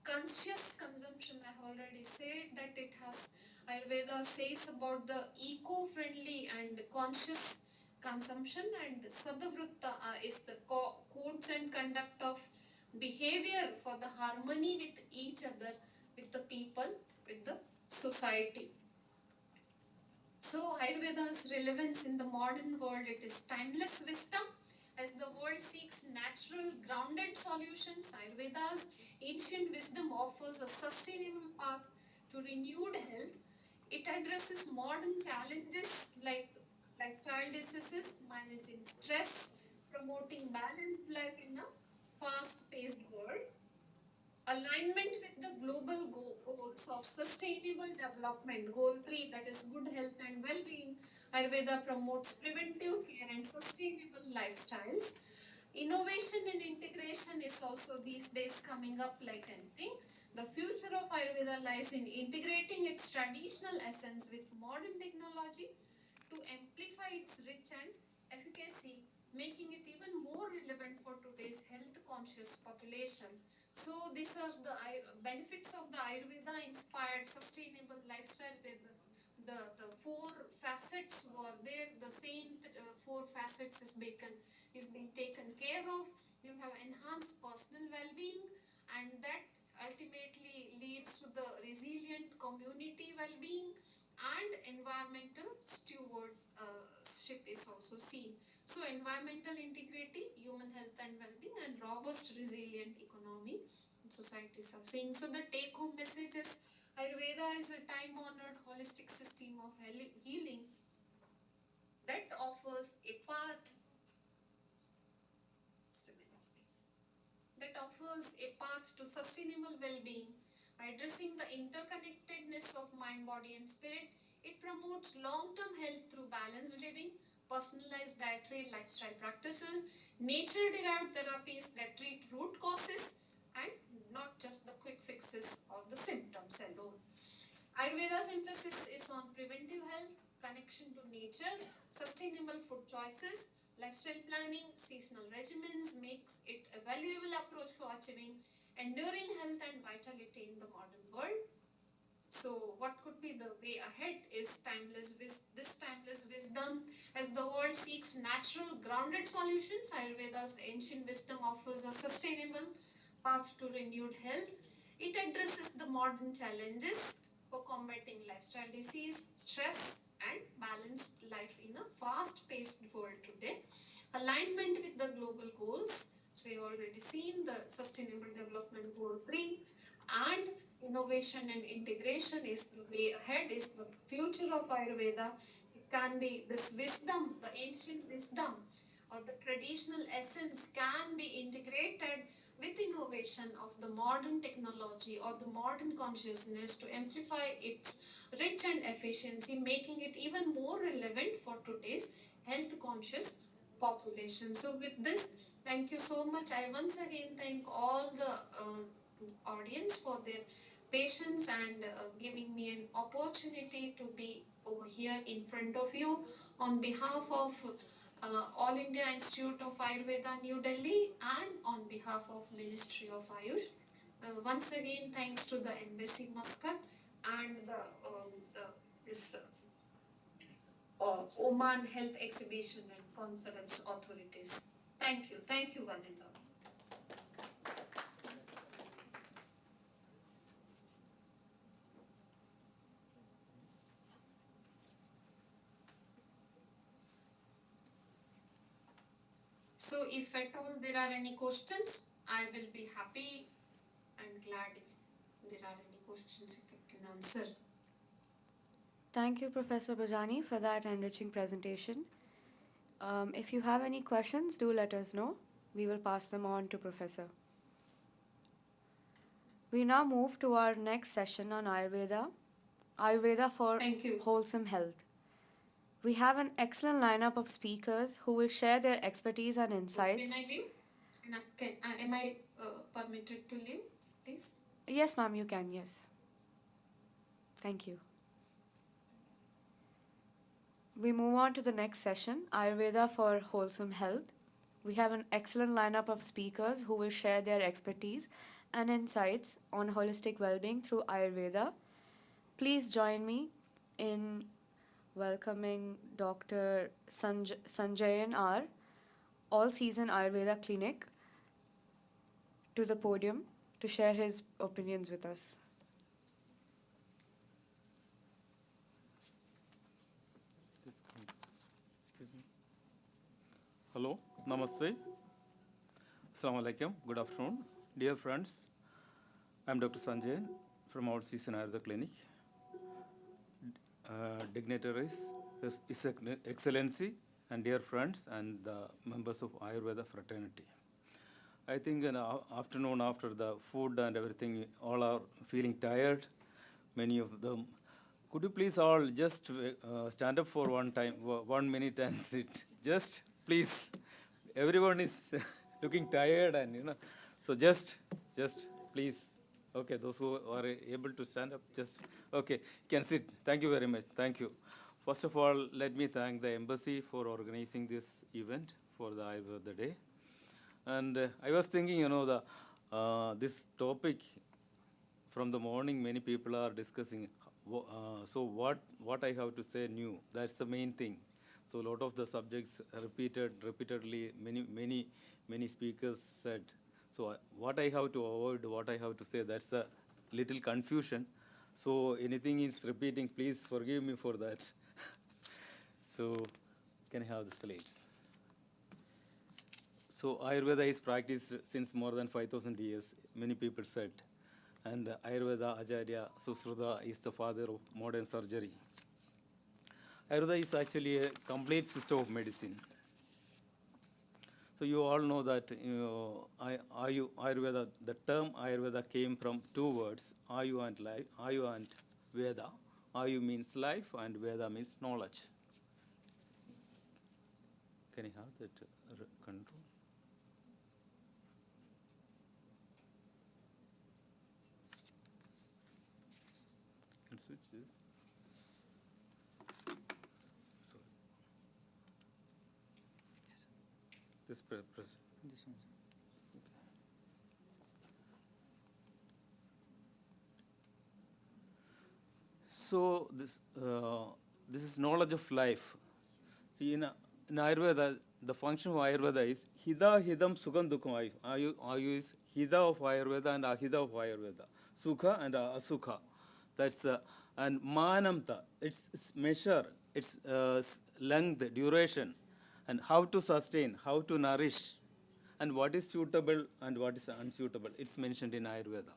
Conscious consumption, I have already said that it has, Ayurveda says about the eco-friendly and conscious consumption, and Sadhavritta is the codes and conduct of behavior for the harmony with each other, with the people, with the society. So Ayurveda's relevance in the modern world, it is timeless wisdom. As the world seeks natural, grounded solutions, Ayurveda's ancient wisdom offers a sustainable path to renewed health. It addresses modern challenges like lifestyle diseases, managing stress, promoting balanced life in a fast-paced world. Alignment with the global goals of sustainable development, goal 3, that is good health and well-being, Ayurveda promotes preventive care and sustainable lifestyles. Innovation and integration is also these days coming up like anything. The future of Ayurveda lies in integrating its traditional essence with modern technology to amplify its reach and efficacy, making it even more relevant for today's health-conscious population. So these are the benefits of the Ayurveda-inspired sustainable lifestyle, where the four facets were there. The same four facets is being taken care of. You have enhanced personal well-being, and that ultimately leads to the resilient community well-being, and environmental stewardship is also seen. So environmental integrity, human health and well-being, and robust resilient economy societies are seeing. So the take-home message is Ayurveda is a time-honored holistic system of healing that offers a path. Just a minute, please. That offers a path to sustainable well-being by addressing the interconnectedness of mind, body, and spirit. It promotes long-term health through balanced living, personalized dietary lifestyle practices, nature-derived therapies that treat root causes and not just the quick fixes or the symptoms alone. Ayurveda's emphasis is on preventive health, connection to nature, sustainable food choices, lifestyle planning, seasonal regimens makes it a valuable approach for achieving enduring health and vitality in the modern world. So what could be the way ahead is this timeless wisdom. As the world seeks natural, grounded solutions, Ayurveda's ancient wisdom offers a sustainable path to renewed health. It addresses the modern challenges for combating lifestyle disease, stress, and balanced life in a fast-paced world today. Alignment with the global goals, so we have already seen the Sustainable Development Goal 3, and innovation and integration is the way ahead, is the future of Ayurveda. It can be this wisdom, the ancient wisdom or the traditional essence can be integrated with innovation of the modern technology or the modern consciousness to amplify its reach and efficiency, making it even more relevant for today's health conscious population. So with this, thank you so much. I once again thank all the audience for their patience and giving me an opportunity to be over here in front of you on behalf of All India Institute of Ayurveda, New Delhi, and on behalf of Ministry of Ayush. Once again, thanks to the Embassy Muscat and this Oman Health Exhibition and Conference authorities. Thank you one and all. So if at all there are any questions, I will be happy and glad if there are any questions if I can answer. Thank you, Professor Bajani, for that enriching presentation. If you have any questions, do let us know. we will pass them on to Professor. We now move to our next session on Ayurveda, Ayurveda for wholesome health. We have an excellent lineup of speakers who will share their expertise and insights. Can I leave? Am I permitted to leave, please? Yes, ma'am, you can, yes. Thank you. We move on to the next session, Ayurveda for wholesome health. We have an excellent lineup of speakers who will share their expertise and insights on holistic well-being through Ayurveda. Please join me in welcoming Dr. Sanjayan R., All-Season Ayurveda Clinic, to the podium to share his opinions with us. Excuse me. Hello, Namaste. Assalamu alaikum. Good afternoon. Dear friends, I am Dr. Sanjay from All Season Ayurveda Clinic. Dignitaries, His Excellency, and dear friends and the members of Ayurveda fraternity. I think in the afternoon after the food and everything, all are feeling tired. Many of them. Could you please all just stand up for 1 minute and sit? Just please. Everyone is looking tired and so just please. Okay, those who are able to stand up, just okay, can sit. Thank you very much. Thank you. First of all, let me thank the embassy for organizing this event for the Ayurveda Day. And I was thinking, this topic from the morning, many people are discussing. So what I have to say new? That's the main thing. So a lot of the subjects repeatedly, many speakers said. So what I have to avoid, what I have to say, that's a little confusion. So anything is repeating, please forgive me for that. So can I have the slides? So Ayurveda is practiced since more than 5,000 years, many people said. And Ayurveda Acharya Susruta is the father of modern surgery. Ayurveda is actually a complete system of medicine. So you all know that Ayurveda, the term Ayurveda came from two words, Ayu and life, Ayu and Veda. Ayu means life and Veda means knowledge. Can I have that control? Can switch this? Sorry. This press. This one. Okay. So this is knowledge of life. See, in Ayurveda, the function of Ayurveda is Hida, Hidam, Sukham, Dukham, Ayu. Ayu is Hida of Ayurveda and Ahida of Ayurveda. Sukha and Asukha. That's and Manamta. It's measure, its length, duration, and how to sustain, how to nourish, and what is suitable and what is unsuitable. It's mentioned in Ayurveda.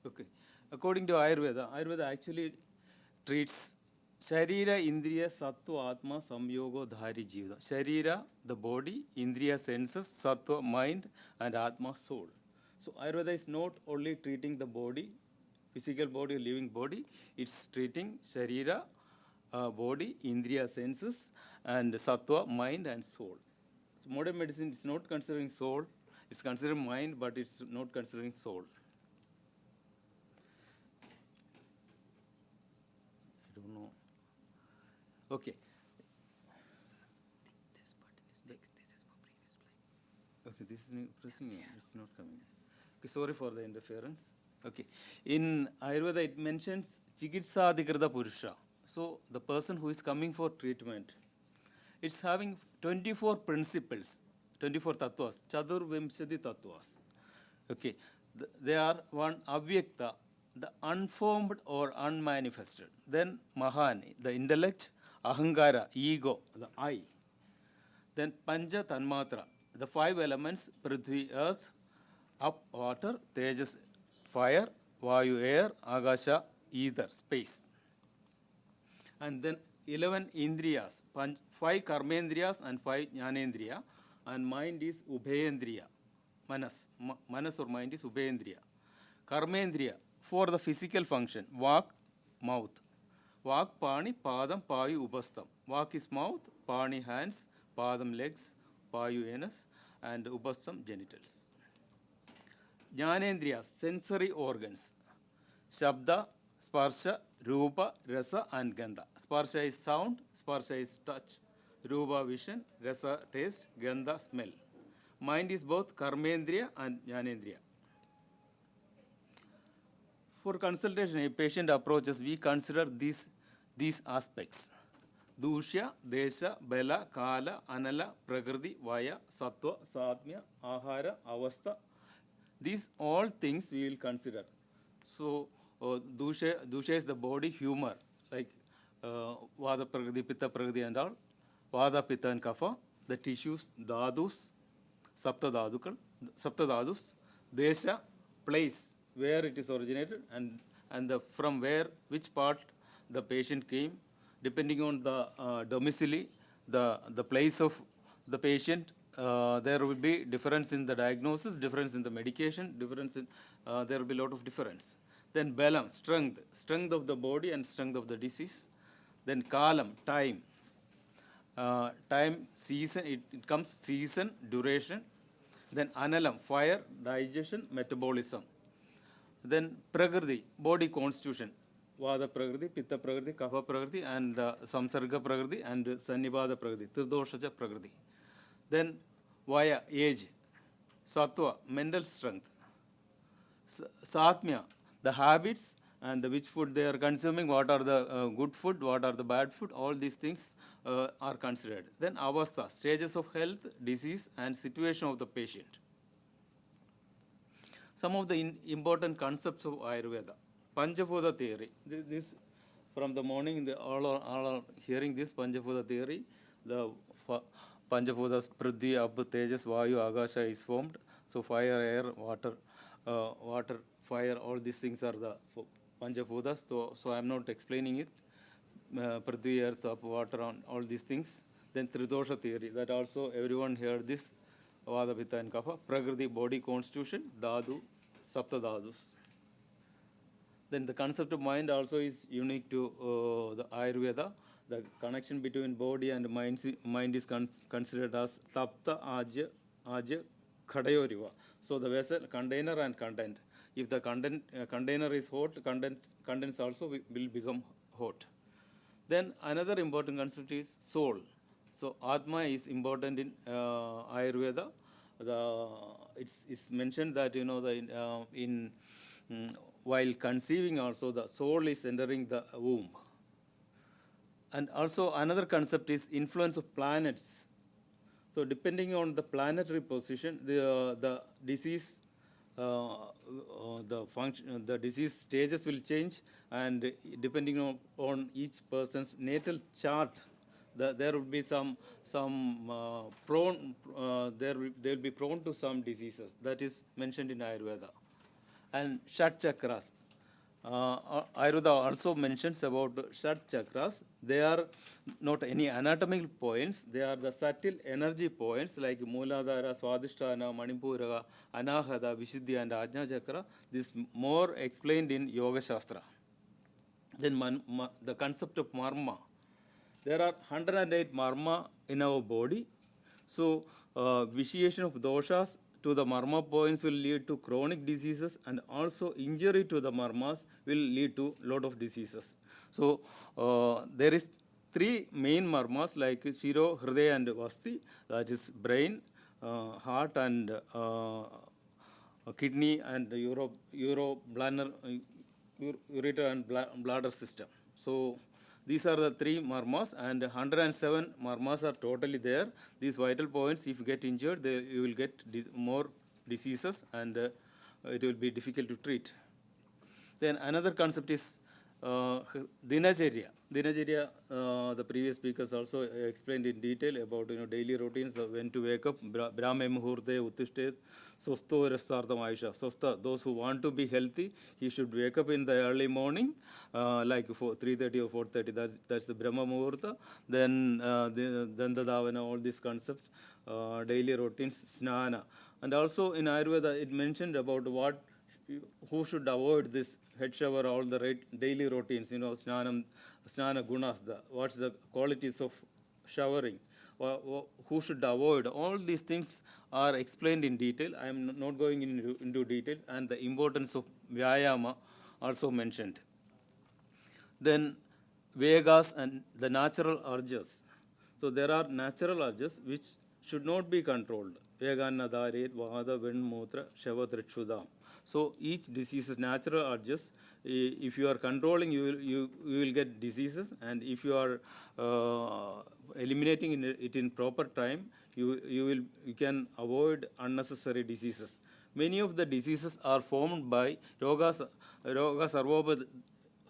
Okay. According to Ayurveda, Ayurveda actually treats Sharira, Indriya, Sattva, Atma, Samyogo, Dhari, Jiva. Sharira, the body, Indriya, senses, Sattva, mind, and Atma, soul. So Ayurveda is not only treating the body, physical body, living body, it's treating Sharira, body, Indriya, senses, and Sattva, mind, and soul. So modern medicine is not considering soul, it's considering mind, but it's not considering soul. I don't know. Okay. This button is next. This is for previous slide. Okay, this is pressing. It's not coming. Okay, sorry for the interference. Okay. In Ayurveda, it mentions Chikitsadhikrita Purusha. So the person who is coming for treatment, it's having 24 principles, 24 tattvas, Chadur Vimshati tattvas. Okay. They are one Avyakta, the unformed or unmanifested. Then Mahani, the intellect, Ahangara, ego, the I. Then Panja Tanmatra, the 5 elements, Prithvi, earth, up, water, Tejas, fire, Vayu, air, Agasha, ether, space. And then 11 indriyas, 5 karmendriyas and 5 jnanendriya, and mind is ubhayendriya, manas. Manas or mind is ubhayendriya. Karmendriya, for the physical function, vak, mouth. Vak, pani, padam, payu, upastham. Vak is mouth, pani, hands, padam, legs, payu, anus, and upastham, genitals. Jnanendriya, sensory organs. Shabda, sparsha, rupa, rasa, and gandha. Sparsha is sound, sparsha is touch, rupa vision, rasa taste, gandha smell. Mind is both karmendriya and jnanendriya. For consultation, a patient approaches, we consider these aspects. Dushya, Desha, Bela, Kala, Anala, Prakriti, Vaya, Sattva, Satmya, Ahara, Avastha. These all things we will consider. So, Dusha is the body humor, like Vada Prakriti, Pitta Prakriti and all. Vada, Pitta and Kapha, the tissues, Dadus, Sapta Dadus, Desha, place, where it is originated, and from which part the patient came, depending on the domicile, the place of the patient, there will be difference in the diagnosis, difference in the medication, difference in, there will be a lot of difference. Then Balam, strength of the body and strength of the disease. Then Kalam, time. Time, season, it comes season, duration. Then Analam, fire, digestion, metabolism. Then Prakriti, body constitution. Vada Prakriti, Pitta Prakriti, Kapha Prakriti, and Samsarga Prakriti, and Sannivada Prakriti, Tridoshaja Prakriti. Then Vaya, age. Sattva, mental strength. Satmya, the habits and which food they are consuming, what are the good food, what are the bad food, all these things are considered. Then Avastha, stages of health, disease, and situation of the patient. Some of the important concepts of Ayurveda. Panchabhuta theory. This from the morning, all are hearing this Panchabhuta theory. The Panchabhutas, Prithvi, Abh, Tejas, Vayu, Agasha is formed. So fire, air, water, fire, all these things are the Panchabhutas. So I am not explaining it. Prithvi, earth, up, water, all these things. Then Tridosha theory, that also everyone heard this. Vada, Pitta, and Kapha. Prakriti, body constitution, Dadu, Sapta Dadus. Then the concept of mind also is unique to the Ayurveda. The connection between body and mind is considered as Sapta Ajya Khadayoriva. So the vessel, container and content. If the container is hot, contents also will become hot. Then another important concept is soul. So Atma is important in Ayurveda. It's mentioned that while conceiving also the soul is entering the womb. And also another concept is influence of planets. So depending on the planetary position, the disease, the disease stages will change, and depending on each person's natal chart, there will be some prone. They will be prone to some diseases. That is mentioned in Ayurveda. And Shat Chakras. Ayurveda also mentions about Shat Chakras. They are not any anatomical points. They are the subtle energy points like Mooladhara, Swadhisthana, Manipura, Anahata, Vishuddhi, and Ajna Chakra. This is more explained in Yoga Shastra. Then the concept of Marma. There are 108 Marma in our body. So vitiation of doshas to the marma points will lead to chronic diseases, and also injury to the marmas will lead to lot of diseases. So there is 3 main marmas like Shiro, Hridaya, and Vasti, that is brain, heart, and kidney, and ureter and bladder system. So these are the 3 marmas, and 107 marmas are totally there. These vital points, if you get injured, you will get more diseases, and it will be difficult to treat. Then another concept is Dinacharya. Dinacharya, the previous speakers also explained in detail about daily routines, when to wake up, Brahme Muhurte, Uttishte, Sosto Rastartham Aisha. Sosta, those who want to be healthy, he should wake up in the early morning, like 3:30 or 4:30, that's the Brahma Muhurta. Then the Davana, all these concepts, daily routines, Snana. And also in Ayurveda, it mentioned about who should avoid this head shower, all the daily routines, snana gunas, what's the qualities of showering, who should avoid. All these things are explained in detail. I am not going into detail, and the importance of Vyayama also mentioned. Then Vegas and the natural urges. So there are natural urges which should not be controlled. Vegana Dharet, Vada, Venmutra, Shavatrachudam. So each disease is natural urges. If you are controlling, you will get diseases, and if you are eliminating it in proper time, you can avoid unnecessary diseases. Many of the diseases are formed by roga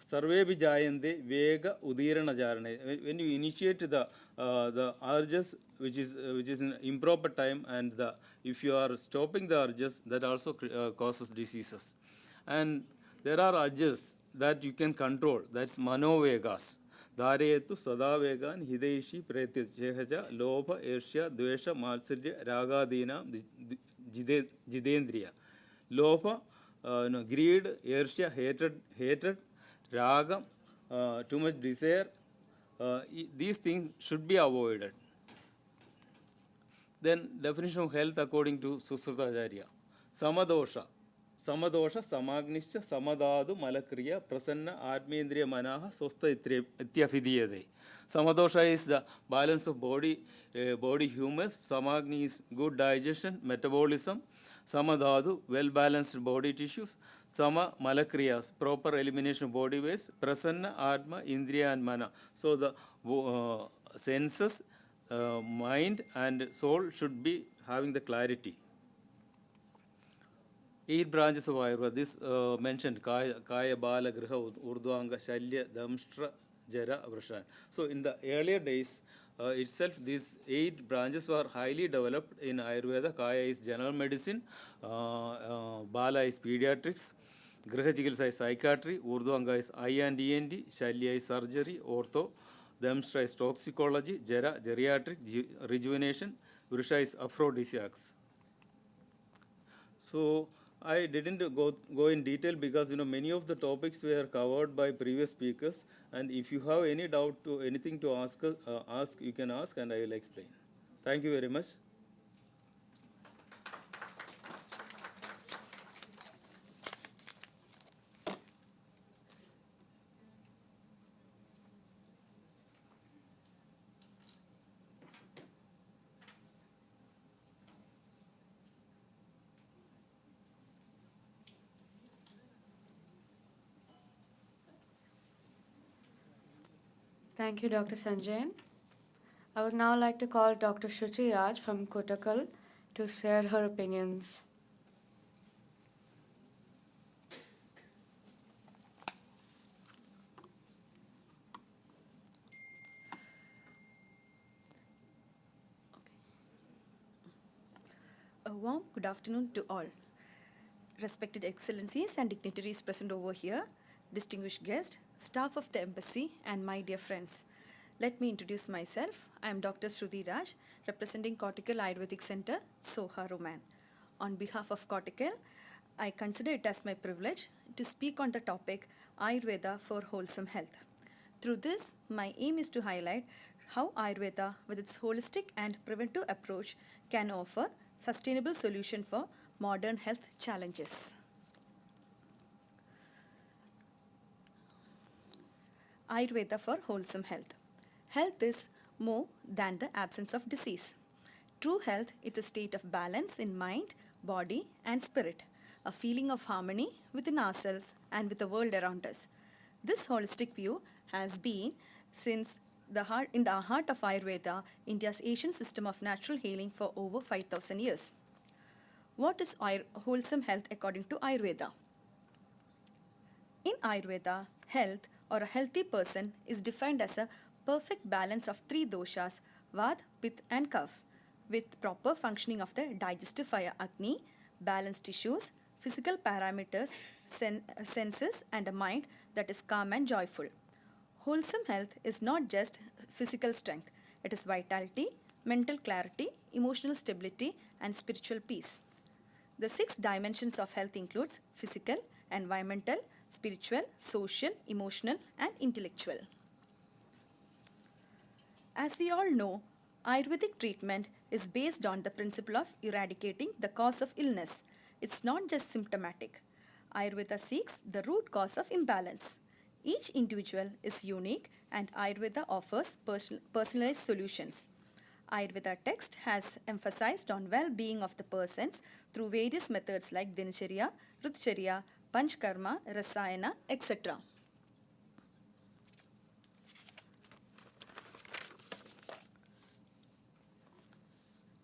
sarvebi jayante vega udirana jarane. When you initiate the urges which is in improper time, and if you are stopping the urges, that also causes diseases. And there are urges that you can control. That's manovegas. Dharetu sadavegan hidaishi pretyachehaja lobha ersya dvesha matsarya ragadina jidendriya. Lobha, greed, ersya, hatred, raga, too much desire. These things should be avoided. Then definition of health according to Susrutaracharya. Samadosha. Samadosha, samagnischa, samadadu, malakriya, prasanna, atmendriya, manaha, sosta ityafidiyade. Samadosha is the balance of body humus. Samagni is good digestion, metabolism. Samadadu, well-balanced body tissues. Sama, malakriyas, proper elimination of body waste. Prasanna, atma, indriya and mana. So the senses, mind and soul should be having the clarity. 8 branches of Ayurveda. This mentioned Kaya, Bala, Griha, Urdhvanga, Shalya, Damshtra, Jara, Vrashan. So in the earlier days itself, these 8 branches were highly developed in Ayurveda. Kaya is general medicine, Bala is pediatrics, Griha Chikitsa is psychiatry, Urdhvanga is eye and ENT, Shalya is surgery, ortho, Damshtra is toxicology, Jara, geriatric, rejuvenation, Vrisha is aphrodisiacs. So I didn't go in detail because many of the topics were covered by previous speakers, and if you have any doubt to anything to ask, you can ask and I will explain. Thank you very much. Thank you, Dr. Sanjayan. I would now like to call Dr. Shuchi Raj from Kottakkal to share her opinions. A warm good afternoon to all. Respected excellencies and dignitaries present over here, distinguished guests, staff of the embassy, and my dear friends. Let me introduce myself. I am Dr. Shruti Raj, representing Kottakkal Ayurvedic Center, Soha, Oman. On behalf of Kottakkal, I consider it as my privilege to speak on the topic Ayurveda for wholesome health. Through this, my aim is to highlight how Ayurveda, with its holistic and preventive approach, can offer sustainable solution for modern health challenges. Ayurveda for wholesome health. Health is more than the absence of disease. True health is a state of balance in mind, body, and spirit, a feeling of harmony within ourselves and with the world around us. This holistic view has been since in the heart of Ayurveda, India's ancient system of natural healing for over 5,000 years. What is wholesome health according to Ayurveda? In Ayurveda, health or a healthy person is defined as a perfect balance of three doshas, Vata, Pitta and Kapha, with proper functioning of the digestive fire Agni, balanced tissues, physical parameters, senses and a mind that is calm and joyful. Wholesome health is not just physical strength, it is vitality, mental clarity, emotional stability and spiritual peace. The 6 dimensions of health includes physical, environmental, spiritual, social, emotional and intellectual. As we all know, Ayurvedic treatment is based on the principle of eradicating the cause of illness. It's not just symptomatic. Ayurveda seeks the root cause of imbalance. Each individual is unique and Ayurveda offers personalized solutions. Ayurveda text has emphasized on well-being of the persons through various methods like Dinacharya, Ritucharya, Panchkarma, Rasayana, etc.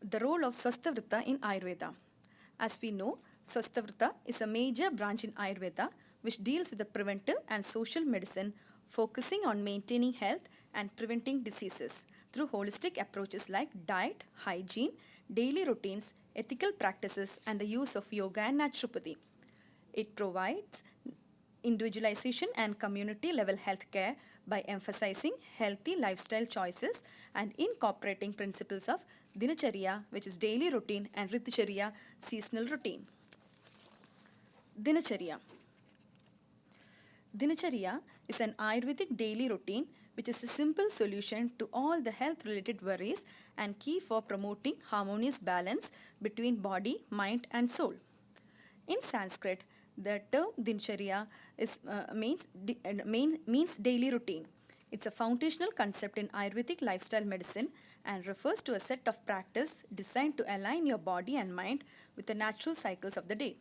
The role of Swastavrita in Ayurveda. As we know, Swastavrita is a major branch in Ayurveda which deals with the preventive and social medicine, focusing on maintaining health and preventing diseases through holistic approaches like diet, hygiene, daily routines, ethical practices, and the use of yoga and naturopathy. It provides individualization and community level health care by emphasizing healthy lifestyle choices and incorporating principles of Dinacharya, which is daily routine, and Ritucharya, seasonal routine. Dinacharya. Dinacharya is an Ayurvedic daily routine which is a simple solution to all the health-related worries and key for promoting harmonious balance between body, mind and soul. In Sanskrit, the term Dinacharya means daily routine. It's a foundational concept in Ayurvedic lifestyle medicine and refers to a set of practice designed to align your body and mind with the natural cycles of the day.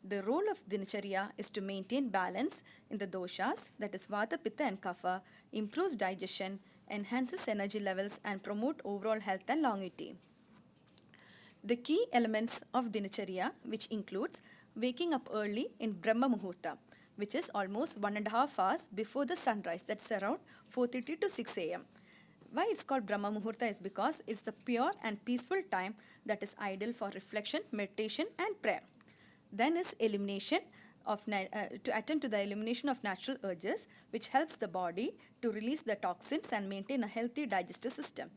The role of Dinacharya is to maintain balance in the doshas, that is Vata, Pitta and Kapha, improves digestion, enhances energy levels and promote overall health and longevity. The key elements of Dinacharya, which includes waking up early in Brahma Muhurta, which is almost 1.5 hours before the sunrise, that's around 4:30 to 6 a.m. Why it's called Brahma Muhurta is because it's the pure and peaceful time that is ideal for reflection, meditation and prayer. Then is elimination of to attend to the elimination of natural urges, which helps the body to release the toxins and maintain a healthy digestive system.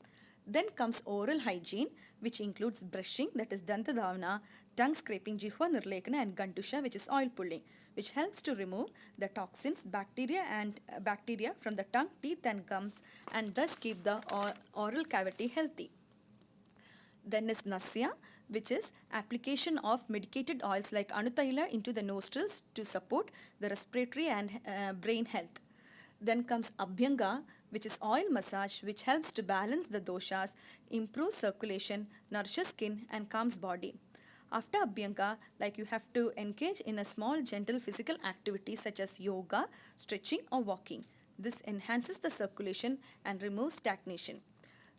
Then comes oral hygiene, which includes brushing, that is Danta Dhavana, tongue scraping, Jihva Nirlekana and Gantusha, which is oil pulling, which helps to remove the toxins, bacteria from the tongue, teeth and gums and thus keep the oral cavity healthy. Then is Nasya, which is application of medicated oils like Anutaila into the nostrils to support the respiratory and brain health. Then comes Abhyanga, which is oil massage, which helps to balance the doshas, improves circulation, nourishes skin and calms body. After Abhyanga, like you have to engage in a small gentle physical activity such as yoga, stretching or walking. This enhances the circulation and removes stagnation.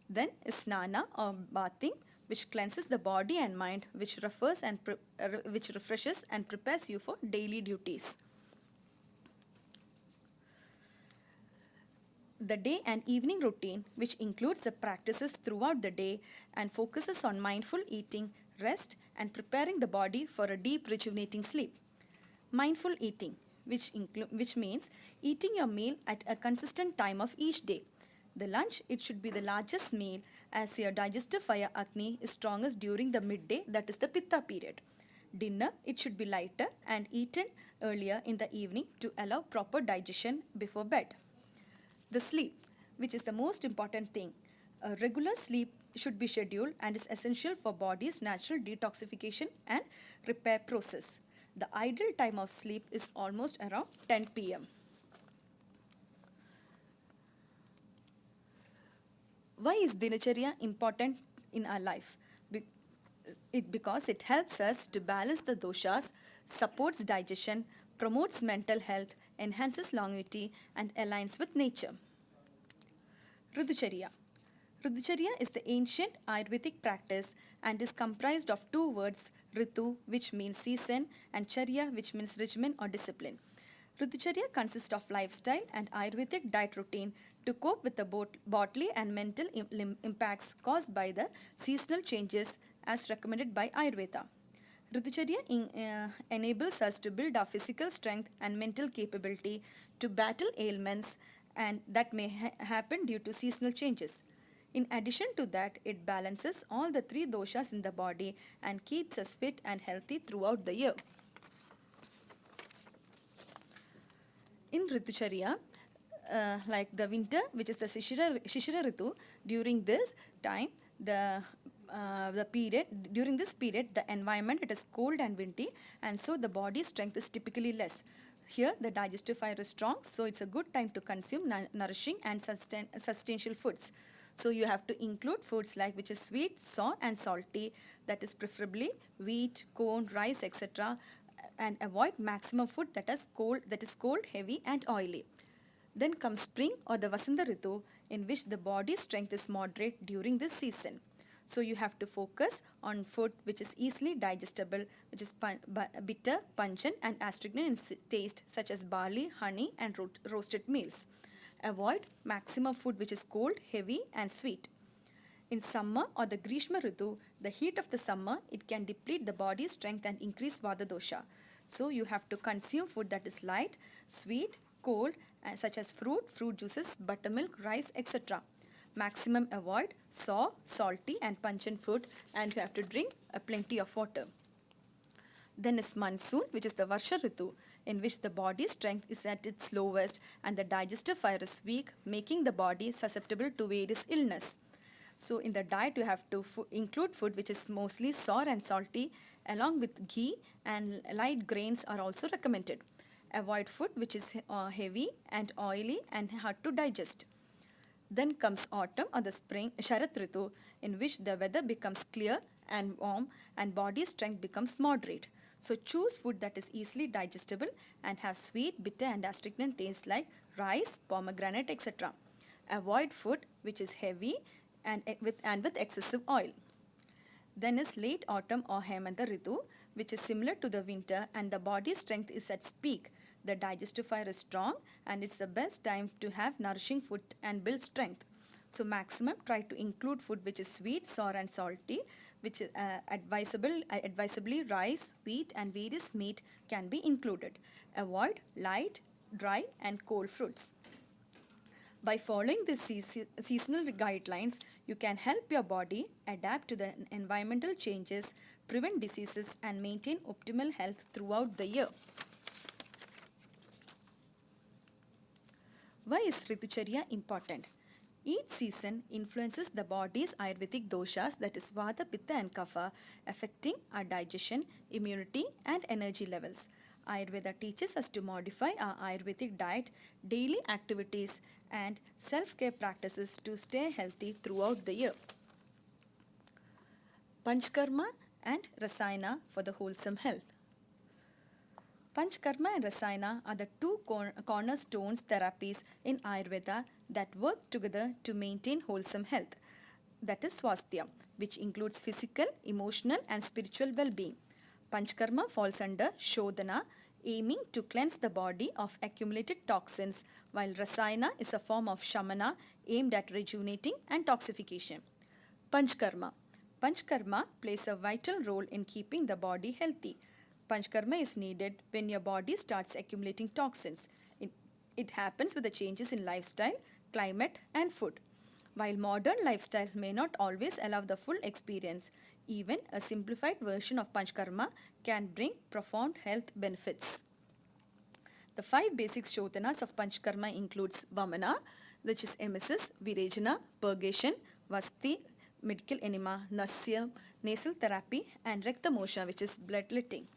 Then is Snana or bathing, which cleanses the body and mind, which refreshes and prepares you for daily duties. The day and evening routine, which includes the practices throughout the day and focuses on mindful eating, rest and preparing the body for a deep rejuvenating sleep. Mindful eating, which means eating your meal at a consistent time of each day. The lunch, it should be the largest meal as your digestive fire Agni is strongest during the midday, that is the Pitta period. Dinner, it should be lighter and eaten earlier in the evening to allow proper digestion before bed. The sleep, which is the most important thing. A regular sleep should be scheduled and is essential for body's natural detoxification and repair process. The ideal time of sleep is almost around 10 p.m. Why is Dinacharya important in our life? Because it helps us to balance the doshas, supports digestion, promotes mental health, enhances longevity, and aligns with nature. Ritucharya. Ritucharya is the ancient Ayurvedic practice and is comprised of two words, Ritu, which means season, and Charya, which means regimen or discipline. Ritucharya consists of lifestyle and Ayurvedic diet routine to cope with the bodily and mental impacts caused by the seasonal changes as recommended by Ayurveda. Ritucharya enables us to build our physical strength and mental capability to battle ailments and that may happen due to seasonal changes. In addition to that, it balances all the three doshas in the body and keeps us fit and healthy throughout the year. In Ritucharya, like the winter, which is the Shishira Ritu, during this time, during this period, the environment, it is cold and windy, and so the body strength is typically less. Here, the digestive fire is strong, so it's a good time to consume nourishing and substantial foods. So you have to include foods like which is sweet, sour and salty, that is preferably wheat, corn, rice, etc. And avoid maximum food that is cold, heavy and oily. Then comes spring or the Vasanta Ritu, in which the body strength is moderate during this season. So you have to focus on food which is easily digestible, which is bitter, pungent and astringent in taste, such as barley, honey and roasted meals. Avoid maximum food which is cold, heavy and sweet. In summer or the Grishma Ritu, the heat of the summer, it can deplete the body's strength and increase Vata dosha. So you have to consume food that is light, sweet, cold, such as fruit juices, buttermilk, rice, etc. Maximum avoid sour, salty and pungent food, and you have to drink plenty of water. Then is monsoon, which is the Varsha Ritu, in which the body strength is at its lowest and the digestive fire is weak, making the body susceptible to various illness. So in the diet, you have to include food which is mostly sour and salty, along with ghee, and light grains are also recommended. Avoid food which is heavy and oily and hard to digest. Then comes autumn or the spring, Sharat Ritu, in which the weather becomes clear and warm and body strength becomes moderate. So choose food that is easily digestible and have sweet, bitter and astringent taste like rice, pomegranate, etc. Avoid food which is heavy and with excessive oil. Then is late autumn or Hemanta Ritu, which is similar to the winter and the body strength is at its peak. The digestive fire is strong and it's the best time to have nourishing food and build strength. So maximum try to include food which is sweet, sour and salty, which is advisably rice, wheat and various meat can be included. Avoid light, dry and cold fruits. By following these seasonal guidelines, you can help your body adapt to the environmental changes, prevent diseases and maintain optimal health throughout the year. Why is Ritucharya important? Each season influences the body's Ayurvedic doshas, that is Vata, Pitta and Kapha, affecting our digestion, immunity and energy levels. Ayurveda teaches us to modify our Ayurvedic diet, daily activities and self-care practices to stay healthy throughout the year. Panchkarma and Rasayana for the wholesome health. Panchkarma and Rasayana are the two cornerstones therapies in Ayurveda that work together to maintain wholesome health. That is Swasthya, which includes physical, emotional and spiritual well-being. Panchkarma falls under Shodhana, aiming to cleanse the body of accumulated toxins, while Rasayana is a form of Shamana aimed at rejuvenating and toxification. Panchkarma. Panchkarma plays a vital role in keeping the body healthy. Panchkarma is needed when your body starts accumulating toxins. It happens with the changes in lifestyle, climate and food. While modern lifestyle may not always allow the full experience, even a simplified version of Panchkarma can bring profound health benefits. The 5 basic Shodhanas of Panchkarma includes Vamana, which is emesis, Virejana, purgation, Vasti, medical enema, Nasya, nasal therapy and Rakta Mosha, which is bloodletting.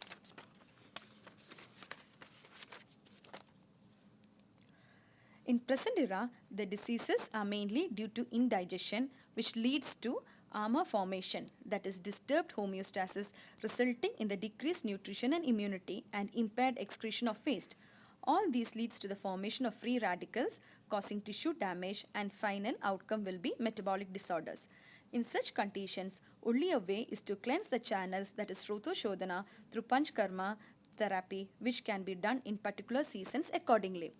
In present era, the diseases are mainly due to indigestion, which leads to ama formation, that is disturbed homeostasis, resulting in the decreased nutrition and immunity and impaired excretion of waste. All these leads to the formation of free radicals, causing tissue damage, and final outcome will be metabolic disorders. In such conditions, only a way is to cleanse the channels, that is Sroto Shodhana, through Panchkarma therapy which can be done in particular seasons accordingly.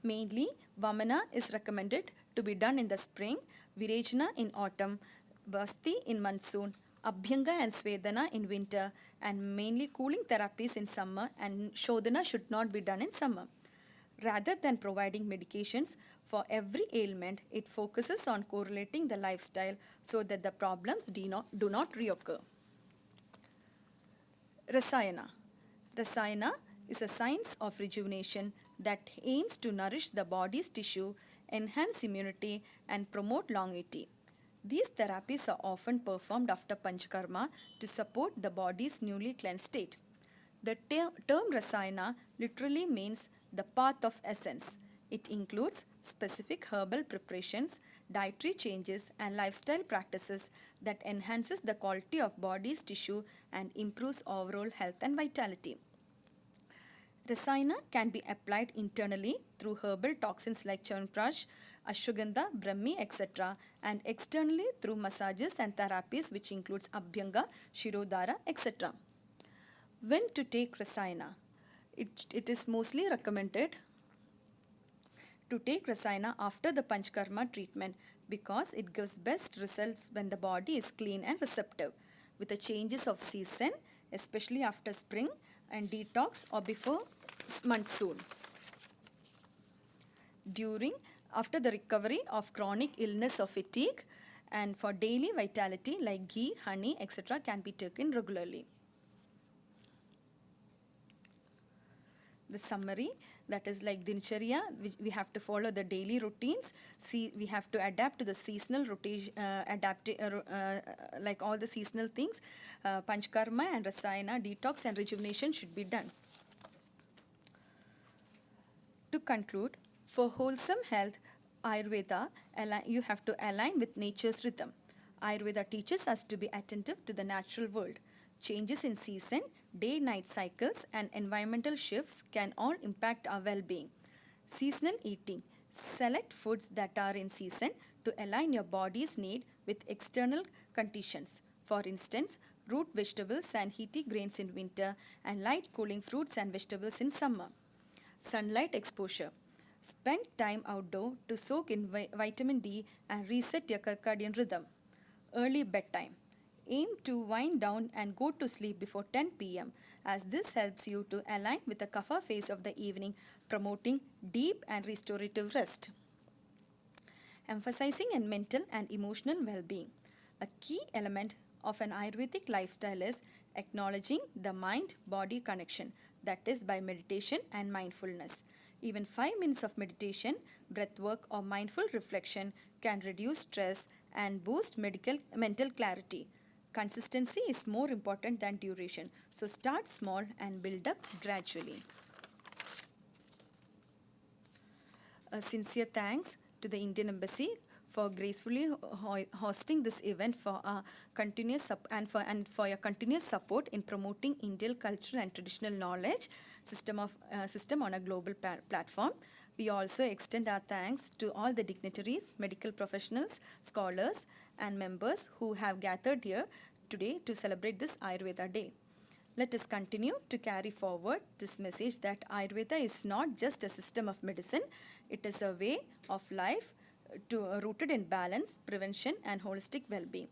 Mainly, Vamana is recommended to be done in the spring, Virechana in autumn, Vasti in monsoon, Abhyanga and Svedana in winter, and mainly cooling therapies in summer, and Shodhana should not be done in summer. Rather than providing medications for every ailment, it focuses on correlating the lifestyle so that the problems do not reoccur. Rasayana. Rasayana is a science of rejuvenation that aims to nourish the body's tissue, enhance immunity, and promote longevity. These therapies are often performed after Panchakarma to support the body's newly cleansed state. The term Rasayana literally means the path of essence. It includes specific herbal preparations, dietary changes, and lifestyle practices that enhances the quality of body's tissue and improves overall health and vitality. Rasayana can be applied internally through herbal toxins like Chavanprash, Ashwagandha, Brahmi, etc. and externally through massages and therapies which includes Abhyanga, Shirodhara, etc. When to take Rasayana? It is mostly recommended to take Rasayana after the Panchkarma treatment because it gives best results when the body is clean and receptive. With the changes of season, especially after spring and detox or before monsoon. After the recovery of chronic illness or fatigue, and for daily vitality like ghee, honey, etc. can be taken regularly. The summary, that is like Dincharya, we have to follow the daily routines. We have to adapt to the seasonal rotation, like all the seasonal things. Panchkarma and Rasayana, detox and rejuvenation should be done. To conclude, for wholesome health, Ayurveda, you have to align with nature's rhythm. Ayurveda teaches us to be attentive to the natural world. Changes in season, day-night cycles, and environmental shifts can all impact our well-being. Seasonal eating. Select foods that are in season to align your body's need with external conditions. For instance, root vegetables and heaty grains in winter and light cooling fruits and vegetables in summer. Sunlight exposure. Spend time outdoor to soak in vitamin D and reset your circadian rhythm. Early bedtime. Aim to wind down and go to sleep before 10 p.m. as this helps you to align with the kapha phase of the evening, promoting deep and restorative rest. Emphasizing on mental and emotional well-being. A key element of an Ayurvedic lifestyle is acknowledging the mind-body connection, that is by meditation and mindfulness. Even 5 minutes of meditation, breath work or mindful reflection can reduce stress and boost mental clarity. Consistency is more important than duration, so start small and build up gradually. A sincere thanks to the Indian Embassy for gracefully hosting this event for our continuous for your continuous support in promoting Indian cultural and traditional knowledge system on a global platform. We also extend our thanks to all the dignitaries, medical professionals, scholars, and members who have gathered here today to celebrate this Ayurveda Day. Let us continue to carry forward this message that Ayurveda is not just a system of medicine, it is a way of life rooted in balance, prevention, and holistic well-being.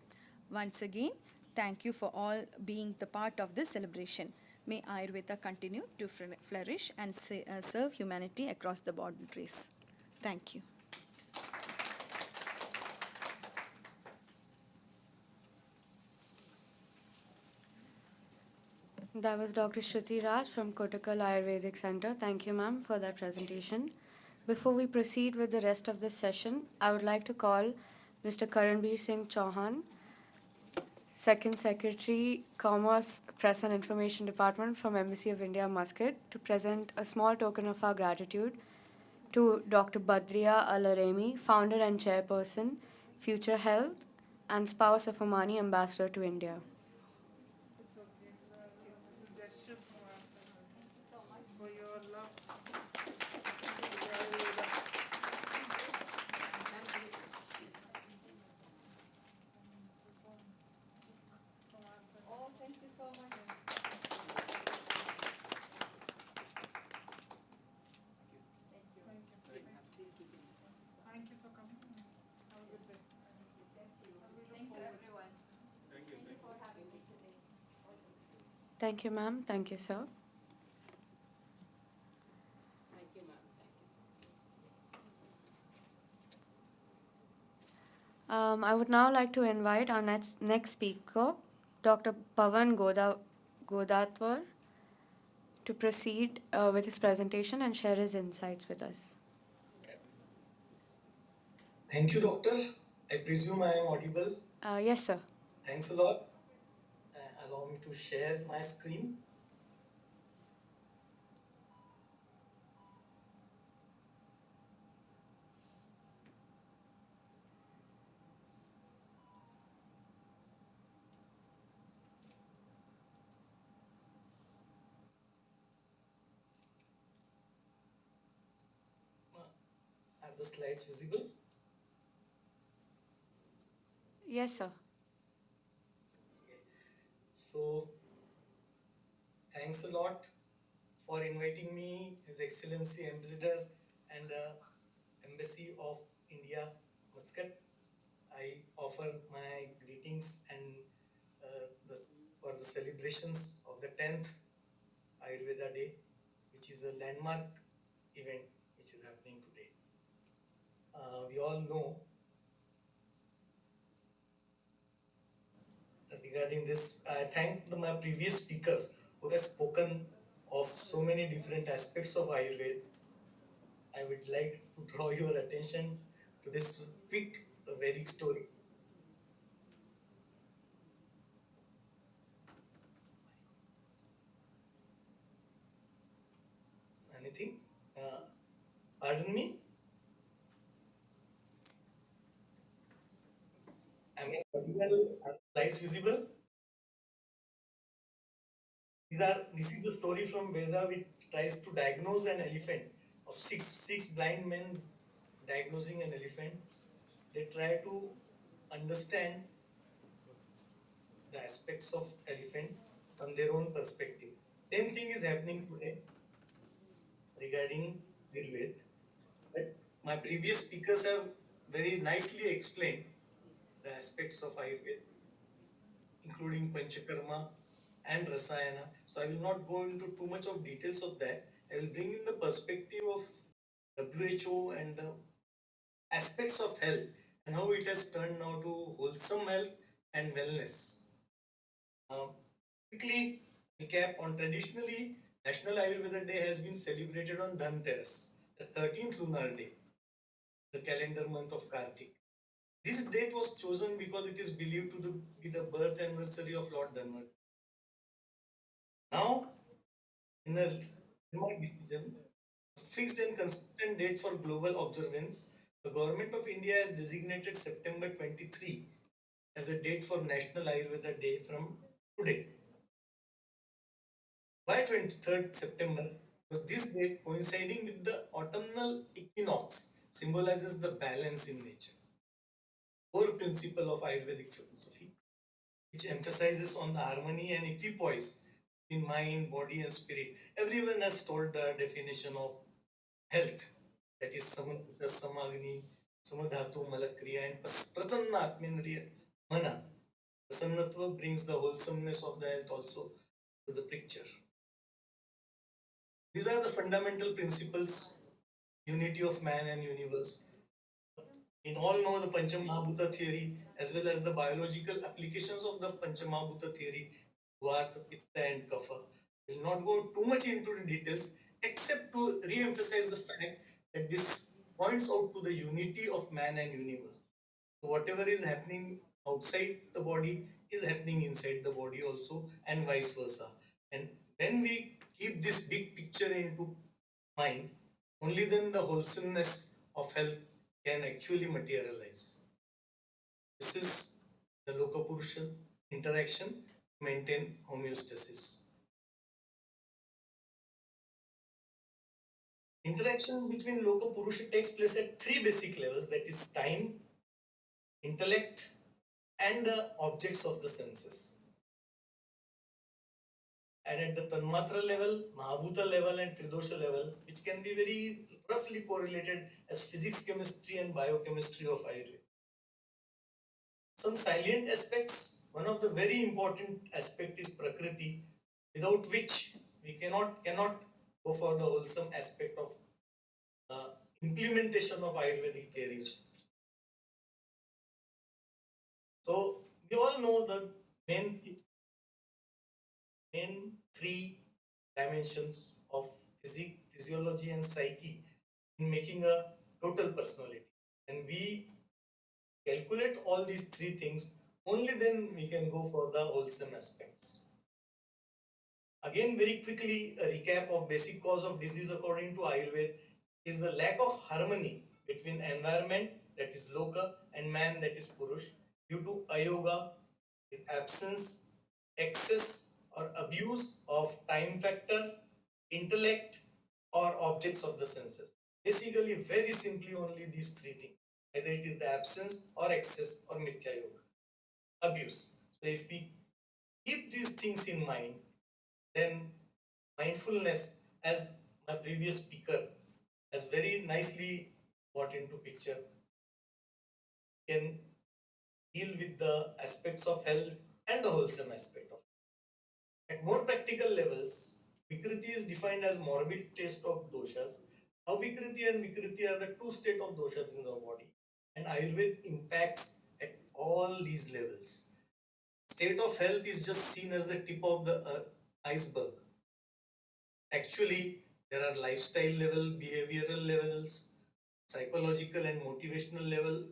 Once again, thank you for all being the part of this celebration. May Ayurveda continue to flourish and serve humanity across the boundaries. Thank you. That was Dr. Shruti Raj from Kottakkal Ayurvedic Center. Thank you, ma'am, for that presentation. Before we proceed with the rest of this session, I would like to call Mr. Karanbir Singh Chauhan, Second Secretary, Commerce, Press and Information Department from Embassy of India, Muscat, to present a small token of our gratitude to Dr. Badriya Alaremi, founder and chairperson, Future Health, and spouse of Omani ambassador to India. Thank you, ma'am. Thank you, sir. I would now like to invite our next speaker, Dr. Pavan Godatwar, to proceed with his presentation and share his insights with us. Thank you, doctor. I presume I am audible. Yes, sir. Thanks a lot. Allow me to share my screen. Are the slides visible? Yes, sir. So, thanks a lot for inviting me, His Excellency Ambassador and Embassy of India, Muscat. I offer my greetings and for the celebrations of the 10th Ayurveda Day, which is a landmark event which is happening today. We all know that regarding this, I thank my previous speakers who have spoken of so many different aspects of Ayurveda. I would like to draw your attention to this quick Vedic story. Anything? Pardon me? Am I audible? Are the slides visible? This is a story from Veda which tries to diagnose an elephant of six blind men diagnosing an elephant. They try to understand the aspects of elephant from their own perspective. Same thing is happening today regarding Ayurveda. But my previous speakers have very nicely explained the aspects of Ayurveda, including Panchakarma and Rasayana. So I will not go into too much of details of that. I will bring in the perspective of WHO and the aspects of health and how it has turned now to wholesome health and wellness. Quickly recap on traditionally, National Ayurveda Day has been celebrated on Dhanteras, the 13th lunar day, the calendar month of Kartik. This date was chosen because it is believed to be the birth anniversary of Lord Dhanvat. Now, in a landmark decision, a fixed and consistent date for global observance, the Government of India has designated September 23 as a date for National Ayurveda Day from today. Why 23rd September? Because this date coinciding with the autumnal equinox symbolizes the balance in nature. Core principle of Ayurvedic philosophy, which emphasizes on the harmony and equipoise in mind, body and spirit. Everyone has told the definition of health, that is Samadhita, Samagni, Samadhatu, Malakriya and Prasanna Atmendriya Mana. Prasannatva brings the wholesomeness of the health also to the picture. These are the fundamental principles, unity of man and universe. We all know the Panchamahabhuta theory as well as the biological applications of the Panchamahabhuta theory, Vata, Pitta and Kapha. We will not go too much into the details except to re-emphasize the fact that this points out to the unity of man and universe. So whatever is happening outside the body is happening inside the body also and vice versa. And when we keep this big picture into mind, only then the wholesomeness of health can actually materialize. This is the Lokapurusha interaction to maintain homeostasis. Interaction between Lokapurusha takes place at three basic levels, that is time, intellect and the objects of the senses. And at the Tanmatra level, Mahabhuta level and Tridosha level, which can be very roughly correlated as physics, chemistry and biochemistry of Ayurveda. Some salient aspects, one of the very important aspect is Prakriti, without which we cannot go for the wholesome aspect of implementation of Ayurvedic theories. So we all know the main three dimensions of physiology and psyche in making a total personality. And we calculate all these three things, only then we can go for the wholesome aspects. Again, very quickly, a recap of basic cause of disease according to Ayurveda is the lack of harmony between environment, that is Loka, and man, that is Purush, due to ayoga, absence, excess, or abuse of time factor, intellect, or objects of the senses. Basically, very simply, only these three things. Either it is the absence or excess or mithya yoga, abuse. So if we keep these things in mind, then mindfulness, as my previous speaker has very nicely brought into picture, can deal with the aspects of health and the wholesome aspect of it. At more practical levels, Vikriti is defined as morbid taste of doshas. Avikriti and Vikriti are the two states of doshas in the body, and Ayurveda impacts at all these levels. State of health is just seen as the tip of the iceberg. Actually, there are lifestyle level, behavioral levels, psychological and motivational level,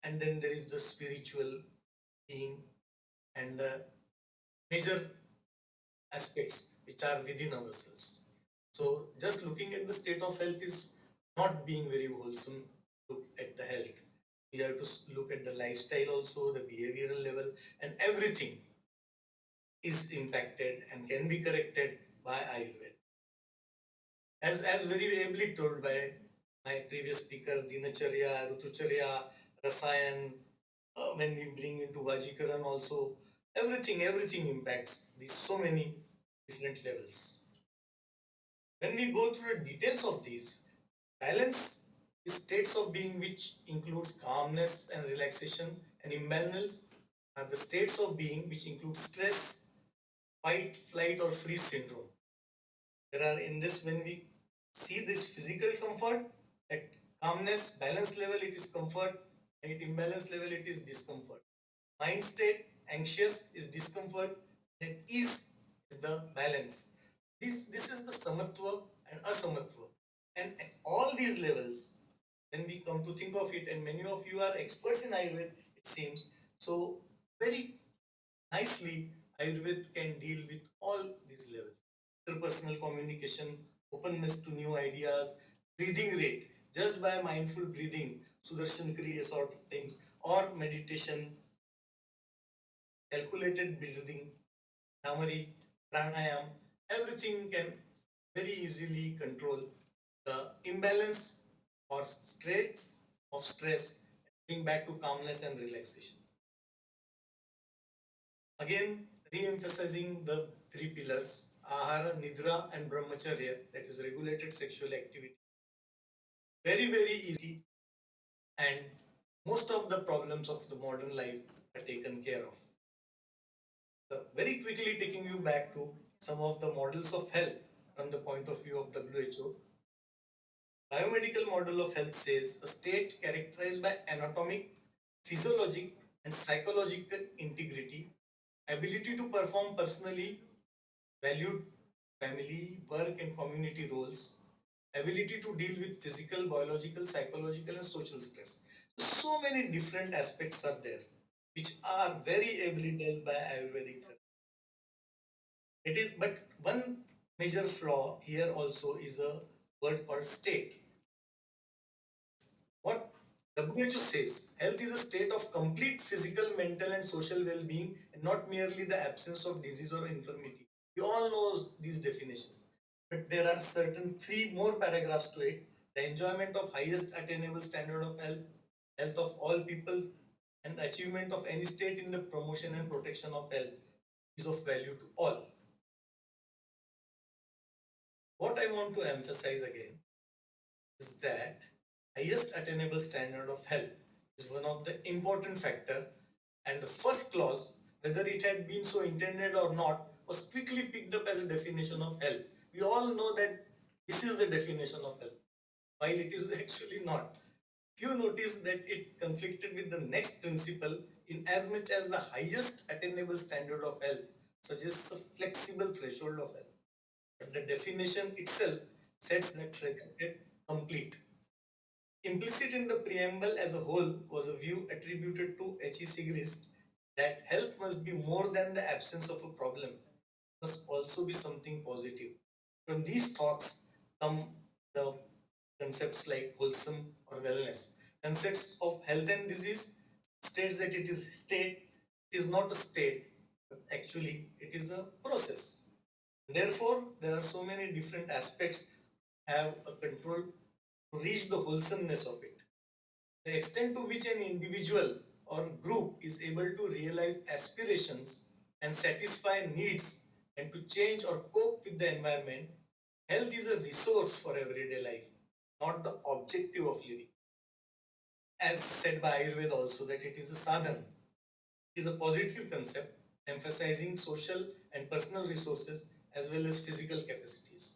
and then there is the spiritual being and the major aspects which are within ourselves. So just looking at the state of health is not being very wholesome. Look at the health. We have to look at the lifestyle also, the behavioral level, and everything is impacted and can be corrected by Ayurveda. As very ably told by my previous speaker, Dinacharya, Rutucharya, Rasayan, when we bring into Vajikaran also, everything impacts these so many different levels. When we go through the details of these, balance is states of being which includes calmness and relaxation, and imbalance are the states of being which include stress, fight, flight, or freeze syndrome. There are in this, when we see this physical comfort, at calmness, balance level, it is comfort, and at imbalance level, it is discomfort. Mind state, anxious is discomfort, and ease is the balance. This is the samatva and asamatva. And at all these levels, when we come to think of it, and many of you are experts in Ayurveda, it seems, so very nicely, Ayurveda can deal with all these levels. Interpersonal communication, openness to new ideas, breathing rate, just by mindful breathing, Sudarshan Kriya sort of things, or meditation, calculated breathing, Namari, pranayam, everything can very easily control the imbalance or state of stress, bring back to calmness and relaxation. Again, re-emphasizing the three pillars, Ahara, Nidra and Brahmacharya, that is regulated sexual activity. Very, very easy, and most of the problems of the modern life are taken care of. Very quickly taking you back to some of the models of health from the point of view of WHO. Biomedical model of health says a state characterized by anatomic, physiologic, and psychological integrity, ability to perform personally valued family, work, and community roles, ability to deal with physical, biological, psychological, and social stress. So many different aspects are there, which are very ably dealt by Ayurvedic therapy. It is, but one major flaw here also is a word called state. What WHO says, health is a state of complete physical, mental, and social well-being, and not merely the absence of disease or infirmity. We all know these definitions, but there are certain three more paragraphs to it. The enjoyment of highest attainable standard of health, health of all people, and the achievement of any state in the promotion and protection of health is of value to all. What I want to emphasize again is that highest attainable standard of health is one of the important factor, and the first clause, whether it had been so intended or not, was quickly picked up as a definition of health. We all know that this is the definition of health, while it is actually not. Few notice that it conflicted with the next principle in as much as the highest attainable standard of health suggests a flexible threshold of health. But the definition itself sets that threshold complete. Implicit in the preamble as a whole was a view attributed to H.E. Sigrist that health must be more than the absence of a problem, it must also be something positive. From these thoughts come the concepts like wholesome or wellness. Concepts of health and disease states that it is state, it is not a state, but actually it is a process. Therefore, there are so many different aspects have a control to reach the wholesomeness of it. The extent to which an individual or group is able to realize aspirations and satisfy needs and to change or cope with the environment, health is a resource for everyday life, not the objective of living. As said by Ayurveda also, that it is a sadhana. It is a positive concept emphasizing social and personal resources as well as physical capacities.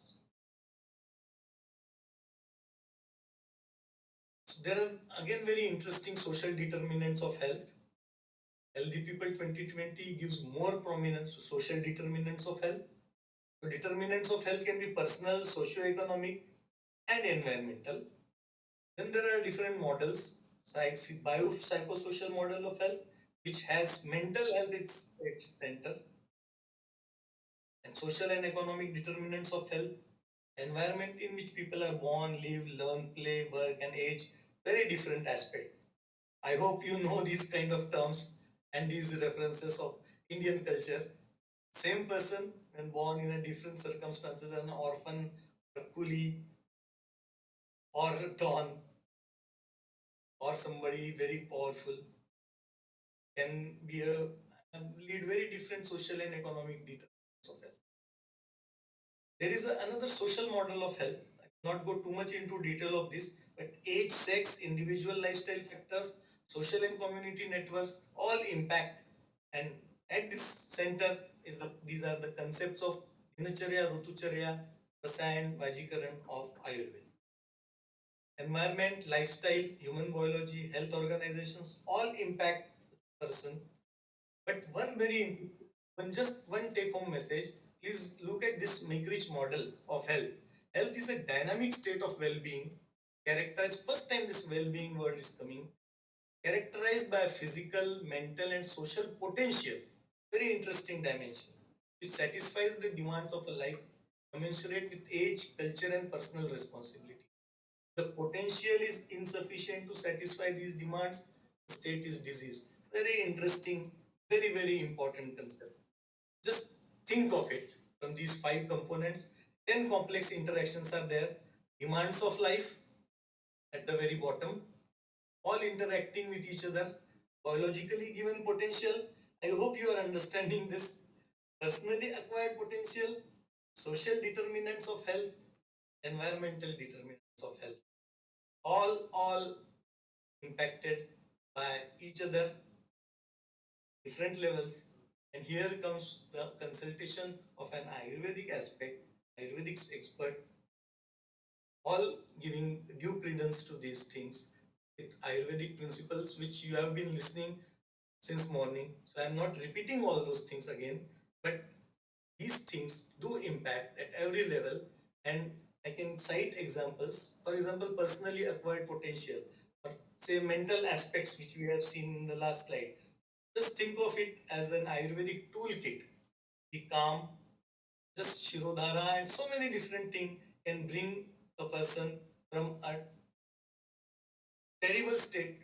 So there are again very interesting social determinants of health. Healthy People 2020 gives more prominence to social determinants of health. So determinants of health can be personal, socio-economic, and environmental. Then there are different models, biopsychosocial model of health, which has mental health its center, and social and economic determinants of health, environment in which people are born, live, learn, play, work, and age, very different aspect. I hope you know these kind of terms and these references of Indian culture. Same person when born in a different circumstances, an orphan, a coolie, or a don, or somebody very powerful, can be lead very different social and economic determinants of health. There is another social model of health. I will not go too much into detail of this, but age, sex, individual lifestyle factors, social and community networks all impact. And at this center is these are the concepts of Dinacharya, Rutucharya, Rasayan, Vajikaran of Ayurveda. Environment, lifestyle, human biology, health organizations all impact the person. But just one take home message, please look at this Mikrich model of health. Health is a dynamic state of well-being, characterized, first time this well-being word is coming, characterized by physical, mental and social potential, very interesting dimension, which satisfies the demands of a life commensurate with age, culture and personal responsibility. The potential is insufficient to satisfy these demands, the state is disease. Very interesting, very important concept. Just think of it from these 5 components. 10 complex interactions are there. Demands of life at the very bottom, all interacting with each other. Biologically given potential. I hope you are understanding this. Personally acquired potential, social determinants of health, environmental determinants of health. All impacted by each other, different levels. And here comes the consultation of an Ayurvedic aspect, Ayurvedic expert, all giving due credence to these things with Ayurvedic principles which you have been listening since morning. So I am not repeating all those things again, but these things do impact at every level, and I can cite examples. For example, personally acquired potential, or say mental aspects which we have seen in the last slide. Just think of it as an Ayurvedic toolkit. Be calm, just Shirodhara and so many different things can bring a person from a terrible state,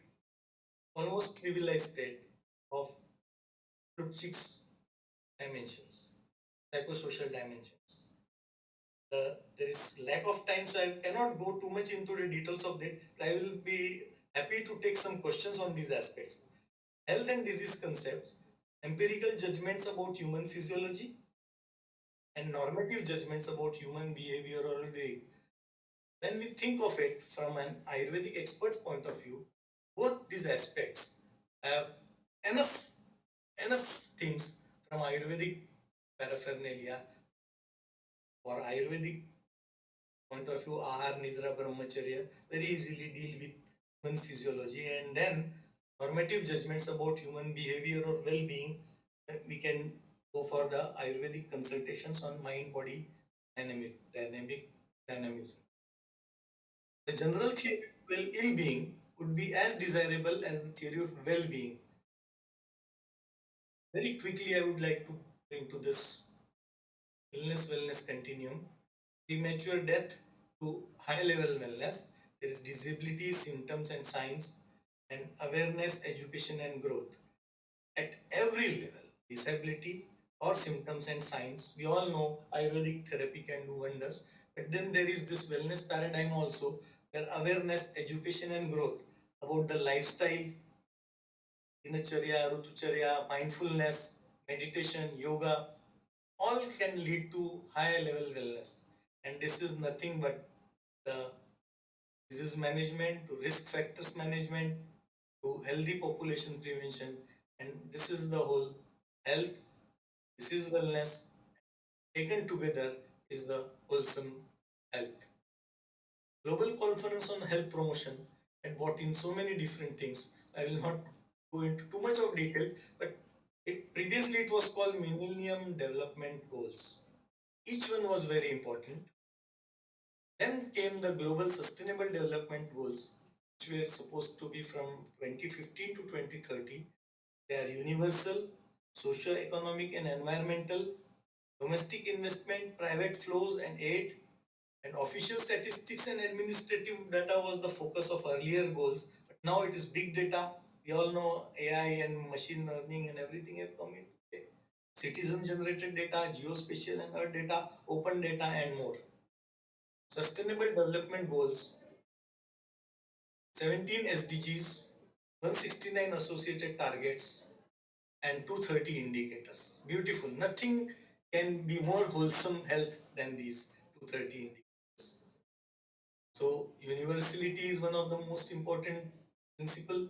almost trivialized state of Plutchik's dimensions, psychosocial dimensions. There is lack of time, so I cannot go too much into the details of that. I will be happy to take some questions on these aspects. Health and disease concepts, empirical judgments about human physiology, and normative judgments about human behavior or well-being. When we think of it from an Ayurvedic expert's point of view, both these aspects have enough things from Ayurvedic paraphernalia. For Ayurvedic point of view, Ahar, Nidra, Brahmacharya, very easily deal with human physiology, and then normative judgments about human behavior or well-being, we can go for the Ayurvedic consultations on mind-body dynamism. The general theory of ill-being would be as desirable as the theory of well-being. Very quickly, I would like to bring to this illness-wellness continuum. Premature death to high-level wellness. There is disability, symptoms and signs, and awareness, education and growth. At every level, disability or symptoms and signs, we all know Ayurvedic therapy can do wonders, but then there is this wellness paradigm also, where awareness, education and growth about the lifestyle, dinacharya, rutucharya, mindfulness, meditation, yoga, all can lead to higher level wellness. And this is nothing but the disease management, to risk factors management, to healthy population prevention, and this is the whole health, this is wellness, taken together is the wholesome health. Global Conference on Health Promotion had brought in so many different things. I will not go into too much of details, but previously it was called Millennium Development Goals. Each one was very important. Then came the Global Sustainable Development Goals, which were supposed to be from 2015 to 2030. They are universal, socio-economic and environmental, domestic investment, private flows and aid, and official statistics and administrative data was the focus of earlier goals. But now it is big data. We all know AI and machine learning and everything have come into play. Citizen-generated data, geospatial and earth data, open data and more. Sustainable Development Goals, 17 SDGs, 169 associated targets, and 230 indicators. Beautiful. Nothing can be more wholesome health than these 230 indicators. So, universality is one of the most important principles.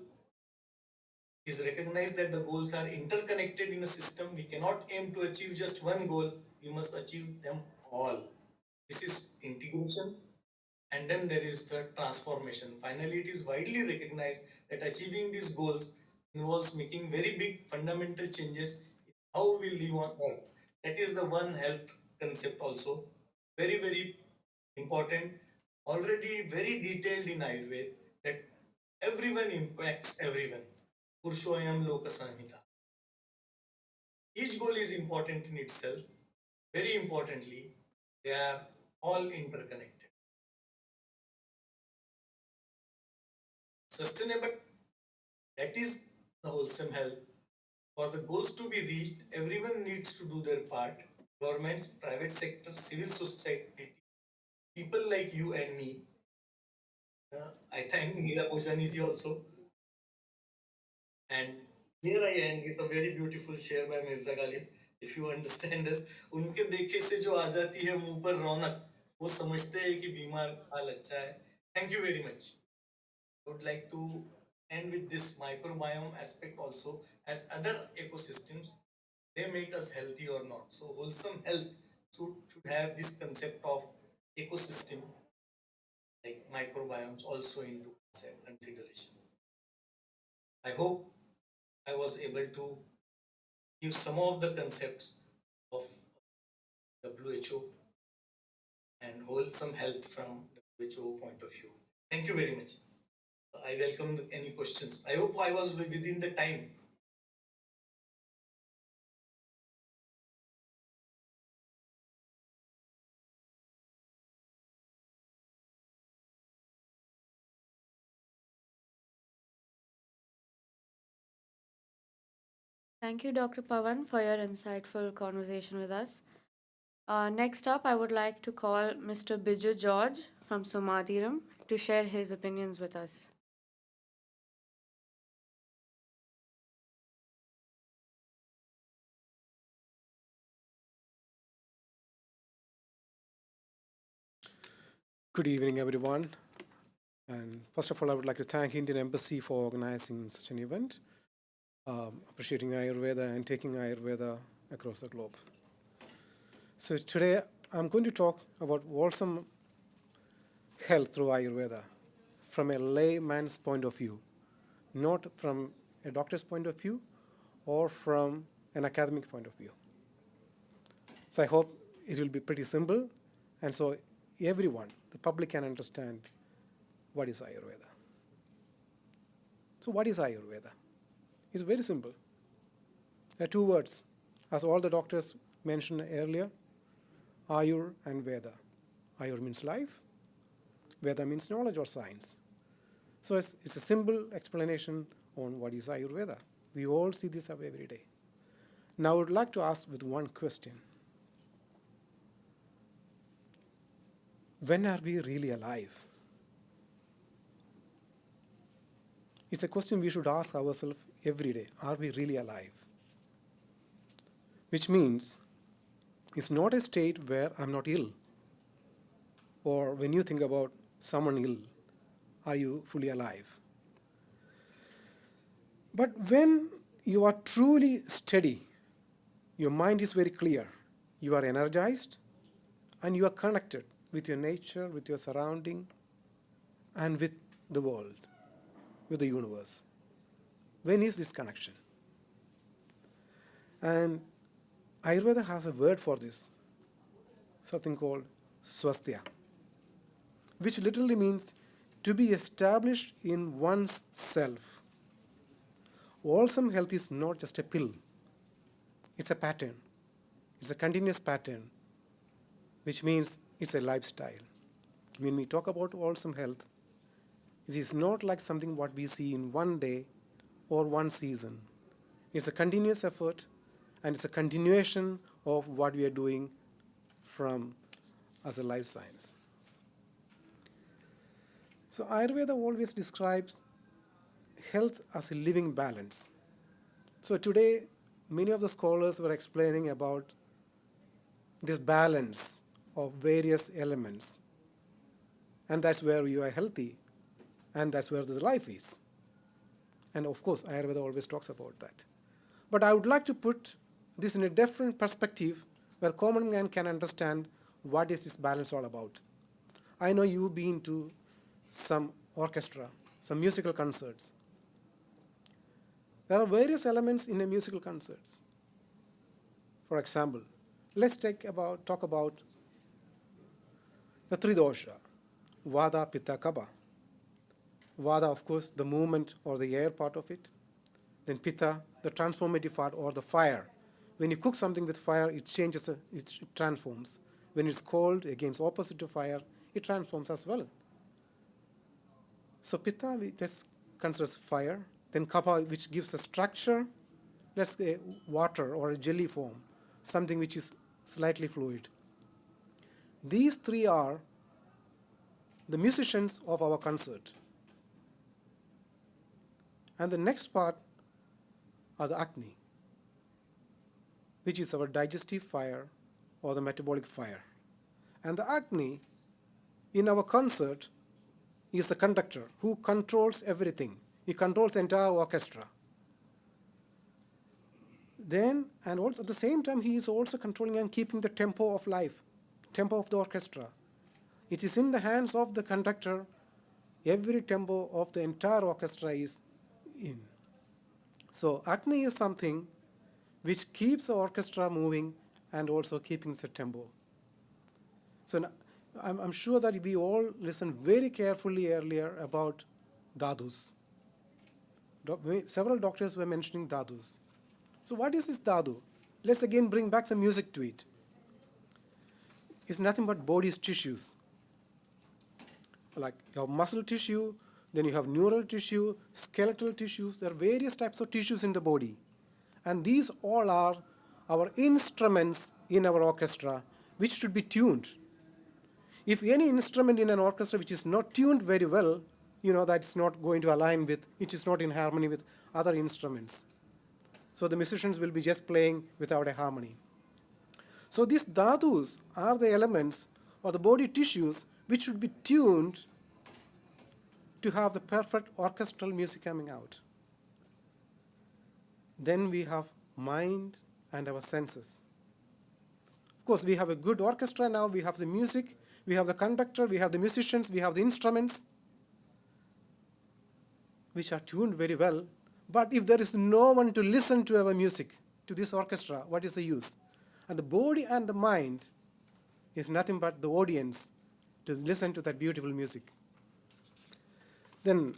It is recognized that the goals are interconnected in a system. We cannot aim to achieve just one goal. We must achieve them all. This is integration. And then there is the transformation. Finally, it is widely recognized that achieving these goals involves making very big fundamental changes in how we live on earth. That is the One Health concept also. Very, very important. Already very detailed in Ayurveda that everyone impacts everyone. Purushoyam Loka Samhita. Each goal is important in itself. Very importantly, they are all interconnected. Sustainable, that is the wholesome health. For the goals to be reached, everyone needs to do their part. Governments, private sector, civil society, people like you and me. I thank Meera Bhojani ji also. And here I end with a very beautiful share by Mirza Ghalib. If you understand this, उनके देखे से जो आ जाती है मुंह पर रौनक, वो समझते हैं कि बीमार हाल अच्छा है. Thank you very much. I would like to end with this microbiome aspect also, as other ecosystems, they make us healthy or not. So wholesome health should have this concept of ecosystem, like microbiomes, also into consideration. I hope I was able to give some of the concepts of WHO and wholesome health from WHO point of view. Thank you very much. I welcome any questions. I hope I was within the time. Thank you, Dr. Pawan, for your insightful conversation with us. Next up, I would like to call Mr. Biju George from Somadiram to share his opinions with us. Good evening, everyone. And first of all, I would like to thank Indian Embassy for organizing such an event, appreciating Ayurveda and taking Ayurveda across the globe. So today I'm going to talk about wholesome health through Ayurveda from a layman's point of view, not from a doctor's point of view or from an academic point of view. So I hope it will be pretty simple, and so everyone, the public, can understand what is Ayurveda. So what is Ayurveda? It's very simple. There are two words, as all the doctors mentioned earlier, Ayur and Veda. Ayur means life, Veda means knowledge or science. So it's a simple explanation on what is Ayurveda. We all see this every day. Now I would like to ask with one question. When are we really alive? It's a question we should ask ourselves every day. Are we really alive? Which means it's not a state where I'm not ill. Or when you think about someone ill, are you fully alive? But when you are truly steady, your mind is very clear, you are energized, and you are connected with your nature, with your surrounding, and with the world, with the universe. When is this connection? And Ayurveda has a word for this, something called swasthya, which literally means to be established in one's self. Wholesome health is not just a pill. It's a pattern. It's a continuous pattern, which means it's a lifestyle. When we talk about wholesome health, it is not like something what we see in one day or one season. It's a continuous effort, and it's a continuation of what we are doing from as a life science. So Ayurveda always describes health as a living balance. So today, many of the scholars were explaining about this balance of various elements. And that's where you are healthy, and that's where the life is. And of course, Ayurveda always talks about that. But I would like to put this in a different perspective where common man can understand what is this balance all about. I know you've been to some orchestra, some musical concerts. There are various elements in a musical concerts. For example, let's talk about the three dosha, Vada, Pitta, Kapha. Vada, of course, the movement or the air part of it. Then Pitta, the transformative part or the fire. When you cook something with fire, it changes, it transforms. When it's cold, against opposite to fire, it transforms as well. So Pitta, let's consider fire. Then Kapha, which gives a structure, let's say water or a jelly form, something which is slightly fluid. These three are the musicians of our concert. And the next part are the Agni, which is our digestive fire or the metabolic fire. And the Agni in our concert is the conductor who controls everything. He controls the entire orchestra. Then, and also at the same time, he is also controlling and keeping the tempo of life, tempo of the orchestra. It is in the hands of the conductor. Every tempo of the entire orchestra is in. So Agni is something which keeps the orchestra moving and also keeping the tempo. So I'm sure that we all listened very carefully earlier about dadus. Several doctors were mentioning dadus. So what is this dadu? Let's again bring back some music to it. It's nothing but body's tissues. Like you have muscle tissue, then you have neural tissue, skeletal tissues. There are various types of tissues in the body. And these all are our instruments in our orchestra, which should be tuned. If any instrument in an orchestra which is not tuned very well, you know that's not going to align with, it is not in harmony with other instruments. So the musicians will be just playing without a harmony. So these dhadus are the elements or the body tissues which should be tuned to have the perfect orchestral music coming out. Then we have mind and our senses. Of course, we have a good orchestra now, we have the music, we have the conductor, we have the musicians, we have the instruments, which are tuned very well. But if there is no one to listen to our music, to this orchestra, what is the use? And the body and the mind is nothing but the audience to listen to that beautiful music. Then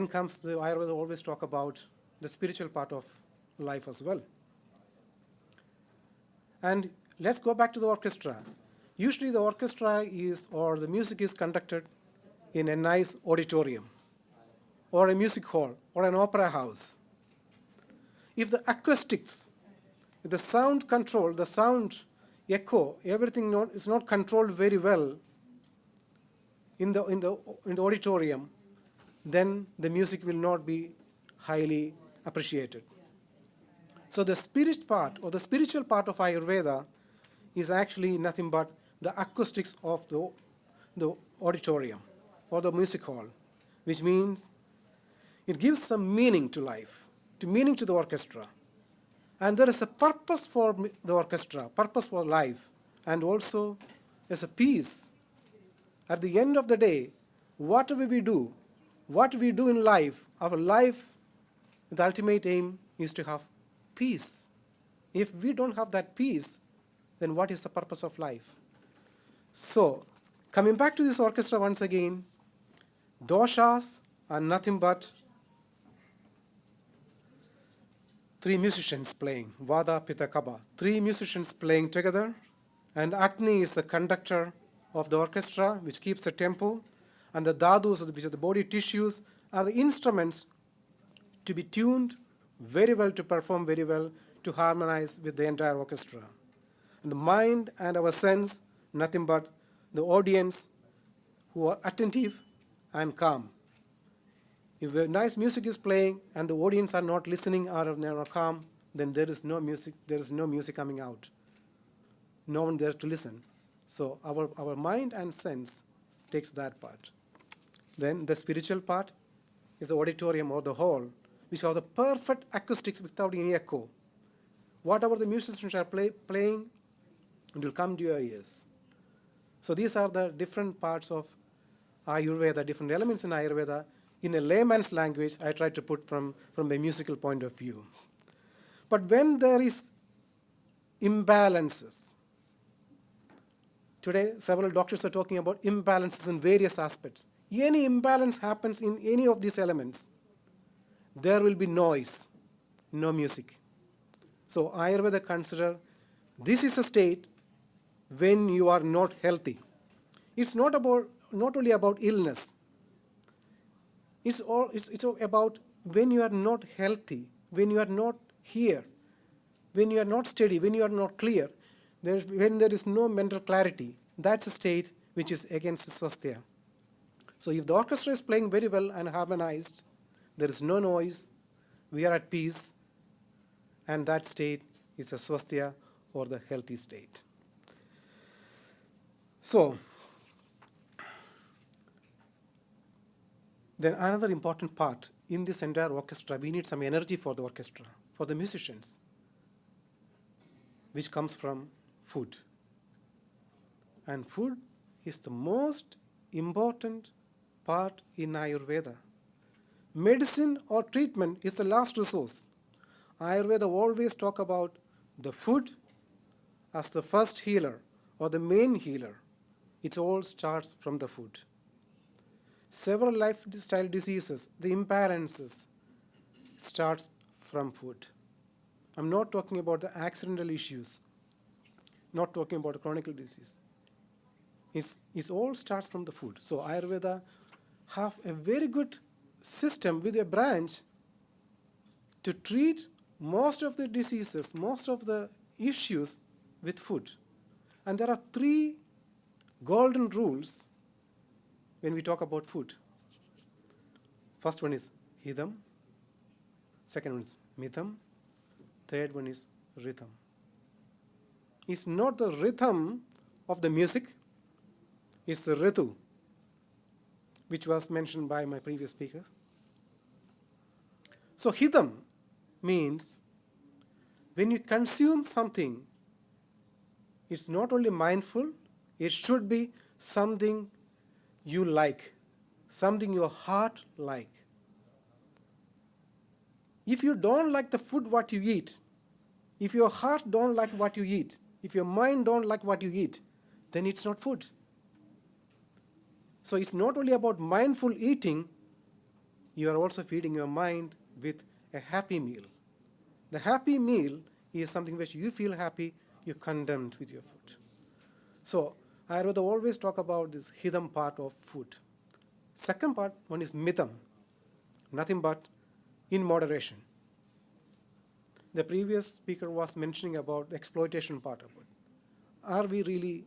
comes the Ayurveda always talk about the spiritual part of life as well. And let's go back to the orchestra. Usually the orchestra is, or the music is conducted in a nice auditorium, or a music hall, or an opera house. If the acoustics, the sound control, the sound echo, everything is not controlled very well in the auditorium, then the music will not be highly appreciated. So the spirit part, or the spiritual part of Ayurveda is actually nothing but the acoustics of the auditorium or the music hall, which means it gives some meaning to life, meaning to the orchestra. And there is a purpose for the orchestra, purpose for life, and also as a peace. At the end of the day, whatever we do, what we do in life, our life, the ultimate aim is to have peace. If we don't have that peace, then what is the purpose of life? So, coming back to this orchestra once again, doshas are nothing but three musicians playing, Vada, Pitta, Kapha. Three musicians playing together, and Agni is the conductor of the orchestra, which keeps the tempo, and the dhadus, which are the body tissues, are the instruments to be tuned very well, to perform very well, to harmonize with the entire orchestra. And the mind and our sense, nothing but the audience who are attentive and calm. If a nice music is playing and the audience are not listening or are not calm, then there is no music coming out. No one there to listen. So our mind and sense takes that part. Then the spiritual part is the auditorium or the hall, which has the perfect acoustics without any echo. Whatever the musicians are playing, it will come to your ears. So these are the different parts of Ayurveda, different elements in Ayurveda. In a layman's language, I try to put from a musical point of view. But when there is imbalances, today several doctors are talking about imbalances in various aspects. Any imbalance happens in any of these elements, there will be noise, no music. So Ayurveda consider this is a state when you are not healthy. It's not only about illness. It's about when you are not healthy, when you are not here, when you are not steady, when you are not clear, when there is no mental clarity. That's a state which is against swasthya. So if the orchestra is playing very well and harmonized, there is no noise, we are at peace, and that state is a swasthya or the healthy state. So, then another important part in this entire orchestra, we need some energy for the orchestra, for the musicians, which comes from food. And food is the most important part in Ayurveda. Medicine or treatment is the last resource. Ayurveda always talk about the food as the first healer or the main healer. It all starts from the food. Several lifestyle diseases, the imbalances, starts from food. I'm not talking about the accidental issues, not talking about a chronic disease. It all starts from the food. So Ayurveda have a very good system with a branch to treat most of the diseases, most of the issues with food. And there are three golden rules when we talk about food. First one is hidam, second one is mitham, third one is rhythm. It's not the rhythm of the music, it's the ritu, which was mentioned by my previous speaker. So hidam means when you consume something It's not only mindful, it should be something you like, something your heart like. If you don't like the food what you eat, if your heart don't like what you eat, if your mind don't like what you eat, then it's not food. So it's not only about mindful eating, you are also feeding your mind with a happy meal. The happy meal is something which you feel happy, you're content with your food. So Ayurveda always talk about this hidam part of food. Second part, one is mitham, nothing but in moderation. The previous speaker was mentioning about the exploitation part of it. Are we really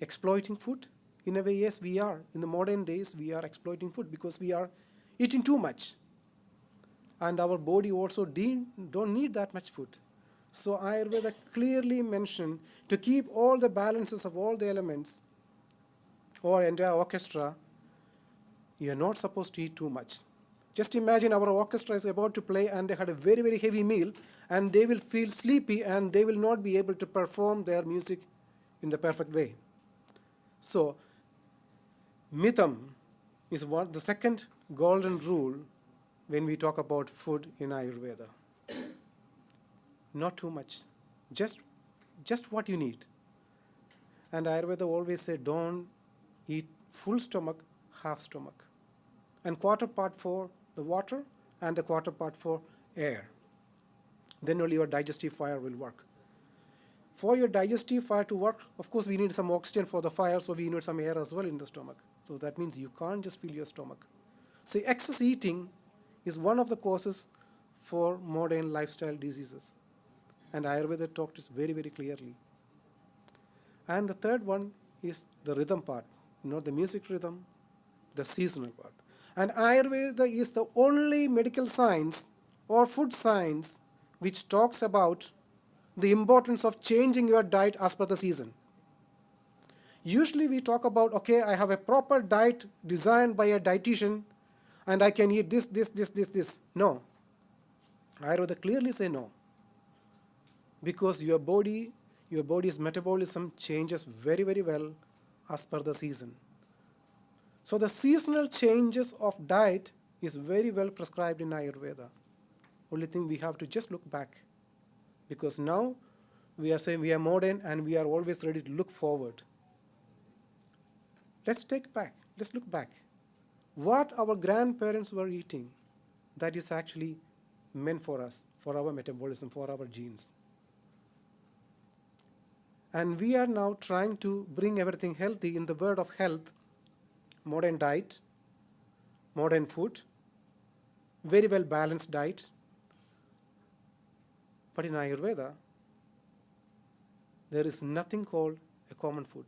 exploiting food? In a way, yes, we are. In the modern days, we are exploiting food because we are eating too much. And our body also don't need that much food. So Ayurveda clearly mentioned to keep all the balances of all the elements or entire orchestra, you are not supposed to eat too much. Just imagine our orchestra is about to play and they had a very, very heavy meal and they will feel sleepy and they will not be able to perform their music in the perfect way. So, mitham is the second golden rule when we talk about food in Ayurveda. Not too much, just what you need. And Ayurveda always say don't eat full stomach, half stomach. And quarter part for the water and the quarter part for air. Then only your digestive fire will work. For your digestive fire to work, of course, we need some oxygen for the fire, so we need some air as well in the stomach. So that means you can't just fill your stomach. See, excess eating is one of the causes for modern lifestyle diseases. And Ayurveda talked this very, very clearly. And the third one is the rhythm part, not the music rhythm, the seasonal part. And Ayurveda is the only medical science or food science which talks about the importance of changing your diet as per the season. Usually we talk about, okay, I have a proper diet designed by a dietitian and I can eat this. No. Ayurveda clearly say no. Because your body's metabolism changes very, very well as per the season. So the seasonal changes of diet is very well prescribed in Ayurveda. Only thing we have to just look back. Because now we are saying we are modern and we are always ready to look forward. Let's look back. What our grandparents were eating, that is actually meant for us, for our metabolism, for our genes. And we are now trying to bring everything healthy in the word of health, modern diet, modern food, very well balanced diet. But in Ayurveda, there is nothing called a common food.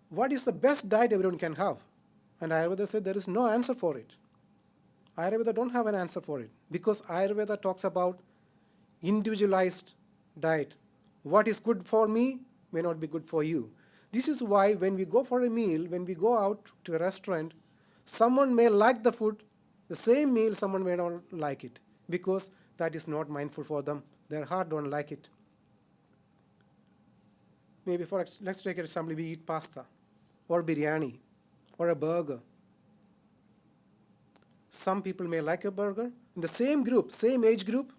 What is the best diet everyone can have? And Ayurveda said there is no answer for it. Ayurveda don't have an answer for it because Ayurveda talks about individualized diet. What is good for me may not be good for you. This is why when we go for a meal, when we go out to a restaurant, someone may like the food, the same meal someone may not like it because that is not mindful for them. Their heart don't like it. Maybe let's take an example, we eat pasta or biryani or a burger. Some people may like a burger. In the same group, same age group,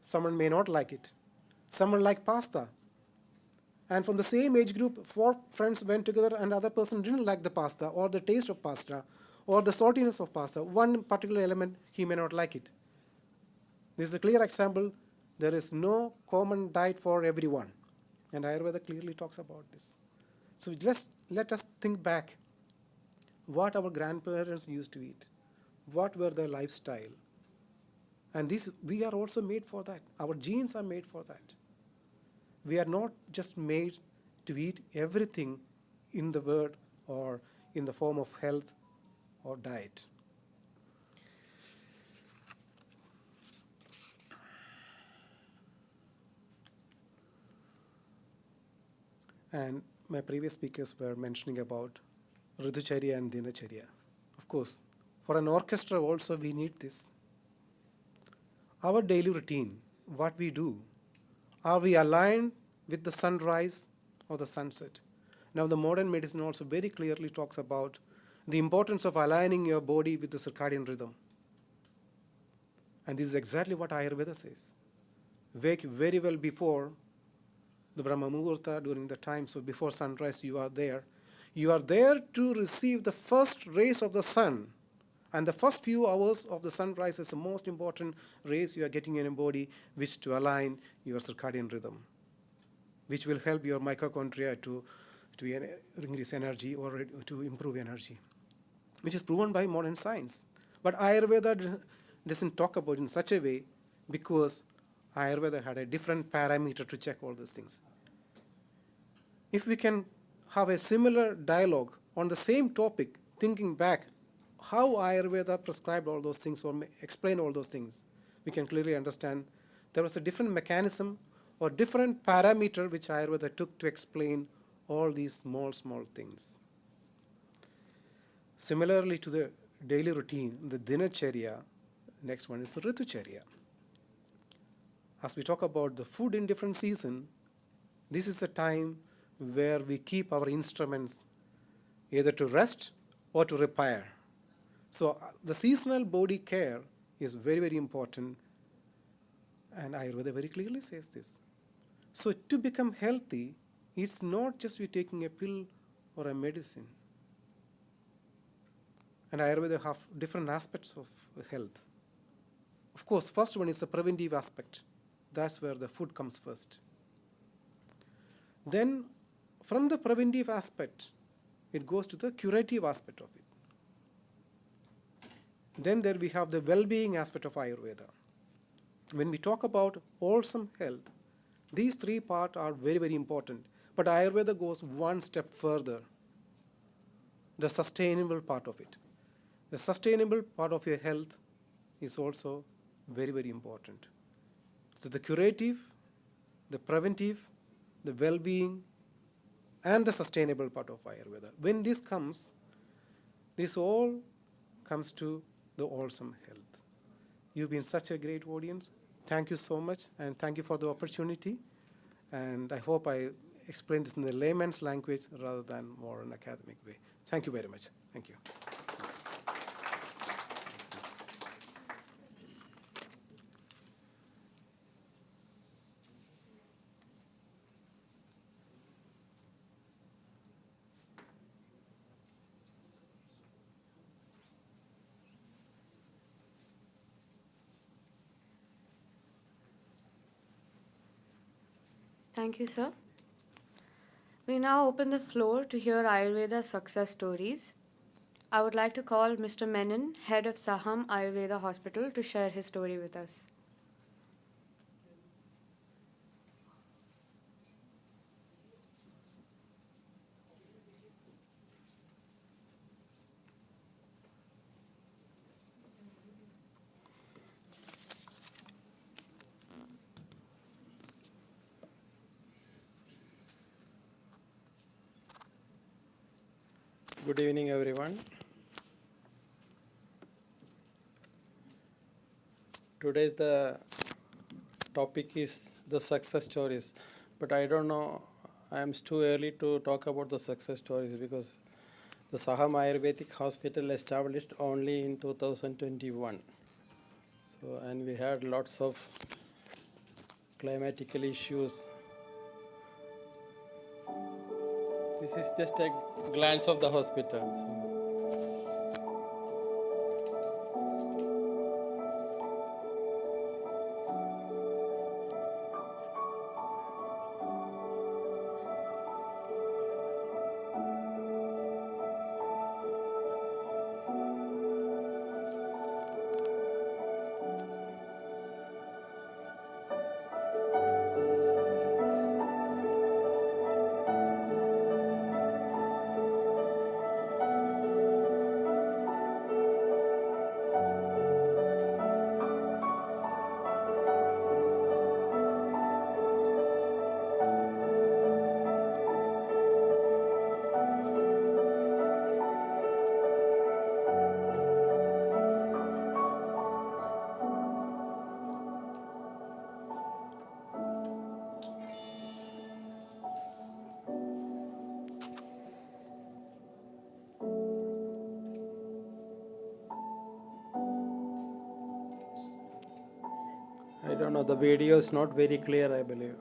someone may not like it. Someone like pasta. And from the same age group, 4 friends went together and the other person didn't like the pasta or the taste of pasta or the saltiness of pasta. One particular element, he may not like it. This is a clear example. There is no common diet for everyone. And Ayurveda clearly talks about this. So let us think back what our grandparents used to eat. What were their lifestyle? And we are also made for that. Our genes are made for that. We are not just made to eat everything in the word or in the form of health or diet. And my previous speakers were mentioning about Ritucharya and Dinacharya. Of course, for an orchestra also we need this. Our daily routine, what we do, are we aligned with the sunrise or the sunset. Now the modern medicine also very clearly talks about the importance of aligning your body with the circadian rhythm. And this is exactly what Ayurveda says. Wake very well before the Brahma Muhurta, during the time, so before sunrise you are there. You are there to receive the first rays of the sun. And the first few hours of the sunrise is the most important rays you are getting in your body, which to align your circadian rhythm, which will help your mitochondria to increase energy or to improve energy, which is proven by modern science. But Ayurveda doesn't talk about it in such a way because Ayurveda had a different parameter to check all those things. If we can have a similar dialogue on the same topic, thinking back how Ayurveda prescribed all those things or explained all those things, we can clearly understand there was a different mechanism or different parameter which Ayurveda took to explain all these small things. Similarly to the daily routine, the dinacharya, next one is the ritucharya. As we talk about the food in different season, this is a time where we keep our instruments either to rest or to repair. So the seasonal body care is very, very important, and Ayurveda very clearly says this. So to become healthy, it's not just we taking a pill or a medicine. And Ayurveda have different aspects of health. Of course, first one is the preventive aspect. That's where the food comes first. Then from the preventive aspect, it goes to the curative aspect of it. Then there we have the well-being aspect of Ayurveda. When we talk about wholesome health, these three parts are very, very important. But Ayurveda goes one step further, the sustainable part of it. The sustainable part of your health is also very, very important. So the curative, the preventive, the well-being, and the sustainable part of Ayurveda. When this comes, this all comes to the wholesome health. You've been such a great audience. Thank you so much, and thank you for the opportunity. And I hope I explained this in the layman's language rather than more an academic way. Thank you very much. Thank you. Thank you, sir. We now open the floor to hear Ayurveda success stories. I would like to call Mr. Menon, head of Saham Ayurveda Hospital, to share his story with us. Good evening, everyone. Today's the topic is the success stories, but I don't know, I'm too early to talk about the success stories because the Saham Ayurvedic Hospital established only in 2021. So, and we had lots of climatical issues. This is just a glance of the hospital. So. don't know, the video is not very clear, I believe.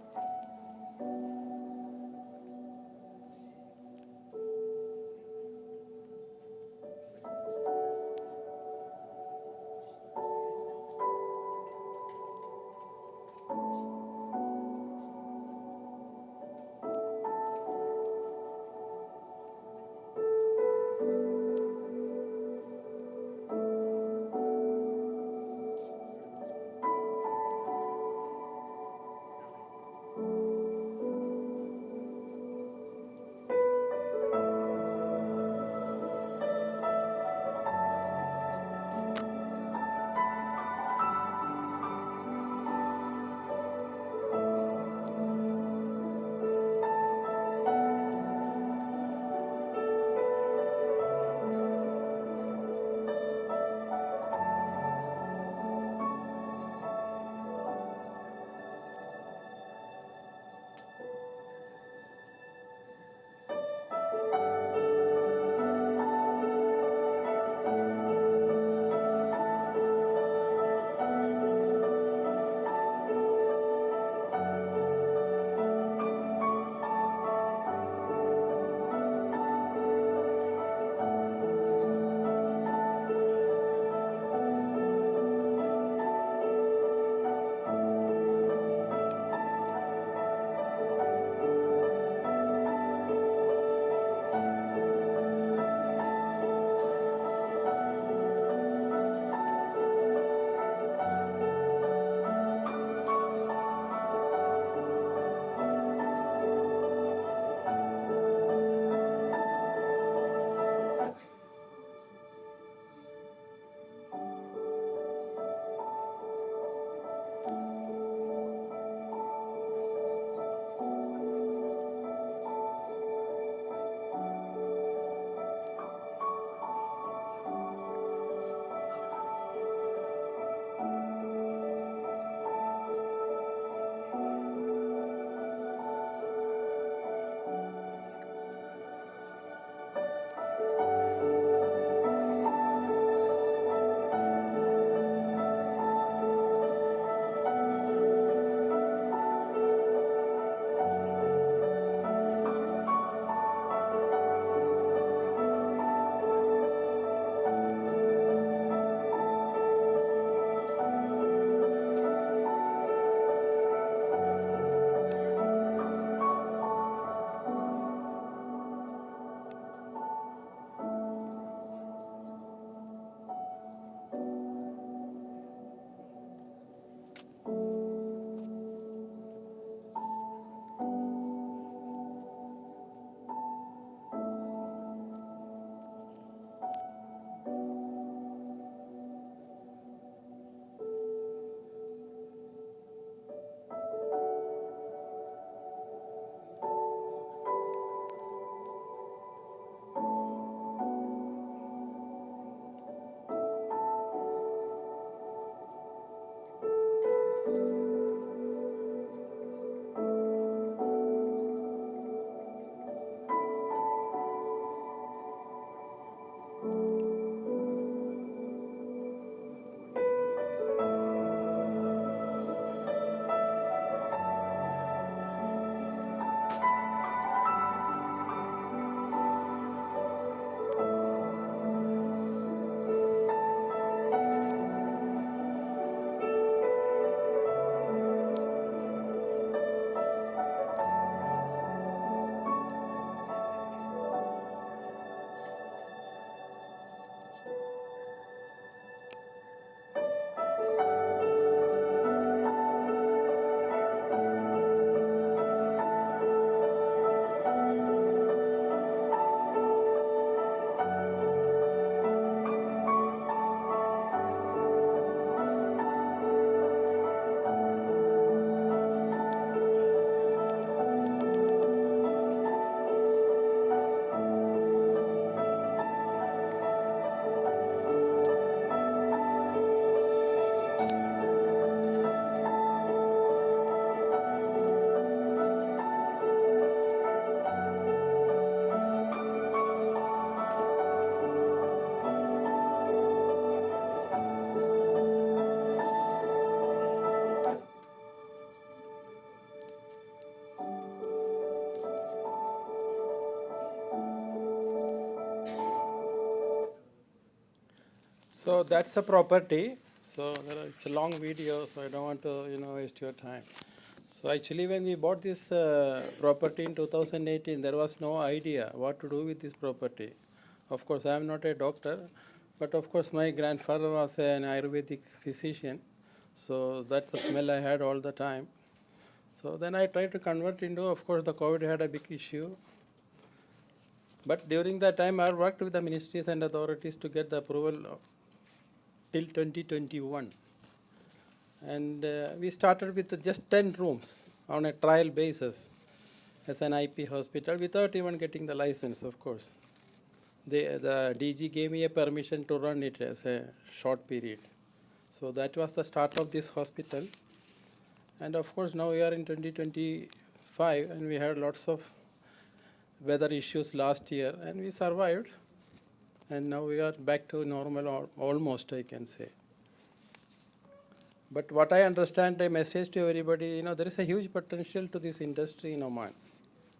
So that's a property. So it's a long video, so I don't want to waste your time. So actually, when we bought this property in 2018, there was no idea what to do with this property. Of course, I am not a doctor, but of course, my grandfather was an Ayurvedic physician, so that's the smell I had all the time. So then I tried to convert into, of course, the COVID had a big issue. But during that time, I worked with the ministries and authorities to get the approval till 2021. And we started with just 10 rooms on a trial basis as an IP hospital without even getting the license, of course. The DG gave me a permission to run it as a short period. So that was the start of this hospital. And of course, now we are in 2025 and we had lots of weather issues last year and we survived. And now we are back to normal, almost, I can say. But what I understand, a message to everybody, there is a huge potential to this industry in Oman.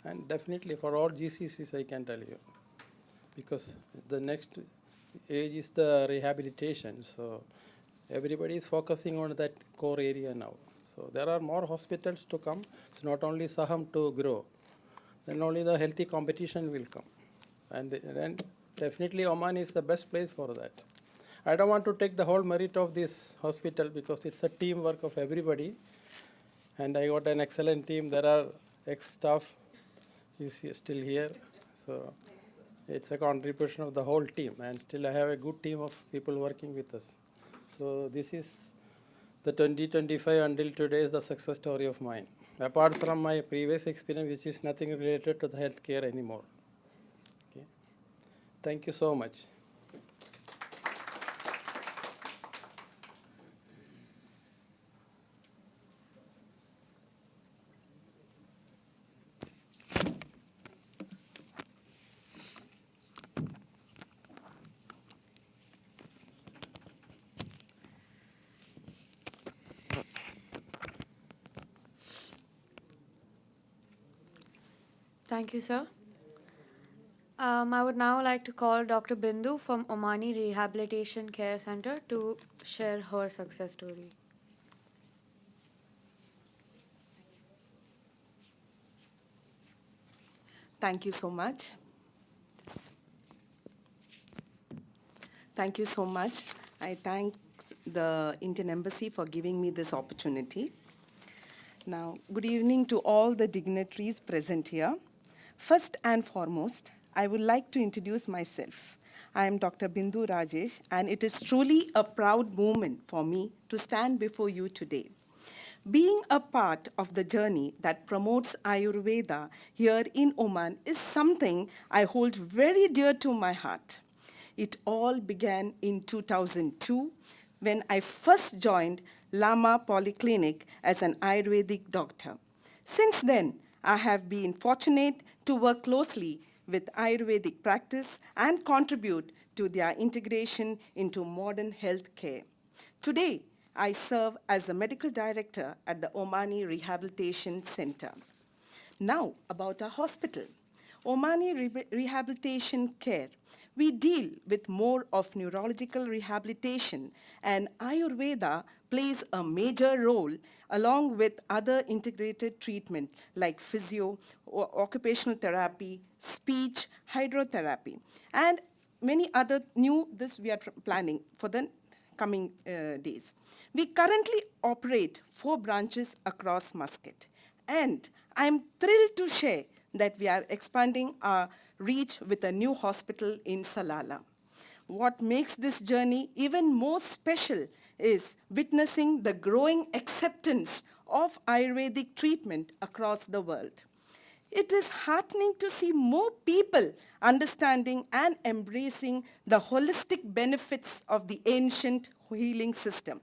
And definitely for all GCCs, I can tell you. Because the next age is the rehabilitation. So everybody is focusing on that core area now. So there are more hospitals to come. It's not only Saham to grow. Then only the healthy competition will come. And then definitely Oman is the best place for that. I don't want to take the whole merit of this hospital because it's a teamwork of everybody. And I got an excellent team. There are ex-staff is still here. So it's a contribution of the whole team. And still I have a good team of people working with us. So this is the 2025 until today is the success story of mine. Apart from my previous experience, which is nothing related to the healthcare anymore. Okay. Thank you so much. Thank you, sir. I would now like to call Dr. Bindu from Omani Rehabilitation Care Center to share her success story. Thank you so much. Thank you so much. I thank the Indian Embassy for giving me this opportunity. Now, good evening to all the dignitaries present here. First and foremost, I would like to introduce myself. I am Dr. Bindu Rajesh, and it is truly a proud moment for me to stand before you today. Being a part of the journey that promotes Ayurveda here in Oman is something I hold very dear to my heart. It all began in 2002 when I first joined Lama Polyclinic as an Ayurvedic doctor. Since then, I have been fortunate to work closely with Ayurvedic practice and contribute to their integration into modern health care. Today, I serve as the medical director at the Omani Rehabilitation Center. Now, about our hospital. Omani Rehabilitation Care. We deal with more of neurological rehabilitation, and Ayurveda plays a major role along with other integrated treatment like physio, or occupational therapy, speech, hydrotherapy, and many other this we are planning for the coming days. We currently operate 4 branches across Muscat, and I'm thrilled to share that we are expanding our reach with a new hospital in Salalah. What makes this journey even more special is witnessing the growing acceptance of Ayurvedic treatment across the world. It is heartening to see more people understanding and embracing the holistic benefits of the ancient healing system.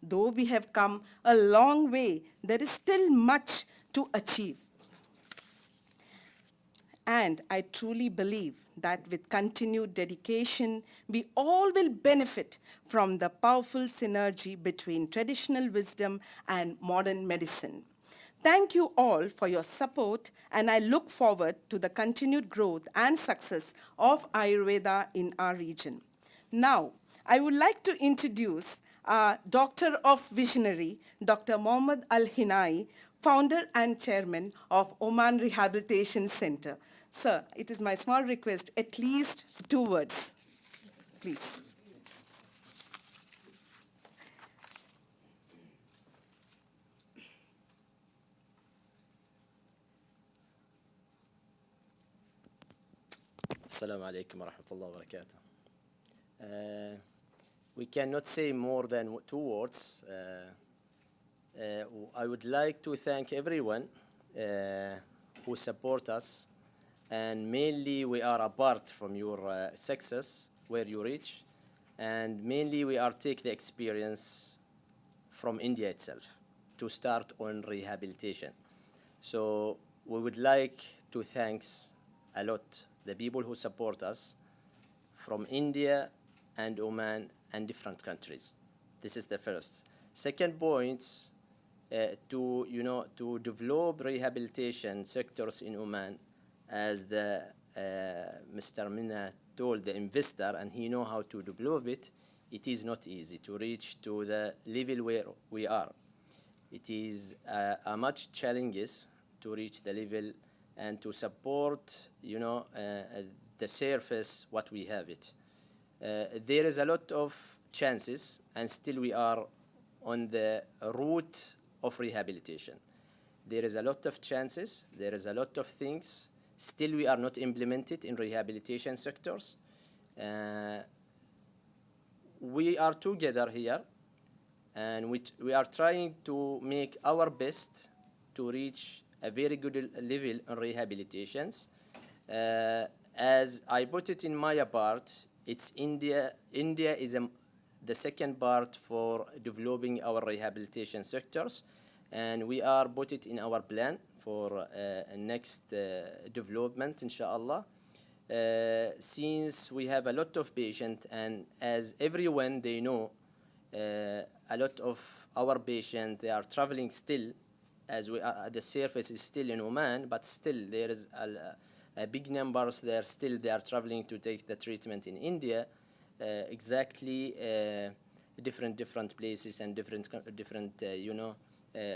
Though we have come a long way, there is still much to achieve. And I truly believe that with continued dedication, we all will benefit from the powerful synergy between traditional wisdom and modern medicine. Thank you all for your support, and I look forward to the continued growth and success of Ayurveda in our region. Now, I would like to introduce Doctor of Visionary, Dr. Mohammad Al-Hinai, founder and chairman of Oman Rehabilitation Center. Sir, it is my small request, at least 2 words, please. Assalamu alaikum wa rahmatullahi wa barakatuh. We cannot say more than 2 words. I would like to thank everyone who support us, and mainly we are apart from your success where you reach, and mainly we are take the experience from India itself to start on rehabilitation. So we would like to thanks a lot the people who support us from India and Oman and different countries. This is the first. Second point, to develop rehabilitation sectors in Oman, as the Mr. Minna told the investor, and he know how to develop it. It is not easy to reach to the level where we are. It is a much challenges to reach the level and to support, the surface what we have it. There is a lot of chances, and still we are on the route of rehabilitation. There is a lot of chances, there is a lot of things, still we are not implemented in rehabilitation sectors. We are together here, and we are trying to make our best to reach a very good level on rehabilitations. As I put it in my part, it's India. India is the second part for developing our rehabilitation sectors, and we are put it in our plan for next development, inshallah. Since we have a lot of patients, and as everyone they know, a lot of our patients, they are traveling still, as we are, the surface is still in Oman, but still there is a big numbers there. Still they are traveling to take the treatment in India, different places and different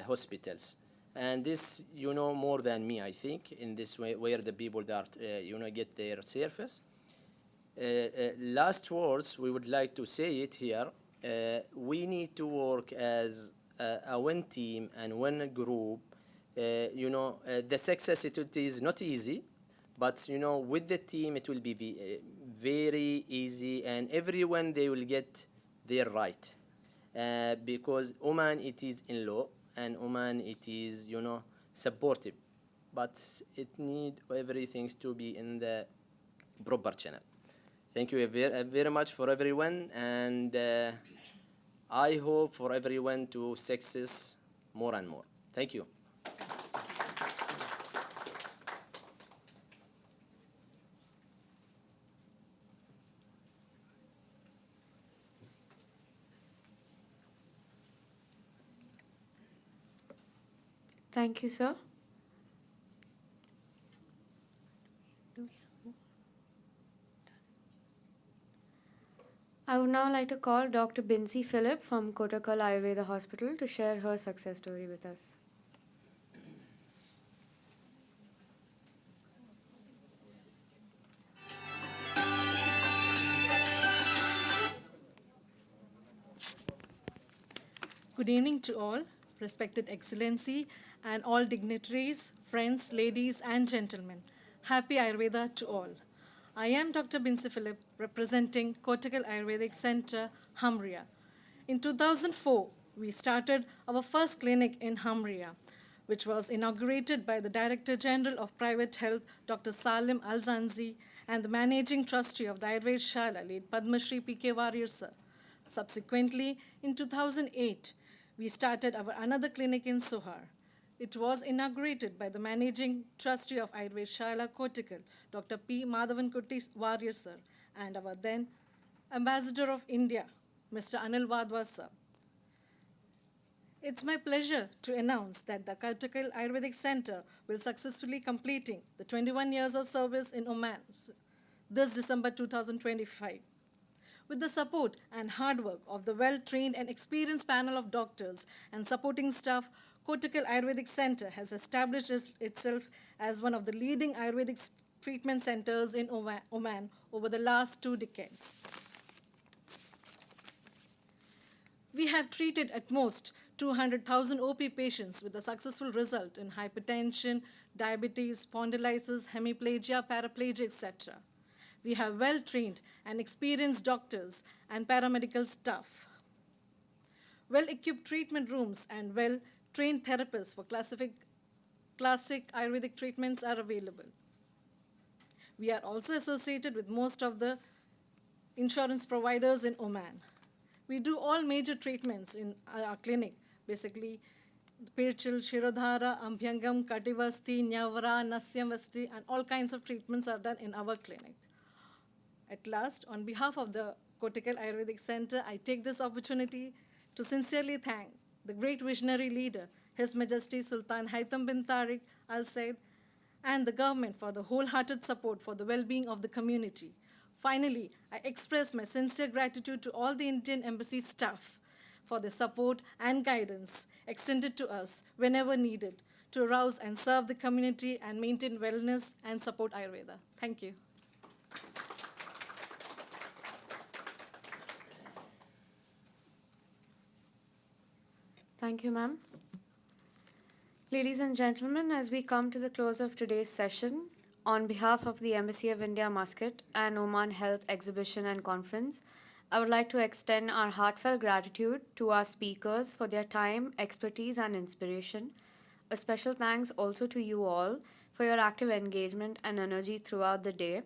hospitals. And this more than me, I think, in this way where the people that get their surface. Last words we would like to say it here. We need to work as a one team and one group. The success, it is not easy, but with the team it will be very easy, and everyone they will get their right, because Oman it is in law, and Oman it is supportive, but it need everything to be in the proper channel. Thank you very much for everyone, and I hope for everyone to success more and more. Thank you. Thank you, sir. I would now like to call Dr. Binsi Philip from Kottakkal Ayurveda Hospital to share her success story with us. Good evening to all, respected Excellency, and all dignitaries, friends, ladies, and gentlemen. Happy Ayurveda to all. I am Dr. Binsi Philip, representing Kottakkal Ayurvedic Center, Hamria. In 2004, we started our first clinic in Hamria, which was inaugurated by the Director General of Private Health, Dr. Salim Al-Zanzi, and the Managing Trustee of the Ayurveda Shala, late Padma Shri P.K. Warrior sir. Subsequently, in 2008, we started our another clinic in Sohar. It was inaugurated by the Managing Trustee of Ayurveda Shala, Kottakkal, Dr. P. Madhavan Kutty Warrior sir, and our then Ambassador of India, Mr. Anil Wadhwa sir. It's my pleasure to announce that the Kottakkal Ayurvedic Center will successfully completing the 21 years of service in Oman this December 2025. With the support and hard work of the well-trained and experienced panel of doctors and supporting staff, Kottakkal Ayurvedic Center has established itself as one of the leading Ayurvedic treatment centers in Oman over the last 2 decades. We have treated at most 200,000 OP patients with a successful result in hypertension, diabetes, spondylitis, hemiplegia, paraplegia, etc. We have well-trained and experienced doctors and paramedical staff. Well-equipped treatment rooms and well-trained therapists for classic Ayurvedic treatments are available. We are also associated with most of the insurance providers in Oman. We do all major treatments in our clinic, basically Pirchil, Shirodhara, Ambhyangam, Kativasti, Nyavara, Nasyamvasti, and all kinds of treatments are done in our clinic. At last, on behalf of the Kottakkal Ayurvedic Center, I take this opportunity to sincerely thank the great visionary leader, His Majesty Sultan Haitham bin Tariq Al Said, and the government for the wholehearted support for the well-being of the community. Finally, I express my sincere gratitude to all the Indian Embassy staff for their support and guidance extended to us whenever needed to arouse and serve the community and maintain wellness and support Ayurveda. Thank you. Thank you, ma'am. Ladies and gentlemen, as we come to the close of today's session, on behalf of the Embassy of India, Muscat, and Oman Health Exhibition and Conference, I would like to extend our heartfelt gratitude to our speakers for their time, expertise, and inspiration. A special thanks also to you all for your active engagement and energy throughout the day.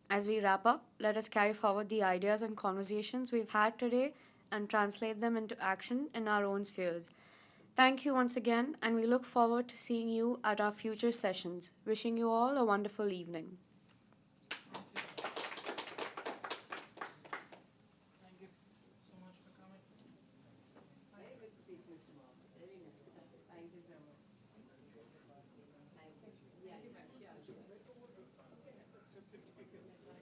As we wrap up, let us carry forward the ideas and conversations we've had today and translate them into action in our own spheres. Thank you once again, and we look forward to seeing you at our future sessions. Wishing you all a wonderful evening. Very good speech, Mr. Bob. Very nice. Thank you so much. Thank you. Yeah, sure.